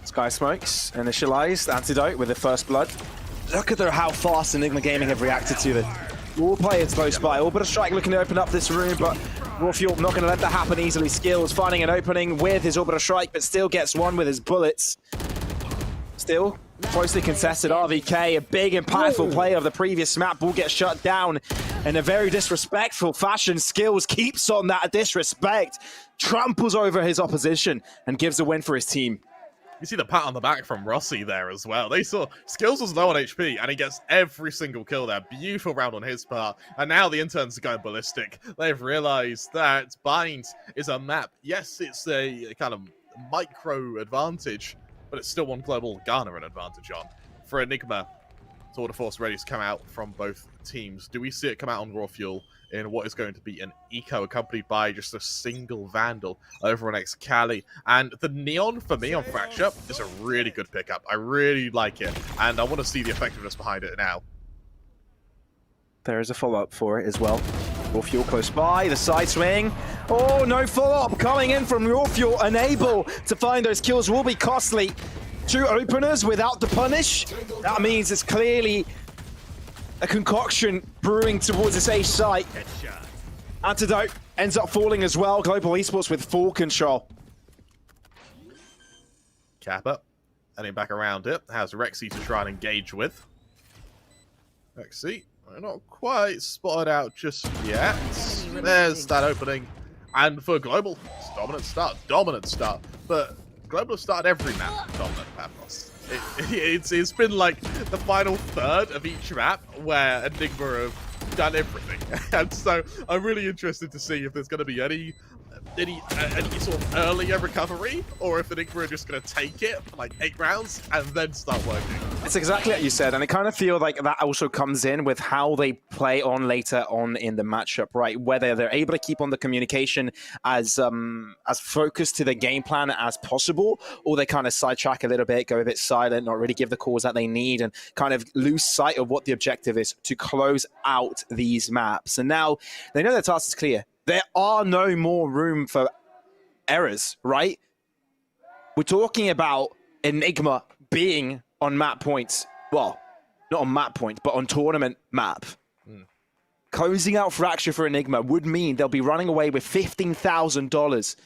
Sky Smokes, initialized, Antidote with the first blood. Look at how fast Enigma Gaming have reacted to this. All players close by. Orbital Strike looking to open up this room, but Raw Fuel not going to let that happen easily. Skills finding an opening with his Orbital Strike, but still gets one with his bullets. Still closely contested. RVK, a big impactful player of the previous map, will get shut down in a very disrespectful fashion. Skills keeps on that disrespect, tramples over his opposition, and gives a win for his team. You see the pat on the back from Rossi there as well. They saw Skills was low on HP, and he gets every single kill there. Beautiful round on his part. And now the interns are going ballistic. They've realized that Bind is a map. Yes, it's a kind of micro advantage, but it's still one global garner an advantage on. For Enigma, Tour de Force ready to come out from both teams. Do we see it come out on Raw Fuel in what is going to be an eco accompanied by just a single Vandal over on Excali? And the Neon for me on Fracture is a really good pickup. I really like it, and I want to see the effectiveness behind it now. There is a follow-up for it as well. Raw Fuel close by, the side swing. Oh, no follow-up coming in from Raw Fuel, unable to find those kills will be costly. 2 openers without the punish. That means it's clearly a concoction brewing towards this A site. Antidote ends up falling as well. Global Esports with full control. Kappa heading back around it. Has Rexy to try and engage with. Rexy, not quite spotted out just yet. There's that opening. And for Global, it's dominant start. But Global have started every map dominant Pathos. It's been like the final third of each map where Enigma have done everything. And so I'm really interested to see if there's going to be any sort of earlier recovery, or if Enigma are just going to take it for like 8 rounds and then start working. It's exactly what you said, and I kind of feel like that also comes in with how they play on later on in the matchup, right? Whether they're able to keep on the communication as focused to the game plan as possible, or they kind of sidetrack a little bit, go a bit silent, not really give the calls that they need, and kind of lose sight of what the objective is to close out these maps. And now they know their task is clear. There are no more room for errors, right? We're talking about Enigma being on map points. Well, not on map point, but on tournament map. Closing out Fracture for Enigma would mean they'll be running away with $15,000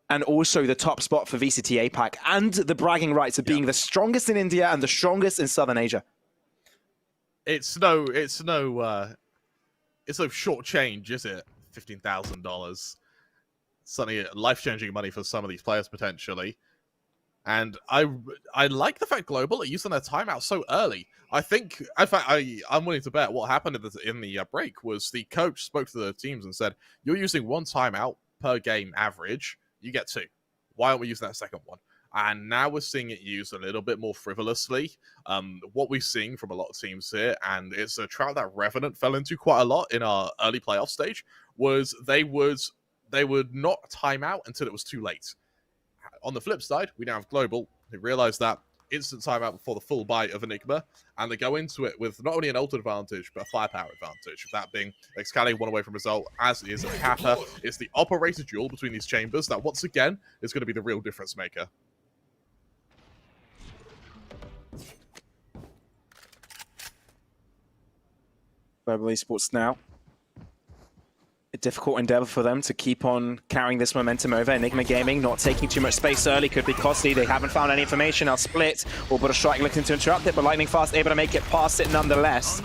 and also the top spot for VCT APAC and the bragging rights of being the strongest in India and the strongest in Southern Asia. It's no short change, is it? $15,000. Suddenly life-changing money for some of these players potentially. And I like the fact Global are using their timeout so early. I think, in fact, I'm willing to bet what happened in the break was the coach spoke to the teams and said, you're using 1 timeout per game average, you get 2. Why aren't we using that second one? And now we're seeing it used a little bit more frivolously. What we're seeing from a lot of teams here, and it's a trap that Revenant fell into quite a lot in our early playoff stage, was they would not time out until it was too late. On the flip side, we now have Global, who realized that instant timeout before the full bite of Enigma, and they go into it with not only an ult advantage, but a firepower advantage. That being Excali one away from result, as is Kappa. It's the operator duel between these chambers that once again is going to be the real difference maker. Global Esports now. A difficult endeavor for them to keep on carrying this momentum over. Enigma Gaming not taking too much space early could be costly. They haven't found any information. Now split. Orbital Strike looking to interrupt it, but Lightning Fast able to make it past it nonetheless.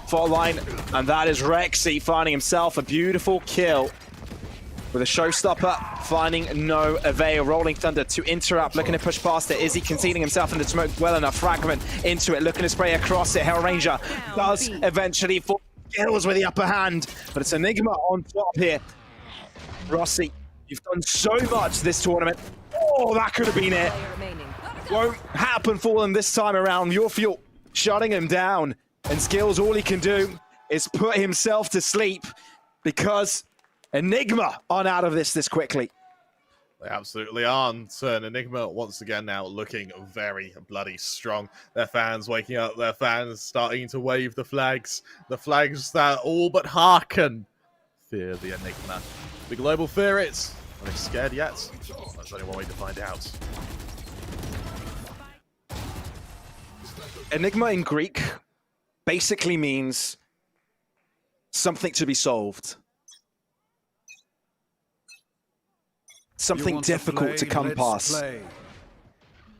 Fault line, and that is Rexy finding himself a beautiful kill with a showstopper, finding no avail. Rolling Thunder to interrupt, looking to push past it. Is he concealing himself in the smoke well enough? Fragment into it, looking to spray across it. Hell Ranger does eventually fall. Kills with the upper hand, but it's Enigma on top here. Rossi, you've done so much this tournament. Oh, that could have been it. Won't happen for them this time around. Yorfield shutting him down. And Skills, all he can do is put himself to sleep because Enigma aren't out of this quickly. They absolutely aren't. And Enigma, once again, now looking very bloody strong. Their fans waking up, their fans starting to wave the flags that all but hearken. Fear the Enigma. The global fear it. Are they scared yet? There's only one way to find out. Enigma in Greek basically means something to be solved. Something difficult to come past.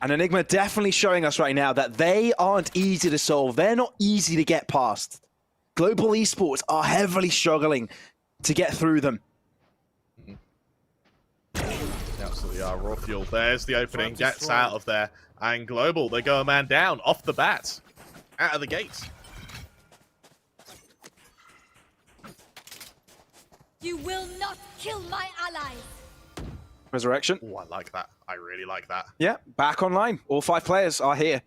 And Enigma definitely showing us right now that they aren't easy to solve. They're not easy to get past. Global Esports are heavily struggling to get through them. Absolutely are. Raw Fuel, there's the opening, gets out of there. And Global, they go a man down off the bat. Out of the gate. You will not kill my allies. Resurrection. Oh, I like that. I really like that. Yeah, back online. All 5 players are here.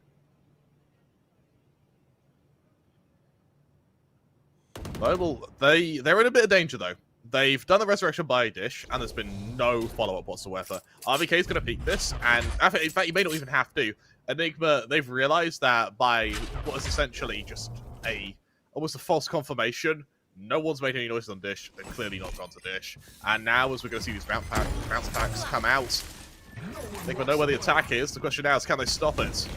Global, they're in a bit of danger, though. They've done the Resurrection by Dish, and there's been no follow-up whatsoever. RVK's going to peek this, and in fact, you may not even have to. Enigma, they've realized that by what is essentially just almost a false confirmation, no one's made any noises on Dish. They've clearly not gone to Dish. And now, as we're going to see these bounce packs come out, Enigma know where the attack is. The question now is, can they stop it?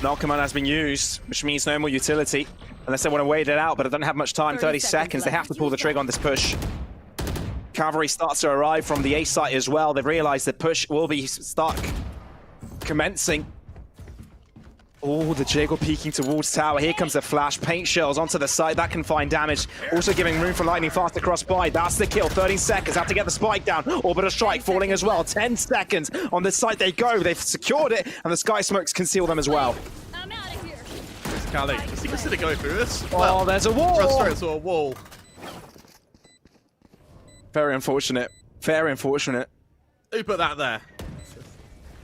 Null command has been used, which means no more utility. Unless they want to wait it out, but they don't have much time. 30 seconds. They have to pull the trigger on this push. Cavalry starts to arrive from the A site as well. They've realized the push will be commencing. Oh, the Jiggle peeking towards tower. Here comes the flash. Paint shells onto the site. That can find damage. Also giving room for lightning fast to cross by. That's the kill. 13 seconds. Have to get the spike down. Orbital strike falling as well. 10 seconds. On this site they go. They've secured it, and the sky smokes conceal them as well. I'm out of here. Kali, does he consider going through this? Oh, Well, there's a wall. Runs straight into a wall. Very unfortunate. Very unfortunate. Who put that there?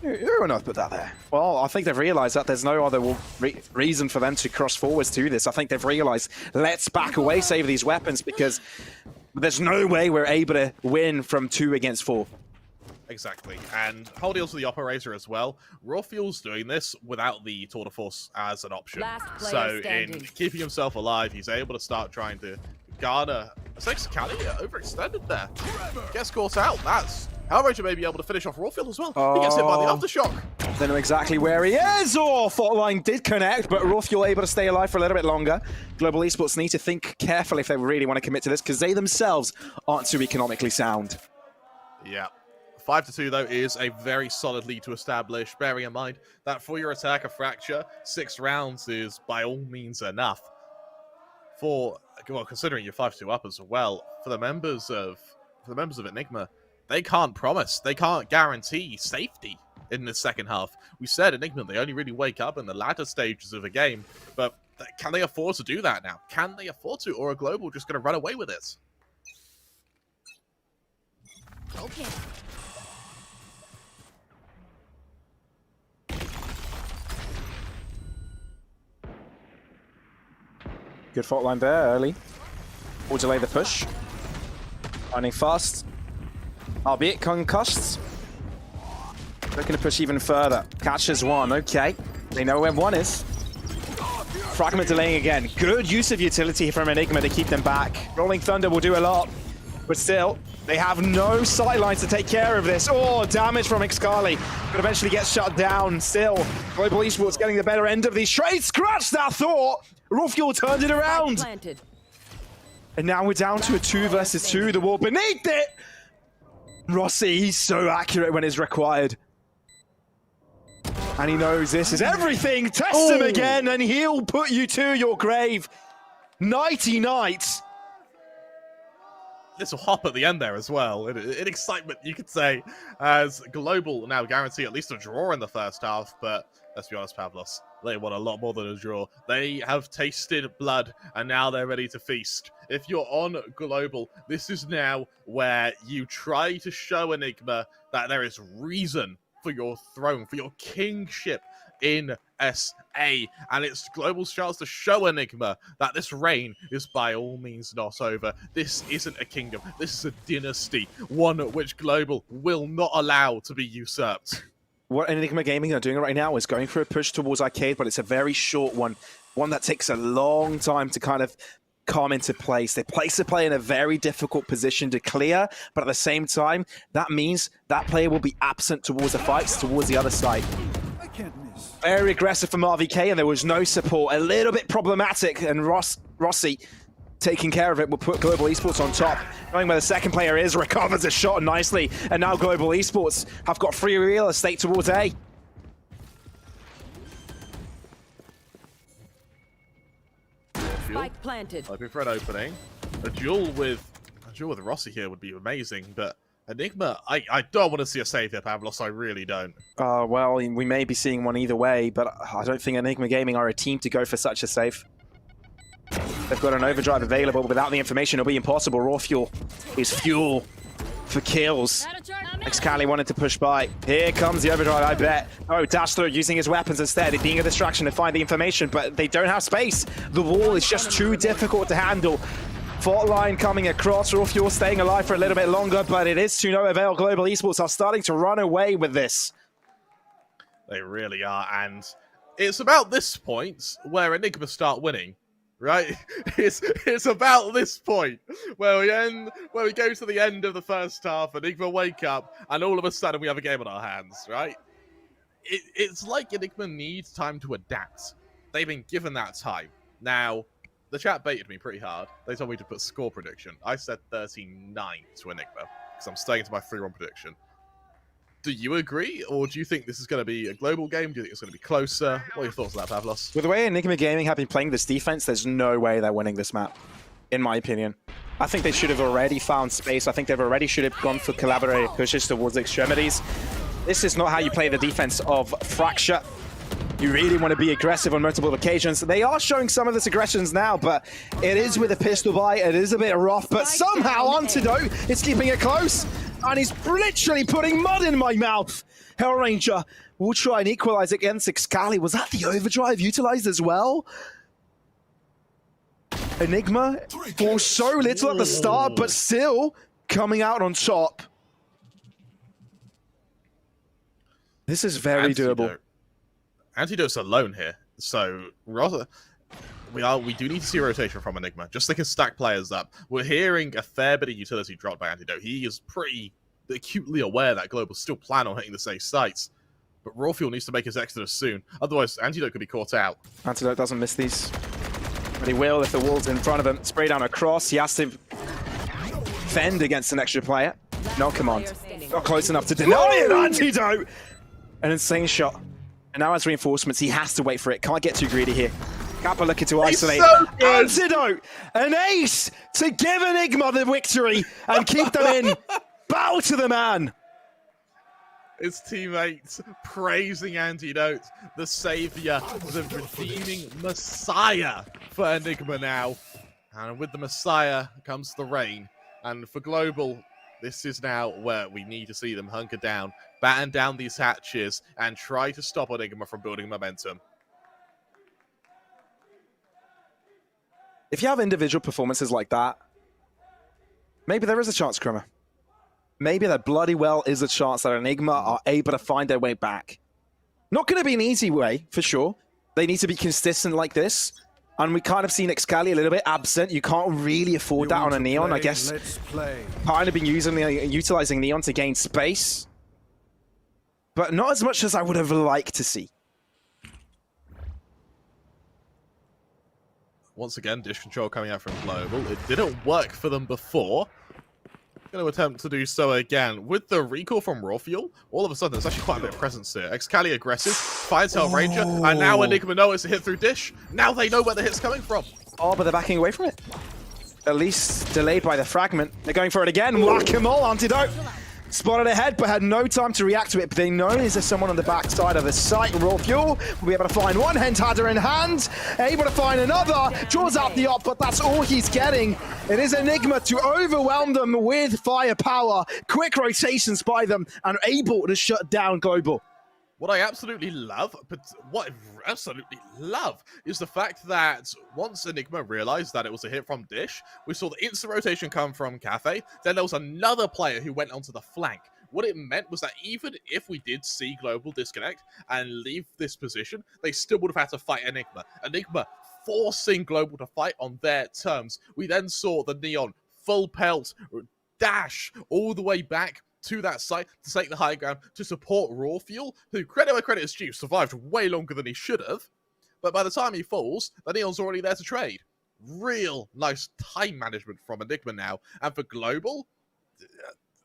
Who on earth put that there? Well, I think they've realized that there's no other reason for them to cross forwards to this. I think they've realized, let's back away, save these weapons, because there's no way we're able to win from 2 against 4. Exactly, and whole deal to the operator as well. Raw Fuel's doing this without the Tour de Force as an option. So in keeping himself alive, he's able to start trying to garner. It's Kali overextended there. Gets caught out. That's Hellraiser may be able to finish off Raw Fuel as well. He gets hit by the aftershock. Don't know exactly where he is. Oh, fault line did connect, but Raw Fuel able to stay alive for a little bit longer. Global Esports need to think carefully if they really want to commit to this, because they themselves aren't too economically sound. Yeah. 5-2, though, is a very solid lead to establish. Bearing in mind that for your attack, a fracture, 6 rounds is by all means enough. For, well, considering you're 5-2 up as well, for the members of Enigma, they can't promise, they can't guarantee safety in the second half. We said Enigma, they only really wake up in the latter stages of a game, but can they afford to do that now? Can they afford to, or are Global just going to run away with it? Okay. Good fault line there early. Will delay the push. Running fast. Albeit concussed. Looking to push even further. Catches 1, okay. They know where 1 is. Fragment delaying again. Good use of utility from Enigma to keep them back. Rolling Thunder will do a lot. But still, they have no sightlines to take care of this. Oh, damage from Xkali. But eventually gets shut down. Still, Global Esports getting the better end of these trades. Scratch that thought! Raw Fuel turned it around. And now we're down to a 2 versus 2. The wall beneath it. Rossi, he's so accurate when it's required. And he knows this is everything. Test him again, and he'll put you to your grave. Nighty night. Little hop at the end there as well. In excitement, you could say, as Global now guarantee at least a draw in the first half. But let's be honest, Pavlos, they want a lot more than a draw. They have tasted blood, and now they're ready to feast. If you're on Global, this is now where you try to show Enigma that there is reason for your throne, for your kingship in SA. And it's Global's chance to show Enigma that this reign is by all means not over. This isn't a kingdom. This is a dynasty, one which Global will not allow to be usurped. What Enigma Gaming are doing right now is going for a push towards Arcade, but it's a very short one. One that takes a long time to kind of come into place. They place the player in a very difficult position to clear, but at the same time, that means that player will be absent towards the fights, towards the other side. Very aggressive from RVK, and there was no support. A little bit problematic, and Rossi taking care of it will put Global Esports on top. Knowing where the second player is, recovers a shot nicely, and now Global Esports have got free real estate towards A. Spike planted. Hoping for an opening. A duel with Rossi here would be amazing, but Enigma, I don't want to see a save here, Pavlos. I really don't. Well, we may be seeing one either way, but I don't think Enigma Gaming are a team to go for such a save. They've got an overdrive available, but without the information, it'll be impossible. Raw fuel is fuel for kills. Excali wanted to push by. Here comes the overdrive, I bet. Oh, Dash through using his weapons instead. It being a distraction to find the information, but they don't have space. The wall is just too difficult to handle. Fault line coming across. Raw fuel staying alive for a little bit longer, but it is to no avail. Global Esports are starting to run away with this. They really are, and it's about this point where Enigma start winning. Right, it's about this point where we go to the end of the first half. Enigma wake up, and all of a sudden we have a game on our hands. Right, it's like Enigma needs time to adapt. They've been given that time. Now, the chat baited me pretty hard. They told me to put score prediction. I said 39 to Enigma because I'm staying to my 3-1 prediction. Do you agree, or do you think this is going to be a global game? Do you think it's going to be closer? What are your thoughts on that, Pavlos? With the way Enigma Gaming have been playing this defense, there's no way they're winning this map, in my opinion. I think they should have already found space. I think they've already should have gone for collaborative pushes towards the extremities. This is not how you play the defense of Fracture. You really want to be aggressive on multiple occasions. They are showing some of this aggressions now, but it is with a pistol buy. It is a bit rough, but somehow Antidote is keeping it close. And he's literally putting mud in my mouth. Hellranger will try and equalize against Excali. Was that the overdrive utilized as well? Enigma for so little at the start, but still coming out on top. This is very doable. Antidote's alone here, so rather we do need to see rotation from Enigma, just so they can stack players up. We're hearing a fair bit of utility dropped by Antidote. He is pretty acutely aware that Global still plan on hitting the safe sites, but Raw Fuel needs to make his exodus soon, otherwise Antidote could be caught out. Antidote doesn't miss these, but he will if the wall's in front of him. Spray down across, he has to fend against an extra player. No command. Not close enough to deny it. Antidote! An insane shot. And now as reinforcements, he has to wait for it. Can't get too greedy here. Kappa looking to isolate. So Antidote! An ace to give Enigma the victory and keep them in. Bow to the man! His teammates praising Antidote, the savior, the redeeming messiah for Enigma now. And with the messiah comes the reign. And for Global, this is now where we need to see them hunker down, batten down these hatches, and try to stop Enigma from building momentum. If you have individual performances like that, maybe there is a chance, Krummer. Maybe there bloody well is a chance that Enigma are able to find their way back. Not going to be an easy way, for sure. They need to be consistent like this. And we kind of seen Excali a little bit absent. You can't really afford that on a Neon, I guess. Kind of been utilizing Neon to gain space. But not as much as I would have liked to see. Once again, dish control coming out from Global. It didn't work for them before. Going to attempt to do so again. With the recall from Raw Fuel, all of a sudden there's actually quite a bit of presence here. Excali aggressive, finds Hellranger, and now Enigma know it's a hit through dish. Now they know where the hit's coming from. Oh, but they're backing away from it. At least delayed by the fragment. They're going for it again. Whack-a-mole, Antidote. Spotted ahead, but had no time to react to it. But they know is there someone on the backside of the site. Raw Fuel will be able to find one Hentadder in hand, able to find another, draws out the op, but that's all he's getting. It is Enigma to overwhelm them with firepower. Quick rotations by them and able to shut down Global. What I absolutely love, is the fact that once Enigma realized that it was a hit from Dish, we saw the instant rotation come from Cafe, then there was another player who went onto the flank. What it meant was that even if we did see Global disconnect and leave this position, they still would have had to fight Enigma. Enigma forcing Global to fight on their terms. We then saw the Neon full pelt dash all the way back to that site to take the high ground to support Raw Fuel, who, credit where credit is due, survived way longer than he should have. But by the time he falls, the Neon's already there to trade. Real nice time management from Enigma now. And for Global,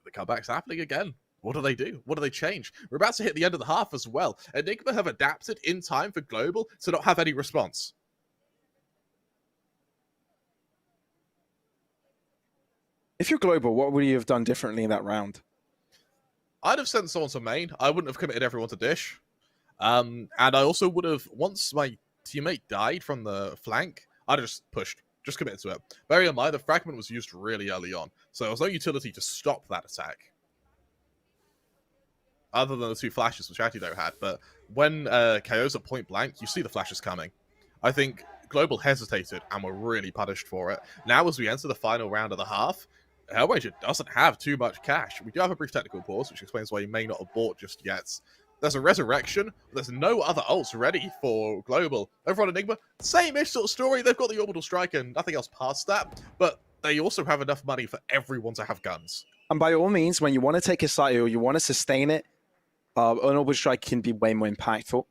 the comeback's happening again. What do they do? What do they change? We're about to hit the end of the half as well. Enigma have adapted in time for Global to not have any response. If you're Global, what would you have done differently in that round? I'd have sent someone to main. I wouldn't have committed everyone to Dish. And I also would have, once my teammate died from the flank, I'd have just pushed, just committed to it. Bearing in mind, the fragment was used really early on, so there was no utility to stop that attack. Other than the 2 flashes which Antidote had, but when KO's at point blank, you see the flashes coming. I think Global hesitated and were really punished for it. Now, as we enter the final round of the half, Hellraiser doesn't have too much cash. We do have a brief technical pause, which explains why he may not have bought just yet. There's a Resurrection. There's no other ults ready for Global. Over on Enigma, same-ish sort of story. They've got the Orbital Strike and nothing else past that, but they also have enough money for everyone to have guns. And by all means, when you want to take a site or you want to sustain it, an Orbital Strike can be way more impactful.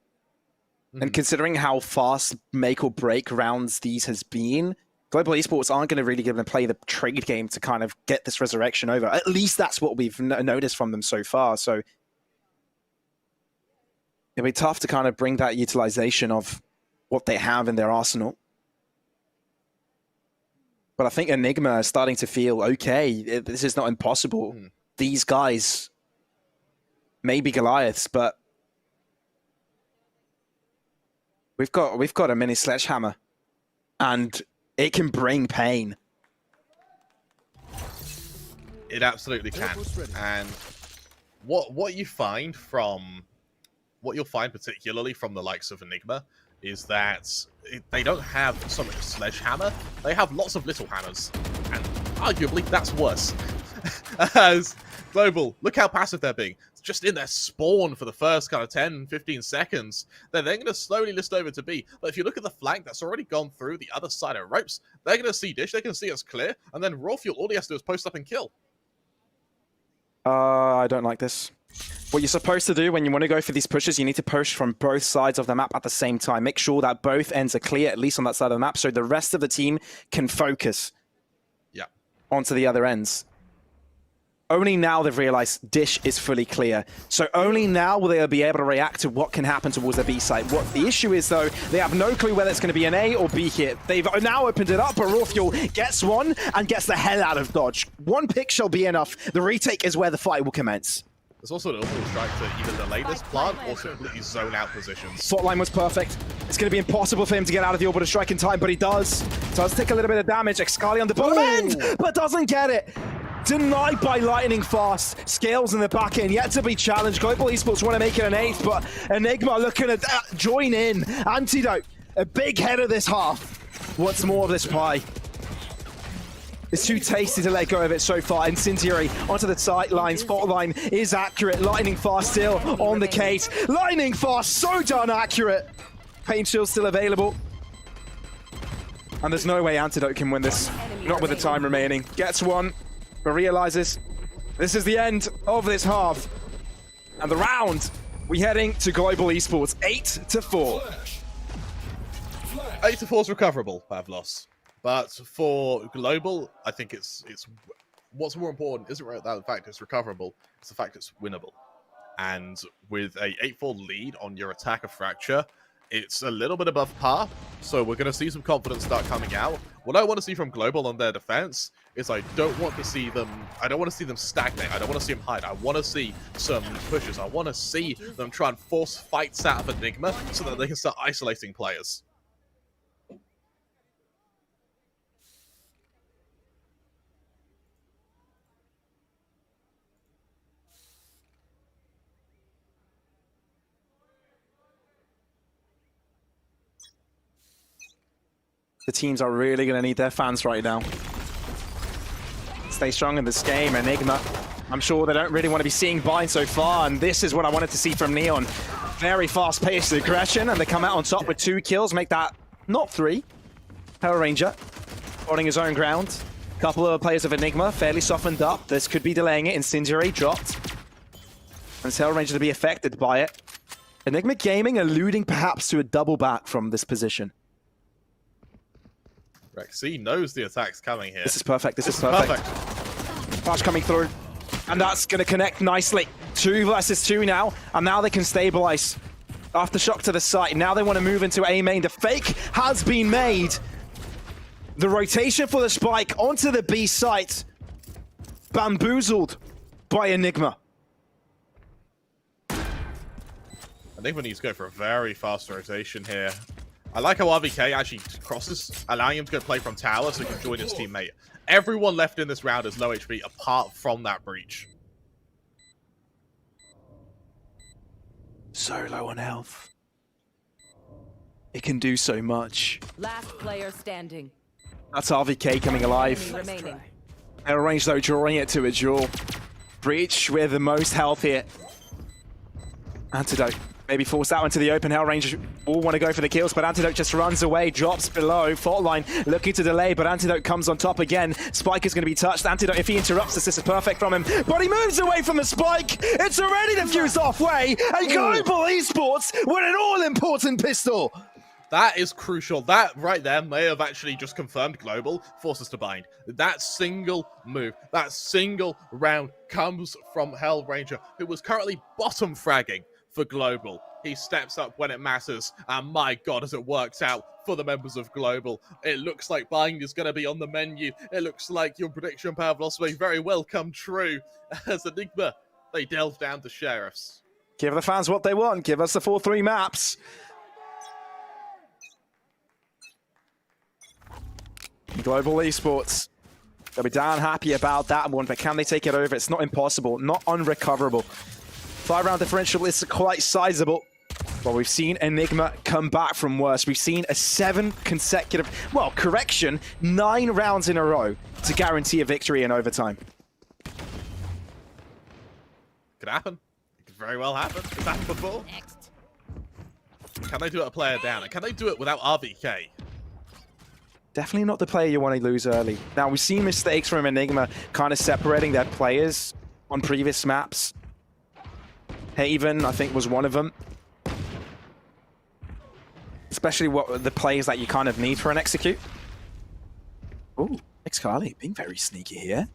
And considering how fast make or break rounds these has been, Global Esports aren't going to really give them play the trade game to kind of get this resurrection over. At least that's what we've noticed from them so far. So it'll be tough to kind of bring that utilization of what they have in their arsenal. But I think Enigma is starting to feel, okay, this is not impossible. These guys may be Goliaths, but we've got a mini sledgehammer, and it can bring pain. It absolutely can. And what you find from you'll find particularly from the likes of Enigma is that they don't have so much sledgehammer. They have lots of little hammers, and arguably that's worse. As Global, look how passive they're being. It's just in their spawn for the first kind of 10-15 seconds. They're then going to slowly list over to B. But if you look at the flank that's already gone through the other side of ropes, they're going to see Dish, they can see us clear, and then Raw Fuel, all he has to do is post up and kill. I don't like this. What you're supposed to do when you want to go for these pushes, you need to push from both sides of the map at the same time. Make sure that both ends are clear, at least on that side of the map, so the rest of the team can focus onto the other ends. Only now they've realized Dish is fully clear. So only now will they be able to react to what can happen towards the B side. What the issue is, though, they have no clue whether it's going to be an A or B hit. They've now opened it up, but Raw Fuel gets one and gets the hell out of dodge. One pick shall be enough. The retake is where the fight will commence. There's also an Orbital Strike to either delay this plant or to completely zone out positions. Spotline was perfect. It's going to be impossible for him to get out of the Orbital Strike in time, but he does. Does take a little bit of damage. Excali on the bottom end, but doesn't get it. Denied by lightning fast. Scales in the back end, yet to be challenged. Global Esports want to make it an 8th, but Enigma looking to join in. Antidote, a big head of this half. What's more of this pie? It's too tasty to let go of it so far. Incendiary onto the sidelines. Fault line is accurate. Lightning fast still on the case. Lightning fast, so darn accurate. Pain shield still available. And there's no way Antidote can win this. Not with the time remaining. Gets one, but realizes this is the end of this half. And the round, we heading to Global Esports, 8-4. 8-4 is recoverable, Pavlos. But for Global, I think it's what's more important isn't the fact it's recoverable, it's the fact it's winnable. And with a 8-4 lead on your attack of Fracture, it's a little bit above par, so we're going to see some confidence start coming out. What I want to see from Global on their defense is I don't want to see them stagnate. I don't want to see them hide. I want to see some pushes. I want to see them try and force fights out of Enigma so that they can start isolating players. The teams are really going to need their fans right now. Stay strong in this game. Enigma, I'm sure they don't really want to be seeing bind so far, and this is what I wanted to see from Neon. Very fast-paced aggression, and they come out on top with 2 kills, make that not 3. Power Ranger holding his own ground. Couple of players of Enigma fairly softened up. This could be delaying it. Incendiary dropped. And Power Ranger to be affected by it. Enigma Gaming alluding perhaps to a double back from this position. Rexy knows the attack's coming here. This is perfect. This is perfect. Flash coming through. And that's going to connect nicely. 2 versus 2 now. And now they can stabilize. Aftershock to the site. Now they want to move into A main. The fake has been made. The rotation for the spike onto the B site. Bamboozled by Enigma. Enigma needs to go for a very fast rotation here. I like how RVK actually crosses, allowing him to go play from tower so he can join his teammate. Everyone left in this round is low HP apart from that breach. So low on health. It can do so much. Last player standing. That's RVK coming alive. Air range though, drawing it to a draw. Breach with the most health here. Antidote. Maybe force that one to the open. Hellranger all want to go for the kills, but Antidote just runs away, drops below. Fault line looking to delay, but Antidote comes on top again. Spike is going to be touched. Antidote, if he interrupts this is perfect from him, but he moves away from the spike. It's already defused halfway, and Global Esports with an all-important pistol. That is crucial. That right there may have actually just confirmed Global forces to bind. That single move, that single round comes from Hellranger, who was currently bottom fragging for Global. He steps up when it matters, and my god, has it worked out for the members of Global. It looks like bind is going to be on the menu. It looks like your prediction, Pavlos, may very well come true as Enigma, they delve down to Sheriffs. Give the fans what they want. Give us the 4-3 maps. Global Esports. They'll be damn happy about that one, but can they take it over? It's not impossible, not unrecoverable. 5-round differential is quite sizable. But we've seen Enigma come back from worse. We've seen a 7 consecutive, well, correction, 9 rounds in a row to guarantee a victory in overtime. Could happen. It could very well happen. It's happened before. Next. Can they do it a player down? And can they do it without RVK? Definitely not the player you want to lose early. Now, we've seen mistakes from Enigma kind of separating their players on previous maps. Haven, I think, was one of them. Especially what the plays that you kind of need for an execute. Ooh, Xcarly being very sneaky here.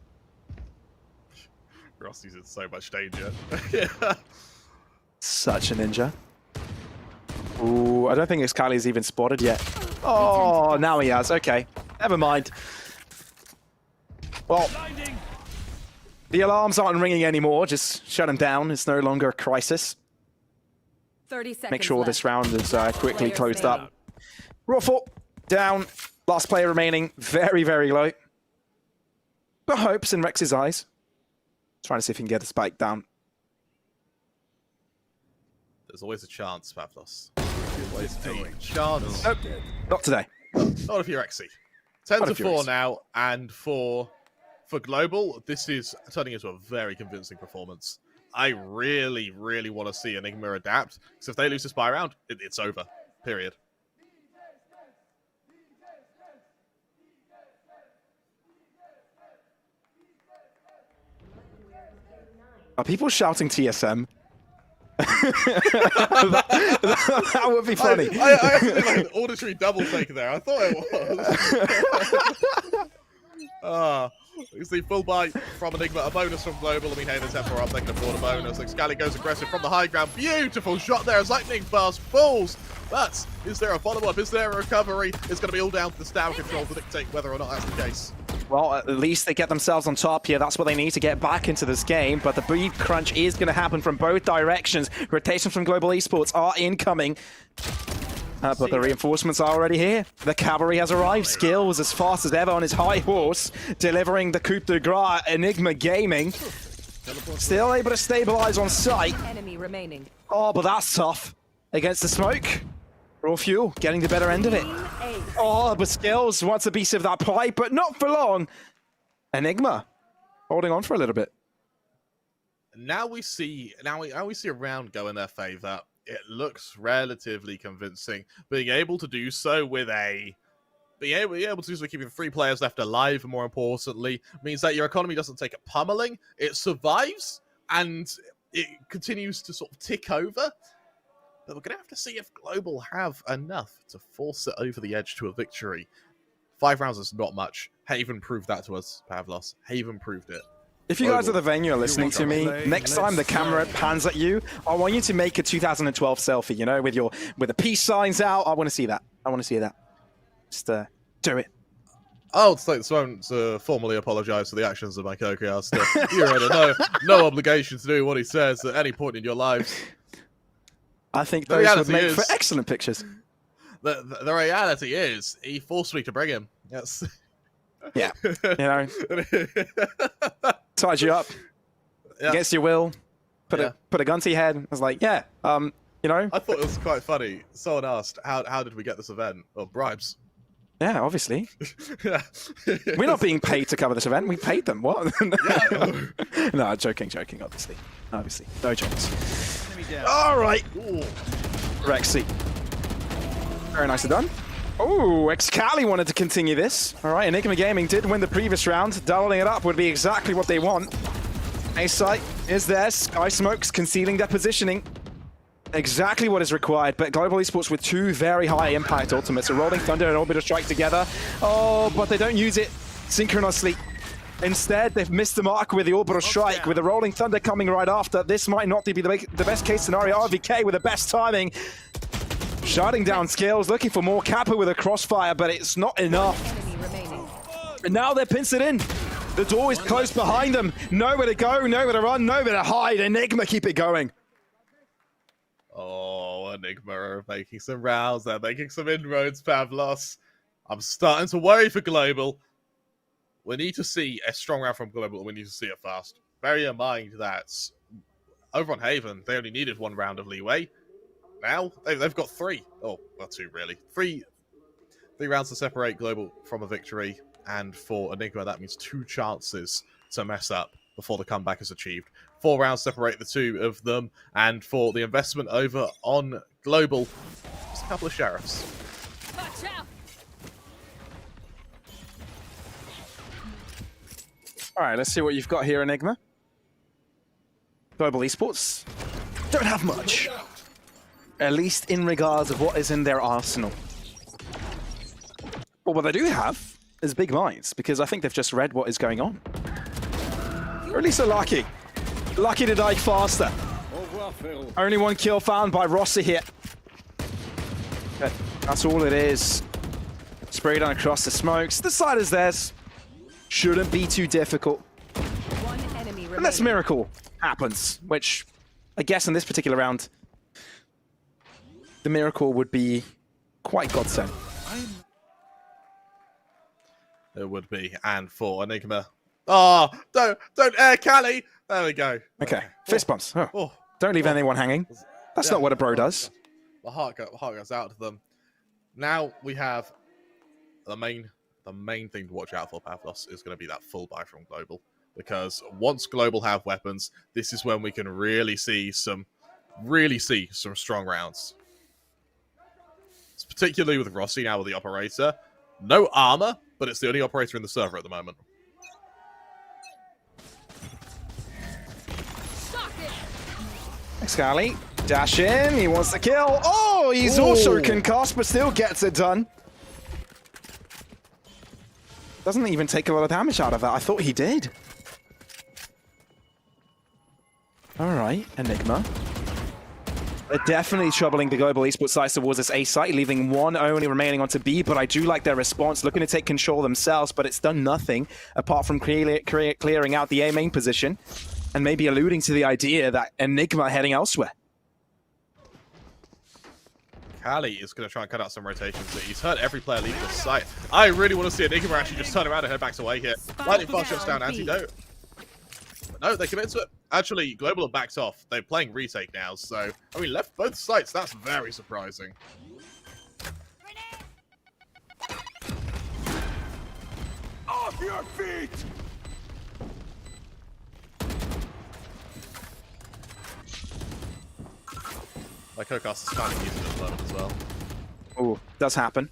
Rossi's in so much danger. Such a ninja. Ooh, I don't think Xcarly's even spotted yet. Oh, now he has. Okay, never mind. Well, the alarms aren't ringing anymore. Just shut them down. It's no longer a crisis. 30 seconds Make sure left. this round is quickly closed up. Ruffle down. Last player remaining. Very, very low. But hopes in Rex's eyes. Trying to see if he can get the spike down. There's always a chance, Pavlos. Always a chance. Nope, not today. Not if you're Rexy. 10-4 now, and for Global, this is turning into a very convincing performance. I really, really want to see Enigma adapt, because if they lose this buy round, it's over. Period. Are people shouting TSM? that would be funny. I actually like an auditory double take there. I thought it was. You see full buy from Enigma, a bonus from Global. I mean, hey, the tempo up, they can afford a bonus. Like Scally goes aggressive from the high ground. Beautiful shot there as lightning fast falls But is there a follow-up? Is there a recovery? It's going to be all down to the stamina control to dictate whether or not that's the case. Well, at least they get themselves on top here. That's what they need to get back into this game. But the beat crunch is going to happen from both directions. Rotations from Global Esports are incoming. But the reinforcements are already here. The cavalry has arrived. Skills as fast as ever on his high horse, delivering the coup de grace. Enigma Gaming still able to stabilize on site. Enemy remaining. Oh, but that's tough against the smoke. Raw Fuel getting the better end of it. Oh, but Skills wants a piece of that pie, but not for long. Enigma holding on for a little bit. Now we see a round go in their favor. It looks relatively convincing. Being able to do so with keeping 3 players left alive, more importantly, means that your economy doesn't take a pummeling. It survives and it continues to sort of tick over. But we're going to have to see if Global have enough to force it over the edge to a victory. 5 rounds is not much. Haven proved that to us, Pavlos. Haven proved it. If you guys at the venue are listening to me, next time the camera pans at you, I want you to make a 2012 selfie, you know, with the peace signs out. I want to see that. I want to see that. Just do it. I'll take this moment to formally apologise for the actions of my co-caster. You're under no obligation to do what he says at any point in your lives. I think those would make for excellent pictures. The reality is, he forced me to bring him. Yes. Yeah. You know, tied you up against your will. Put a gun to your head. I was like, yeah. You know. I thought it was quite funny. Someone asked, "How did we get this event?" Oh, bribes. Yeah, obviously. We're not being paid to cover this event. We paid them. What? No, joking, obviously. Obviously. No jokes. All right. Rexy. Very nicely done. Oh, Excali wanted to continue this. All right, Enigma Gaming did win the previous round. Doubling it up would be exactly what they want. A-Site is there. Sky Smokes concealing their positioning. Exactly what is required, but Global Esports with 2 very high impact ultimates. A Rolling Thunder and Orbital Strike together. Oh, but they don't use it synchronously. Instead, they've missed the mark with the Orbital Strike, with the Rolling Thunder coming right after. This might not be the best case scenario. RVK with the best timing. Shutting down Skills, looking for more Kappa with a crossfire, but it's not enough. And now they're pinched in. The door is closed behind them. Nowhere to go, nowhere to run, nowhere to hide. Enigma keep it going. Oh, Enigma are making some rounds. They're making some inroads, Pavlos. I'm starting to worry for Global. We need to see a strong round from Global, and we need to see it fast. Bear in mind that over on Haven, they only needed 1 round of leeway. Now, they've got 3. Oh, well, 2, really. 3 rounds to separate Global from a victory. And for Enigma, that means 2 chances to mess up before the comeback is achieved. 4 rounds separate the 2 of them. And for the investment over on Global, just a couple of sheriffs. Watch out! All right, let's see what you've got here, Enigma. Global Esports don't have much. At least in regards of what is in their arsenal. But what they do have is big minds, because I think they've just read what is going on. Or at least they're lucky. Lucky to die faster. Only 1 kill found by Rossi here. But that's all it is. Sprayed on across the smokes. The side is theirs. Shouldn't be too difficult. Unless a miracle happens, which I guess in this particular round, the miracle would be quite godsend. It would be. And for Enigma. Oh, don't air Cali. There we go. Okay, fist bumps. Oh. Don't leave anyone hanging. That's not what a bro does. The heart goes out to them. Now we have the main thing to watch out for, Pavlos, is going to be that full buy from Global. Because once Global have weapons, this is when we can really see some strong rounds. Particularly with Rossi now with the operator. No armor, but it's the only operator in the server at the moment. Excali, dash in, he wants the kill. Oh, he's also concussed, but still gets it done. Doesn't even take a lot of damage out of that. I thought he did. All right, Enigma. They're definitely troubling the global esports side towards this A site, leaving one only remaining onto B, but I do like their response, looking to take control themselves, but it's done nothing apart from clearing out the A main position and maybe alluding to the idea that Enigma are heading elsewhere. Kali is going to try and cut out some rotations. He's heard every player leave the site. I really want to see Enigma actually just turn around and head back to A here. Lightning fast shuts down Antidote. But no, they commit to it. Actually, Global have backed off. They're playing retake now, so I mean, left both sites. That's very surprising. Off your feet! My co-cast is kind of using it at the moment as well. Oh, does happen.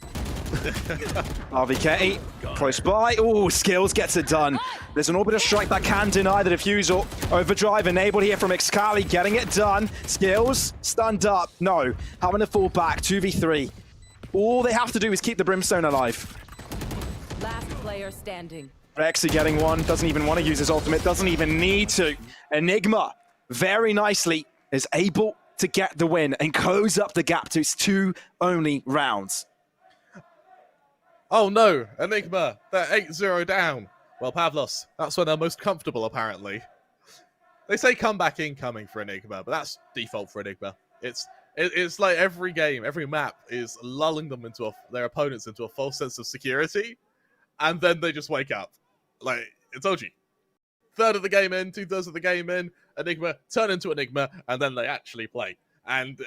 RVK, close by. Oh, Skills gets it done. There's an orbital strike that can deny the defusal. Overdrive enabled here from Xkali, getting it done. Skills, stunned up. No, having to fall back, 2v3. All they have to do is keep the Brimstone alive. Last player standing. Rexy getting one, doesn't even want to use his ultimate, doesn't even need to. Enigma, very nicely, is able to get the win and close up the gap to its 2 only rounds. Oh no, Enigma, they're 8-0 down. Well, Pavlos, that's when they're most comfortable, apparently. They say comeback incoming for Enigma, but that's default for Enigma. It's like every game, every map is lulling them into their opponents into a false sense of security, and then they just wake up. Like, I told you. Third of the game in, 2/3 of the game in, Enigma turn into Enigma, and then they actually play. And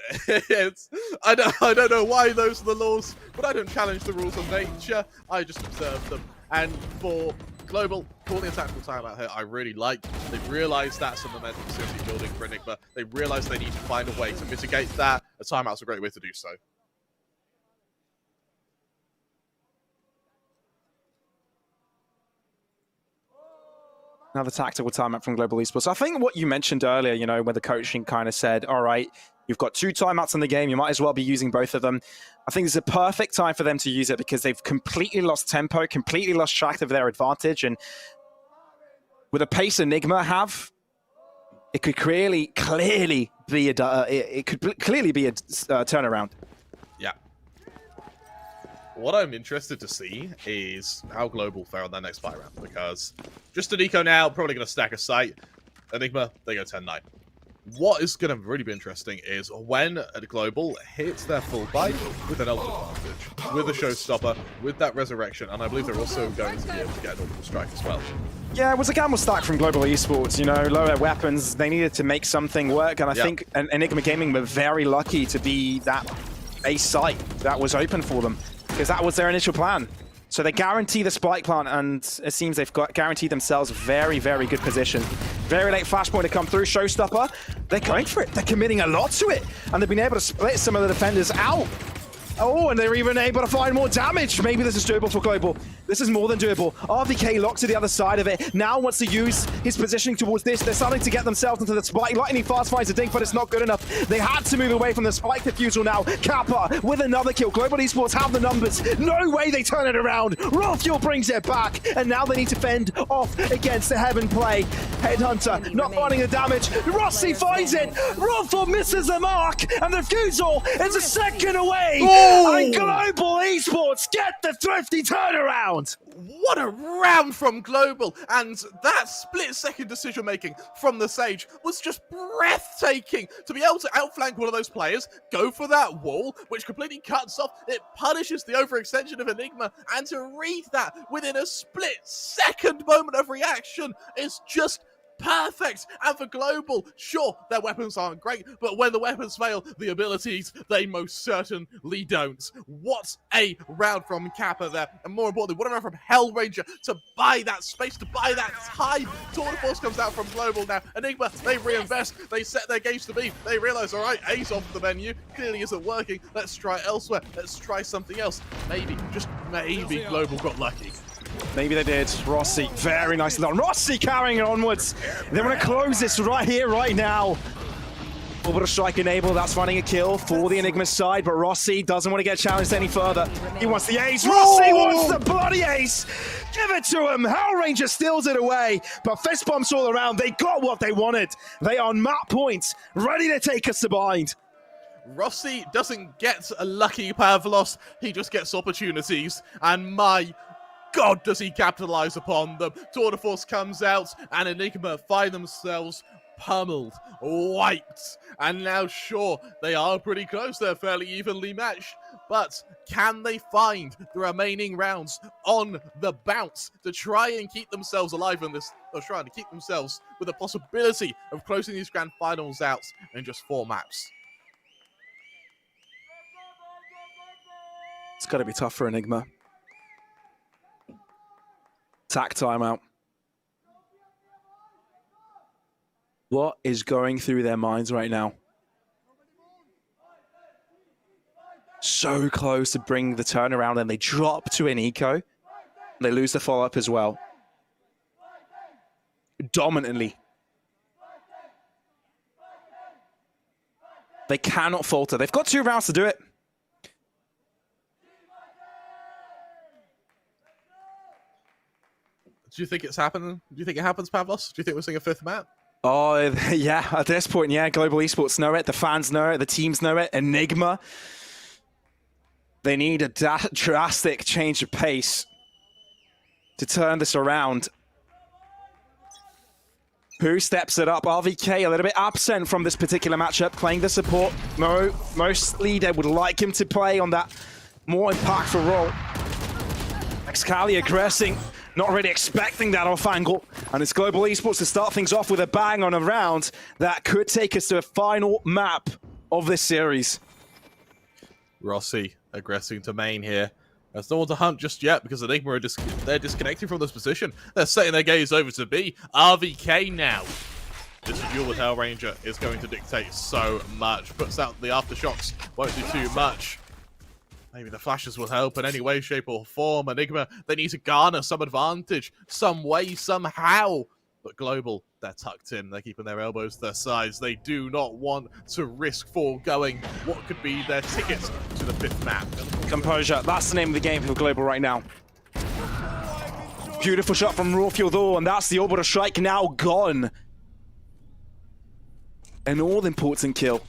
I don't know why those are the laws, but I don't challenge the rules of nature. I just observe them. And for Global, calling a tactical timeout here, I really like. They've realized that's some momentum seriously building for Enigma. They realize they need to find a way to mitigate that. A timeout's a great way to do so. Another tactical timeout from Global Esports. I think what you mentioned earlier, you know, where the coaching kind of said, all right, you've got 2 timeouts in the game, you might as well be using both of them. I think it's a perfect time for them to use it because they've completely lost tempo, completely lost track of their advantage. And with the pace Enigma have, it could clearly be a turnaround. Yeah. What I'm interested to see is how Global fare on their next buy round, because just an eco now, probably going to stack a site. Enigma, they go 10-9. What is going to really be interesting is when Global hits their full buy with an ultimate advantage, with a showstopper, with that resurrection, and I believe they're also going to be able to get an orbital strike as well. Yeah, it was a gamble stack from Global Esports, you know, lower weapons, they needed to make something work, and I think Enigma Gaming were very lucky to be that A site that was open for them, because that was their initial plan. So they guarantee the spike plant, and it seems they've guaranteed themselves very, very good position. Very late flashpoint to come through, showstopper. They're going for it. They're committing a lot to it, and they've been able to split some of the defenders out. Oh, and they're even able to find more damage. Maybe this is doable for Global. This is more than doable. RVK locked to the other side of it. Now wants to use his positioning towards this. They're starting to get themselves into the spike. Lightning fast finds a dink, but it's not good enough. They had to move away from the spike defusal now. Kappa with another kill. Global Esports have the numbers. No way they turn it around. Raw Fuel brings it back, and now they need to fend off against the Heaven play. Headhunter not finding the damage. Rossi finds it. Raw misses the mark, and the defusal is a second away. And Global Esports get the thrifty turnaround. What a round from Global, and that split-second decision-making from the Sage was just breathtaking. To be able to outflank one of those players, go for that wall, which completely cuts off, it punishes the overextension of Enigma, and to read that within a split-second moment of reaction is just perfect. And for Global, sure, their weapons aren't great, but when the weapons fail, the abilities, they most certainly don't. What a round from Kappa there, and more importantly, what a round from Hellranger to buy that space, to buy that time. Tour de Force comes out from Global now. Enigma, they reinvest, they set their gauge to B, they realize, all right, A's off the menu, clearly isn't working, let's try elsewhere, let's try something else. Maybe, just maybe, Global got lucky. Maybe they did. Rossi, very nicely done. Rossi carrying it onwards. They want to close this right here, right now. Orbital strike enabled. That's finding a kill for the Enigma side, but Rossi doesn't want to get challenged any further. He wants the ace. Rossi wants the bloody ace. Give it to him. Hellranger steals it away, but fist bumps all around. They got what they wanted. They are on map points, ready to take us to bind. Rossi doesn't get a lucky Pavlos, he just gets opportunities, and my God, does he capitalize upon them. Tour de Force comes out, and Enigma find themselves pummeled, wiped, and now sure, they are pretty close, they're fairly evenly matched, but can they find the remaining rounds on the bounce to try and keep themselves alive in this, or trying to keep themselves with the possibility of closing these grand finals out in just 4 maps? It's got to be tough for Enigma. Attack timeout. What is going through their minds right now? So close to bring the turnaround, and they drop to an eco. They lose the follow-up as well. Dominantly. They cannot falter. They've got 2 rounds to do it. Do you think it's happening? Do you think it happens, Pavlos? Do you think we're seeing a 5th map? Oh, yeah, at this point, yeah, Global Esports know it, the fans know it, the teams know it, Enigma. They need a drastic change of pace to turn this around. Who steps it up? RVK a little bit absent from this particular matchup, playing the support. Mostly they would like him to play on that more impactful role. Excali aggressing. Not really expecting that off angle. And it's Global Esports to start things off with a bang on a round that could take us to a final map of this series. Rossi aggressing to main here. There's no one to hunt just yet because Enigma are they're disconnecting from this position. They're setting their gaze over to B. RVK now. This duel with Hellranger is going to dictate so much. Puts out the aftershocks. Won't do too much. Maybe the flashes will help in any way, shape, or form. Enigma, they need to garner some advantage, some way, somehow. But Global, they're tucked in. They're keeping their elbows to their sides. They do not want to risk foregoing what could be their ticket to the 5th map. Composure, that's the name of the game for Global right now. Beautiful shot from Rawfield though, and that's the orbital strike now gone. An all-important kill.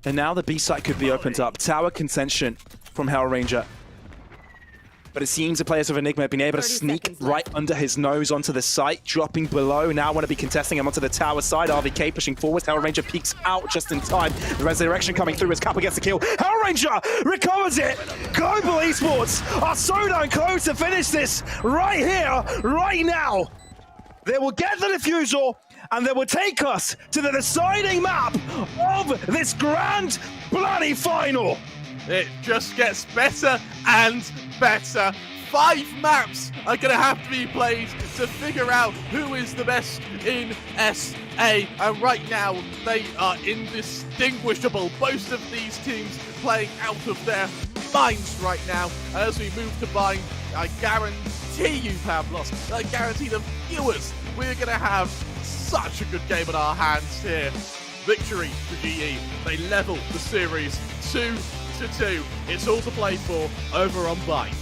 And now the B site could be opened up. Tower contention from Hellranger. But it seems the players of Enigma have been able to sneak right under his nose onto the site, dropping below. Now want to be contesting him onto the tower side. RVK pushing forward. Hellranger peeks out just in time. The resurrection coming through as Kappa gets the kill. Hellranger recovers it! Global Esports are so damn close to finish this right here, right now. They will get the defusal, and they will take us to the deciding map of this grand bloody final. It just gets better and better. 5 maps are going to have to be played to figure out who is the best in SA. And right now, they are indistinguishable. Both of these teams playing out of their minds right now. As we move to Bind, I guarantee you, Pavlos, I guarantee the viewers, we're going to have such a good game in our hands here. Victory for GE. They level the series 2-2. It's all to play for over on Bind.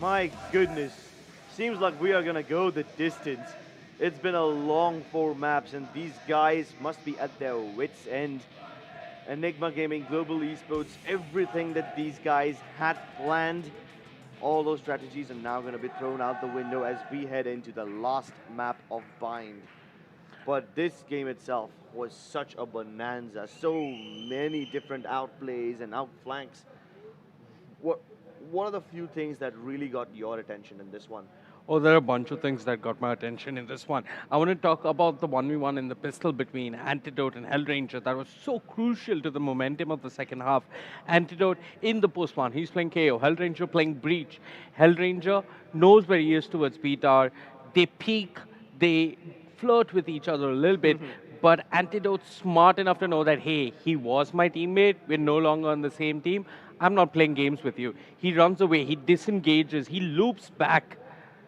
My goodness, seems like we are gonna go the distance. It's been a long 4 maps and these guys must be at their wits' end. Enigma Gaming, Global Esports, everything that these guys had planned, all those strategies are now gonna be thrown out the window as we head into the last map of Bind. But this game itself was such a bonanza, so many different outplays and outflanks. One of the few things that really got your attention in this one Oh, there are a bunch of things that got my attention in this one. I want to talk about the 1v1 in the pistol between Antidote and Hellranger. That was so crucial to the momentum of the second half. Antidote in the post one, he's playing KO. Hellranger playing Breach. Hellranger knows where he is towards BTR. They peak, they flirt with each other a little bit, but Antidote's smart enough to know that, hey, he was my teammate, we're no longer on the same team, I'm not playing games with you. He runs away, he disengages, he loops back.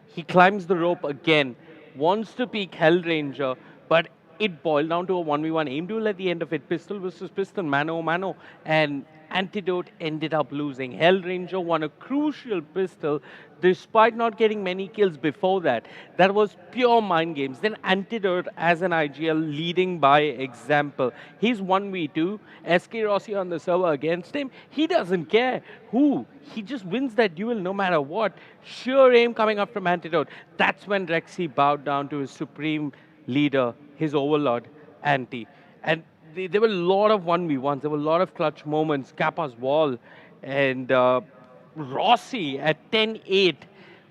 He climbs the rope again, wants to peek Hellranger, but it boiled down to a 1v1 aim duel at the end of it. Pistol versus pistol, mano a mano. And Antidote ended up losing. Hellranger won a crucial pistol despite not getting many kills before that. That was pure mind games. Then Antidote as an IGL leading by example. He's 1v2. SK Rossi on the server against him. He doesn't care who. He just wins that duel no matter what. Sure aim coming up from Antidote. That's when Rexy bowed down to his supreme leader, his overlord, Anti. And there were a lot of 1v1s. There were a lot of clutch moments. Kappa's wall and Rossi at 10-8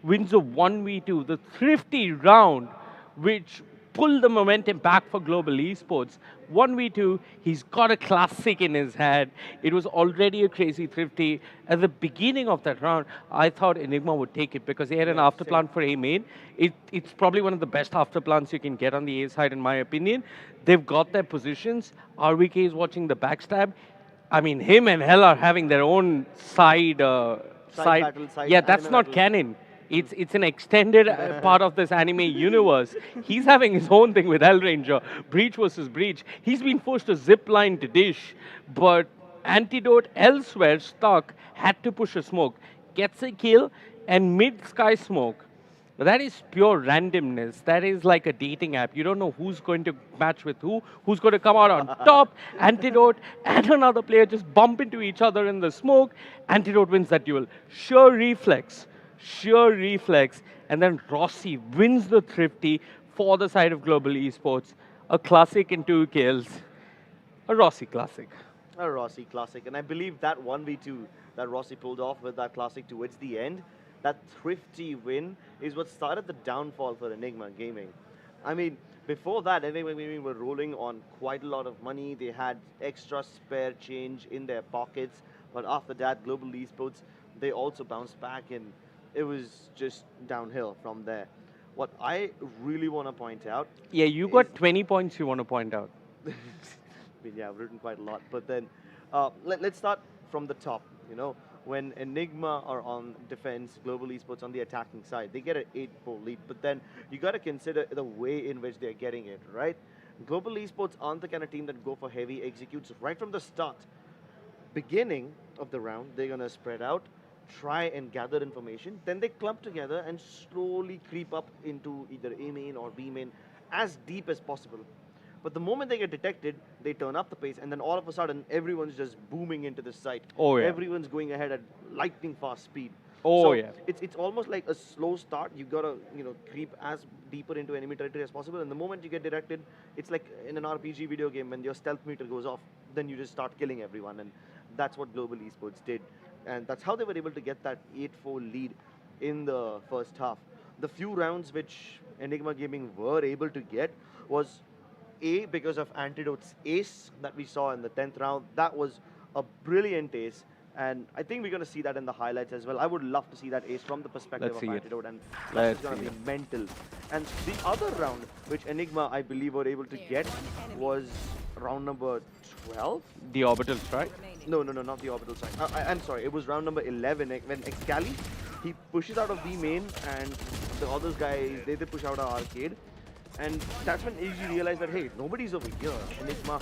wins a 1v2. The thrifty round, which pulled the momentum back for Global Esports. 1v2, he's got a classic in his hand. It was already a crazy thrifty. At the beginning of that round, I thought Enigma would take it because they had an afterplan for A main. It's probably one of the best afterplans you can get on the A side, in my opinion. They've got their positions. RVK is watching the backstab. I mean, him and Hell are having their own side battle, yeah, that's anime not battle. canon. It's an extended part of this anime universe. He's having his own thing with Hellranger. Breach versus Breach. He's been forced to zip line to dish, but Antidote elsewhere stuck, had to push a smoke. Gets a kill, and mid-sky smoke. That is pure randomness. That is like a dating app. You don't know who's going to match with who's going to come out on top. Antidote and another player just bump into each other in the smoke. Antidote wins that duel. Sure reflex, and then Rossi wins the thrifty for the side of Global Esports. A classic in 2 kills. A Rossi classic. A Rossi classic. And I believe that 1v2 that Rossi pulled off with that classic towards the end, that thrifty win is what started the downfall for Enigma Gaming. I mean, before that, Enigma Gaming were rolling on quite a lot of money. They had extra spare change in their pockets. But after that, Global Esports, they also bounced back, and it was just downhill from there. What I really want to point out... Yeah, you got 20 points you want to point out. I mean, yeah, I've written quite a lot. But then, let's start from the top, you know. When Enigma are on defense, Global Esports on the attacking side, they get an 8-4 lead. But then you got to consider the way in which they're getting it, right? Global Esports aren't the kind of team that go for heavy executes right from the start. Beginning of the round, they're going to spread out, try and gather information. Then they clump together and slowly creep up into either A main or B main as deep as possible. But the moment they get detected, they turn up the pace, and then all of a sudden, everyone's just booming into the site. Oh, yeah. Everyone's going ahead at lightning fast speed. Oh, so yeah. It's almost like a slow start. You gotta, creep as deeper into enemy territory as possible. And the moment you get detected, it's like in an RPG video game when your stealth meter goes off, then you just start killing everyone. And that's what Global Esports did. And that's how they were able to get that 8-4 lead in the first half. The few rounds which Enigma Gaming were able to get was because of Antidote's ace that we saw in the 10th round. That was a brilliant ace, and I think we're going to see that in the highlights as well. I would love to see that ace from the perspective of Antidote, and that's going to be mental. And the other round, which Enigma, I believe, were able to get was round number 12? The orbitals, right? No, not the orbital side. I'm sorry, it was round number 11 when Excali, he pushes out of B main, and the other guys, they push out of arcade. And that's when AG realized that, hey, nobody's over here. Enigma,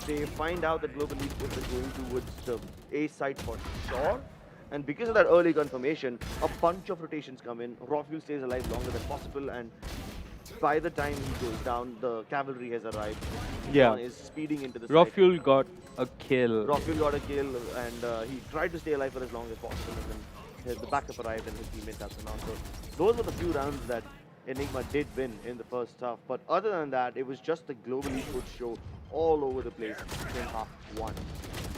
they find out that Global Esports is going towards the A side for sure. And because of that early confirmation, a bunch of rotations come in. Rawfuel stays alive longer than possible, and by the time he goes down, the cavalry has arrived. Yeah. Is speeding into the site. Rawfuel got a kill. Rawfuel got a kill, and he tried to stay alive for as long as possible, and then the backup arrived and his teammates have to now. So those were the few rounds that Enigma did win in the first half. But other than that, it was just the Global Esports show all over the place in half one.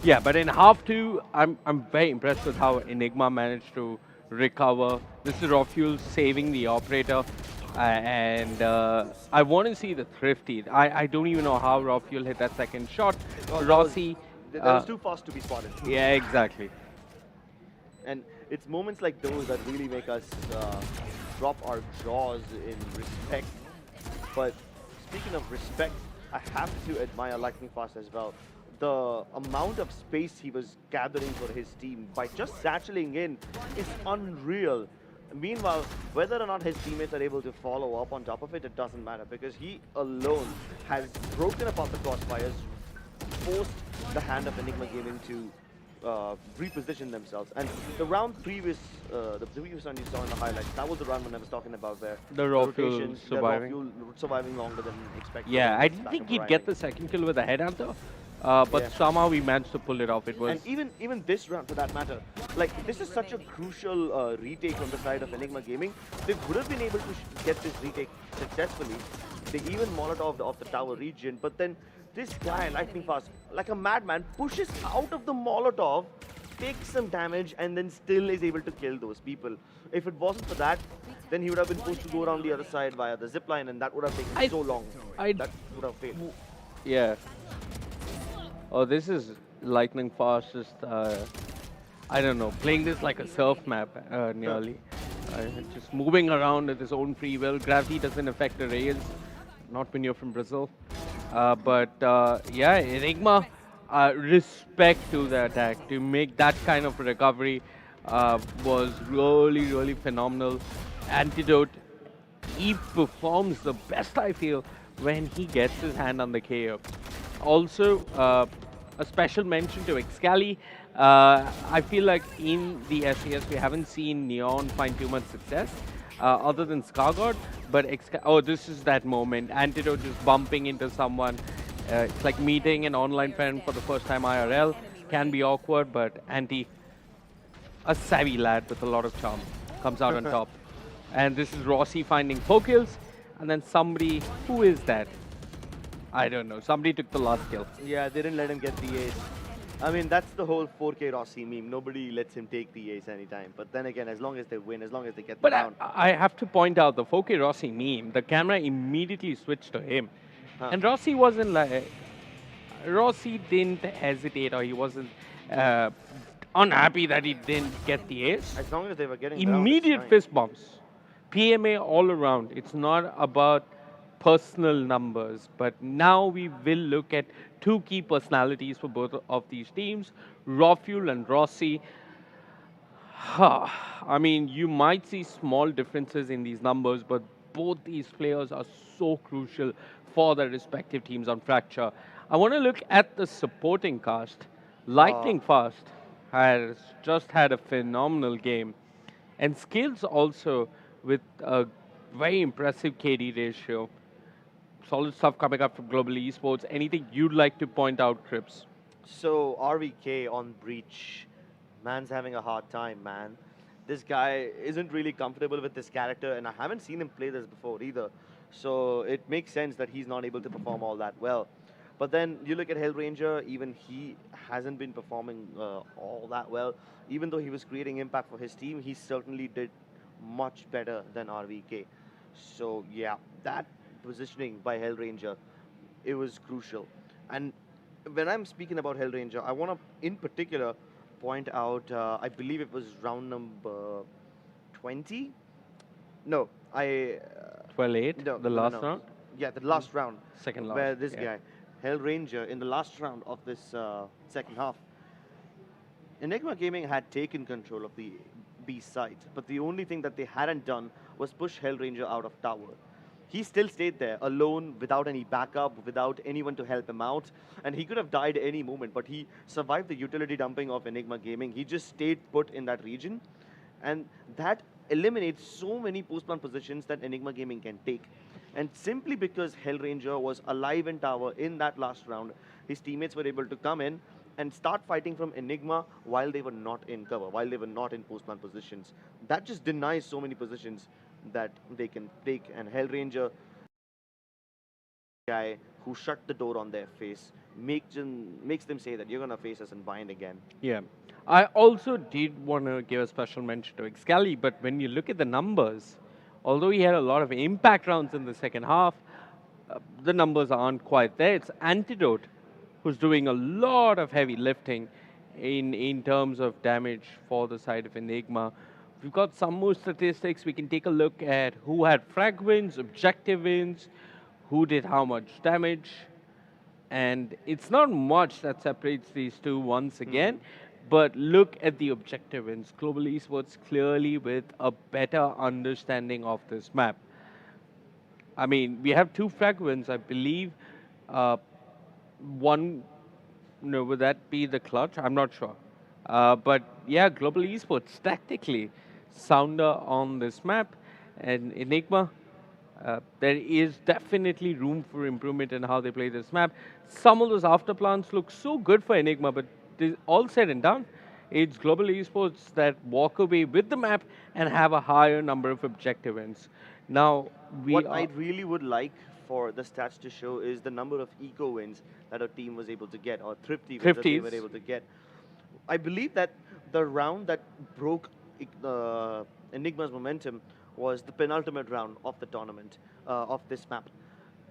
Yeah, but in half two, I'm very impressed with how Enigma managed to recover. This is Rofuel saving the operator. And I want to see the Thrifty. I don't even know how Rofuel hit that second shot. Rossi. That was too fast to be spotted. Yeah, exactly. And it's moments like those that really make us drop our jaws in respect. But speaking of respect, I have to admire Lightning Fast as well. The amount of space he was gathering for his team by just satcheling in is unreal. Meanwhile, whether or not his teammates are able to follow up on top of it, it doesn't matter because he alone has broken apart the crossfires, forced the hand of Enigma Gaming to reposition themselves. And the previous round you saw in the highlights, that was the round when I was talking about where the rotations, surviving longer than expected. Yeah, I didn't think he'd get the second kill with the headhunter, but somehow we managed to pull it off. It was, and even this round, for that matter, like this is such a crucial retake on the side of Enigma Gaming. They would have been able to get this retake successfully. They even Molotov off the tower region, but then this guy, Lightning Fast, like a madman, pushes out of the Molotov, takes some damage, and then still is able to kill those people. If it wasn't for that, then he would have been forced to go around the other side via the zipline, and that would have taken so long. That would have failed. Yeah. Oh, this is Lightning Fast, just, I don't know, playing this like a surf map, nearly. Just moving around at his own free will. Gravity doesn't affect the rails, not when you're from Brazil. Yeah, Enigma, respect to the attack. To make that kind of recovery was really, really phenomenal. Antidote, he performs the best, I feel, when he gets his hand on the KO. Also, a special mention to Excali. I feel like in the SCS, we haven't seen Neon find too much success. Other than Scargod, but this is that moment. Antidote just bumping into someone. It's like meeting an online friend for the first time IRL. Can be awkward, but Anti, a savvy lad with a lot of charm, comes out on top. And this is Rossi finding 4 kills, and then somebody, who is that? I don't know. Somebody took the last kill. Yeah, they didn't let him get the ace. I mean, that's the whole 4K Rossi meme. Nobody lets him take the ace anytime. But then again, as long as they win, as long as they get the round. I have to point out the 4K Rossi meme, the camera immediately switched to him. And Rossi wasn't like... Rossi didn't hesitate, or he wasn't unhappy that he didn't get the ace. As long as they were getting immediate fist bumps. PMA all around. It's not about personal numbers, but now we will look at 2 key personalities for both of these teams, Rofuel and Rossi. I mean, you might see small differences in these numbers, but both these players are so crucial for their respective teams on Fracture. I want to look at the supporting cast. Lightning Fast has just had a phenomenal game, and Skills also with a very impressive KD ratio. Solid stuff coming up from Global Esports. Anything you'd like to point out, Crips? So, RVK on Breach. Man's having a hard time, man. This guy isn't really comfortable with this character, and I haven't seen him play this before either. So, it makes sense that he's not able to perform all that well. But then, you look at Hellranger, even he hasn't been performing all that well. Even though he was creating impact for his team, he certainly did much better than RVK. So, yeah, that positioning by Hellranger, it was crucial. And when I'm speaking about Hellranger, I want to, in particular, point out, I believe it was round number 20? No, 12-8, no, the last round? Yeah, the last round. Second last. Where this guy, Hellranger, in the last round of this second half, Enigma Gaming had taken control of the B site, but the only thing that they hadn't done was push Hellranger out of tower. He still stayed there alone, without any backup, without anyone to help him out. And he could have died any moment, but he survived the utility dumping of Enigma Gaming. He just stayed put in that region. And that eliminates so many post-plant positions that Enigma Gaming can take. And simply because Hellranger was alive in tower in that last round, his teammates were able to come in and start fighting from Enigma while they were not in cover, while they were not in post-plant positions. That just denies so many positions that they can take, and Hellranger, guy who shut the door on their face, makes them say that you're going to face us in bind again. Yeah. I also did want to give a special mention to Excali, but when you look at the numbers, although he had a lot of impact rounds in the second half, the numbers aren't quite there. It's Antidote who's doing a lot of heavy lifting in terms of damage for the side of Enigma. We've got some more statistics. We can take a look at who had frag wins, objective wins, who did how much damage. And it's not much that separates these two once again, but look at the objective wins. Global Esports clearly with a better understanding of this map. I mean, we have 2 frag wins, I believe. One, no, would that be the clutch? I'm not sure. But yeah, Global Esports tactically sounder on this map. And Enigma, there is definitely room for improvement in how they play this map. Some of those after plans look so good for Enigma, but all said and done, it's Global Esports that walk away with the map and have a higher number of objective wins. Now, what I really would like for the stats to show is the number of eco wins that a team was able to get, or thrifty wins that they were able to get. I believe that the round that broke Enigma's momentum was the penultimate round of the tournament, of this map.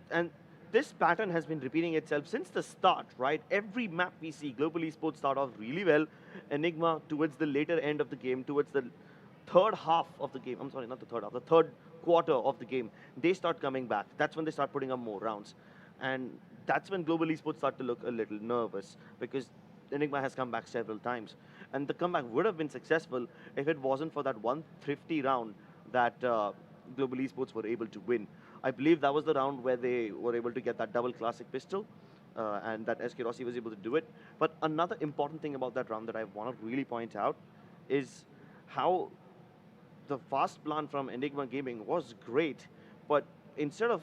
And this pattern has been repeating itself since the start, right? Every map we see, Global Esports start off really well. Enigma, towards the later end of the game, towards the third half of the game, I'm sorry, not the third half, the third quarter of the game, they start coming back. That's when they start putting up more rounds. And that's when Global Esports start to look a little nervous, because Enigma has come back several times. And the comeback would have been successful if it wasn't for that one thrifty round that Global Esports were able to win. I believe that was the round where they were able to get that double classic pistol, and that SK Rossi was able to do it. But another important thing about that round that I want to really point out is how the fast plan from Enigma Gaming was great, but instead of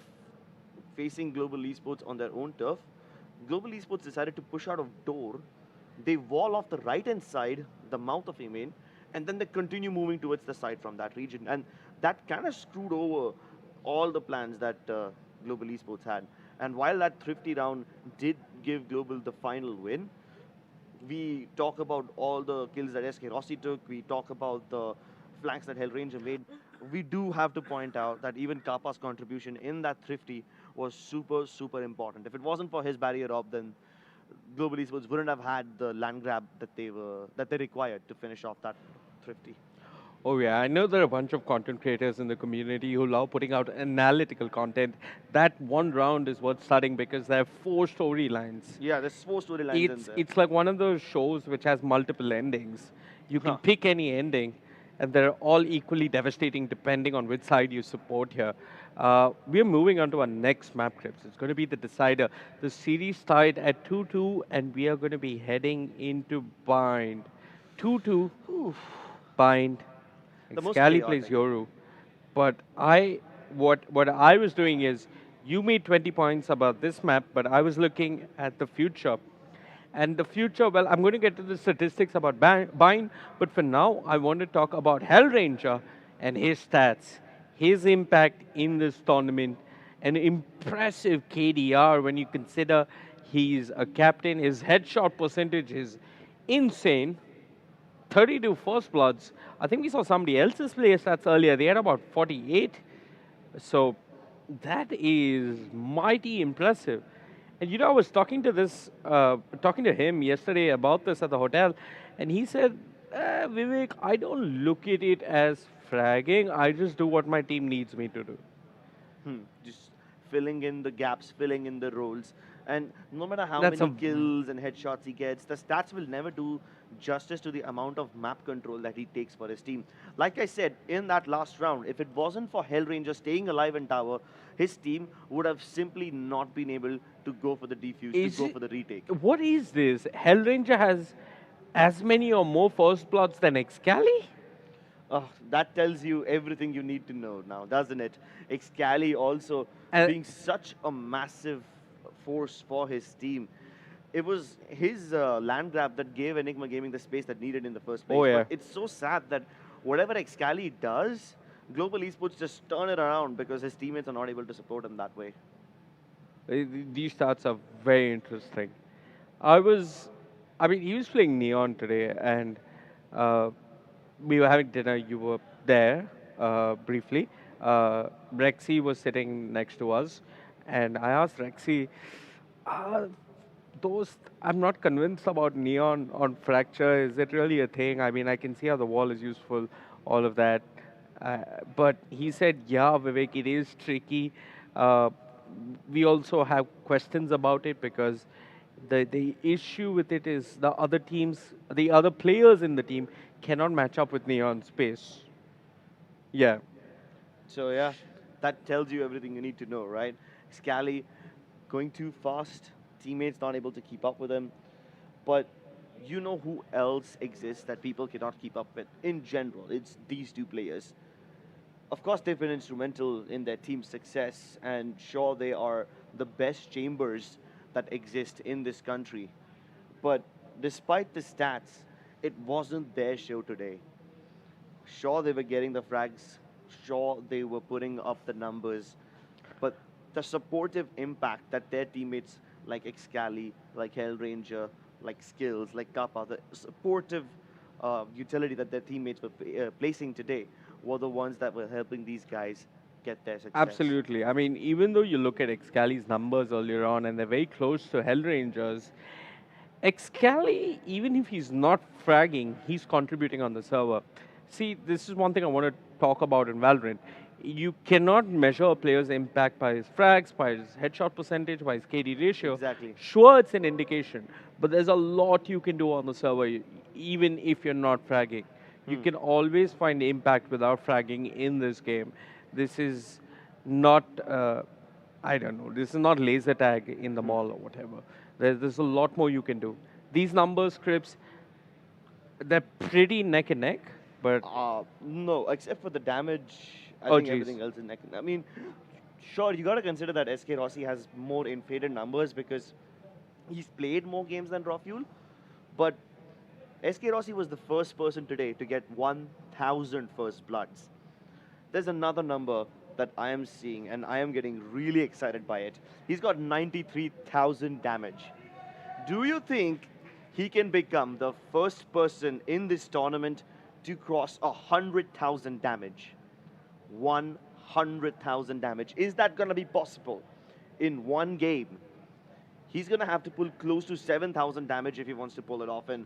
facing Global Esports on their own turf, Global Esports decided to push out of door. They wall off the right-hand side, the mouth of Emain, and then they continue moving towards the side from that region. And that kind of screwed over all the plans that Global Esports had. And while that thrifty round did give Global the final win, we talk about all the kills that SK Rossi took, we talk about the flanks that Hellranger made. We do have to point out that even Kappa's contribution in that thrifty was super, super important. If it wasn't for his barrier up, then Global Esports wouldn't have had the land grab that they required to finish off that thrifty. Oh yeah, I know there are a bunch of content creators in the community who love putting out analytical content. That one round is worth studying because there are 4 storylines. Yeah, there's 4 storylines in there. It's like one of those shows which has multiple endings. You can pick any ending, and they're all equally devastating depending on which side you support here. We're moving on to our next map, Crips. It's going to be the decider. The series tied at 2-2, and we are going to be heading into bind. 2-2, bind. Scally plays Yoru. But what I was doing is, you made 20 points about this map, but I was looking at the future. And the future, well, I'm going to get to the statistics about bind, but for now, I want to talk about Hellranger and his stats, his impact in this tournament, an impressive KDR when you consider he's a captain. His headshot percentage is insane. 32 first bloods. I think we saw somebody else's play stats earlier. They had about 48. So that is mighty impressive. And you know, I was talking to him yesterday about this at the hotel, and he said, Vivek, I don't look at it as fragging. I just do what my team needs me to do. Just filling in the gaps, filling in the roles. And no matter how many kills and headshots he gets, the stats will never do justice to the amount of map control that he takes for his team. Like I said, in that last round, if it wasn't for Hellranger staying alive in tower, his team would have simply not been able to go for the defuse, to go for the retake. What is this? Hellranger has as many or more first bloods than Excali? Oh, that tells you everything you need to know now, doesn't it? Excali also being such a massive force for his team. It was his land grab that gave Enigma Gaming the space that needed in the first place. Oh, yeah. But it's so sad that whatever Excali does, Global Esports just turn it around because his teammates are not able to support him that way. These stats are very interesting. I mean, he was playing Neon today, and we were having dinner. You were there briefly. Rexy was sitting next to us, and I asked Rexy, uh, those, I'm not convinced about Neon on Fracture. Is it really a thing? I mean, I can see how the wall is useful, all of that. But he said, yeah, Vivek, it is tricky. Uh, we also have questions about it because the issue with it is the other teams, the other players in the team cannot match up with Neon's pace. Yeah. So yeah, that tells you everything you need to know, right? Scally going too fast, teammates not able to keep up with him. But you know who else exists that people cannot keep up with in general? It's these two players. Of course, they've been instrumental in their team's success, and sure, they are the best chambers that exist in this country. But despite the stats, it wasn't their show today. Sure, they were getting the frags. Sure, they were putting up the numbers. But the supportive impact that their teammates like Excali, like Hellranger, like Skills, like Kappa, the supportive utility that their teammates were placing today were the ones that were helping these guys get their success. Absolutely. I mean, even though you look at Excali's numbers earlier on and they're very close to Hellrangers, Excali, even if he's not fragging, he's contributing on the server. See, this is one thing I want to talk about in Valorant. You cannot measure a player's impact by his frags, by his headshot percentage, by his KD ratio. Exactly. Sure, it's an indication, but there's a lot you can do on the server, even if you're not fragging. You can always find impact without fragging in this game. This is not, I don't know, this is not laser tag in the mall or whatever. There's a lot more you can do. These numbers, Crips, they're pretty neck and neck, but... No, except for the damage, I Oh, think geez. everything else is neck. I mean, sure, you got to consider that SK Rossi has more inflated numbers because he's played more games than Rafuel, but SK Rossi was the first person today to get 1,000 first bloods. There's another number that I am seeing, and I am getting really excited by it. He's got 93,000 damage. Do you think he can become the first person in this tournament to cross 100,000 damage? 100,000 damage. Is that going to be possible in one game? He's going to have to pull close to 7,000 damage if he wants to pull it off, and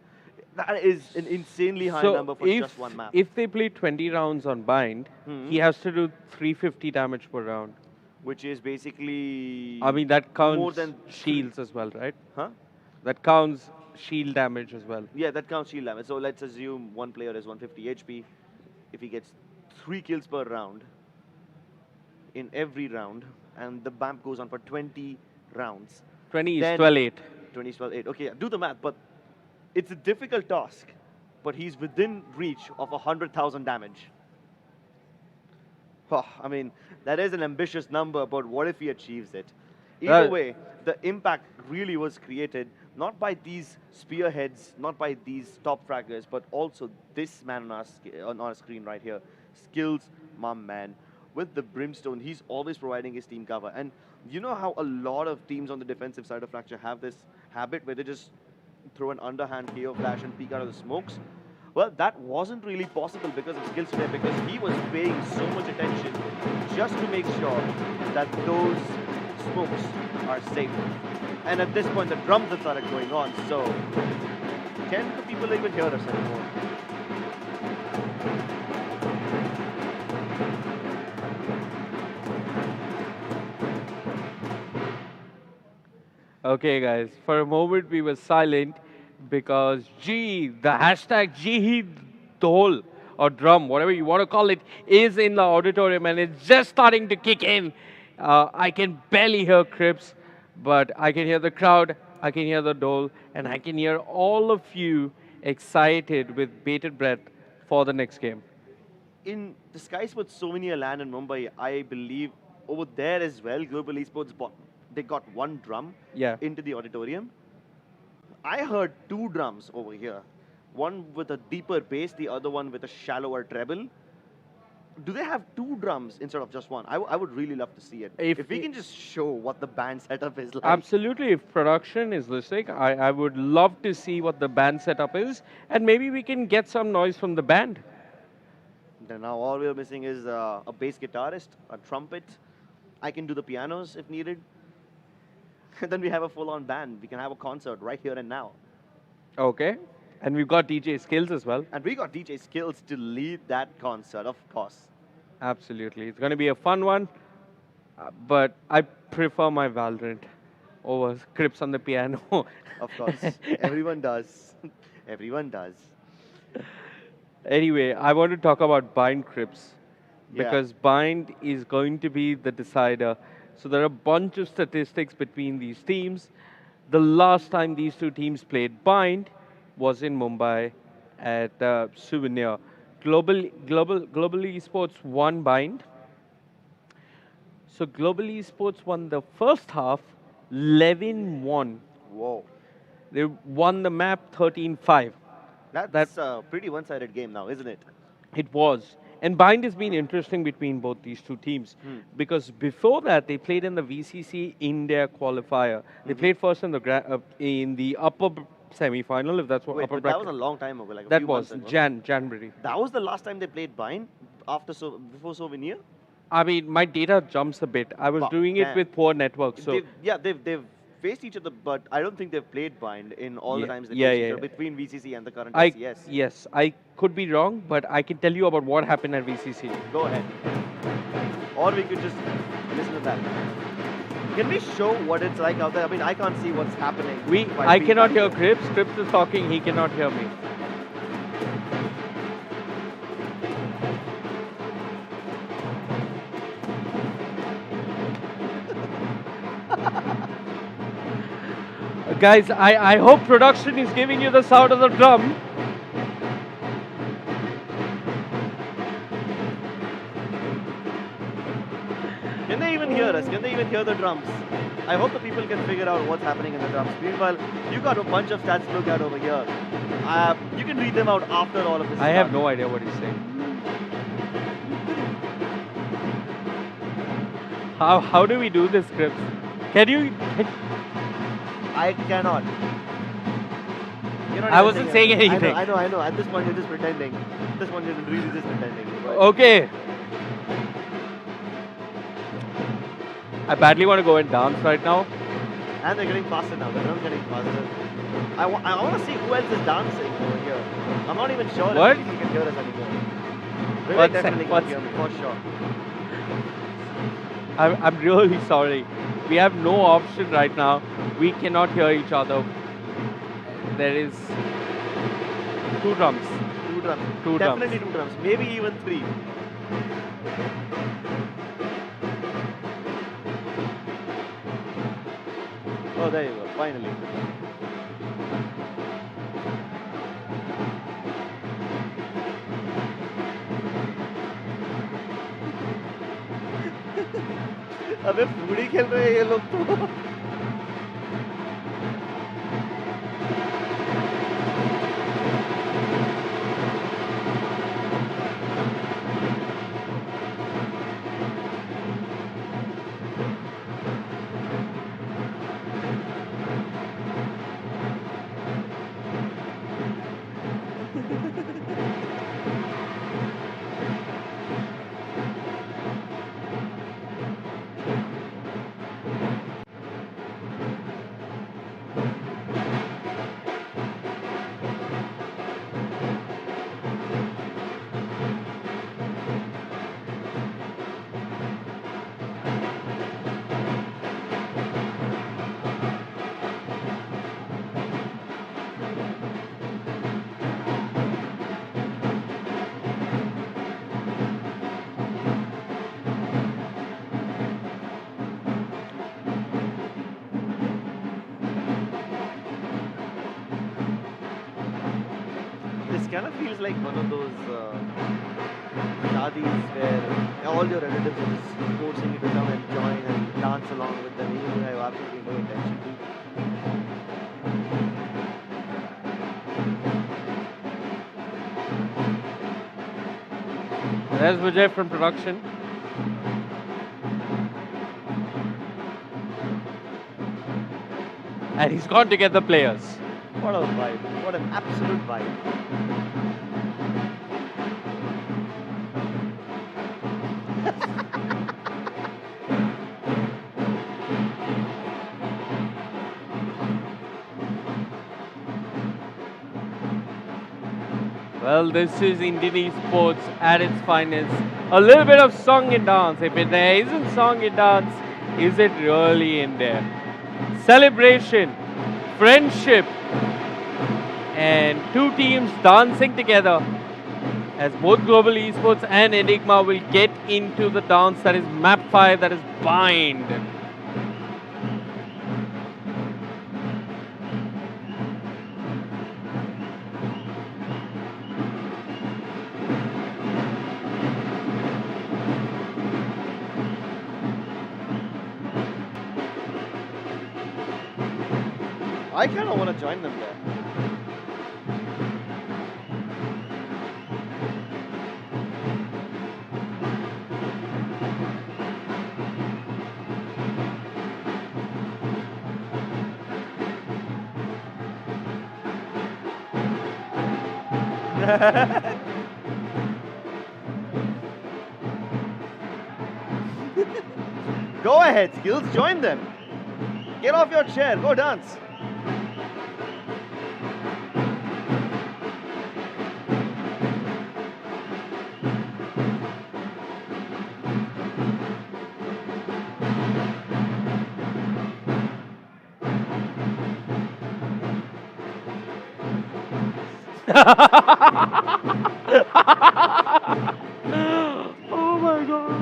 that is an insanely high number for just one map. If they play 20 rounds on bind, he has to do 350 damage per round. Which is basically... I mean, that counts more than shields as well, right? Huh? That counts shield damage as well. Yeah, that counts shield damage. So let's assume one player is 150 HP. If he gets 3 kills per round in every round, and the BAMP goes on for 20 rounds. 20 is 12-8. 20 is 12-8. Okay, do the math, but it's a difficult task. But he's within reach of 100,000 damage. Oh, I mean, that is an ambitious number, but what if he achieves it? Either way, the impact really was created not by these spearheads, not by these top fraggers, but also this man on our screen right here. Skills, my man. With the Brimstone, he's always providing his team cover. And you know how a lot of teams on the defensive side of Fracture have this habit where they just throw an underhand KO flash and peek out of the smokes? Well, that wasn't really possible because of Skills today, because he was paying so much attention just to make sure that those smokes are safe. And at this point, the drums have started going on, so can the people even hear us anymore? Okay, guys, for a moment we were silent because the hashtag Dhol or drum, whatever you want to call it, is in the auditorium and it's just starting to kick in. I can barely hear Crips, but I can hear the crowd, I can hear the Dhol, and I can hear all of you excited with bated breath for the next game. In the Skyesports Souvenir LAN in Mumbai, I believe over there as well, Global Esports they got one drum into the auditorium. I heard 2 drums over here. One with a deeper bass, the other one with a shallower treble. do they have 2 drums instead of just one? I would really love to see it. If we can just show what the band setup is like. Absolutely. If production is listening, I would love to see what the band setup is, and maybe we can get some noise from the band. Then now all we're missing is a bass guitarist, a trumpet. I can do the pianos if needed. And then we have a full-on band. We can have a concert right here and now. Okay. And we've got DJ skills as well. And we got DJ skills to lead that concert, of course. Absolutely. It's going to be a fun one. But I prefer my Valorant over Crips on the piano. Of course. Everyone does. Everyone does. Anyway, I want to talk about Bind Crips. Yeah. Because Bind is going to be the decider. So there are a bunch of statistics between these teams. The last time these two teams played Bind was in Mumbai at Souvenir. Global Esports won Bind. So Global Esports won the first half 11-1. Whoa. They won the map 13-5. That's a pretty one-sided game now, isn't it? It was. And Bind has been interesting between both these two teams. Because before that, they played in the VCC India qualifier. They played first in the upper semi-final, if that's what Wait, upper but bracket. that was a long time ago, like a that few was months ago. January. That was the last time they played Bind before Souvenir? I mean, my data jumps a bit. I was Wow, doing it damn. with poor network, so They've faced each other, but I don't think they've played Bind in all the times they yeah, faced each yeah, other between VCC and the current I SCS. yes, I could be wrong, but I can tell you about what happened at VCC. Go ahead. Or we could just listen to that. Can we show what it's like out there? I mean, I can't see what's happening. I cannot hear Crips. Crips is talking. He cannot hear me. Guys, I hope production is giving you the sound of the drum. Can they even hear us? Can they even hear the drums? I hope the people can figure out what's happening in the drums. Meanwhile, you got a bunch of stats to look at over here. You can read them out after all of this. I have no idea what he's saying. How do we do this, Crips? Can you? I cannot. I wasn't saying anything. I know. At this point, you're just pretending. At this point, you're really just pretending. But Okay. I badly want to go and dance right now. And they're getting faster now. The drum's getting faster. I want to see who else is dancing over here. I'm not even sure What? if you can hear us anymore. Vivek One sec, definitely one can hear me, for sure. I'm really sorry. We have no option right now. We cannot hear each other. There is 2 drums. 2 drums. Two Definitely drums. 2 drums. Maybe even 3. Oh, there you go. Finally. अबे foodie खेल रहे हैं ये लोग तो This kind of feels like one of those shadis where all your relatives are just forcing you to come and join and dance along with them, even though you have absolutely no intention to. There's Vijay from production. And he's gone to get the players. What a vibe. What an absolute vibe. Well, this is Indian esports at its finest. A little bit of song and dance. If there isn't song and dance, is it really in there? Celebration, friendship, and two teams dancing together as both Global Esports and Enigma will get into the dance that is map 5, that is Bind. I kind of want to join them there. Go ahead, Skills, join them. Get off your chair, go dance. Oh my god.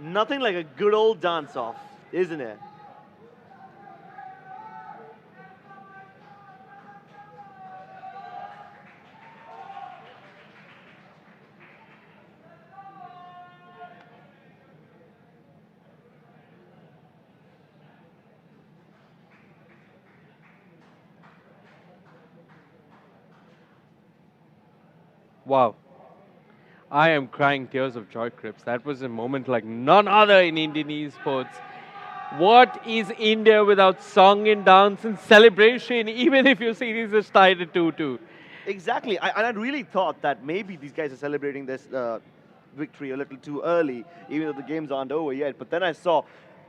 Nothing like a good old dance-off, isn't it? Wow. I am crying tears of joy, Crips. That was a moment like none other in Indian esports. What is India without song and dance and celebration, even if your series is tied at 2-2? Exactly. And I really thought that maybe these guys are celebrating this victory a little too early, even though the games aren't over yet. But then I saw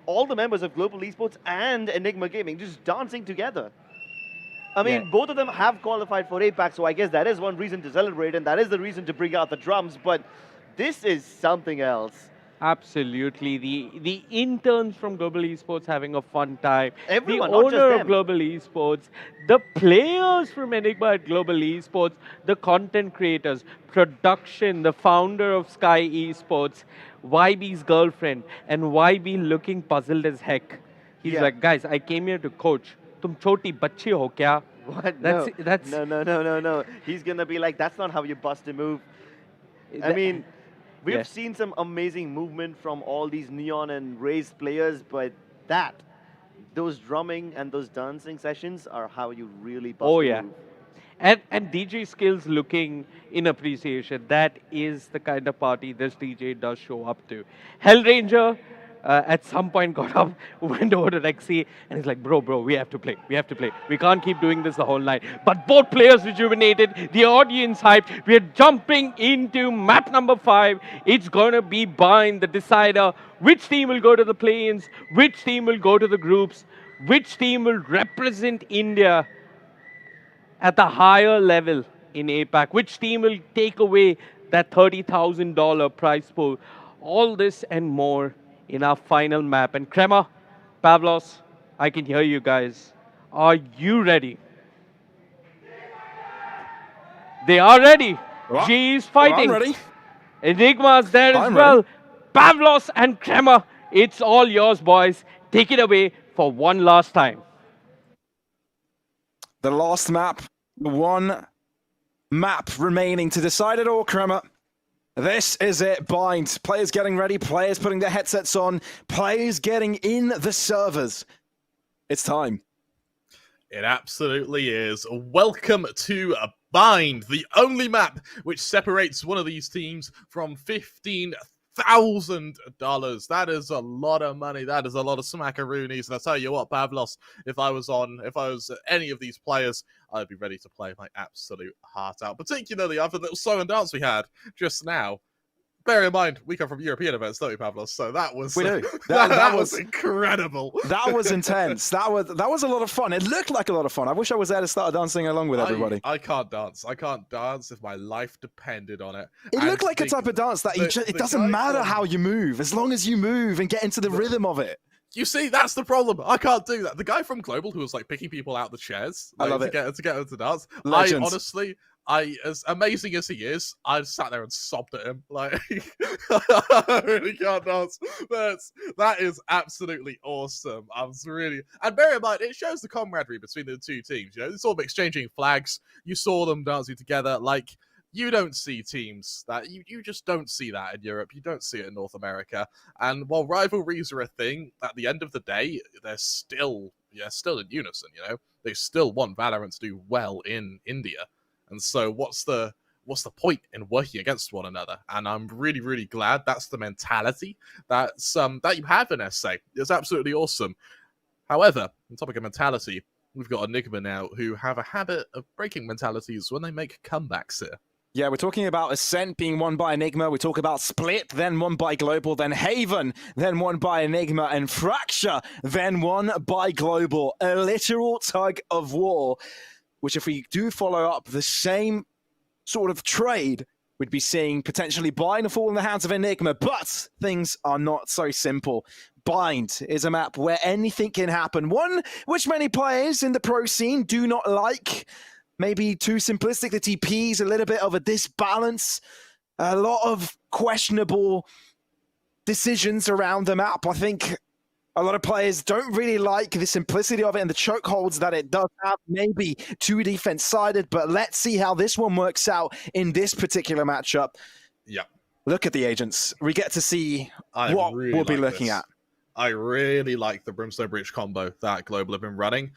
all the members of Global Esports and Enigma Gaming just dancing together. I mean, both of them have qualified for APAC, so I guess that is one reason to celebrate, and that is the reason to bring out the drums, but this is something else. Absolutely. The interns from Global Esports having a fun time. Everyone, the not just owner them. of Global Esports, the players from Enigma at Global Esports, the content creators, production, the founder of Skyesports, YB's girlfriend, and YB looking puzzled as heck. He's like, guys, I came here to coach. Tum choti bachchi ho kya? What? That's No. He's going to be like, that's not how you bust a move. I mean, we've seen some amazing movement from all these Neon and Raised players, but those drumming and those dancing sessions are how you really bust a move. And DJ skills looking in appreciation. That is the kind of party this DJ does show up to. Hellranger, at some point got up, went over to Rexy, and he's like, bro, we have to play. We have to play. We can't keep doing this the whole night. But both players rejuvenated, the audience hyped. We're jumping into map number 5. It's going to be Bind, the decider. Which team will go to the play-ins? Which team will go to the groups? Which team will represent India at the higher level in APAC? Which team will take away that $30,000 prize pool? All this and more in our final map. And Crema, Pavlos, I can hear you guys. Are you ready? They are ready. Well, G is fighting. I'm ready. Enigma's there as well. Ready. Pavlos and Crema, it's all yours, boys. Take it away for one last time. The last map, one map remaining to decide it all, Crema. This is it, Bind. Players getting ready, players putting their headsets on, players getting in the servers. It's time. It absolutely is. Welcome to Bind, the only map which separates one of these teams from $15,000. That is a lot of money. That is a lot of smackaroonies. And I tell you what, Pavlos, if I was any of these players, I'd be ready to play my absolute heart out. Particularly after the little song and dance we had just now. Bear in mind, we come from European events, don't we, Pavlos? So that was that was incredible. That was intense. That was a lot of fun. It looked like a lot of fun. I wish I was there to start dancing along with everybody. I can't dance. I can't dance if my life depended on it. It looked like a type of dance that it doesn't matter how you move, as long as you move and get into the rhythm of it. You see, that's the problem. I can't do that. The guy from Global who was like picking people out the chairs, I love to it. get them to dance. Legends. As amazing as he is, I sat there and sobbed at him. Like, I really can't dance. But that is absolutely awesome. And bear in mind, it shows the camaraderie between the two teams. You know, it's all exchanging flags. You saw them dancing together. Like, you don't see teams that you just don't see that in Europe. You don't see it in North America. And while rivalries are a thing, at the end of the day, they're still in unison. You know, they still want Valorant to do well in India. And so what's the point in working against one another? And I'm really, really glad that's the mentality that you have in SA. It's absolutely awesome. However, on the topic of mentality, we've got Enigma now who have a habit of breaking mentalities when they make comebacks here. Yeah, we're talking about Ascent being won by Enigma. We talk about Split, then won by Global, then Haven, then won by Enigma, and Fracture, then won by Global. A literal tug of war, which if we do follow up the same sort of trade, we'd be seeing potentially Bind fall in the hands of Enigma, but things are not so simple. Bind is a map where anything can happen. One which many players in the pro scene do not like. Maybe too simplistic. The TP's a little bit of a disbalance. A lot of questionable decisions around the map. I think a lot of players don't really like the simplicity of it and the chokeholds that it does have. Maybe too defense-sided, but let's see how this one works out in this particular matchup. Yeah. Look at the agents. We get to see what we'll be looking at. I really like the Brimstone Breach combo that Global have been running.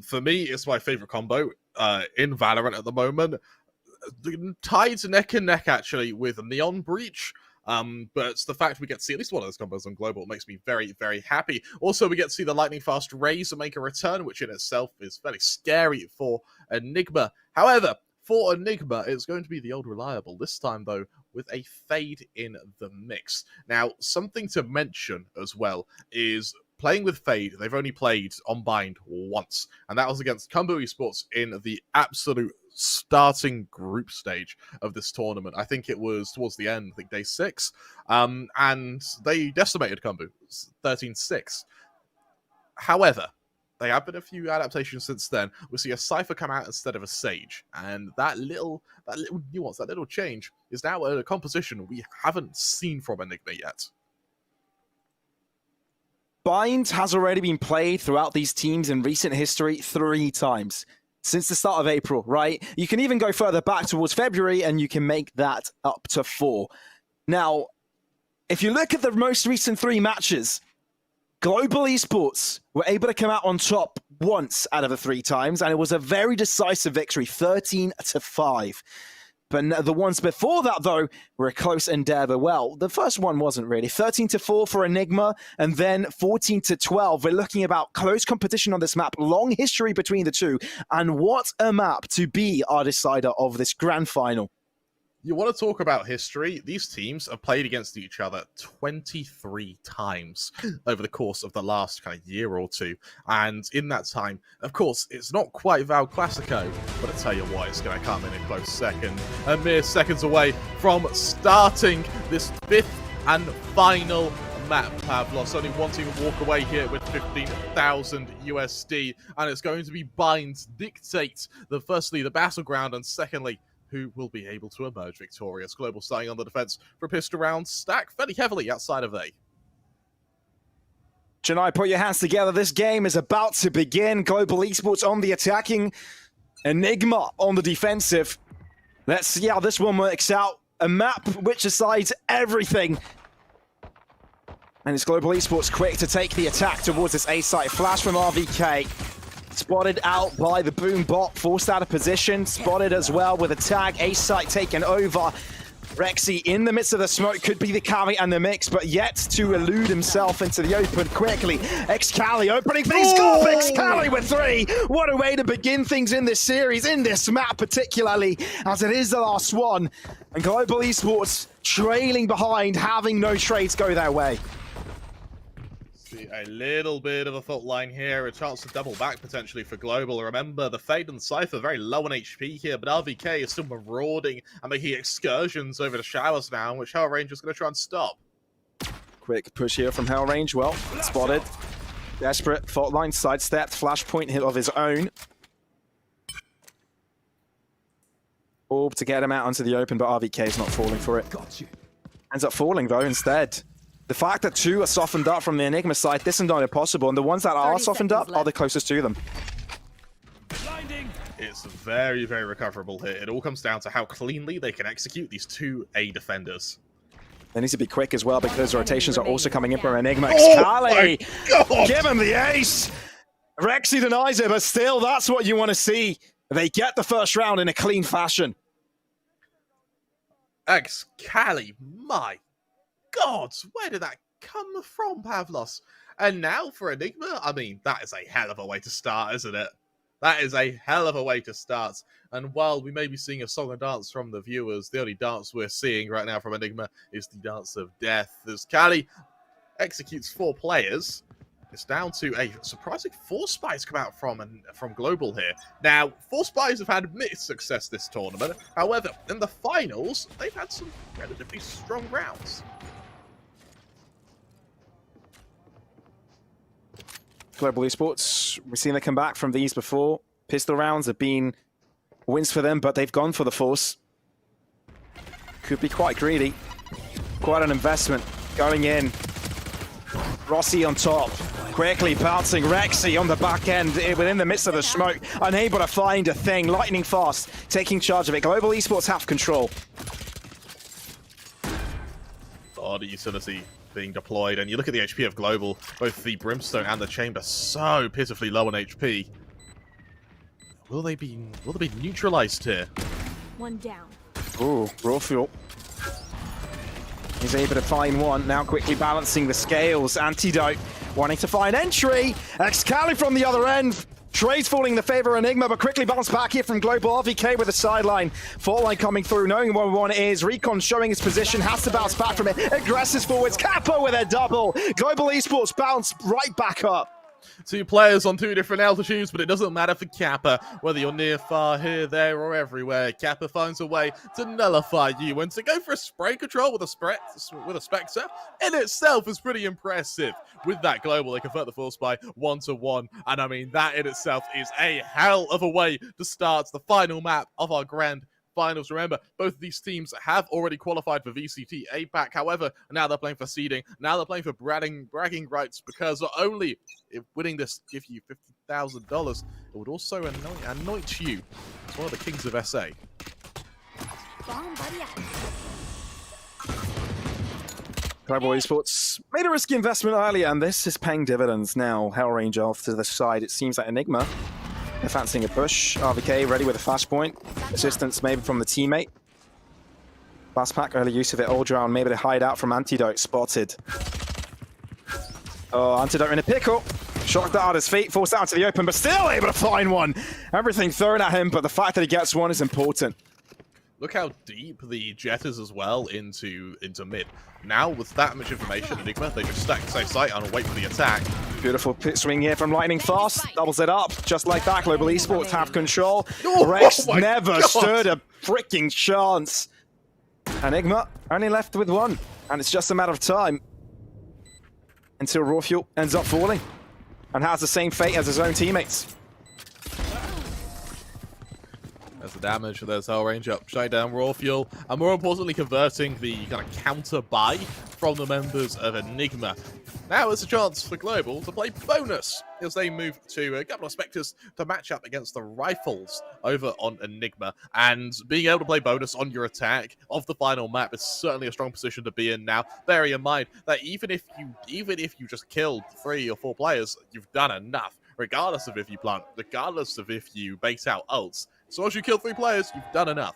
For me, it's my favorite combo in Valorant at the moment. Tied neck and neck, actually, with Neon Breach. But the fact we get to see at least one of those combos on Global makes me very, very happy. Also, we get to see the Lightning Fast Razor make a return, which in itself is very scary for Enigma. However, for Enigma, it's going to be the old reliable. This time, though, with a Fade in the mix. Now, something to mention as well is playing with Fade, they've only played on Bind once, and that was against Kumbu Esports in the absolute starting group stage of this tournament. I think it was towards the end, I think day 6, and they decimated Kumbu, 13-6. However, there have been a few adaptations since then. We see a Cypher come out instead of a Sage, and that little nuance, that little change, is now a composition we haven't seen from Enigma yet. Bind has already been played throughout these teams in recent history 3 times. Since the start of April, right? You can even go further back towards February and you can make that up to 4. Now, if you look at the most recent 3 matches, Global Esports were able to come out on top once out of the 3 times, and it was a very decisive victory, 13-5. But the ones before that, though, were a close endeavor. Well, the first one wasn't really. 13-4 for Enigma, and then 14-12. We're looking about close competition on this map, long history between the two, and what a map to be our decider of this grand final. You want to talk about history? These teams have played against each other 23 times over the course of the last kind of year or two. And in that time, of course, it's not quite Val Classico, but I tell you what, it's going to come in a close second. A mere seconds away from starting this 5th and final map. Pavlos only wanting to walk away here with 15,000 USD. And it's going to be binds dictate firstly the battleground, and secondly, who will be able to emerge victorious. Global starting on the defense for a pistol round, stack fairly heavily outside of A. Chennai, put your hands together. This game is about to begin. Global Esports on the attacking, Enigma on the defensive. Let's see how this one works out. A map which decides everything. And it's Global Esports quick to take the attack towards this A site. Flash from RVK. Spotted out by the boom bot, forced out of position, spotted as well with a tag, A site taken over. Rexy in the midst of the smoke could be the carry and the mix, but yet to elude himself into the open quickly. Excali opening things off, Excali with 3. What a way to begin things in this series, in this map particularly, as it is the last one. And Global Esports trailing behind, having no trades go their way. A little bit of a fault line here, a chance to double back potentially for Global. Remember, the Fade and Cypher very low on HP here, but RVK is still marauding and making excursions over the showers now, which Hell Range is going to try and stop. Quick push here from Hell Range. Well, spotted. Desperate. Fault line sidestepped. Flashpoint hit of his own. Orb to get him out onto the open, but RVK is not falling for it. Got you. Ends up falling, though, instead. The fact that 2 are softened up from the Enigma side, this is not impossible, and the ones that are softened up are the closest to them. It's very, very recoverable here. It all comes down to how cleanly they can execute these 2 A defenders. They need to be quick as well, because rotations are also coming in from Enigma. Excali! Give him the ace! Rexy denies it, but still, that's what you want to see. They get the first round in a clean fashion. Excali, my God, where did that come from, Pavlos? And now for Enigma, I mean, that is a hell of a way to start, isn't it? That is a hell of a way to start. And while we may be seeing a song and dance from the viewers, the only dance we're seeing right now from Enigma is the dance of death. As Cali executes 4 players, it's down to a surprising 4 spies come out from Global here. Now, 4 spies have had mixed success this tournament. However, in the finals, they've had some relatively strong rounds. Global Esports, we've seen them come back from these before. Pistol rounds have been wins for them, but they've gone for the force. Could be quite greedy. Quite an investment going in. Rossi on top. Quickly bouncing Rexy on the back end within the midst of the smoke. Unable to find a thing. Lightning fast. Taking charge of it. Global Esports have control. Body utility being deployed, and you look at the HP of Global, both the Brimstone and the Chamber so pitifully low on HP. Will they be neutralized here? One down. Ooh, raw fuel. He's able to find one, now quickly balancing the scales. Antidote wanting to find entry. Excali from the other end. Trades falling in the favor of Enigma, but quickly bounced back here from Global. RVK with a sideline. Fault line coming through, knowing what one is. Recon showing his position, has to bounce back from it. Aggressive forwards. Capo with a double. Global Esports bounce right back up. 2 players on 2 different altitudes, but it doesn't matter for Kappa. Whether you're near, far, here, there, or everywhere, Kappa finds a way to nullify you. And to go for a spray control with a Spectre in itself is pretty impressive. With that Global, they convert the Force by 1-1. And I mean, that in itself is a hell of a way to start the final map of our grand finals. Remember, both of these teams have already qualified for VCT APAC. However, now they're playing for seeding. Now they're playing for bragging rights, because not only if winning this give you $50,000, it would also anoint you as one of the kings of SA. Global Esports made a risky investment earlier, and this is paying dividends now. Hell Range off to the side. It seems like Enigma, they're fancying a push. RVK ready with a flashpoint. Assistance maybe from the teammate. Last pack, early use of it, all drown, maybe to hide out from Antidote, spotted. Oh, Antidote in a pickle. Shocked out his feet, forced out to the open, but still able to find one. Everything thrown at him, but the fact that he gets one is important. Look how deep the Jet is as well into mid. Now, with that much information, Enigma, they just stack safe site and wait for the attack. Beautiful pit swing here from Lightning Fast. Doubles it up, just like that. Global Esports have control. Rex never stood a freaking chance. Enigma only left with one, and it's just a matter of time until Raw Fuel ends up falling and has the same fate as his own teammates. There's the damage, there's our range up, shutting down Raw Fuel, and more importantly, converting the kind of counter buy from the members of Enigma. Now it's a chance for Global to play bonus as they move to a couple of Spectres to match up against the Rifles over on Enigma. And being able to play bonus on your attack of the final map is certainly a strong position to be in now. Bearing in mind that even if you just killed 3 or 4 players, you've done enough, regardless of if you plant, regardless of if you bait out ults. So once you kill 3 players, you've done enough.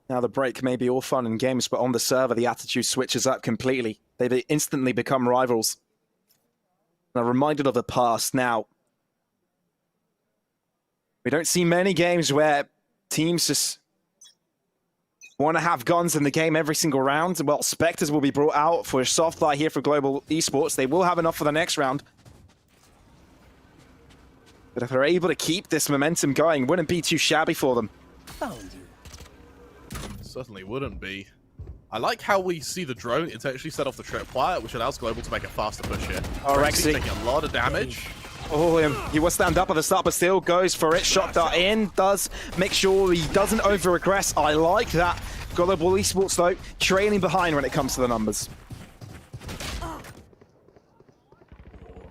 Now the break may be all fun and games, but on the server, the attitude switches up completely. They instantly become rivals. And I'm reminded of the past now. We don't see many games where teams just want to have guns in the game every single round. Well, Spectres will be brought out for a soft buy here for Global Esports. They will have enough for the next round. But if they're able to keep this momentum going, wouldn't be too shabby for them. Found you. Certainly wouldn't be. I like how we see the drone intentionally set off the tripwire, which allows Global to make a faster push here. Oh, Rexy taking a lot of damage. Oh, he was stand up at the start, but still goes for it. Shot dart in, does make sure he doesn't over-aggress. I like that. Global Esports, though, trailing behind when it comes to the numbers.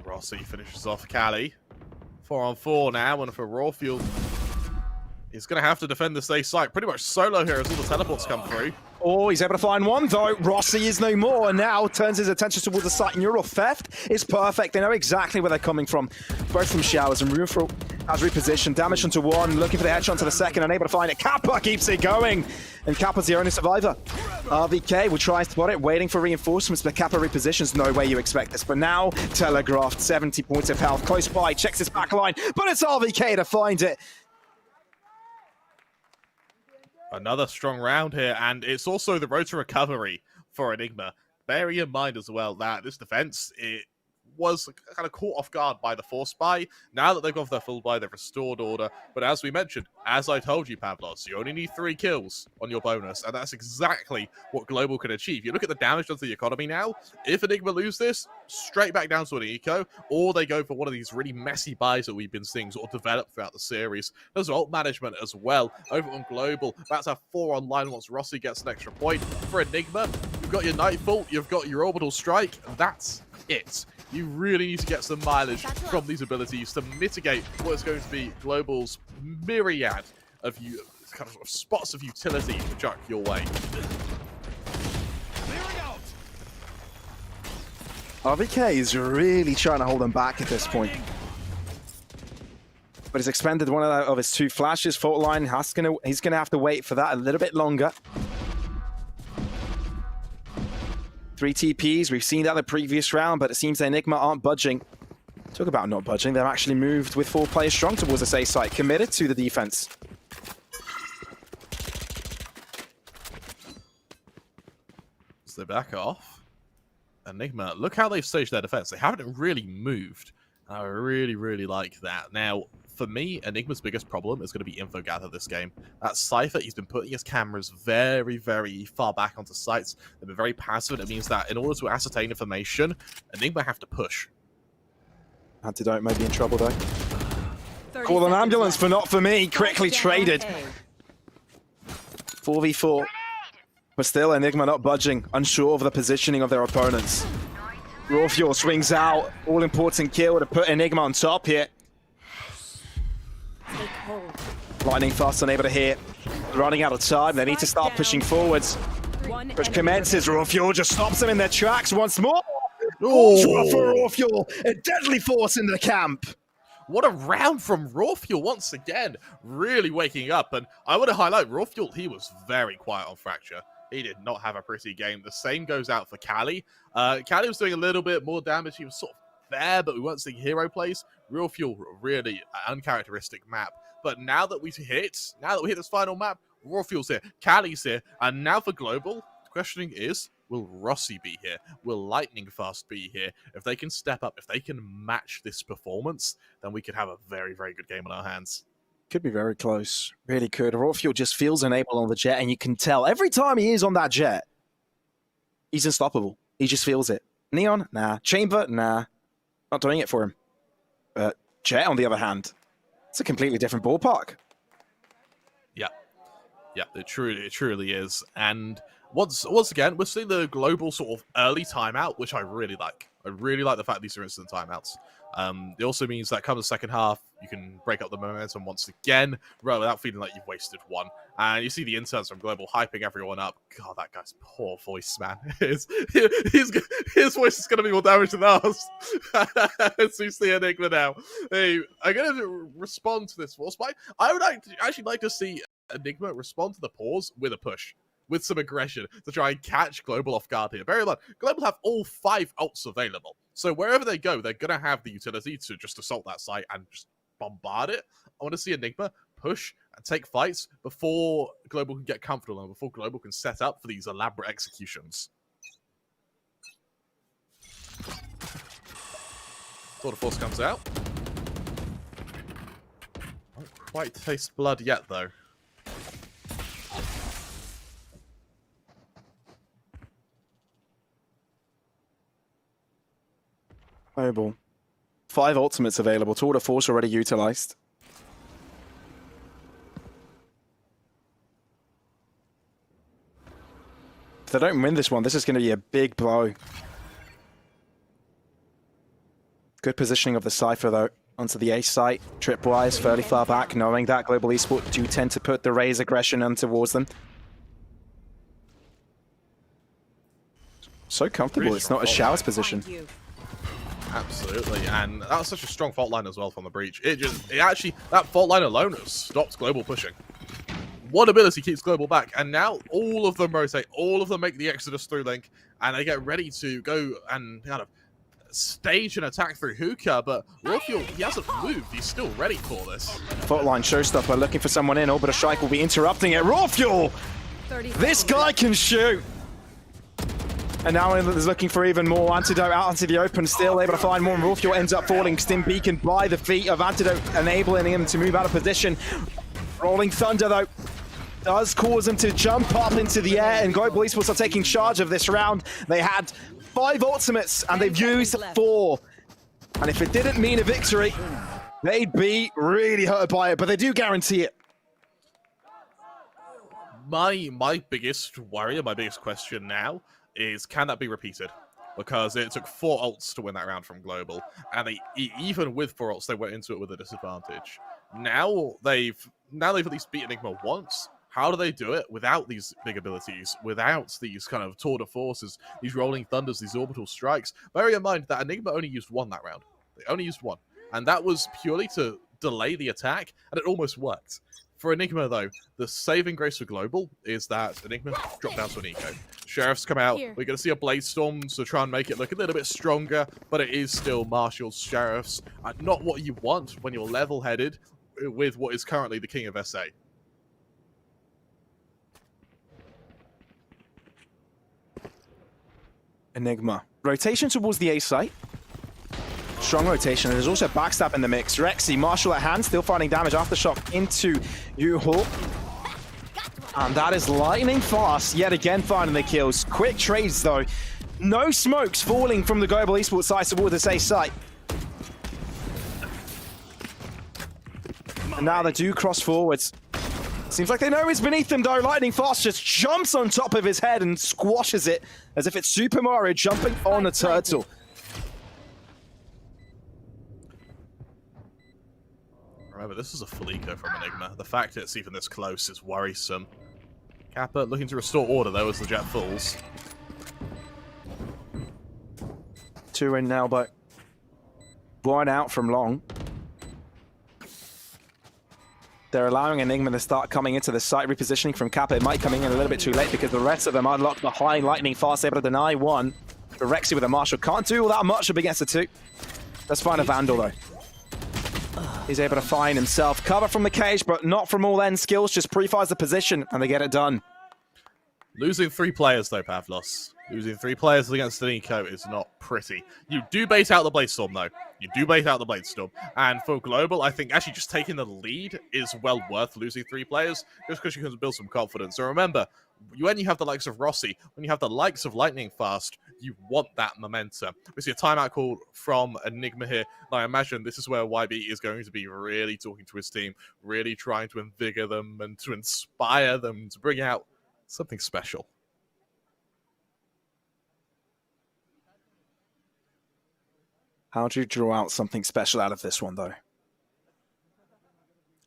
Rossi finishes off Cali. 4-on-4 now, and for Raw Fuel, he's going to have to defend the safe site pretty much solo here as all the teleports come through. Oh, he's able to find one, though. Rossi is no more, and now turns his attention towards the site. Neural theft is perfect. They know exactly where they're coming from. Both from showers, and Rufro has repositioned. Damage onto one, looking for the headshot to the second, unable to find it. Kappa keeps it going, and Kappa's the only survivor. RVK will try to spot it, waiting for reinforcements, but Kappa repositions. No way you expect this. But now, telegraphed, 70 points of health. Close by, checks his back line, but it's RVK to find it. Another strong round here, and it's also the road to recovery for Enigma. Bearing in mind as well that this defense, it was kind of caught off guard by the force buy. Now that they've got their full buy, they've restored order. But as we mentioned, as I told you, Pavlos, you only need 3 kills on your bonus, and that's exactly what Global can achieve. You look at the damage done to the economy now. If Enigma lose this, straight back down to an eco, or they go for one of these really messy buys that we've been seeing sort of develop throughout the series. There's ult management as well over on Global. That's a 4 online once Rossi gets an extra point. For Enigma, you've got your Nightfall, you've got your Orbital Strike, and that's it. You really need to get some mileage from these abilities to mitigate what is going to be Global's myriad of kind of spots of utility to chuck your way. RVK is really trying to hold them back at this point. But he's expended one of his 2 flashes. Fault line, he's gonna have to wait for that a little bit longer. 3 TPs, we've seen that in the previous round, but it seems Enigma aren't budging. Talk about not budging, they've actually moved with 4 players strong towards the safe site, committed to the defense. So they back off. Enigma, look how they've staged their defense. They haven't really moved. I really, really like that. Now, for me, Enigma's biggest problem is going to be info gather this game. That Cypher, he's been putting his cameras very, very far back onto sites. They've been very passive, and it means that in order to ascertain information, Enigma have to push. Antidote may be in trouble, though. Call an ambulance, but not for me. Quickly traded. 4v4. But still, Enigma not budging, unsure of the positioning of their opponents. Raw Fuel swings out. All-important kill to put Enigma on top here. Lightning Fast unable to hit. Running out of time. They need to start pushing forwards. Push commences. Raw Fuel just stops them in their tracks once more. Ultra for Raw Fuel. A deadly force into the camp. What a round from Rawfuel once again, really waking up. And I want to highlight Rawfuel, he was very quiet on Fracture. He did not have a pretty game. The same goes out for Cali. Cali was doing a little bit more damage. He was sort of there, but we weren't seeing hero plays. Rawfuel, really uncharacteristic map. But now that we hit this final map, Rawfuel's here, Cali's here, and now for Global, the questioning is, will Rossi be here? Will Lightning Fast be here? If they can step up, if they can match this performance, then we could have a very, very good game on our hands. Could be very close. Really could. Rawfuel just feels unable on the jet, and you can tell every time he is on that jet, he's unstoppable. He just feels it. Neon? Nah. Chamber? Nah. Not doing it for him. Jet, on the other hand, it's a completely different ballpark. Yeah, it truly is. And once again, we're seeing the global sort of early timeout, which I really like. I really like the fact these are instant timeouts. It also means that come the second half, you can break up the momentum once again, right, without feeling like you've wasted one. And you see the interns from Global hyping everyone up. God, that guy's poor voice, man. His voice is going to be more damage than ours. So you see Enigma now. Hey, I'm going to respond to this force fight. I would actually like to see Enigma respond to the pause with a push, with some aggression to try and catch Global off guard here. Bear in mind, Global have all 5 ults available. So wherever they go, they're going to have the utility to just assault that site and just bombard it. I want to see Enigma push and take fights before Global can get comfortable and before Global can set up for these elaborate executions. Sword of Force comes out. Don't quite taste blood yet, though. Fireball. 5 ultimates available. Sword of Force already utilized. If they don't win this one, this is going to be a big blow. Good positioning of the Cypher, though, onto the A site. Tripwise, fairly far back, knowing that Global Esports do tend to put the Raze aggression on towards them. So comfortable, Really it's not a shower's position. Absolutely, and that was such a strong fault line as well from the breach. That fault line alone has stopped Global pushing. One ability keeps Global back, and now all of them rotate, all of them make the exodus through Link, and they get ready to go and kind of stage an attack through Hookah, but Rawfuel, he hasn't moved, he's still ready for this. Fault line showstopper looking for someone in, but a strike will be interrupting it. Rawfuel! This guy can shoot! And now is looking for even more. Antidote out into the open, still able to find more. Rawfuel ends up falling. Stim Beacon by the feet of Antidote, enabling him to move out of position. Rolling Thunder, though, does cause him to jump up into the air, and Global Esports are taking charge of this round. They had 5 ultimates, and they've used 4. And if it didn't mean a victory, they'd be really hurt by it, but they do guarantee it. My biggest worry and my biggest question now is, can that be repeated? Because it took 4 ults to win that round from Global, and even with 4 ults, they went into it with a disadvantage. Now they've at least beat Enigma once. How do they do it without these big abilities, without these kind of tour de forces, these rolling thunders, these orbital strikes? Bearing in mind that Enigma only used 1 that round. They only used 1, and that was purely to delay the attack, and it almost worked. For Enigma, though, the saving grace for Global is that Enigma dropped down to an eco. Sheriffs come out. We're going to see a Blade Storm to try and make it look a little bit stronger, but it is still Marshall's Sheriffs. Not what you want when you're level-headed with what is currently the King of SA. Enigma. Rotation towards the A site. Strong rotation, and there's also backstab in the mix. Rexy, Marshall at hand, still finding damage. Aftershock into U-Haul. And that is lightning fast, yet again finding the kills. Quick trades, though. No smokes falling from the Global Esports side towards this A site. And now they do cross forwards. Seems like they know it's beneath them, though. Lightning Fast just jumps on top of his head and squashes it as if it's Super Mario jumping on a turtle. Remember, this is a full eco from Enigma. The fact it's even this close is worrisome. Kappa looking to restore order, though, as the jet falls. 2 in now, but 1 out from long. They're allowing Enigma to start coming into the site. Repositioning from Kappa. It might come in a little bit too late because the rest of them unlock the high lightning fast, able to deny one. But Rexy with a Marshall can't do all that much up against the two. Let's find a Vandal though. He's able to find himself cover from the cage, but not from all end skills. Just pre-fires the position and they get it done. Losing 3 players though, Pavlos. Losing 3 players against Nico is not pretty. You do bait out the Bladestorm though. You do bait out the Bladestorm. And for Global, I think actually just taking the lead is well worth losing 3 players, just because you can build some confidence. So remember, when you have the likes of Rossi, when you have the likes of Lightning Fast, you want that momentum. We see a timeout call from Enigma here. And I imagine this is where YB is going to be really talking to his team, really trying to invigor them and to inspire them to bring out something special. How do you draw out something special out of this one, though?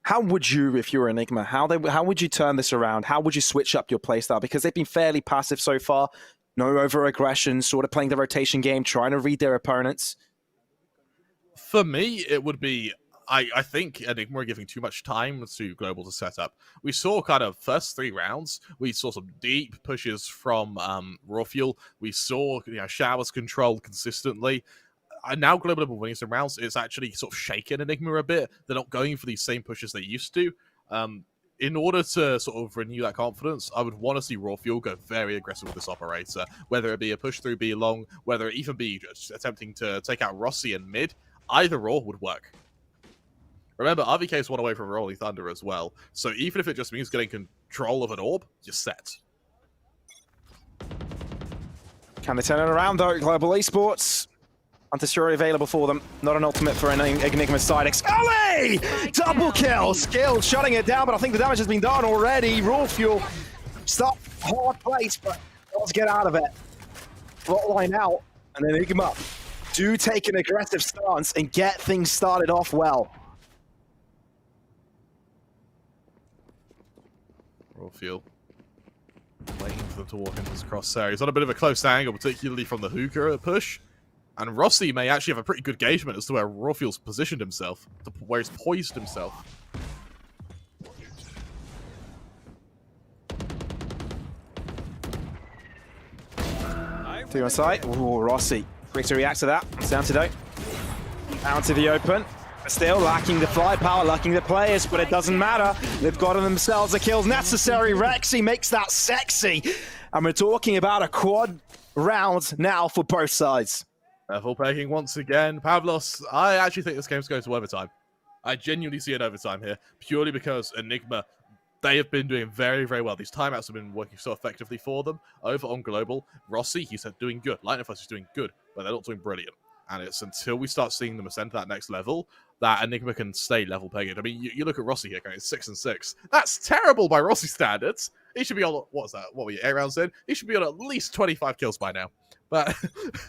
How would you, if you were Enigma, how would you turn this around? How would you switch up your playstyle? Because they've been fairly passive so far. No over-aggression, sort of playing the rotation game, trying to read their opponents. For me, it would be... I think Enigma are giving too much time to Global to set up. We saw kind of first 3 rounds. We saw some deep pushes from Raw Fuel. We saw showers controlled consistently. And now Global are winning some rounds. It's actually sort of shaken Enigma a bit. They're not going for these same pushes they used to. In order to sort of renew that confidence, I would want to see Raw Fuel go very aggressive with this operator. Whether it be a push through B long, whether it even be just attempting to take out Rossi in mid, either or would work. Remember, RVK is 1 away from Rolling Thunder as well. So even if it just means getting control of an orb, you're set. Can they turn it around, though? Global Esports. Anti-Fury available for them. Not an ultimate for an Enigma side. Scully! Double kill! Skill shutting it down, but I think the damage has been done already. Raw Fuel start hard place, but let's get out of it. Roll line out, and Enigma do take an aggressive stance and get things started off well. Raw Fuel waiting for them to walk into this crosshair. He's on a bit of a close angle, particularly from the hookah push. And Rossi may actually have a pretty good gaugement as to where Raw Fuel's positioned himself, where he's poised himself. Two on site. Ooh, Rossi. Quick to react to that. It's Antidote. Out to the open. Still lacking the firepower, lacking the players, but it doesn't matter. They've gotten themselves the kills necessary. Rexy makes that sexy. And we're talking about a quad round now for both sides. Full pegging once again. Pavlos, I actually think this game's going to overtime. I genuinely see an overtime here, purely because Enigma, they have been doing very, very well. These timeouts have been working so effectively for them. Over on Global, Rossi, he's doing good. Lightning Flash is doing good, but they're not doing brilliant. And it's until we start seeing them ascend to that next level that Enigma can stay level pegged. I mean, you look at Rossi here, it's 6-6. That's terrible by Rossi standards. He should be on, what was that? What were you, 8 rounds in? He should be on at least 25 kills by now. But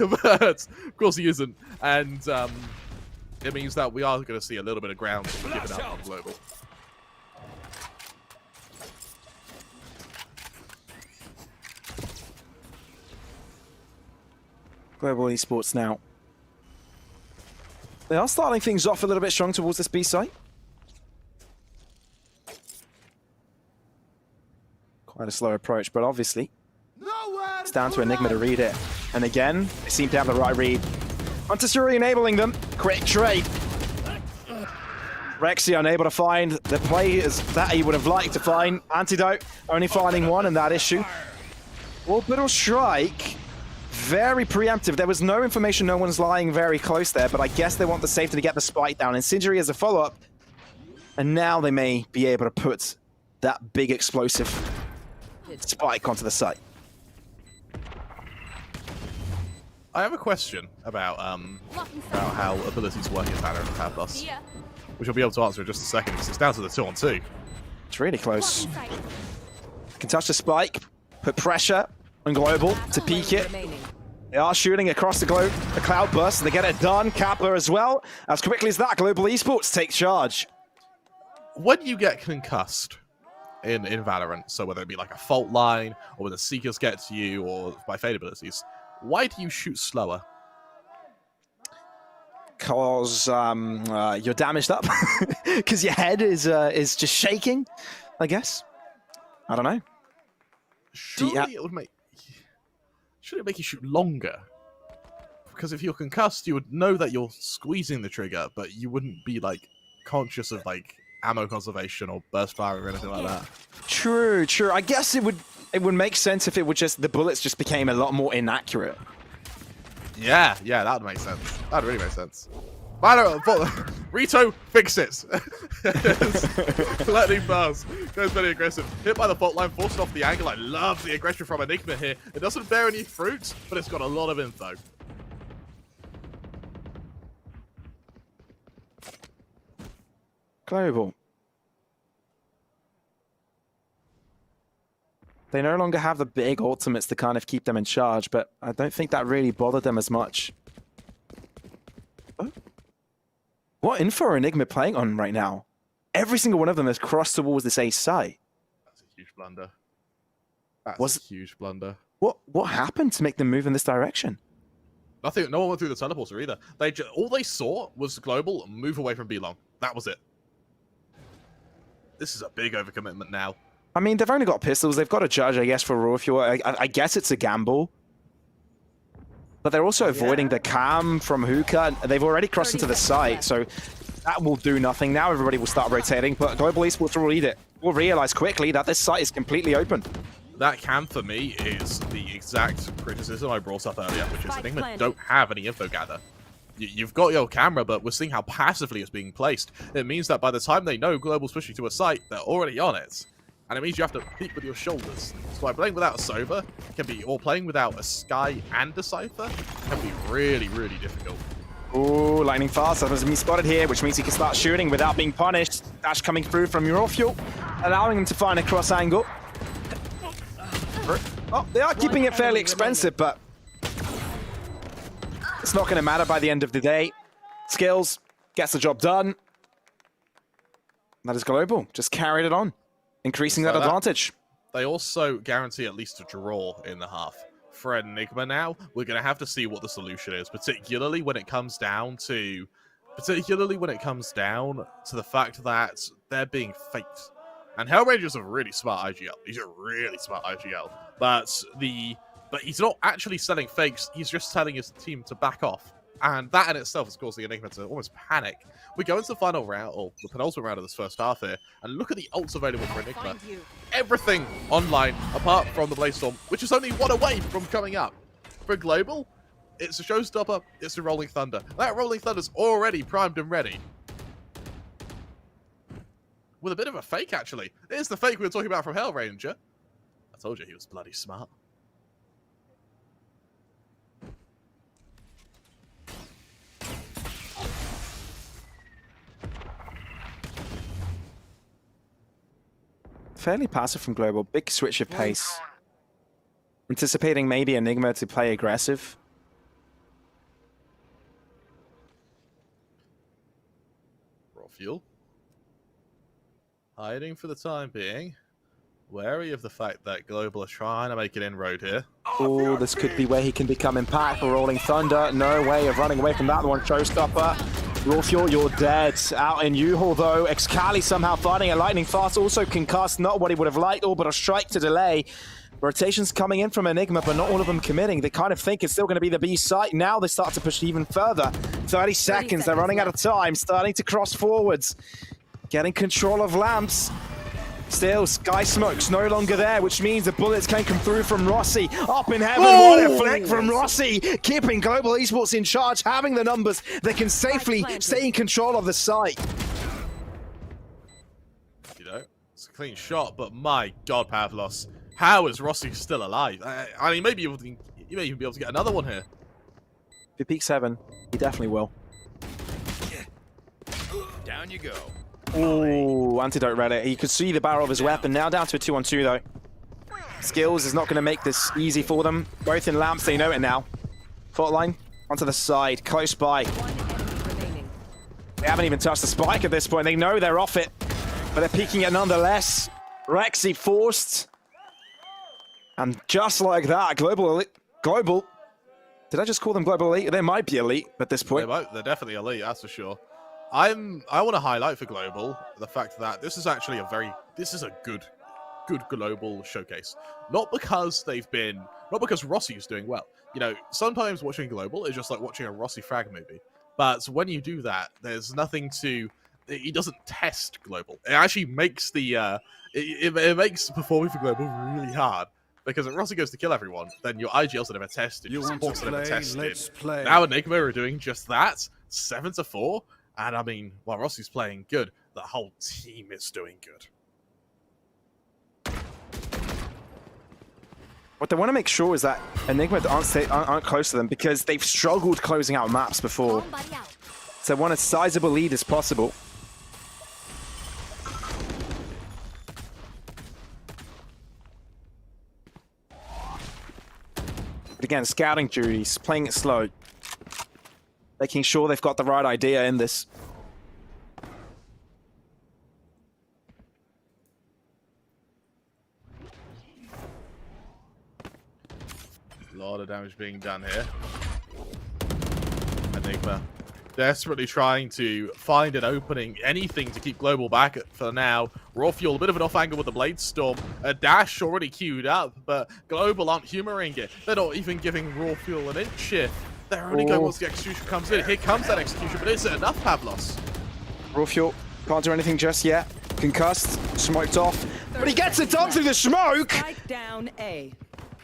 of course he isn't. And it means that we are going to see a little bit of ground given out on Global. Global Esports now. They are starting things off a little bit strong towards this B site. Quite a slow approach, but obviously it's down to Enigma to read it. And again, they seem to have the right read. Montessori enabling them. Quick trade. Rexy unable to find the players that he would have liked to find. Antidote only finding one in that issue. Orbital Strike. Very preemptive. There was no information, no one's lying very close there, but I guess they want the safety to get the spike down. Incendiary as a follow-up. And now they may be able to put that big explosive spike onto the site. I have a question about how abilities work in Valorant and Pavlos, which I'll be able to answer in just a second, because it's down to the 2-on-2. It's really close. Can touch the spike, put pressure on Global to peek it. They are shooting across the cloud burst, and they get it done. Kappa as well. As quickly as that, Global Esports take charge. When you get concussed in Valorant, so whether it be like a fault line, or when the Seekers get to you, or by fade abilities, why do you shoot slower? Because you're damaged up. Because your head is just shaking, I guess. I don't know. Surely it would make... Should it make you shoot longer? Because if you're concussed, you would know that you're squeezing the trigger, but you wouldn't be, like, conscious of, like, ammo conservation or burst fire or anything like that. True, true. I guess it would make sense if it would just... The bullets just became a lot more inaccurate. Yeah, that would make sense. That would really make sense. Rito, fix it. Lightning Buzz goes very aggressive. Hit by the fault line, forced off the angle. I love the aggression from Enigma here. It doesn't bear any fruit, but it's got a lot of info. Global. They no longer have the big ultimates to kind of keep them in charge, but I don't think that really bothered them as much. Oh. What info are Enigma playing on right now? Every single one of them has crossed towards this A site. That's a huge blunder. That's a huge blunder. What happened to make them move in this direction? Nothing. No one went through the teleporter either. All they saw was Global move away from B-Long. That was it. This is a big overcommitment now. I mean, they've only got pistols. They've got a judge, I guess, for raw fuel. I guess it's a gamble. But they're also avoiding the cam from Hookah. They've already crossed into the site, so that will do nothing. Now everybody will start rotating, but Global Esports will read it. Will realize quickly that this site is completely open. That cam, for me, is the exact criticism I brought up earlier, which is Enigma don't have any info gather. You've got your camera, but we're seeing how passively it's being placed. It means that by the time they know Global's pushing to a site, they're already on it. And it means you have to peek with your shoulders. So by playing without a Sova, or playing without a Sky and a Cypher, can be really, really difficult. Ooh, lightning fast. That hasn't been spotted here, which means he can start shooting without being punished. Dash coming through from your fuel, allowing him to find a cross angle. Oh, they are keeping it fairly expensive, but it's not going to matter by the end of the day. Skills gets the job done. That is Global. Just carried it on, increasing that advantage. They also guarantee at least a draw in the half. For Enigma now, we're going to have to see what the solution is, particularly when it comes down to the fact that they're being faked. And Hellranger's a really smart IGL. He's a really smart IGL. But he's not actually selling fakes. He's just telling his team to back off. And that in itself is causing Enigma to almost panic. We go into the final round, or the penultimate round of this first half here, and look at the ults available for Enigma. Everything online, apart from the Blaze Storm, which is only one away from coming up. For Global, it's a Showstopper, it's a Rolling Thunder. That Rolling Thunder's already primed and ready. With a bit of a fake, actually. It's the fake we were talking about from Hellranger. I told you he was bloody smart. Fairly passive from Global. Big switch of pace. Anticipating maybe Enigma to play aggressive. Raw fuel. Hiding for the time being. Wary of the fact that Global are trying to make an inroad here. Oh, this could be where he can become impactful. Rolling Thunder. No way of running away from that one. Showstopper. Raw fuel, you're dead. Out in U-Haul though. Excali somehow finding a lightning fast. Also concussed. Not what he would have liked. Oh, but a strike to delay. Rotations coming in from Enigma, but not all of them committing. They kind of think it's still going to be the B site. Now they start to push even further. 30 seconds. They're running out of time. Starting to cross forwards. Getting control of lamps. Still, Sky Smoke's no longer there, which means the bullets can come through from Rossi. Up in heaven, what a flick from Rossi. Keeping Global Esports in charge, having the numbers. They can safely stay in control of the site. You know, it's a clean shot, but my God, Pavlos. How is Rossi still alive? I mean, maybe you may even be able to get another one here. If he peaks 7, he definitely will. Down you go. Ooh, antidote Reddit. You could see the barrel of his weapon. Now down to a 2-on-2 though. Skills is not going to make this easy for them. Both in lamps, they know it now. Fault line onto the side, close by. They haven't even touched the spike at this point. They know they're off it, but they're peeking it nonetheless. Rexy forced. And just like that, Global Did I just call them global elite? They might be elite at this point. They're definitely elite, that's for sure. I want to highlight for global the fact that this is actually a good global showcase. Not because Rossi is doing well. You know, sometimes watching global is just like watching a Rossi frag movie. But when you do that, there's nothing to. He doesn't test global. It actually makes it makes performing for global really hard. Because if Rossi goes to kill everyone, then your IGLs are never tested, your supports are never tested. Let's play. Now Enigma are doing just that, 7-4, and I mean, while Rossi's playing good, the whole team is doing good. What they want to make sure is that Enigma aren't close to them because they've struggled closing out maps before. So they want as sizable lead as possible. But again, scouting duties, playing it slow. Making sure they've got the right idea in this. A lot of damage being done here. Enigma desperately trying to find an opening, anything to keep global back for now. Raw Fuel, a bit of an off angle with the Blade Storm. A dash already queued up, but global aren't humoring it. They're not even giving Raw Fuel an inch here. They're only going once the execution comes in. Here comes that execution, but is it enough, Pavlos? Raw Fuel can't do anything just yet. Concussed, smoked off, but he gets it done through the smoke! Down A.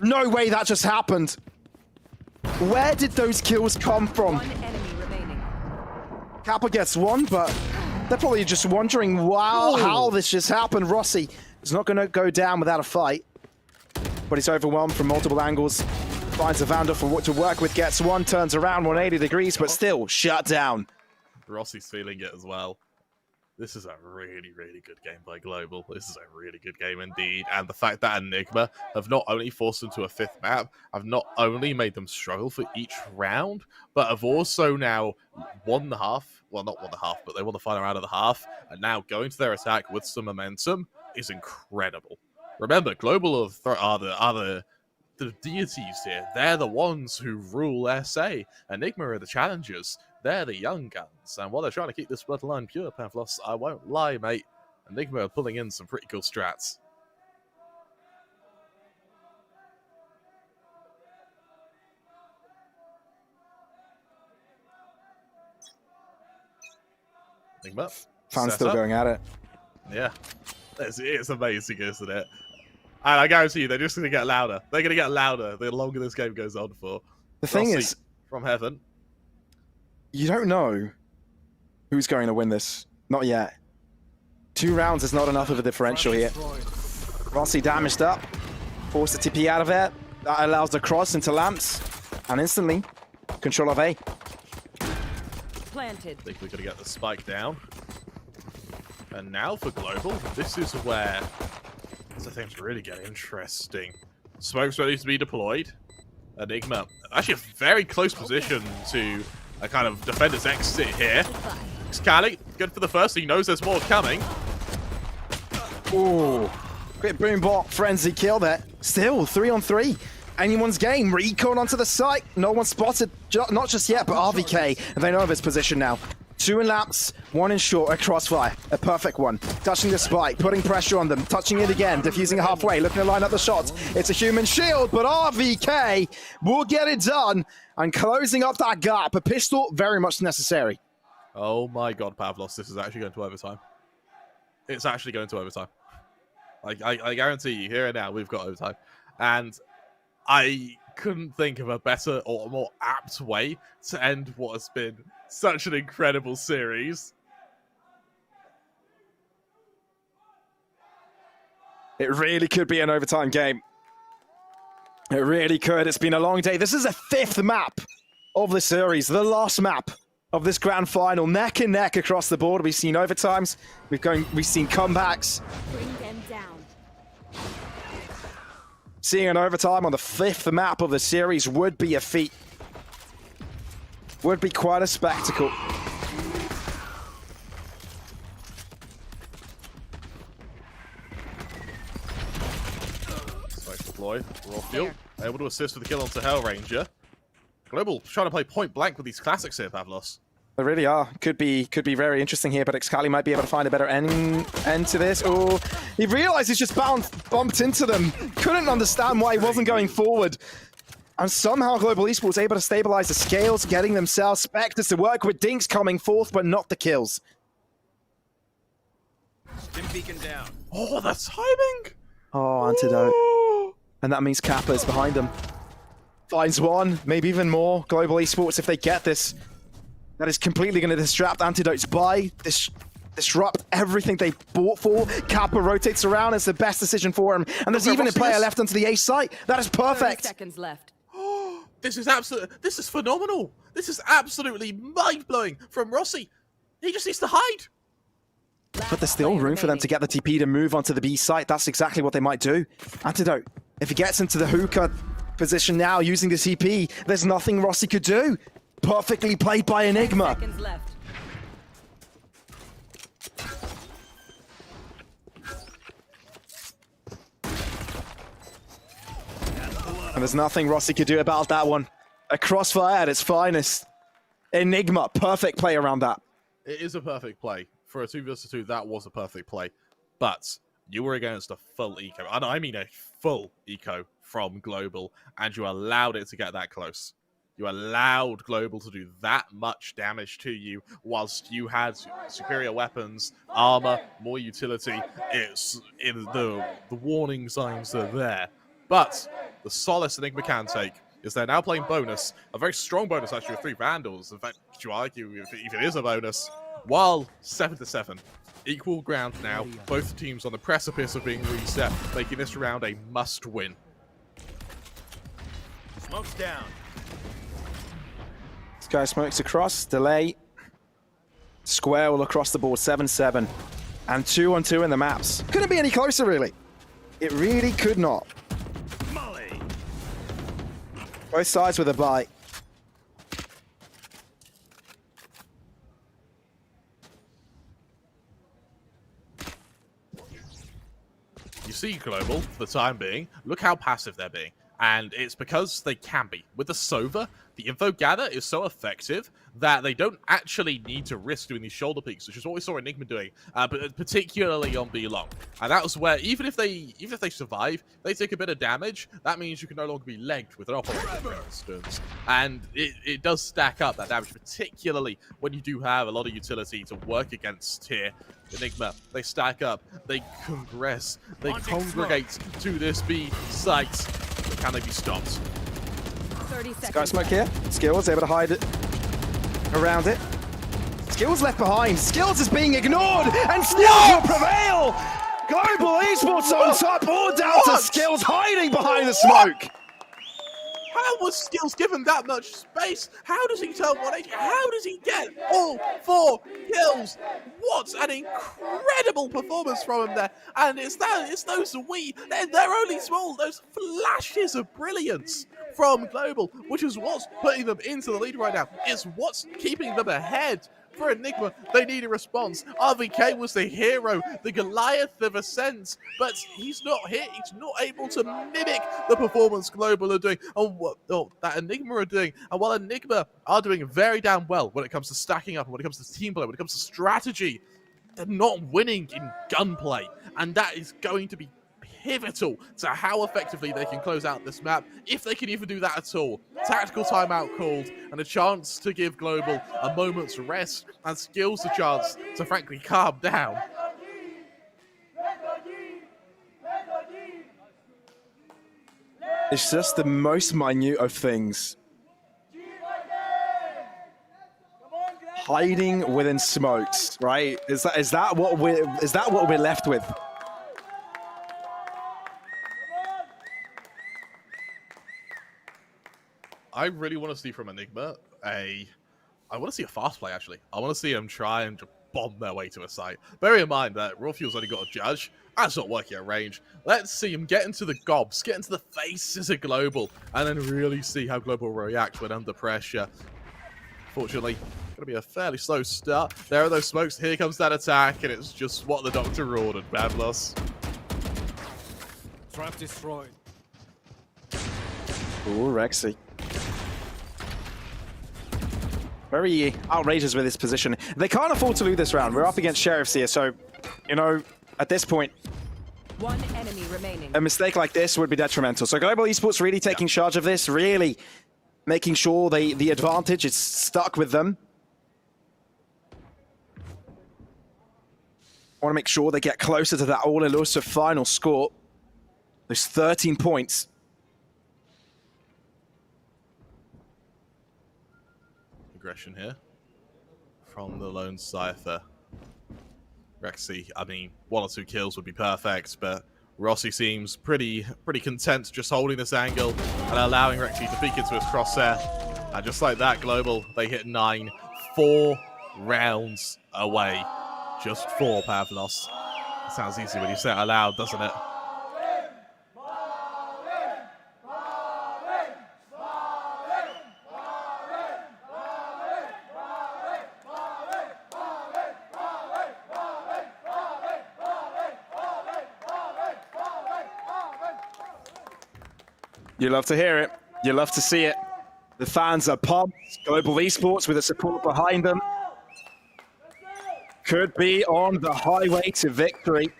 No way that just happened. Where did those kills come from? One enemy remaining. Kappa gets one, but they're probably just wondering, wow, how this just happened. Rossi is not going to go down without a fight, but he's overwhelmed from multiple angles. Finds a Vandal for what to work with, gets one, turns around 180 degrees, but still shut down. Rossi's feeling it as well. This is a really, really good game by Global. This is a really good game indeed. And the fact that Enigma have not only forced them to a 5th map, have not only made them struggle for each round, but have also now won the half. Well, not won the half, but they won the final round of the half. And now going to their attack with some momentum is incredible. Remember, Global are the deities here. They're the ones who rule SA. Enigma are the challengers. They're the young guns, and while they're trying to keep this bloodline pure, Pavlos, I won't lie, mate. Enigma are pulling in some pretty cool strats. Enigma. Fans still going at it. Yeah. It's amazing, isn't it? And I guarantee you, they're just going to get louder. They're going to get louder the longer this game goes on for. The thing Rossi is, from heaven. You don't know who's going to win this. Not yet. 2 rounds is not enough of a differential here. Rossi damaged up. Forced the TP out of it. That allows the cross into lamps. And instantly, control of A. Planted. I think we're going to get the spike down. And now for Global, this is where things really get interesting. Smoke's ready to be deployed. Enigma, actually a very close position to a kind of defender's exit here. Scally, good for the first. He knows there's more coming. Ooh, great boombot frenzy kill there. Still 3-on-3. Anyone's game. Recon onto the site. No one spotted, not just yet, but RVK. They know of his position now. 2 in laps, 1 in short, a crossfire. A perfect one. Touching the spike, putting pressure on them, touching it again, diffusing it halfway, looking to line up the shots. It's a human shield, but RVK will get it done and closing up that gap. A pistol, very much necessary. Oh my god, Pavlos, this is actually going to overtime. It's actually going to overtime. I guarantee you, here and now, we've got overtime. And I couldn't think of a better or more apt way to end what has been such an incredible series. It really could be an overtime game. It really could. It's been a long day. This is the 5th map of the series, the last map of this grand final. Neck and neck across the board. We've seen overtimes. We've seen comebacks. Bring them down. Seeing an overtime on the 5th map of the series would be a feat. Would be quite a spectacle. Spike deployed. Raw Fuel able to assist with the kill onto Hellranger. Global trying to play point blank with these classics here, Pavlos. They really are. Could be very interesting here, but Excali might be able to find a better end to this. Oh, he realized he's just bumped into them. Couldn't understand why he wasn't going forward. And somehow Global Esports able to stabilize the scales, getting themselves Spectres to work with Dinks coming fourth, but not the kills. Stim beacon down. Oh, the timing! Oh, Antidote. And that means Kappa's behind them. Finds one, maybe even more. Global Esports, if they get this, that is completely going to disrupt Antidote's buy, disrupt everything they bought for. Kappa rotates around, it's the best decision for him. And there's even a player left onto the A site. That is perfect. 30 seconds left. This is phenomenal. This is absolutely mind-blowing from Rossi. He just needs to hide. But there's still room for them to get the TP to move onto the B site. That's exactly what they might do. Antidote, if he gets into the hookah position now using the TP, there's nothing Rossi could do. Perfectly played by Enigma. Seconds left. And there's nothing Rossi could do about that one. A crossfire at its finest. Enigma, perfect play around that. It is a perfect play. For a 2 vs 2, that was a perfect play. But you were against a full eco, and I mean a full eco from Global, and you allowed it to get that close. You allowed Global to do that much damage to you whilst you had superior weapons, armor, more utility. It's in the warning signs are there. But the solace Enigma can take is they're now playing bonus, a very strong bonus actually with 3 Vandals. In fact, could you argue if it is a bonus? While 7-7, equal ground now, both teams on the precipice of being reset, making this round a must-win. Smoke's down. Sky smokes across, delay. Square all across the board, 7-7. And 2-on-2 in the maps. Couldn't be any closer, really. It really could not. Molly. Both sides with a bite. You see Global, for the time being, look how passive they're being. And it's because they can be. With the Sova, the info gather is so effective that they don't actually need to risk doing these shoulder peeks, which is what we saw Enigma doing, but particularly on B long. And that was where, even if they survive, they take a bit of damage, that means you can no longer be legged with an operator, for instance. And it does stack up, that damage, particularly when you do have a lot of utility to work against here. Enigma, they stack up, they congress, they congregate to this B site. But can they be stopped? 30 seconds. Sky smoke here. Skills able to hide it around it. Skills left behind. Skills is being ignored, and Skills will prevail. Global Esports on top, all down to Skills hiding behind the smoke. How was Skills given that much space? How does he turn 180? How does he get all 4 kills? What an incredible performance from him there. And it's those they're only small, those flashes of brilliance from Global, which is what's putting them into the lead right now. It's what's keeping them ahead. For Enigma, they need a response. RVK was the hero, the Goliath of Ascent, but he's not here. He's not able to mimic the performance Global are doing, and what that Enigma are doing. And while Enigma are doing very damn well when it comes to stacking up, and when it comes to team play, when it comes to strategy, they're not winning in gunplay, and that is going to be pivotal to how effectively they can close out this map, if they can even do that at all. Tactical timeout called, and a chance to give Global a moment's rest, and Skills a chance to frankly calm down. It's just the most minute of things. Hiding within smokes, right? Is that what we're left with? I really want to see from Enigma I want to see a fast play, actually. I want to see them try and just bomb their way to a site. Bear in mind that Raw Fuel's only got a judge. That's not working at range. Let's see him get into the gobs, get into the faces of Global, and then really see how Global react when under pressure. Fortunately, going to be a fairly slow start. There are those smokes. Here comes that attack, and it's just what the doctor ordered. Bad loss. Trap destroyed. Ooh, Rexy. very outrageous with his position. They can't afford to lose this round. We're up against Sheriffs here, so, you know, at this point, One enemy remaining. a mistake like this would be detrimental. So Global Esports really taking charge of this, really making sure the advantage is stuck with them. Want to make sure they get closer to that all-elusive final score. There's 13 points. Aggression here from the lone Cypher. Rexy, I mean, 1 or 2 kills would be perfect, but Rossi seems pretty content just holding this angle and allowing Rexy to peek into his crosshair. And just like that, Global, they hit 9, 4 rounds away. Just 4, Pavlos. It sounds easy when you say it aloud, doesn't it? You love to hear it. You love to see it. The fans are pumped. Global Esports with the support behind them could be on the highway to victory.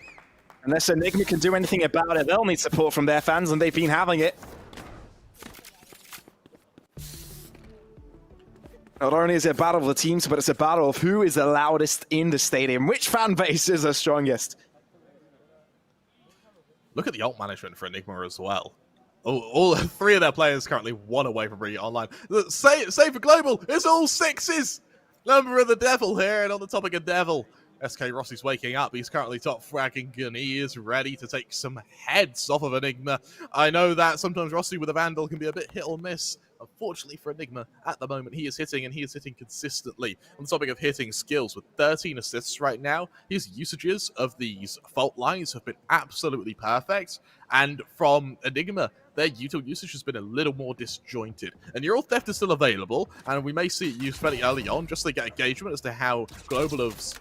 Unless Enigma can do anything about it, they'll need support from their fans, and they've been having it. Not only is it a battle of the teams, but it's a battle of who is the loudest in the stadium. Which fan base is the strongest? Look at the ult management for Enigma as well. All 3 of their players currently 1 away from bringing it online. Save for Global, it's all 6s! Number of the devil here, and on the topic of devil, SK Rossi's waking up. He's currently top fragging, and he is ready to take some heads off of Enigma. I know that sometimes Rossi with a Vandal can be a bit hit or miss. Unfortunately for Enigma, at the moment, he is hitting, and he is hitting consistently. On the topic of hitting skills, with 13 assists right now, his usages of these fault lines have been absolutely perfect. And from Enigma, their util usage has been a little more disjointed. And Neural Theft is still available, and we may see it used fairly early on, just to get engagement as to how Global have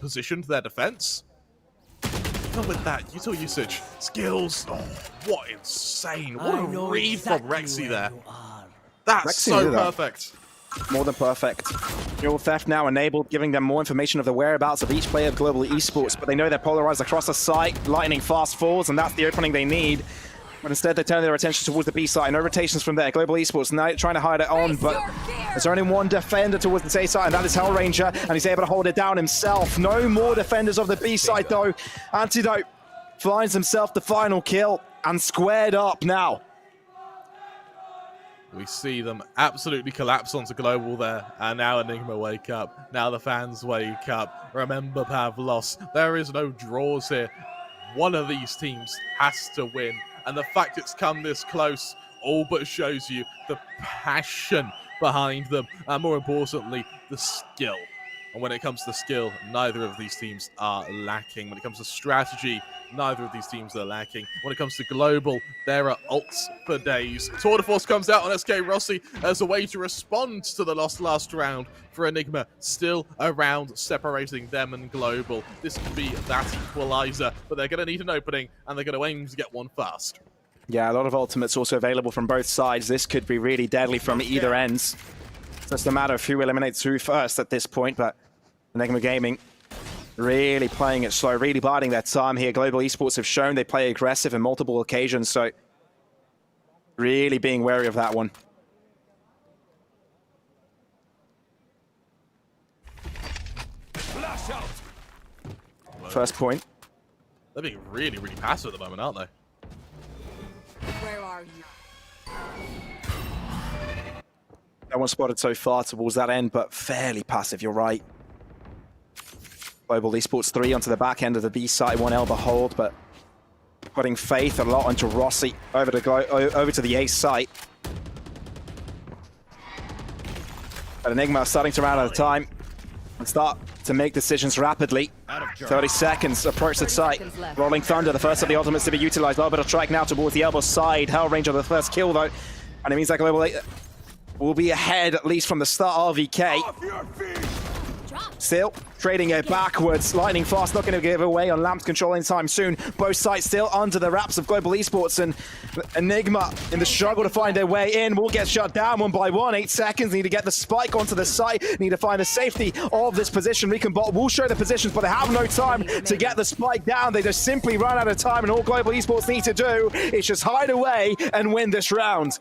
positioned their defense. But with that, util usage, skills, oh, what insane. What a read from Rexy there. That's Rexy so perfect. More than perfect. Neural Theft now enabled, giving them more information of the whereabouts of each player of Global Esports, but they know they're polarized across the site, lightning fast forwards, and that's the opening they need. But instead, they turn their attention towards the B side. No rotations from there. Global Esports now trying to hide it on, but there's only one defender towards the A side, and that is Hellranger, and he's able to hold it down himself. No more defenders of the B side, though. Antidote finds himself the final kill, and squared up now. We see them absolutely collapse onto Global there, and now Enigma wake up. Now the fans wake up. Remember, Pavlos, there is no draws here. One of these teams has to win, and the fact it's come this close all but shows you the passion behind them, and more importantly, the skill. And when it comes to skill, neither of these teams are lacking. When it comes to strategy, neither of these teams are lacking. When it comes to Global, there are ults for days. Tour de Force comes out on SK Rossi as a way to respond to the lost last round for Enigma. Still around separating them and Global. This could be that equalizer, but they're going to need an opening, and they're going to aim to get one fast. Yeah, a lot of ultimates also available from both sides. This could be really deadly from either ends. It's just a matter of who eliminates who first at this point, but Enigma Gaming really playing it slow, really biding their time here. Global Esports have shown they play aggressive on multiple occasions, so really being wary of that one. First point. They're being really passive at the moment, aren't they? Where are you? No one spotted so far towards that end, but fairly passive, you're right. Global Esports 3 onto the back end of the B side, 1 elbow hold, but putting faith a lot onto Rossi over to the A site. But Enigma starting to run out of time and start to make decisions rapidly. 30 seconds, approach the site. Rolling Thunder, the first of the ultimates to be utilized. Orbital strike now towards the elbow side. Hellranger the first kill though, and it means that Global will be ahead at least from the start of VK. Still trading it backwards. Lightning Fast not going to give away on Lamps control anytime soon. Both sides still under the wraps of Global Esports, and Enigma in the struggle to find their way in will get shut down one by one. 8 seconds, need to get the spike onto the site, need to find the safety of this position. Recombot will show the positions, but they have no time to get the spike down. They just simply run out of time, and all Global Esports need to do is just hide away and win this round.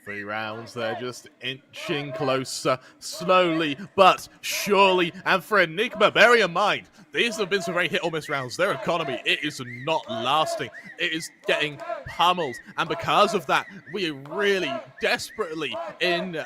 3 rounds, they're just inching closer, slowly but surely. And for Enigma, bear in mind, these have been some very hit or miss rounds. Their economy, it is not lasting. It is getting pummeled. And because of that, we are really desperately in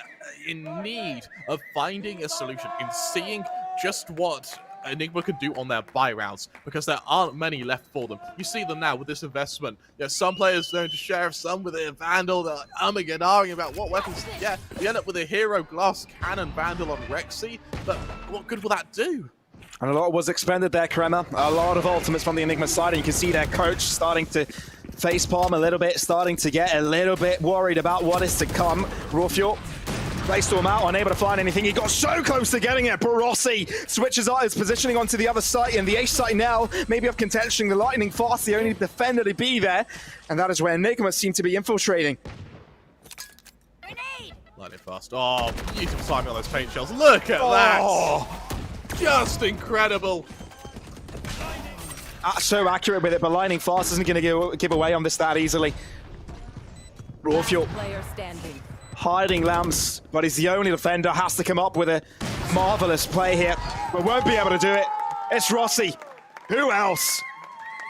need of finding a solution, in seeing just what Enigma can do on their buy rounds, because there aren't many left for them. You see them now with this investment. Some players going to Sheriff, some with a Vandal. They're like umming and ahhing about what weapons to get. We end up with a Hero Glass Cannon Vandal on Rexy, but what good will that do? And a lot was expended there, Kremer. A lot of ultimates from the Enigma side, and you can see their coach starting to facepalm a little bit, starting to get a little bit worried about what is to come. Rawfuel placed him out, unable to find anything. He got so close to getting it, but Rossi switches out his positioning onto the other side, and the ace side now, maybe of contention, the Lightning Fast, the only defender to be there, and that is where Enigma seem to be infiltrating. Lightning Fast. Oh, beautiful timing on those paint shells. Look at that! Just incredible. So accurate with it, but Lightning Fast isn't going to give away on this that easily. Rawfuel hiding Lamps, but he's the only defender, has to come up with a marvelous play here, but won't be able to do it. It's Rossi. Who else?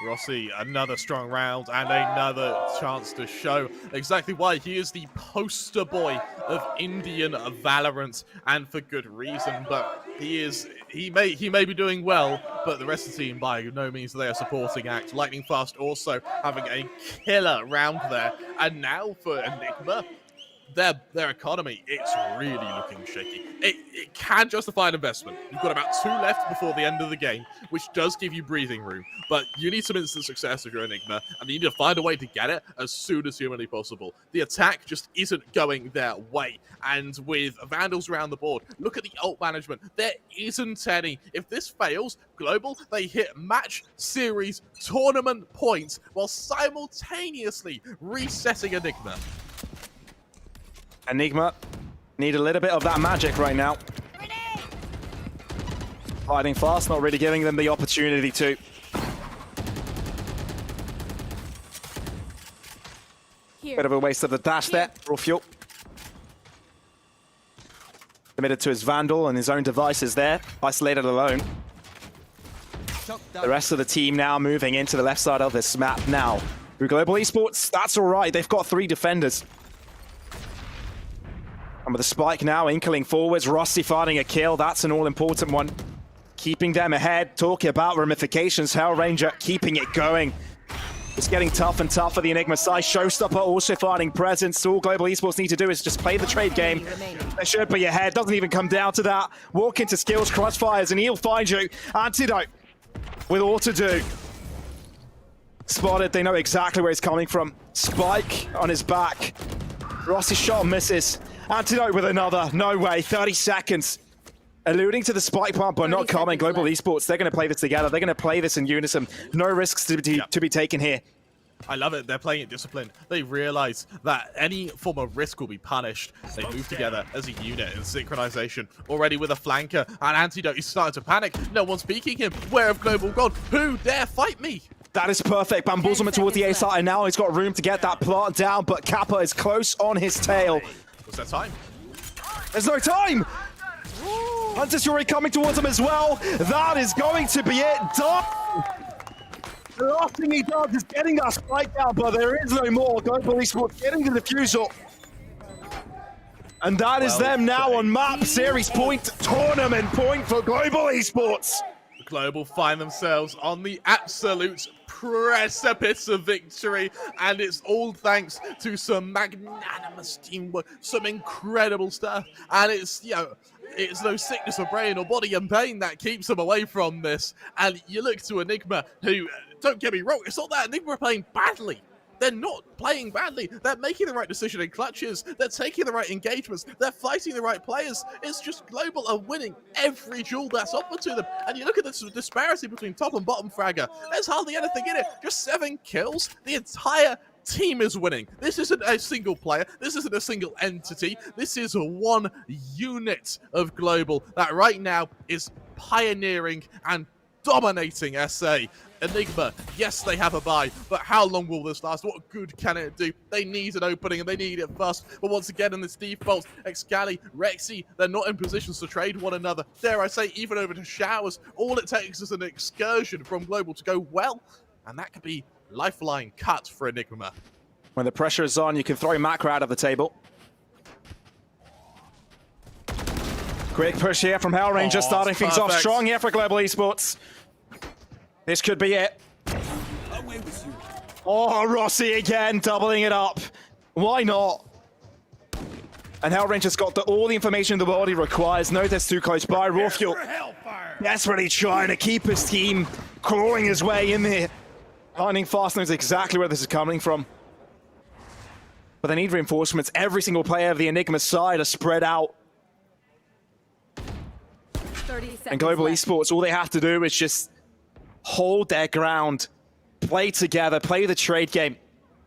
Rossi, another strong round and another chance to show exactly why he is the poster boy of Indian Valorant, and for good reason. But he may be doing well, but the rest of the team by no means are they a supporting act. Lightning Fast also having a killer round there, and now for Enigma, their economy, it's really looking shaky. It can justify an investment. You've got about 2 left before the end of the game, which does give you breathing room, but you need some instant success if you're Enigma, and you need to find a way to get it as soon as humanly possible. The attack just isn't going their way, and with Vandals around the board, look at the ult management. There isn't any. If this fails, Global, they hit match, series, tournament points while simultaneously resetting Enigma. Enigma need a little bit of that magic right now. Lightning Fast, not really giving them the opportunity to. Bit of a waste of the dash there. Rawfuel committed to his Vandal, and his own device is there, isolated alone. The rest of the team now moving into the left side of this map now. Through Global Esports, that's all right. They've got 3 defenders. And with the spike now, Inkling forwards, Rossi finding a kill. That's an all-important one. Keeping them ahead, talking about ramifications. Hellranger keeping it going. It's getting tough and tough for the Enigma side. Showstopper also finding presence. All Global Esports need to do is just play the trade game. They should be ahead. Doesn't even come down to that. Walk into skills, crossfires, and he'll find you. Antidote with all to do. Spotted, they know exactly where he's coming from. Spike on his back. Rossi's shot misses. Antidote with another. No way. 30 seconds. Alluding to the spike plant, but not coming. Global Esports, they're going to play this together. They're going to play this in unison. No risks to be taken here. I love it. They're playing it disciplined. They realize that any form of risk will be punished. They move together as a unit in synchronization. Already with a flanker, and Antidote is starting to panic. No one's peeking him. Where have Global gone? Who dare fight me? That is perfect. Bamboozlement towards the A side, and now he's got room to get that plant down, but Kappa is close on his tail. What's that time? There's no time! Hunter's Fury coming towards him as well. That is going to be it. Done! The last thing he does is getting that spike down, but there is no more. Global Esports getting the defusal. And that is them now on map. Series point, tournament point for Global Esports. Global find themselves on the absolute precipice of victory, and it's all thanks to some magnanimous teamwork, some incredible stuff, and it's, you know, it's no sickness of brain or body and pain that keeps them away from this. And you look to Enigma, who, don't get me wrong, it's not that Enigma are playing badly. they're not playing badly. They're making the right decision in clutches. They're taking the right engagements. They're fighting the right players. It's just Global are winning every duel that's offered to them. And you look at this disparity between top and bottom fragger. There's hardly anything in it. Just 7 kills. The entire team is winning. This isn't a single player. This isn't a single entity. This is one unit of Global that right now is pioneering and dominating SA. Enigma, yes, they have a buy, but how long will this last? What good can it do? They need an opening, and they need it fast. But once again, in this default, Excali, Rexy, they're not in positions to trade one another. Dare I say, even over to showers. All it takes is an excursion from Global to go well, and that could be lifeline cut for Enigma. When the pressure is on, you can throw Macro out of the table. Quick push here from Hellranger, starting things off strong here for Global Esports. This could be it. Oh, Rossi again, doubling it up. Why not? And Hellranger's got all the information in the world he requires. No, that's too close by. Rawfuel desperately trying to keep his team, clawing his way in there. Lightning Fast knows exactly where this is coming from. But they need reinforcements. Every single player of the Enigma side are spread out. And Global Esports, all they have to do is just hold their ground, play together, play the trade game.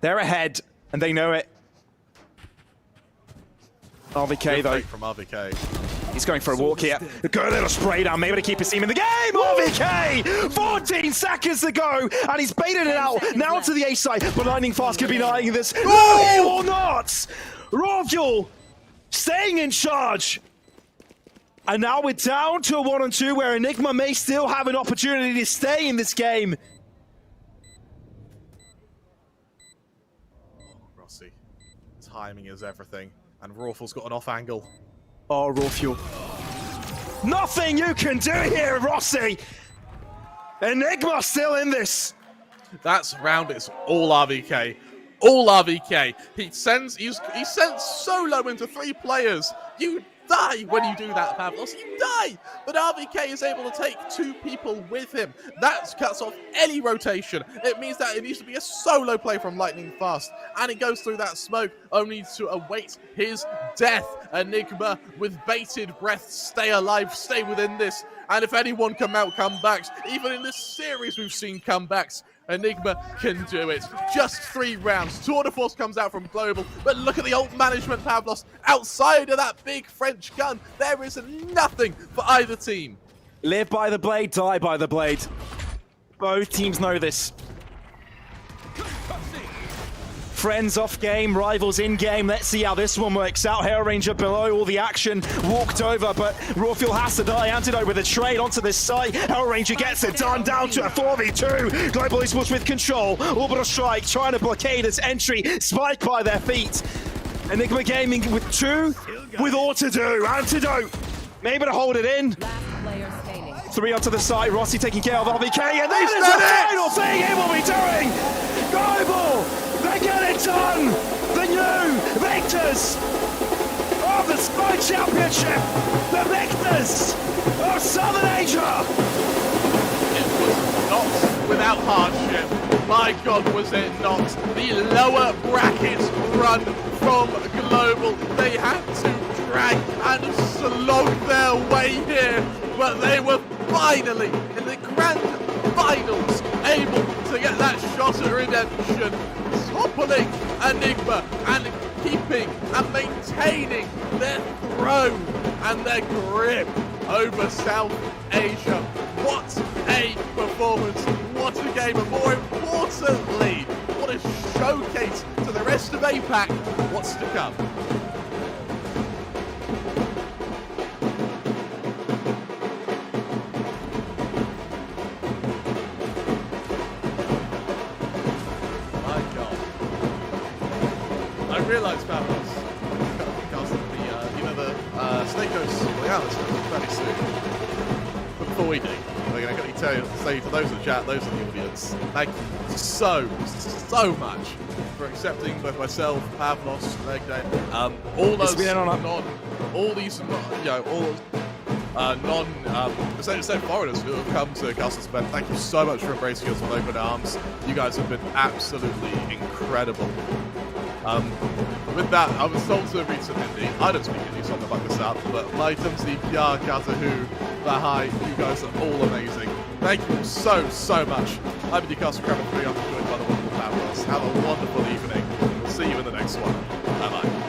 They're ahead, and they know it. RVK, though. From RVK. He's going for a walk here. A good little spray down, maybe to keep his team in the game. RVK! 14 seconds to go, and he's baited it out. Now to the A side, but Lightning Fast could be denying this. No, or not! Rawfuel staying in charge. And now we're down to a 1-on-2 where Enigma may still have an opportunity to stay in this game. Rossi. Timing is everything. And Rawfuel's got an off angle. Oh, Rawfuel. Nothing you can do here, Rossi! Enigma still in this. That's round, it's all RVK. All RVK. He sends solo into 3 players. You die when you do that, Pavlos. You die! But RVK is able to take 2 people with him. That cuts off any rotation. It means that it needs to be a solo play from Lightning Fast. And he goes through that smoke, only to await his death. Enigma, with bated breath, stay alive, stay within this. And if anyone can mount comebacks, even in this series we've seen comebacks, Enigma can do it. Just 3 rounds. Tour de Force comes out from Global, but look at the ult management, Pavlos. Outside of that big French gun, there is nothing for either team. Live by the blade, die by the blade. Both teams know this. Friends off game, rivals in game. Let's see how this one works out. Hellranger below, all the action walked over, but Rawfuel has to die. Antidote with a trade onto this side. Hellranger gets it done, down to a 4v2. Global Esports with control. Orbital Strike trying to blockade this entry. Spike by their feet. Enigma Gaming with 2, with all to do. Antidote, maybe to hold it in. 3 onto the side. Rossi taking care of RVK, and that is the final thing he will be doing. Global, they get it done! The new victors of the Sky Championship! The victors of Southern Asia! It was not without hardship. My God, was it not? The lower brackets run from Global. They had to drag and slog their way here, but they were finally, in the grand finals, able to get that shot at redemption, toppling Enigma and keeping and maintaining their throne and their grip over South Asia. What a performance, what a game, and more importantly, what a showcase to the rest of APAC. What's to come? I realised, Pavlos, the Snake Coast Analyst fairly soon. But before we do, we're going to say to those in the chat, those in the audience, thank you so much for accepting both myself, Pavlos, Legday, all those all these, foreigners who have come to Castle's event. Thank you so much for embracing us with open arms. You guys have been absolutely incredible. With that, I was told to read some Hindi. I don't speak Hindi, so I'm going to back this up. But Maitam Si Pyar Kata Hu, Bahai, you guys are all amazing. Thank you so, so much. I'm Newcastle Crab 3. I'm joined by the wonderful Powerhouse. Have a wonderful evening. See you in the next one. Bye-bye.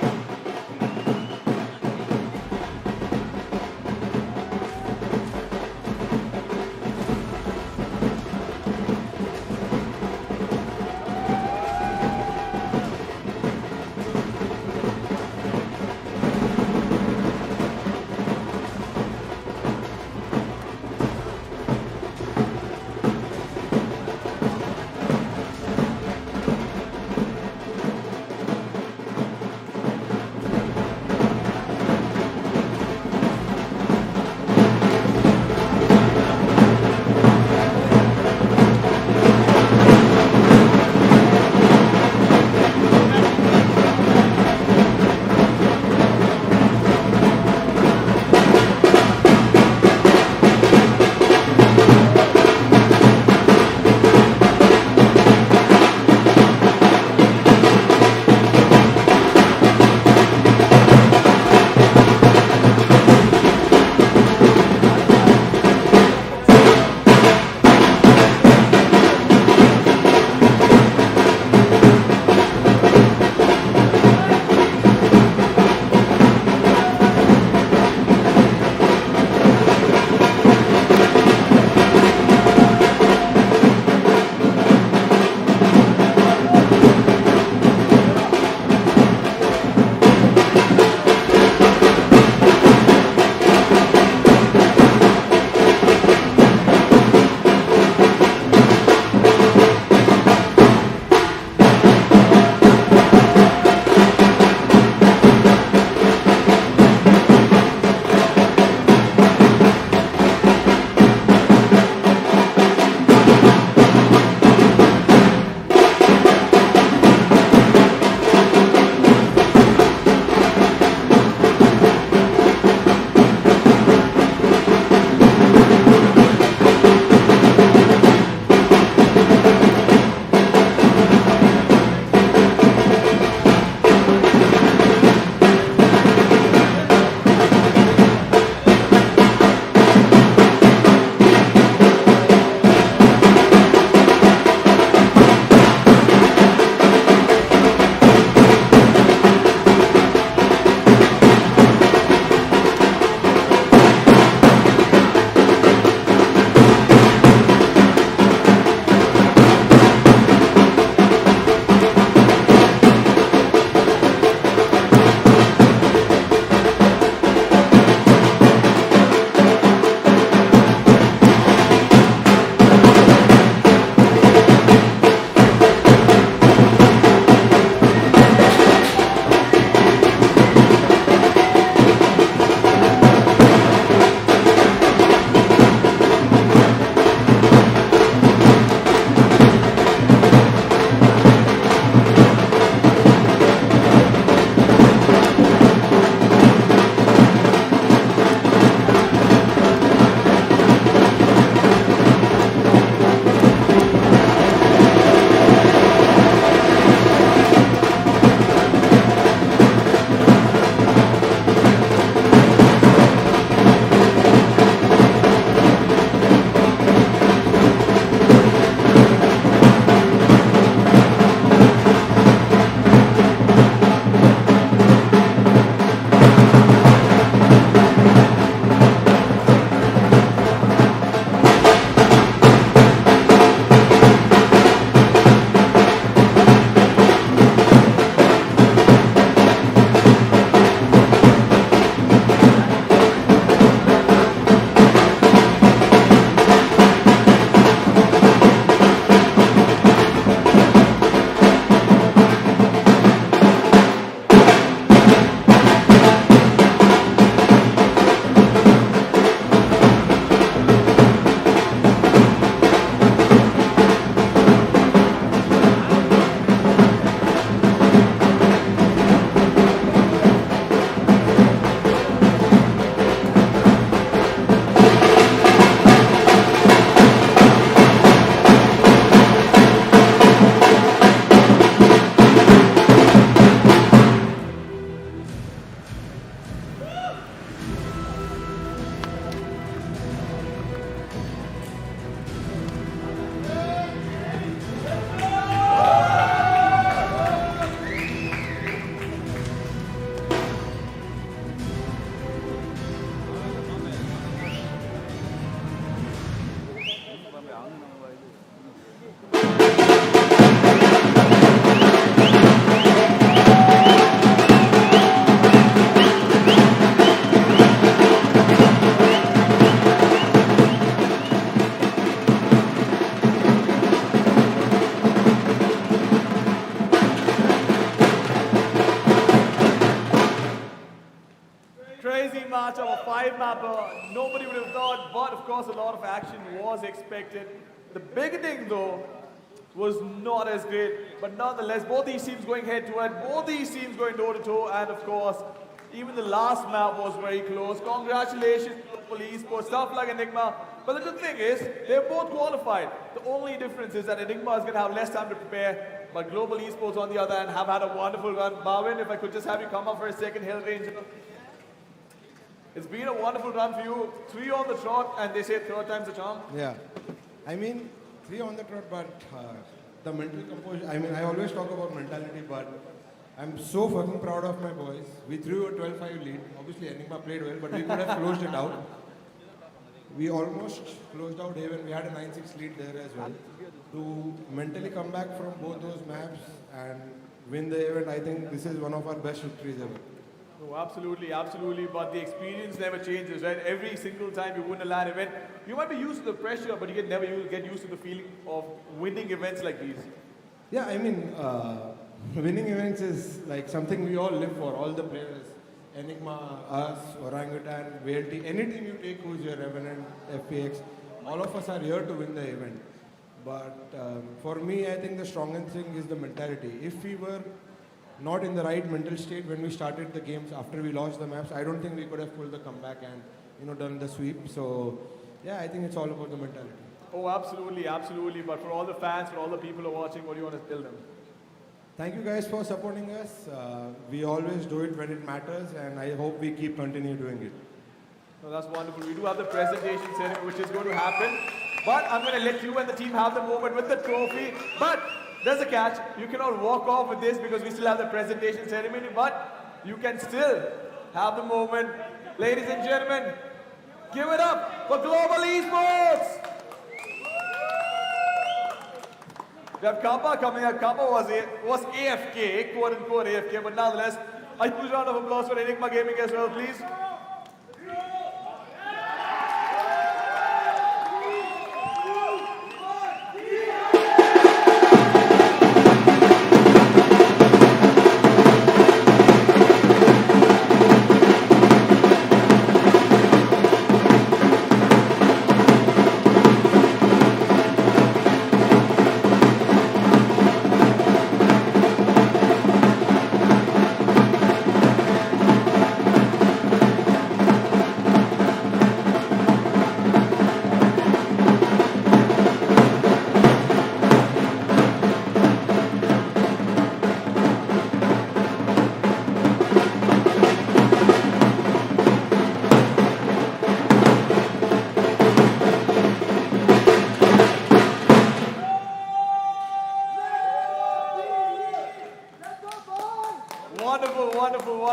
matchup, a 5-mapper. Nobody would have thought, but of course a lot of action was expected. The beginning though was not as great, but nonetheless, both these teams going head-to-head, both these teams going toe-to-toe, and of course, even the last map was very close. Congratulations to Esports, stuff like Enigma. But the good thing is, they're both qualified. The only difference is that Enigma is going to have less time to prepare, but Global Esports on the other hand have had a wonderful run. Bhavin, if I could just have you come up for a second, Hill Ranger. It's been a wonderful run for you. 3 on the trot, and they say third time's the charm. Yeah. I mean, 3 on the trot, but the mental composure, I mean, I always talk about mentality, but I'm so fucking proud of my boys. We threw a 12-5 lead. Obviously, Enigma played well, but we could have closed it out. We almost closed out even. We had a 9-6 lead there as well. To mentally come back from both those maps and win the event, I think this is one of our best victories ever. Oh, absolutely, absolutely. But the experience never changes, right? Every single time you win a LAN event, you might be used to the pressure, but you can never get used to the feeling of winning events like these. Yeah, I mean, winning events is like something we all live for, all the players. Enigma, us, Orangutan, VLT, any team you take who's your Revenant, FPX, all of us are here to win the event. But for me, I think the strongest thing is the mentality. If we were not in the right mental state when we started the games after we launched the maps, I don't think we could have pulled the comeback and done the sweep. So yeah, I think it's all about the mentality. Oh, absolutely, absolutely. But for all the fans, for all the people who are watching, what do you want to tell them? Thank you guys for supporting us. We always do it when it matters, and I hope we keep continue doing it. No, that's wonderful. We do have the presentation ceremony, which is going to happen. But I'm going to let you and the team have the moment with the trophy. But there's a catch. You cannot walk off with this because we still have the presentation ceremony. But you can still have the moment. Ladies and gentlemen, give it up for Global Esports! We have Kappa coming up. Kappa was AFK, quote-unquote AFK, but nonetheless, a huge round of applause for Enigma Gaming as well, please.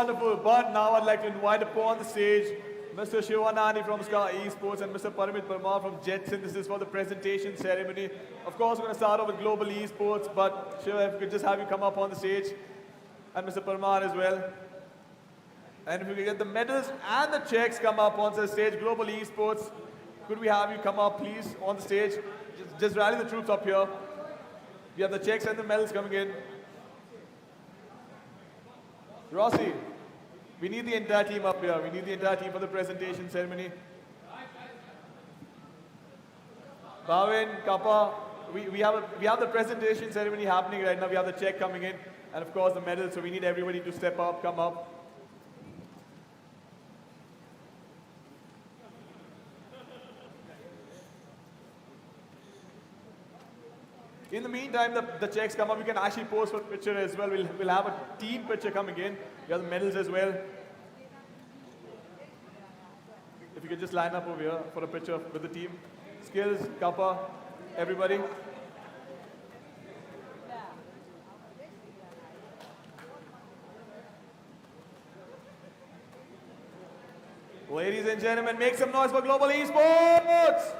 Wonderful. But now I'd like to invite upon the stage Mr. Shivanani from Skyesports and Mr. Paramit Parmar from Judgement. This is for the presentation ceremony. Of course, we're going to start off with Global Esports, but Shiva, if we could just have you come up on the stage, and Mr. Parmar as well. And if we could get the medals and the checks come up on the stage, Global Esports, could we have you come up, please, on the stage? Just rally the troops up here. We have the checks and the medals coming in. Rossi, we need the entire team up here. We need the entire team for the presentation ceremony. Bhavin, Kappa, we have the presentation ceremony happening right now. We have the check coming in, and of course the medals. So we need everybody to step up, come up. In the meantime, the checks come up. We can actually pose for a picture as well. We'll have a team picture coming in. We have the medals as well. If you could just line up over here for a picture with the team. Skills, Kappa, everybody. Ladies and gentlemen, make some noise for Global Esports!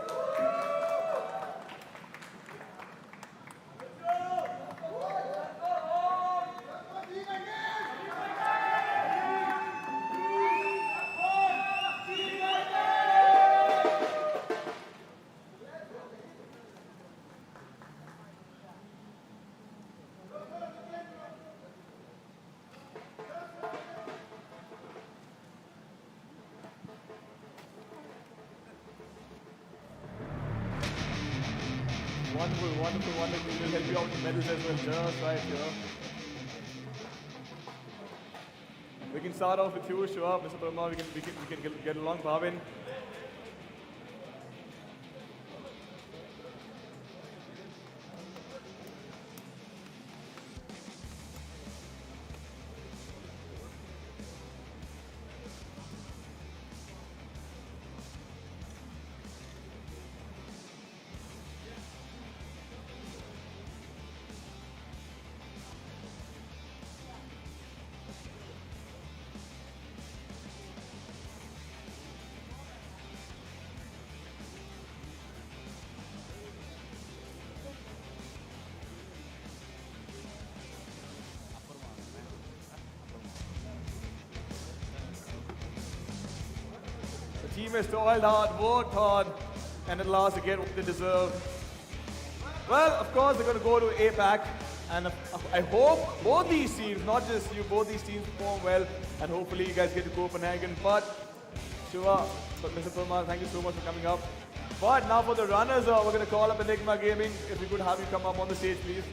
wonderful, wonderful, wonderful. We'll help you out with medals as well, just right here. We can start off with you, show up, Mr. Parma. We can get along, Bhavin. The team has toiled hard, worked hard, and at last they get what they deserve. Well, of course, they're going to go to APAC, and I hope both these teams, not just you, both these teams perform well, and hopefully you guys get to Copenhagen. But, Shiva, Mr. Parma, thank you so much for coming up. But now for the runners, we're going to call up Enigma Gaming. If we could have you come up on the stage, please.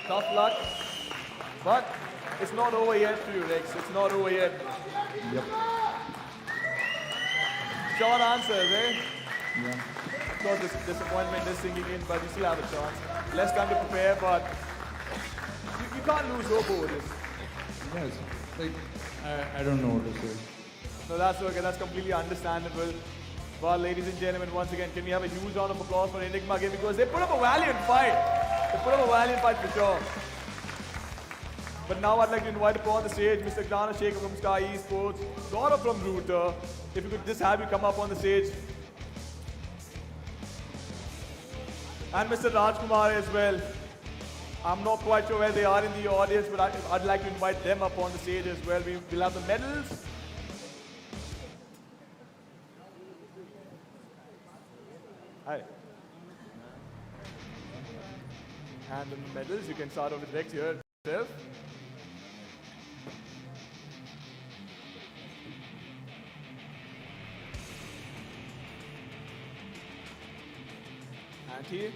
Tough luck, but it's not over yet for you, Rex. It's not over yet. Yep. Short answers, eh? Yeah. Of course, this disappointment is sinking in, but you still have a chance. Less time to prepare, but you can't lose hope over this. Yes. Like, I don't know what to say. No, that's okay. That's completely understandable. But ladies and gentlemen, once again, can we have a huge round of applause for Enigma Gaming, because they put up a valiant fight. They put up a valiant fight for sure. But now I'd like to invite upon the stage Mr. Ghana Shaker from Skyesports, Gaurav from Router. If we could just have you come up on the stage. And Mr. Rajkumar as well. I'm not quite sure where they are in the audience, but I'd like to invite them up on the stage as well. We'll have the medals. Hi. And the medals, you can start off with Rex here itself. And here.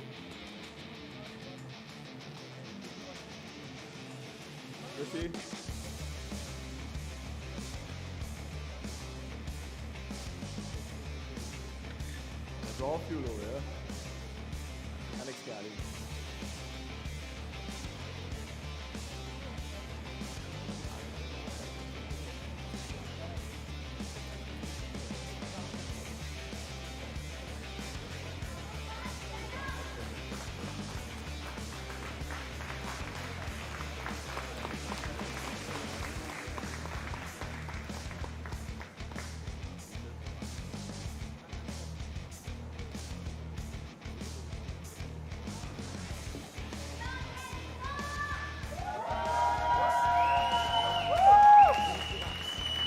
Lucy. Raw fuel over here. Alex Galley.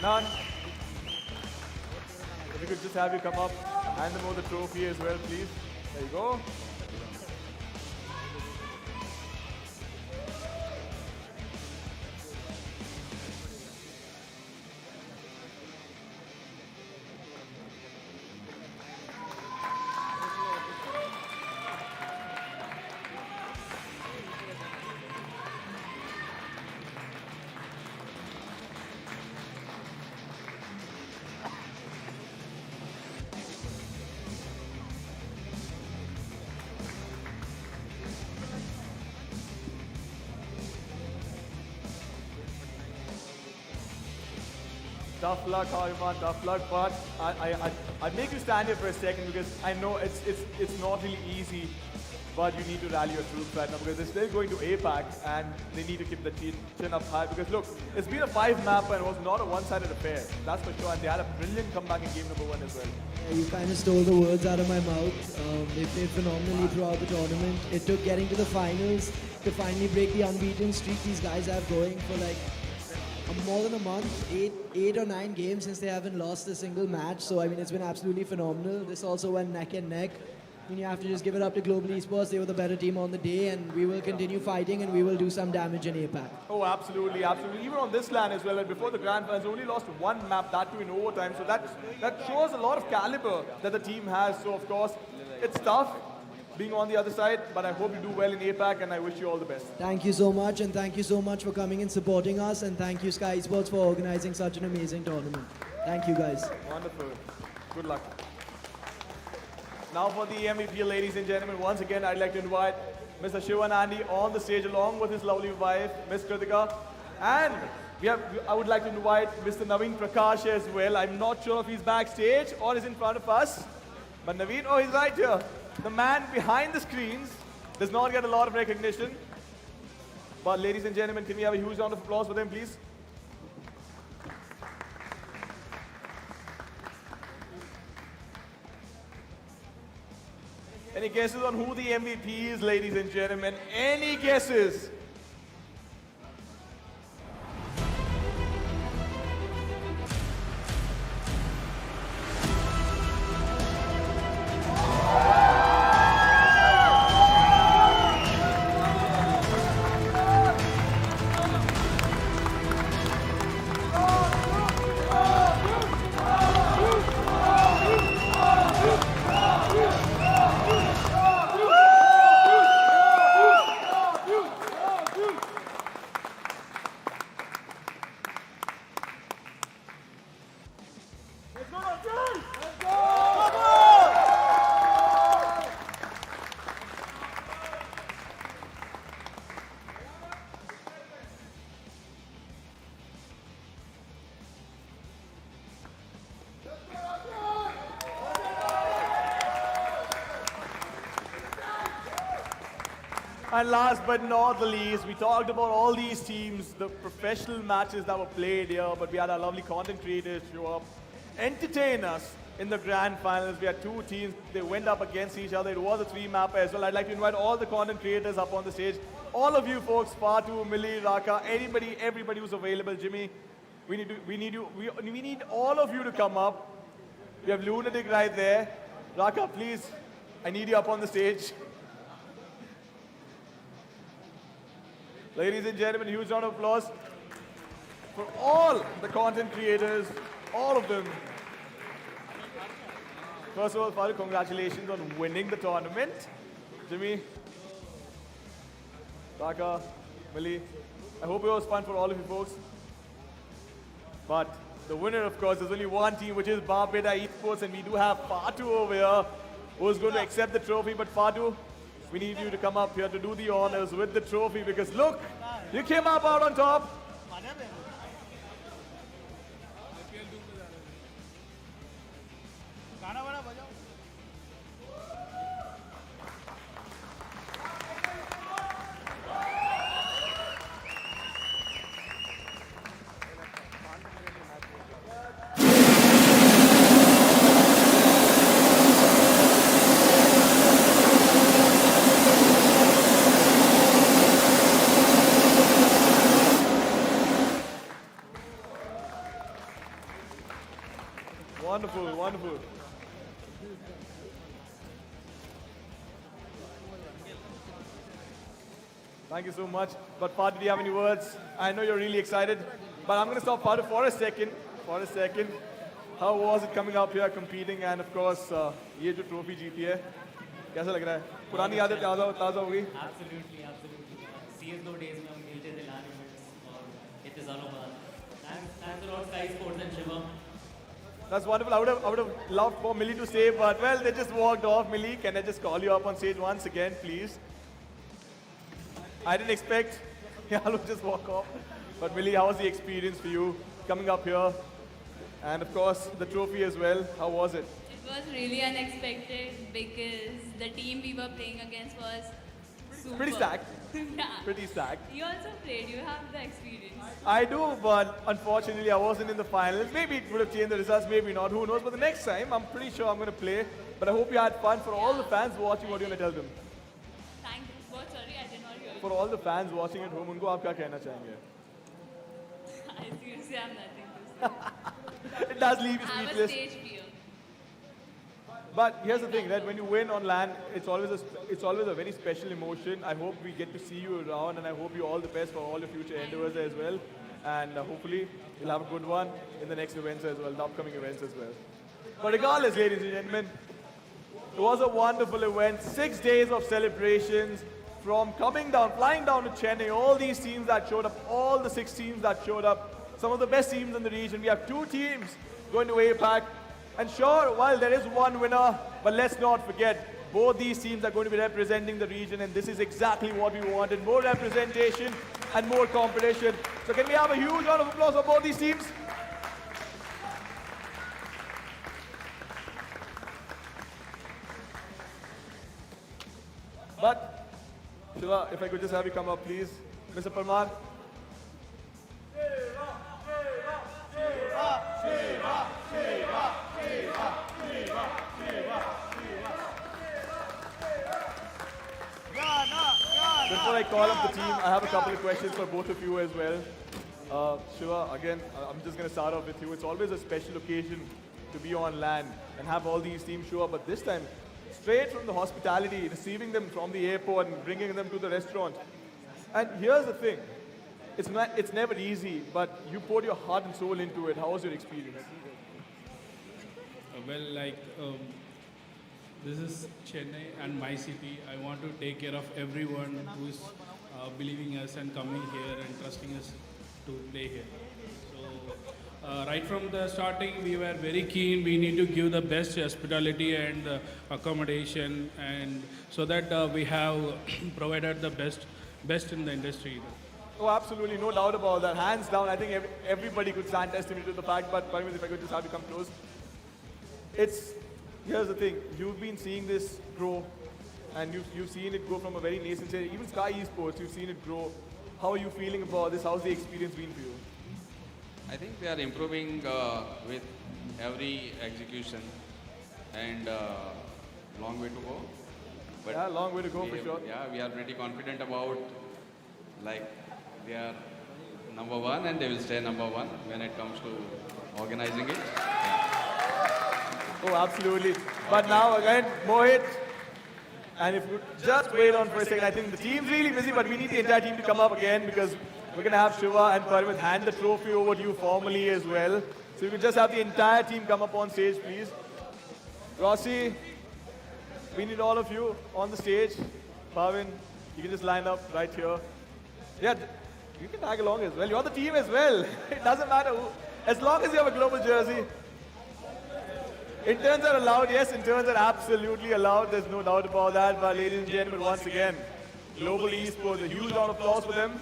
None. If we could just have you come up, hand them over the trophy as well, please. There you go. Tough luck, Hariman, tough luck, but I'd make you stand here for a second because I know it's not really easy, but you need to rally your troops right now because they're still going to APAC and they need to keep the chin up high because look, it's been a 5-map and it was not a one-sided affair, that's for sure, and they had a brilliant comeback in game number 1 as well. Yeah, you kind of stole the words out of my mouth. They played phenomenally throughout the tournament. It took getting to the finals to finally break the unbeaten streak these guys have going for like more than a month, 8 or 9 games since they haven't lost a single match. So I mean, it's been absolutely phenomenal. This also went neck and neck. And you have to just give it up to Global Esports. They were the better team on the day, and we will continue fighting, and we will do some damage in APAC. Oh, absolutely, absolutely. Even on this LAN as well, and before the grand finals, only lost one map, that too in overtime. So that shows a lot of caliber that the team has. So of course, it's tough being on the other side, but I hope you do well in APAC, and I wish you all the best. Thank you so much, and thank you so much for coming and supporting us, and thank you Skyesports for organizing such an amazing tournament. Thank you guys. Wonderful. Good luck. Now for the MVP, ladies and gentlemen, once again, I'd like to invite Mr. Shivanandi on the stage along with his lovely wife, Ms. Kritika. And I would like to invite Mr. Naveen Prakash as well. I'm not sure if he's backstage or is in front of us. But Naveen, oh, he's right here. The man behind the screens does not get a lot of recognition. But ladies and gentlemen, can we have a huge round of applause for them, please? Any guesses on who the MVP is, ladies and gentlemen? Any guesses? And last but not the least, we talked about all these teams, the professional matches that were played here, but we had our lovely content creators show up, entertain us in the grand finals. We had two teams, they went up against each other. It was a three-mapper as well. I'd like to invite all the content creators up on the stage. All of you folks, Fatu, Millie, Raka, anybody, everybody who's available. Jimmy, we need all of you to come up. We have Lunatic right there. Raka, please, I need you up on the stage. Ladies and gentlemen, huge round of applause for all the content creators, all of them. First of all, Farooq, congratulations on winning the tournament. Jimmy, Raka, Millie, I hope it was fun for all of you folks. But the winner, of course, there's only one team, which is Barbeda Esports, and we do have Fatu over here, who's going to accept the trophy. But Fatu, we need you to come up here to do the honors with the trophy, because look, you came up out on top. Wonderful, wonderful. Thank you so much. But Fatu, do you have any words? I know you're really excited, but I'm going to stop Fatu for a second. How was it coming up here, competing, and of course, ये जो trophy जीती है, कैसा लग रहा है? पुरानी यादें ताज़ा हो गई? Absolutely. CS2 days में हम खेलते थे LAN events और इतने सालों बाद. Thanks a lot, Skyesports and Shivam. That's wonderful. I would have loved for Millie to say, but well, they just walked off. Millie, can I just call you up on stage once again, please? I didn't expect y'all would just walk off. But Millie, how was the experience for you coming up here? And of course, the trophy as well. How was it? It was really unexpected because the team we were playing against was super. Pretty stacked. Yeah. Pretty stacked. You also played. You have the experience. I do, but unfortunately, I wasn't in the finals. Maybe it would have changed the results, maybe not. Who knows? But the next time, I'm pretty sure I'm going to play. But I hope you had fun. For all the fans watching, what are you going to tell them? Thank you. What? Sorry, I did not hear you. For all the fans watching at home, उनको आप क्या कहना चाहेंगे? I seriously have nothing to say. It does leave you I have a speechless. stage fear. But here's the thing, that when you win on LAN, it's always a very special emotion. I hope we get to see you around, and I hope you all the best for all your future endeavors as well. And hopefully, you'll have a good one in the next events as well, the upcoming events as well. But regardless, ladies and gentlemen, it was a wonderful event. 6 days of celebrations, from flying down to Chennai, all these teams that showed up, all the 6 teams that showed up, some of the best teams in the region. We have 2 teams going to APAC. And sure, while there is one winner, but let's not forget, both these teams are going to be representing the region, and this is exactly what we wanted, more representation and more competition. So can we have a huge round of applause for both these teams? But, Shiva, if I could just have you come up, please. Mr. Parmar. Before I call up the team, I have a couple of questions for both of you as well. Shiva, again, I'm just going to start off with you. It's always a special occasion to be on LAN and have all these teams show up, but this time, straight from the hospitality, receiving them from the airport and bringing them to the restaurant. And here's the thing, it's never easy, but you poured your heart and soul into it. How was your experience? This is Chennai and my city. I want to take care of everyone who is believing us and coming here and trusting us to play here. So right from the starting, we were very keen. We need to give the best hospitality and accommodation, and so that we have provided the best in the industry. Oh, absolutely, no doubt about that. Hands down, I think everybody could stand testimony to the fact, but Parmiz, if I could just have you come close. Here's the thing, you've been seeing this grow, and you've seen it go from a very nascent stage. Even Skyesports, you've seen it grow. How are you feeling about this? How's the experience been for you? I think we are improving with every execution, and long way to go. But yeah, long way to go for sure. Yeah, we are pretty confident about, we are number 1 and they will stay number 1 when it comes to organizing it. Oh, absolutely. But now again, Mohit, and if you just wait on for a second, I think the team's really busy, but we need the entire team to come up again because we're going to have Shiva and Parmit hand the trophy over to you formally as well. So you can just have the entire team come up on stage, please. Rossi, we need all of you on the stage. Bhavin, you can just line up right here. Yeah, you can tag along as well. You're the team as well. It doesn't matter who. As long as you have a global jersey. Interns are allowed. Yes, interns are absolutely allowed. There's no doubt about that. But ladies and gentlemen, once again, Global Esports, a huge round of applause for them.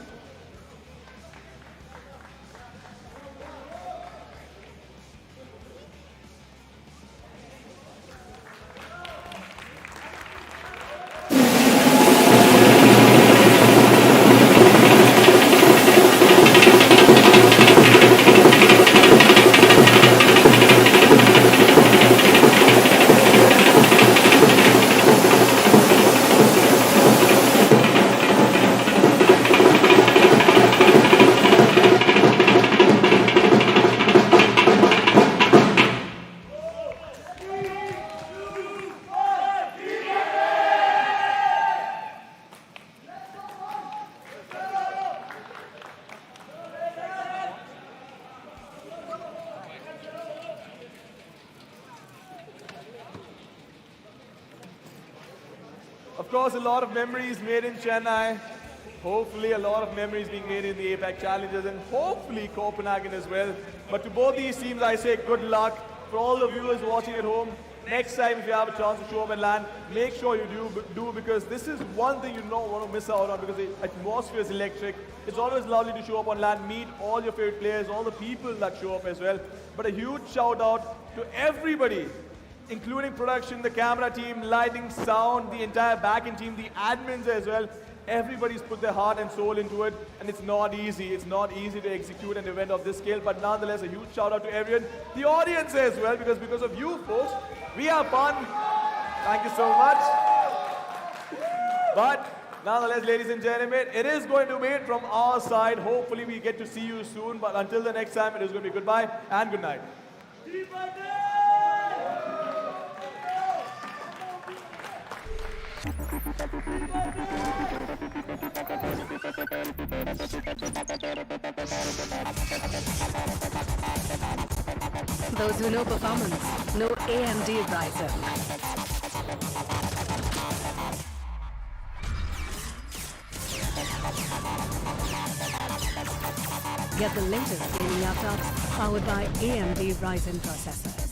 Of course, a lot of memories made in Chennai. Hopefully, a lot of memories being made in the APAC Challengers, and hopefully Copenhagen as well. But to both these teams, I say good luck. For all the viewers watching at home, next time if you have a chance to show up and LAN, make sure you do because this is one thing you don't want to miss out on because the atmosphere is electric. It's always lovely to show up on LAN, meet all your favorite players, all the people that show up as well. But a huge shout out to everybody, including production, the camera team, lighting, sound, the entire back-end team, the admins as well. Everybody's put their heart and soul into it, and it's not easy. It's not easy to execute an event of this scale, but nonetheless, a huge shout out to everyone. The audience as well, because of you folks, we have fun. Thank you so much. But nonetheless, ladies and gentlemen, it is going to be it from our side. Hopefully, we get to see you soon, but until the next time, it is going to be goodbye and good night. Those who know performance know AMD Ryzen. Get the latest gaming laptops powered by AMD Ryzen processors.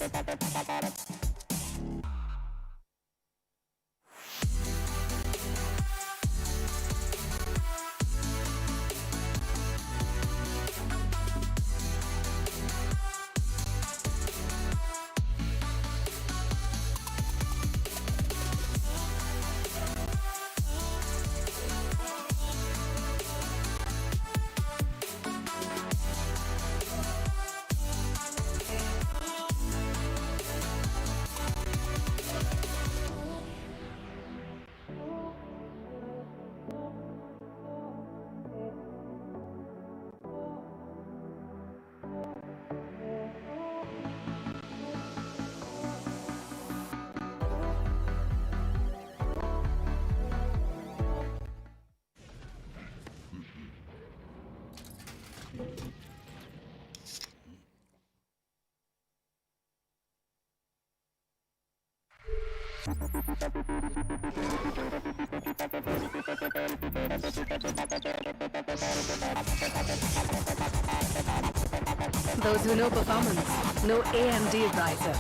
Those who know performance know AMD Ryzen.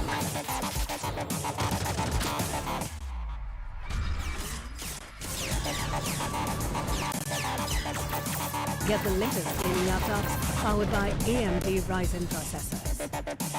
Get the latest gaming laptops powered by AMD Ryzen processors.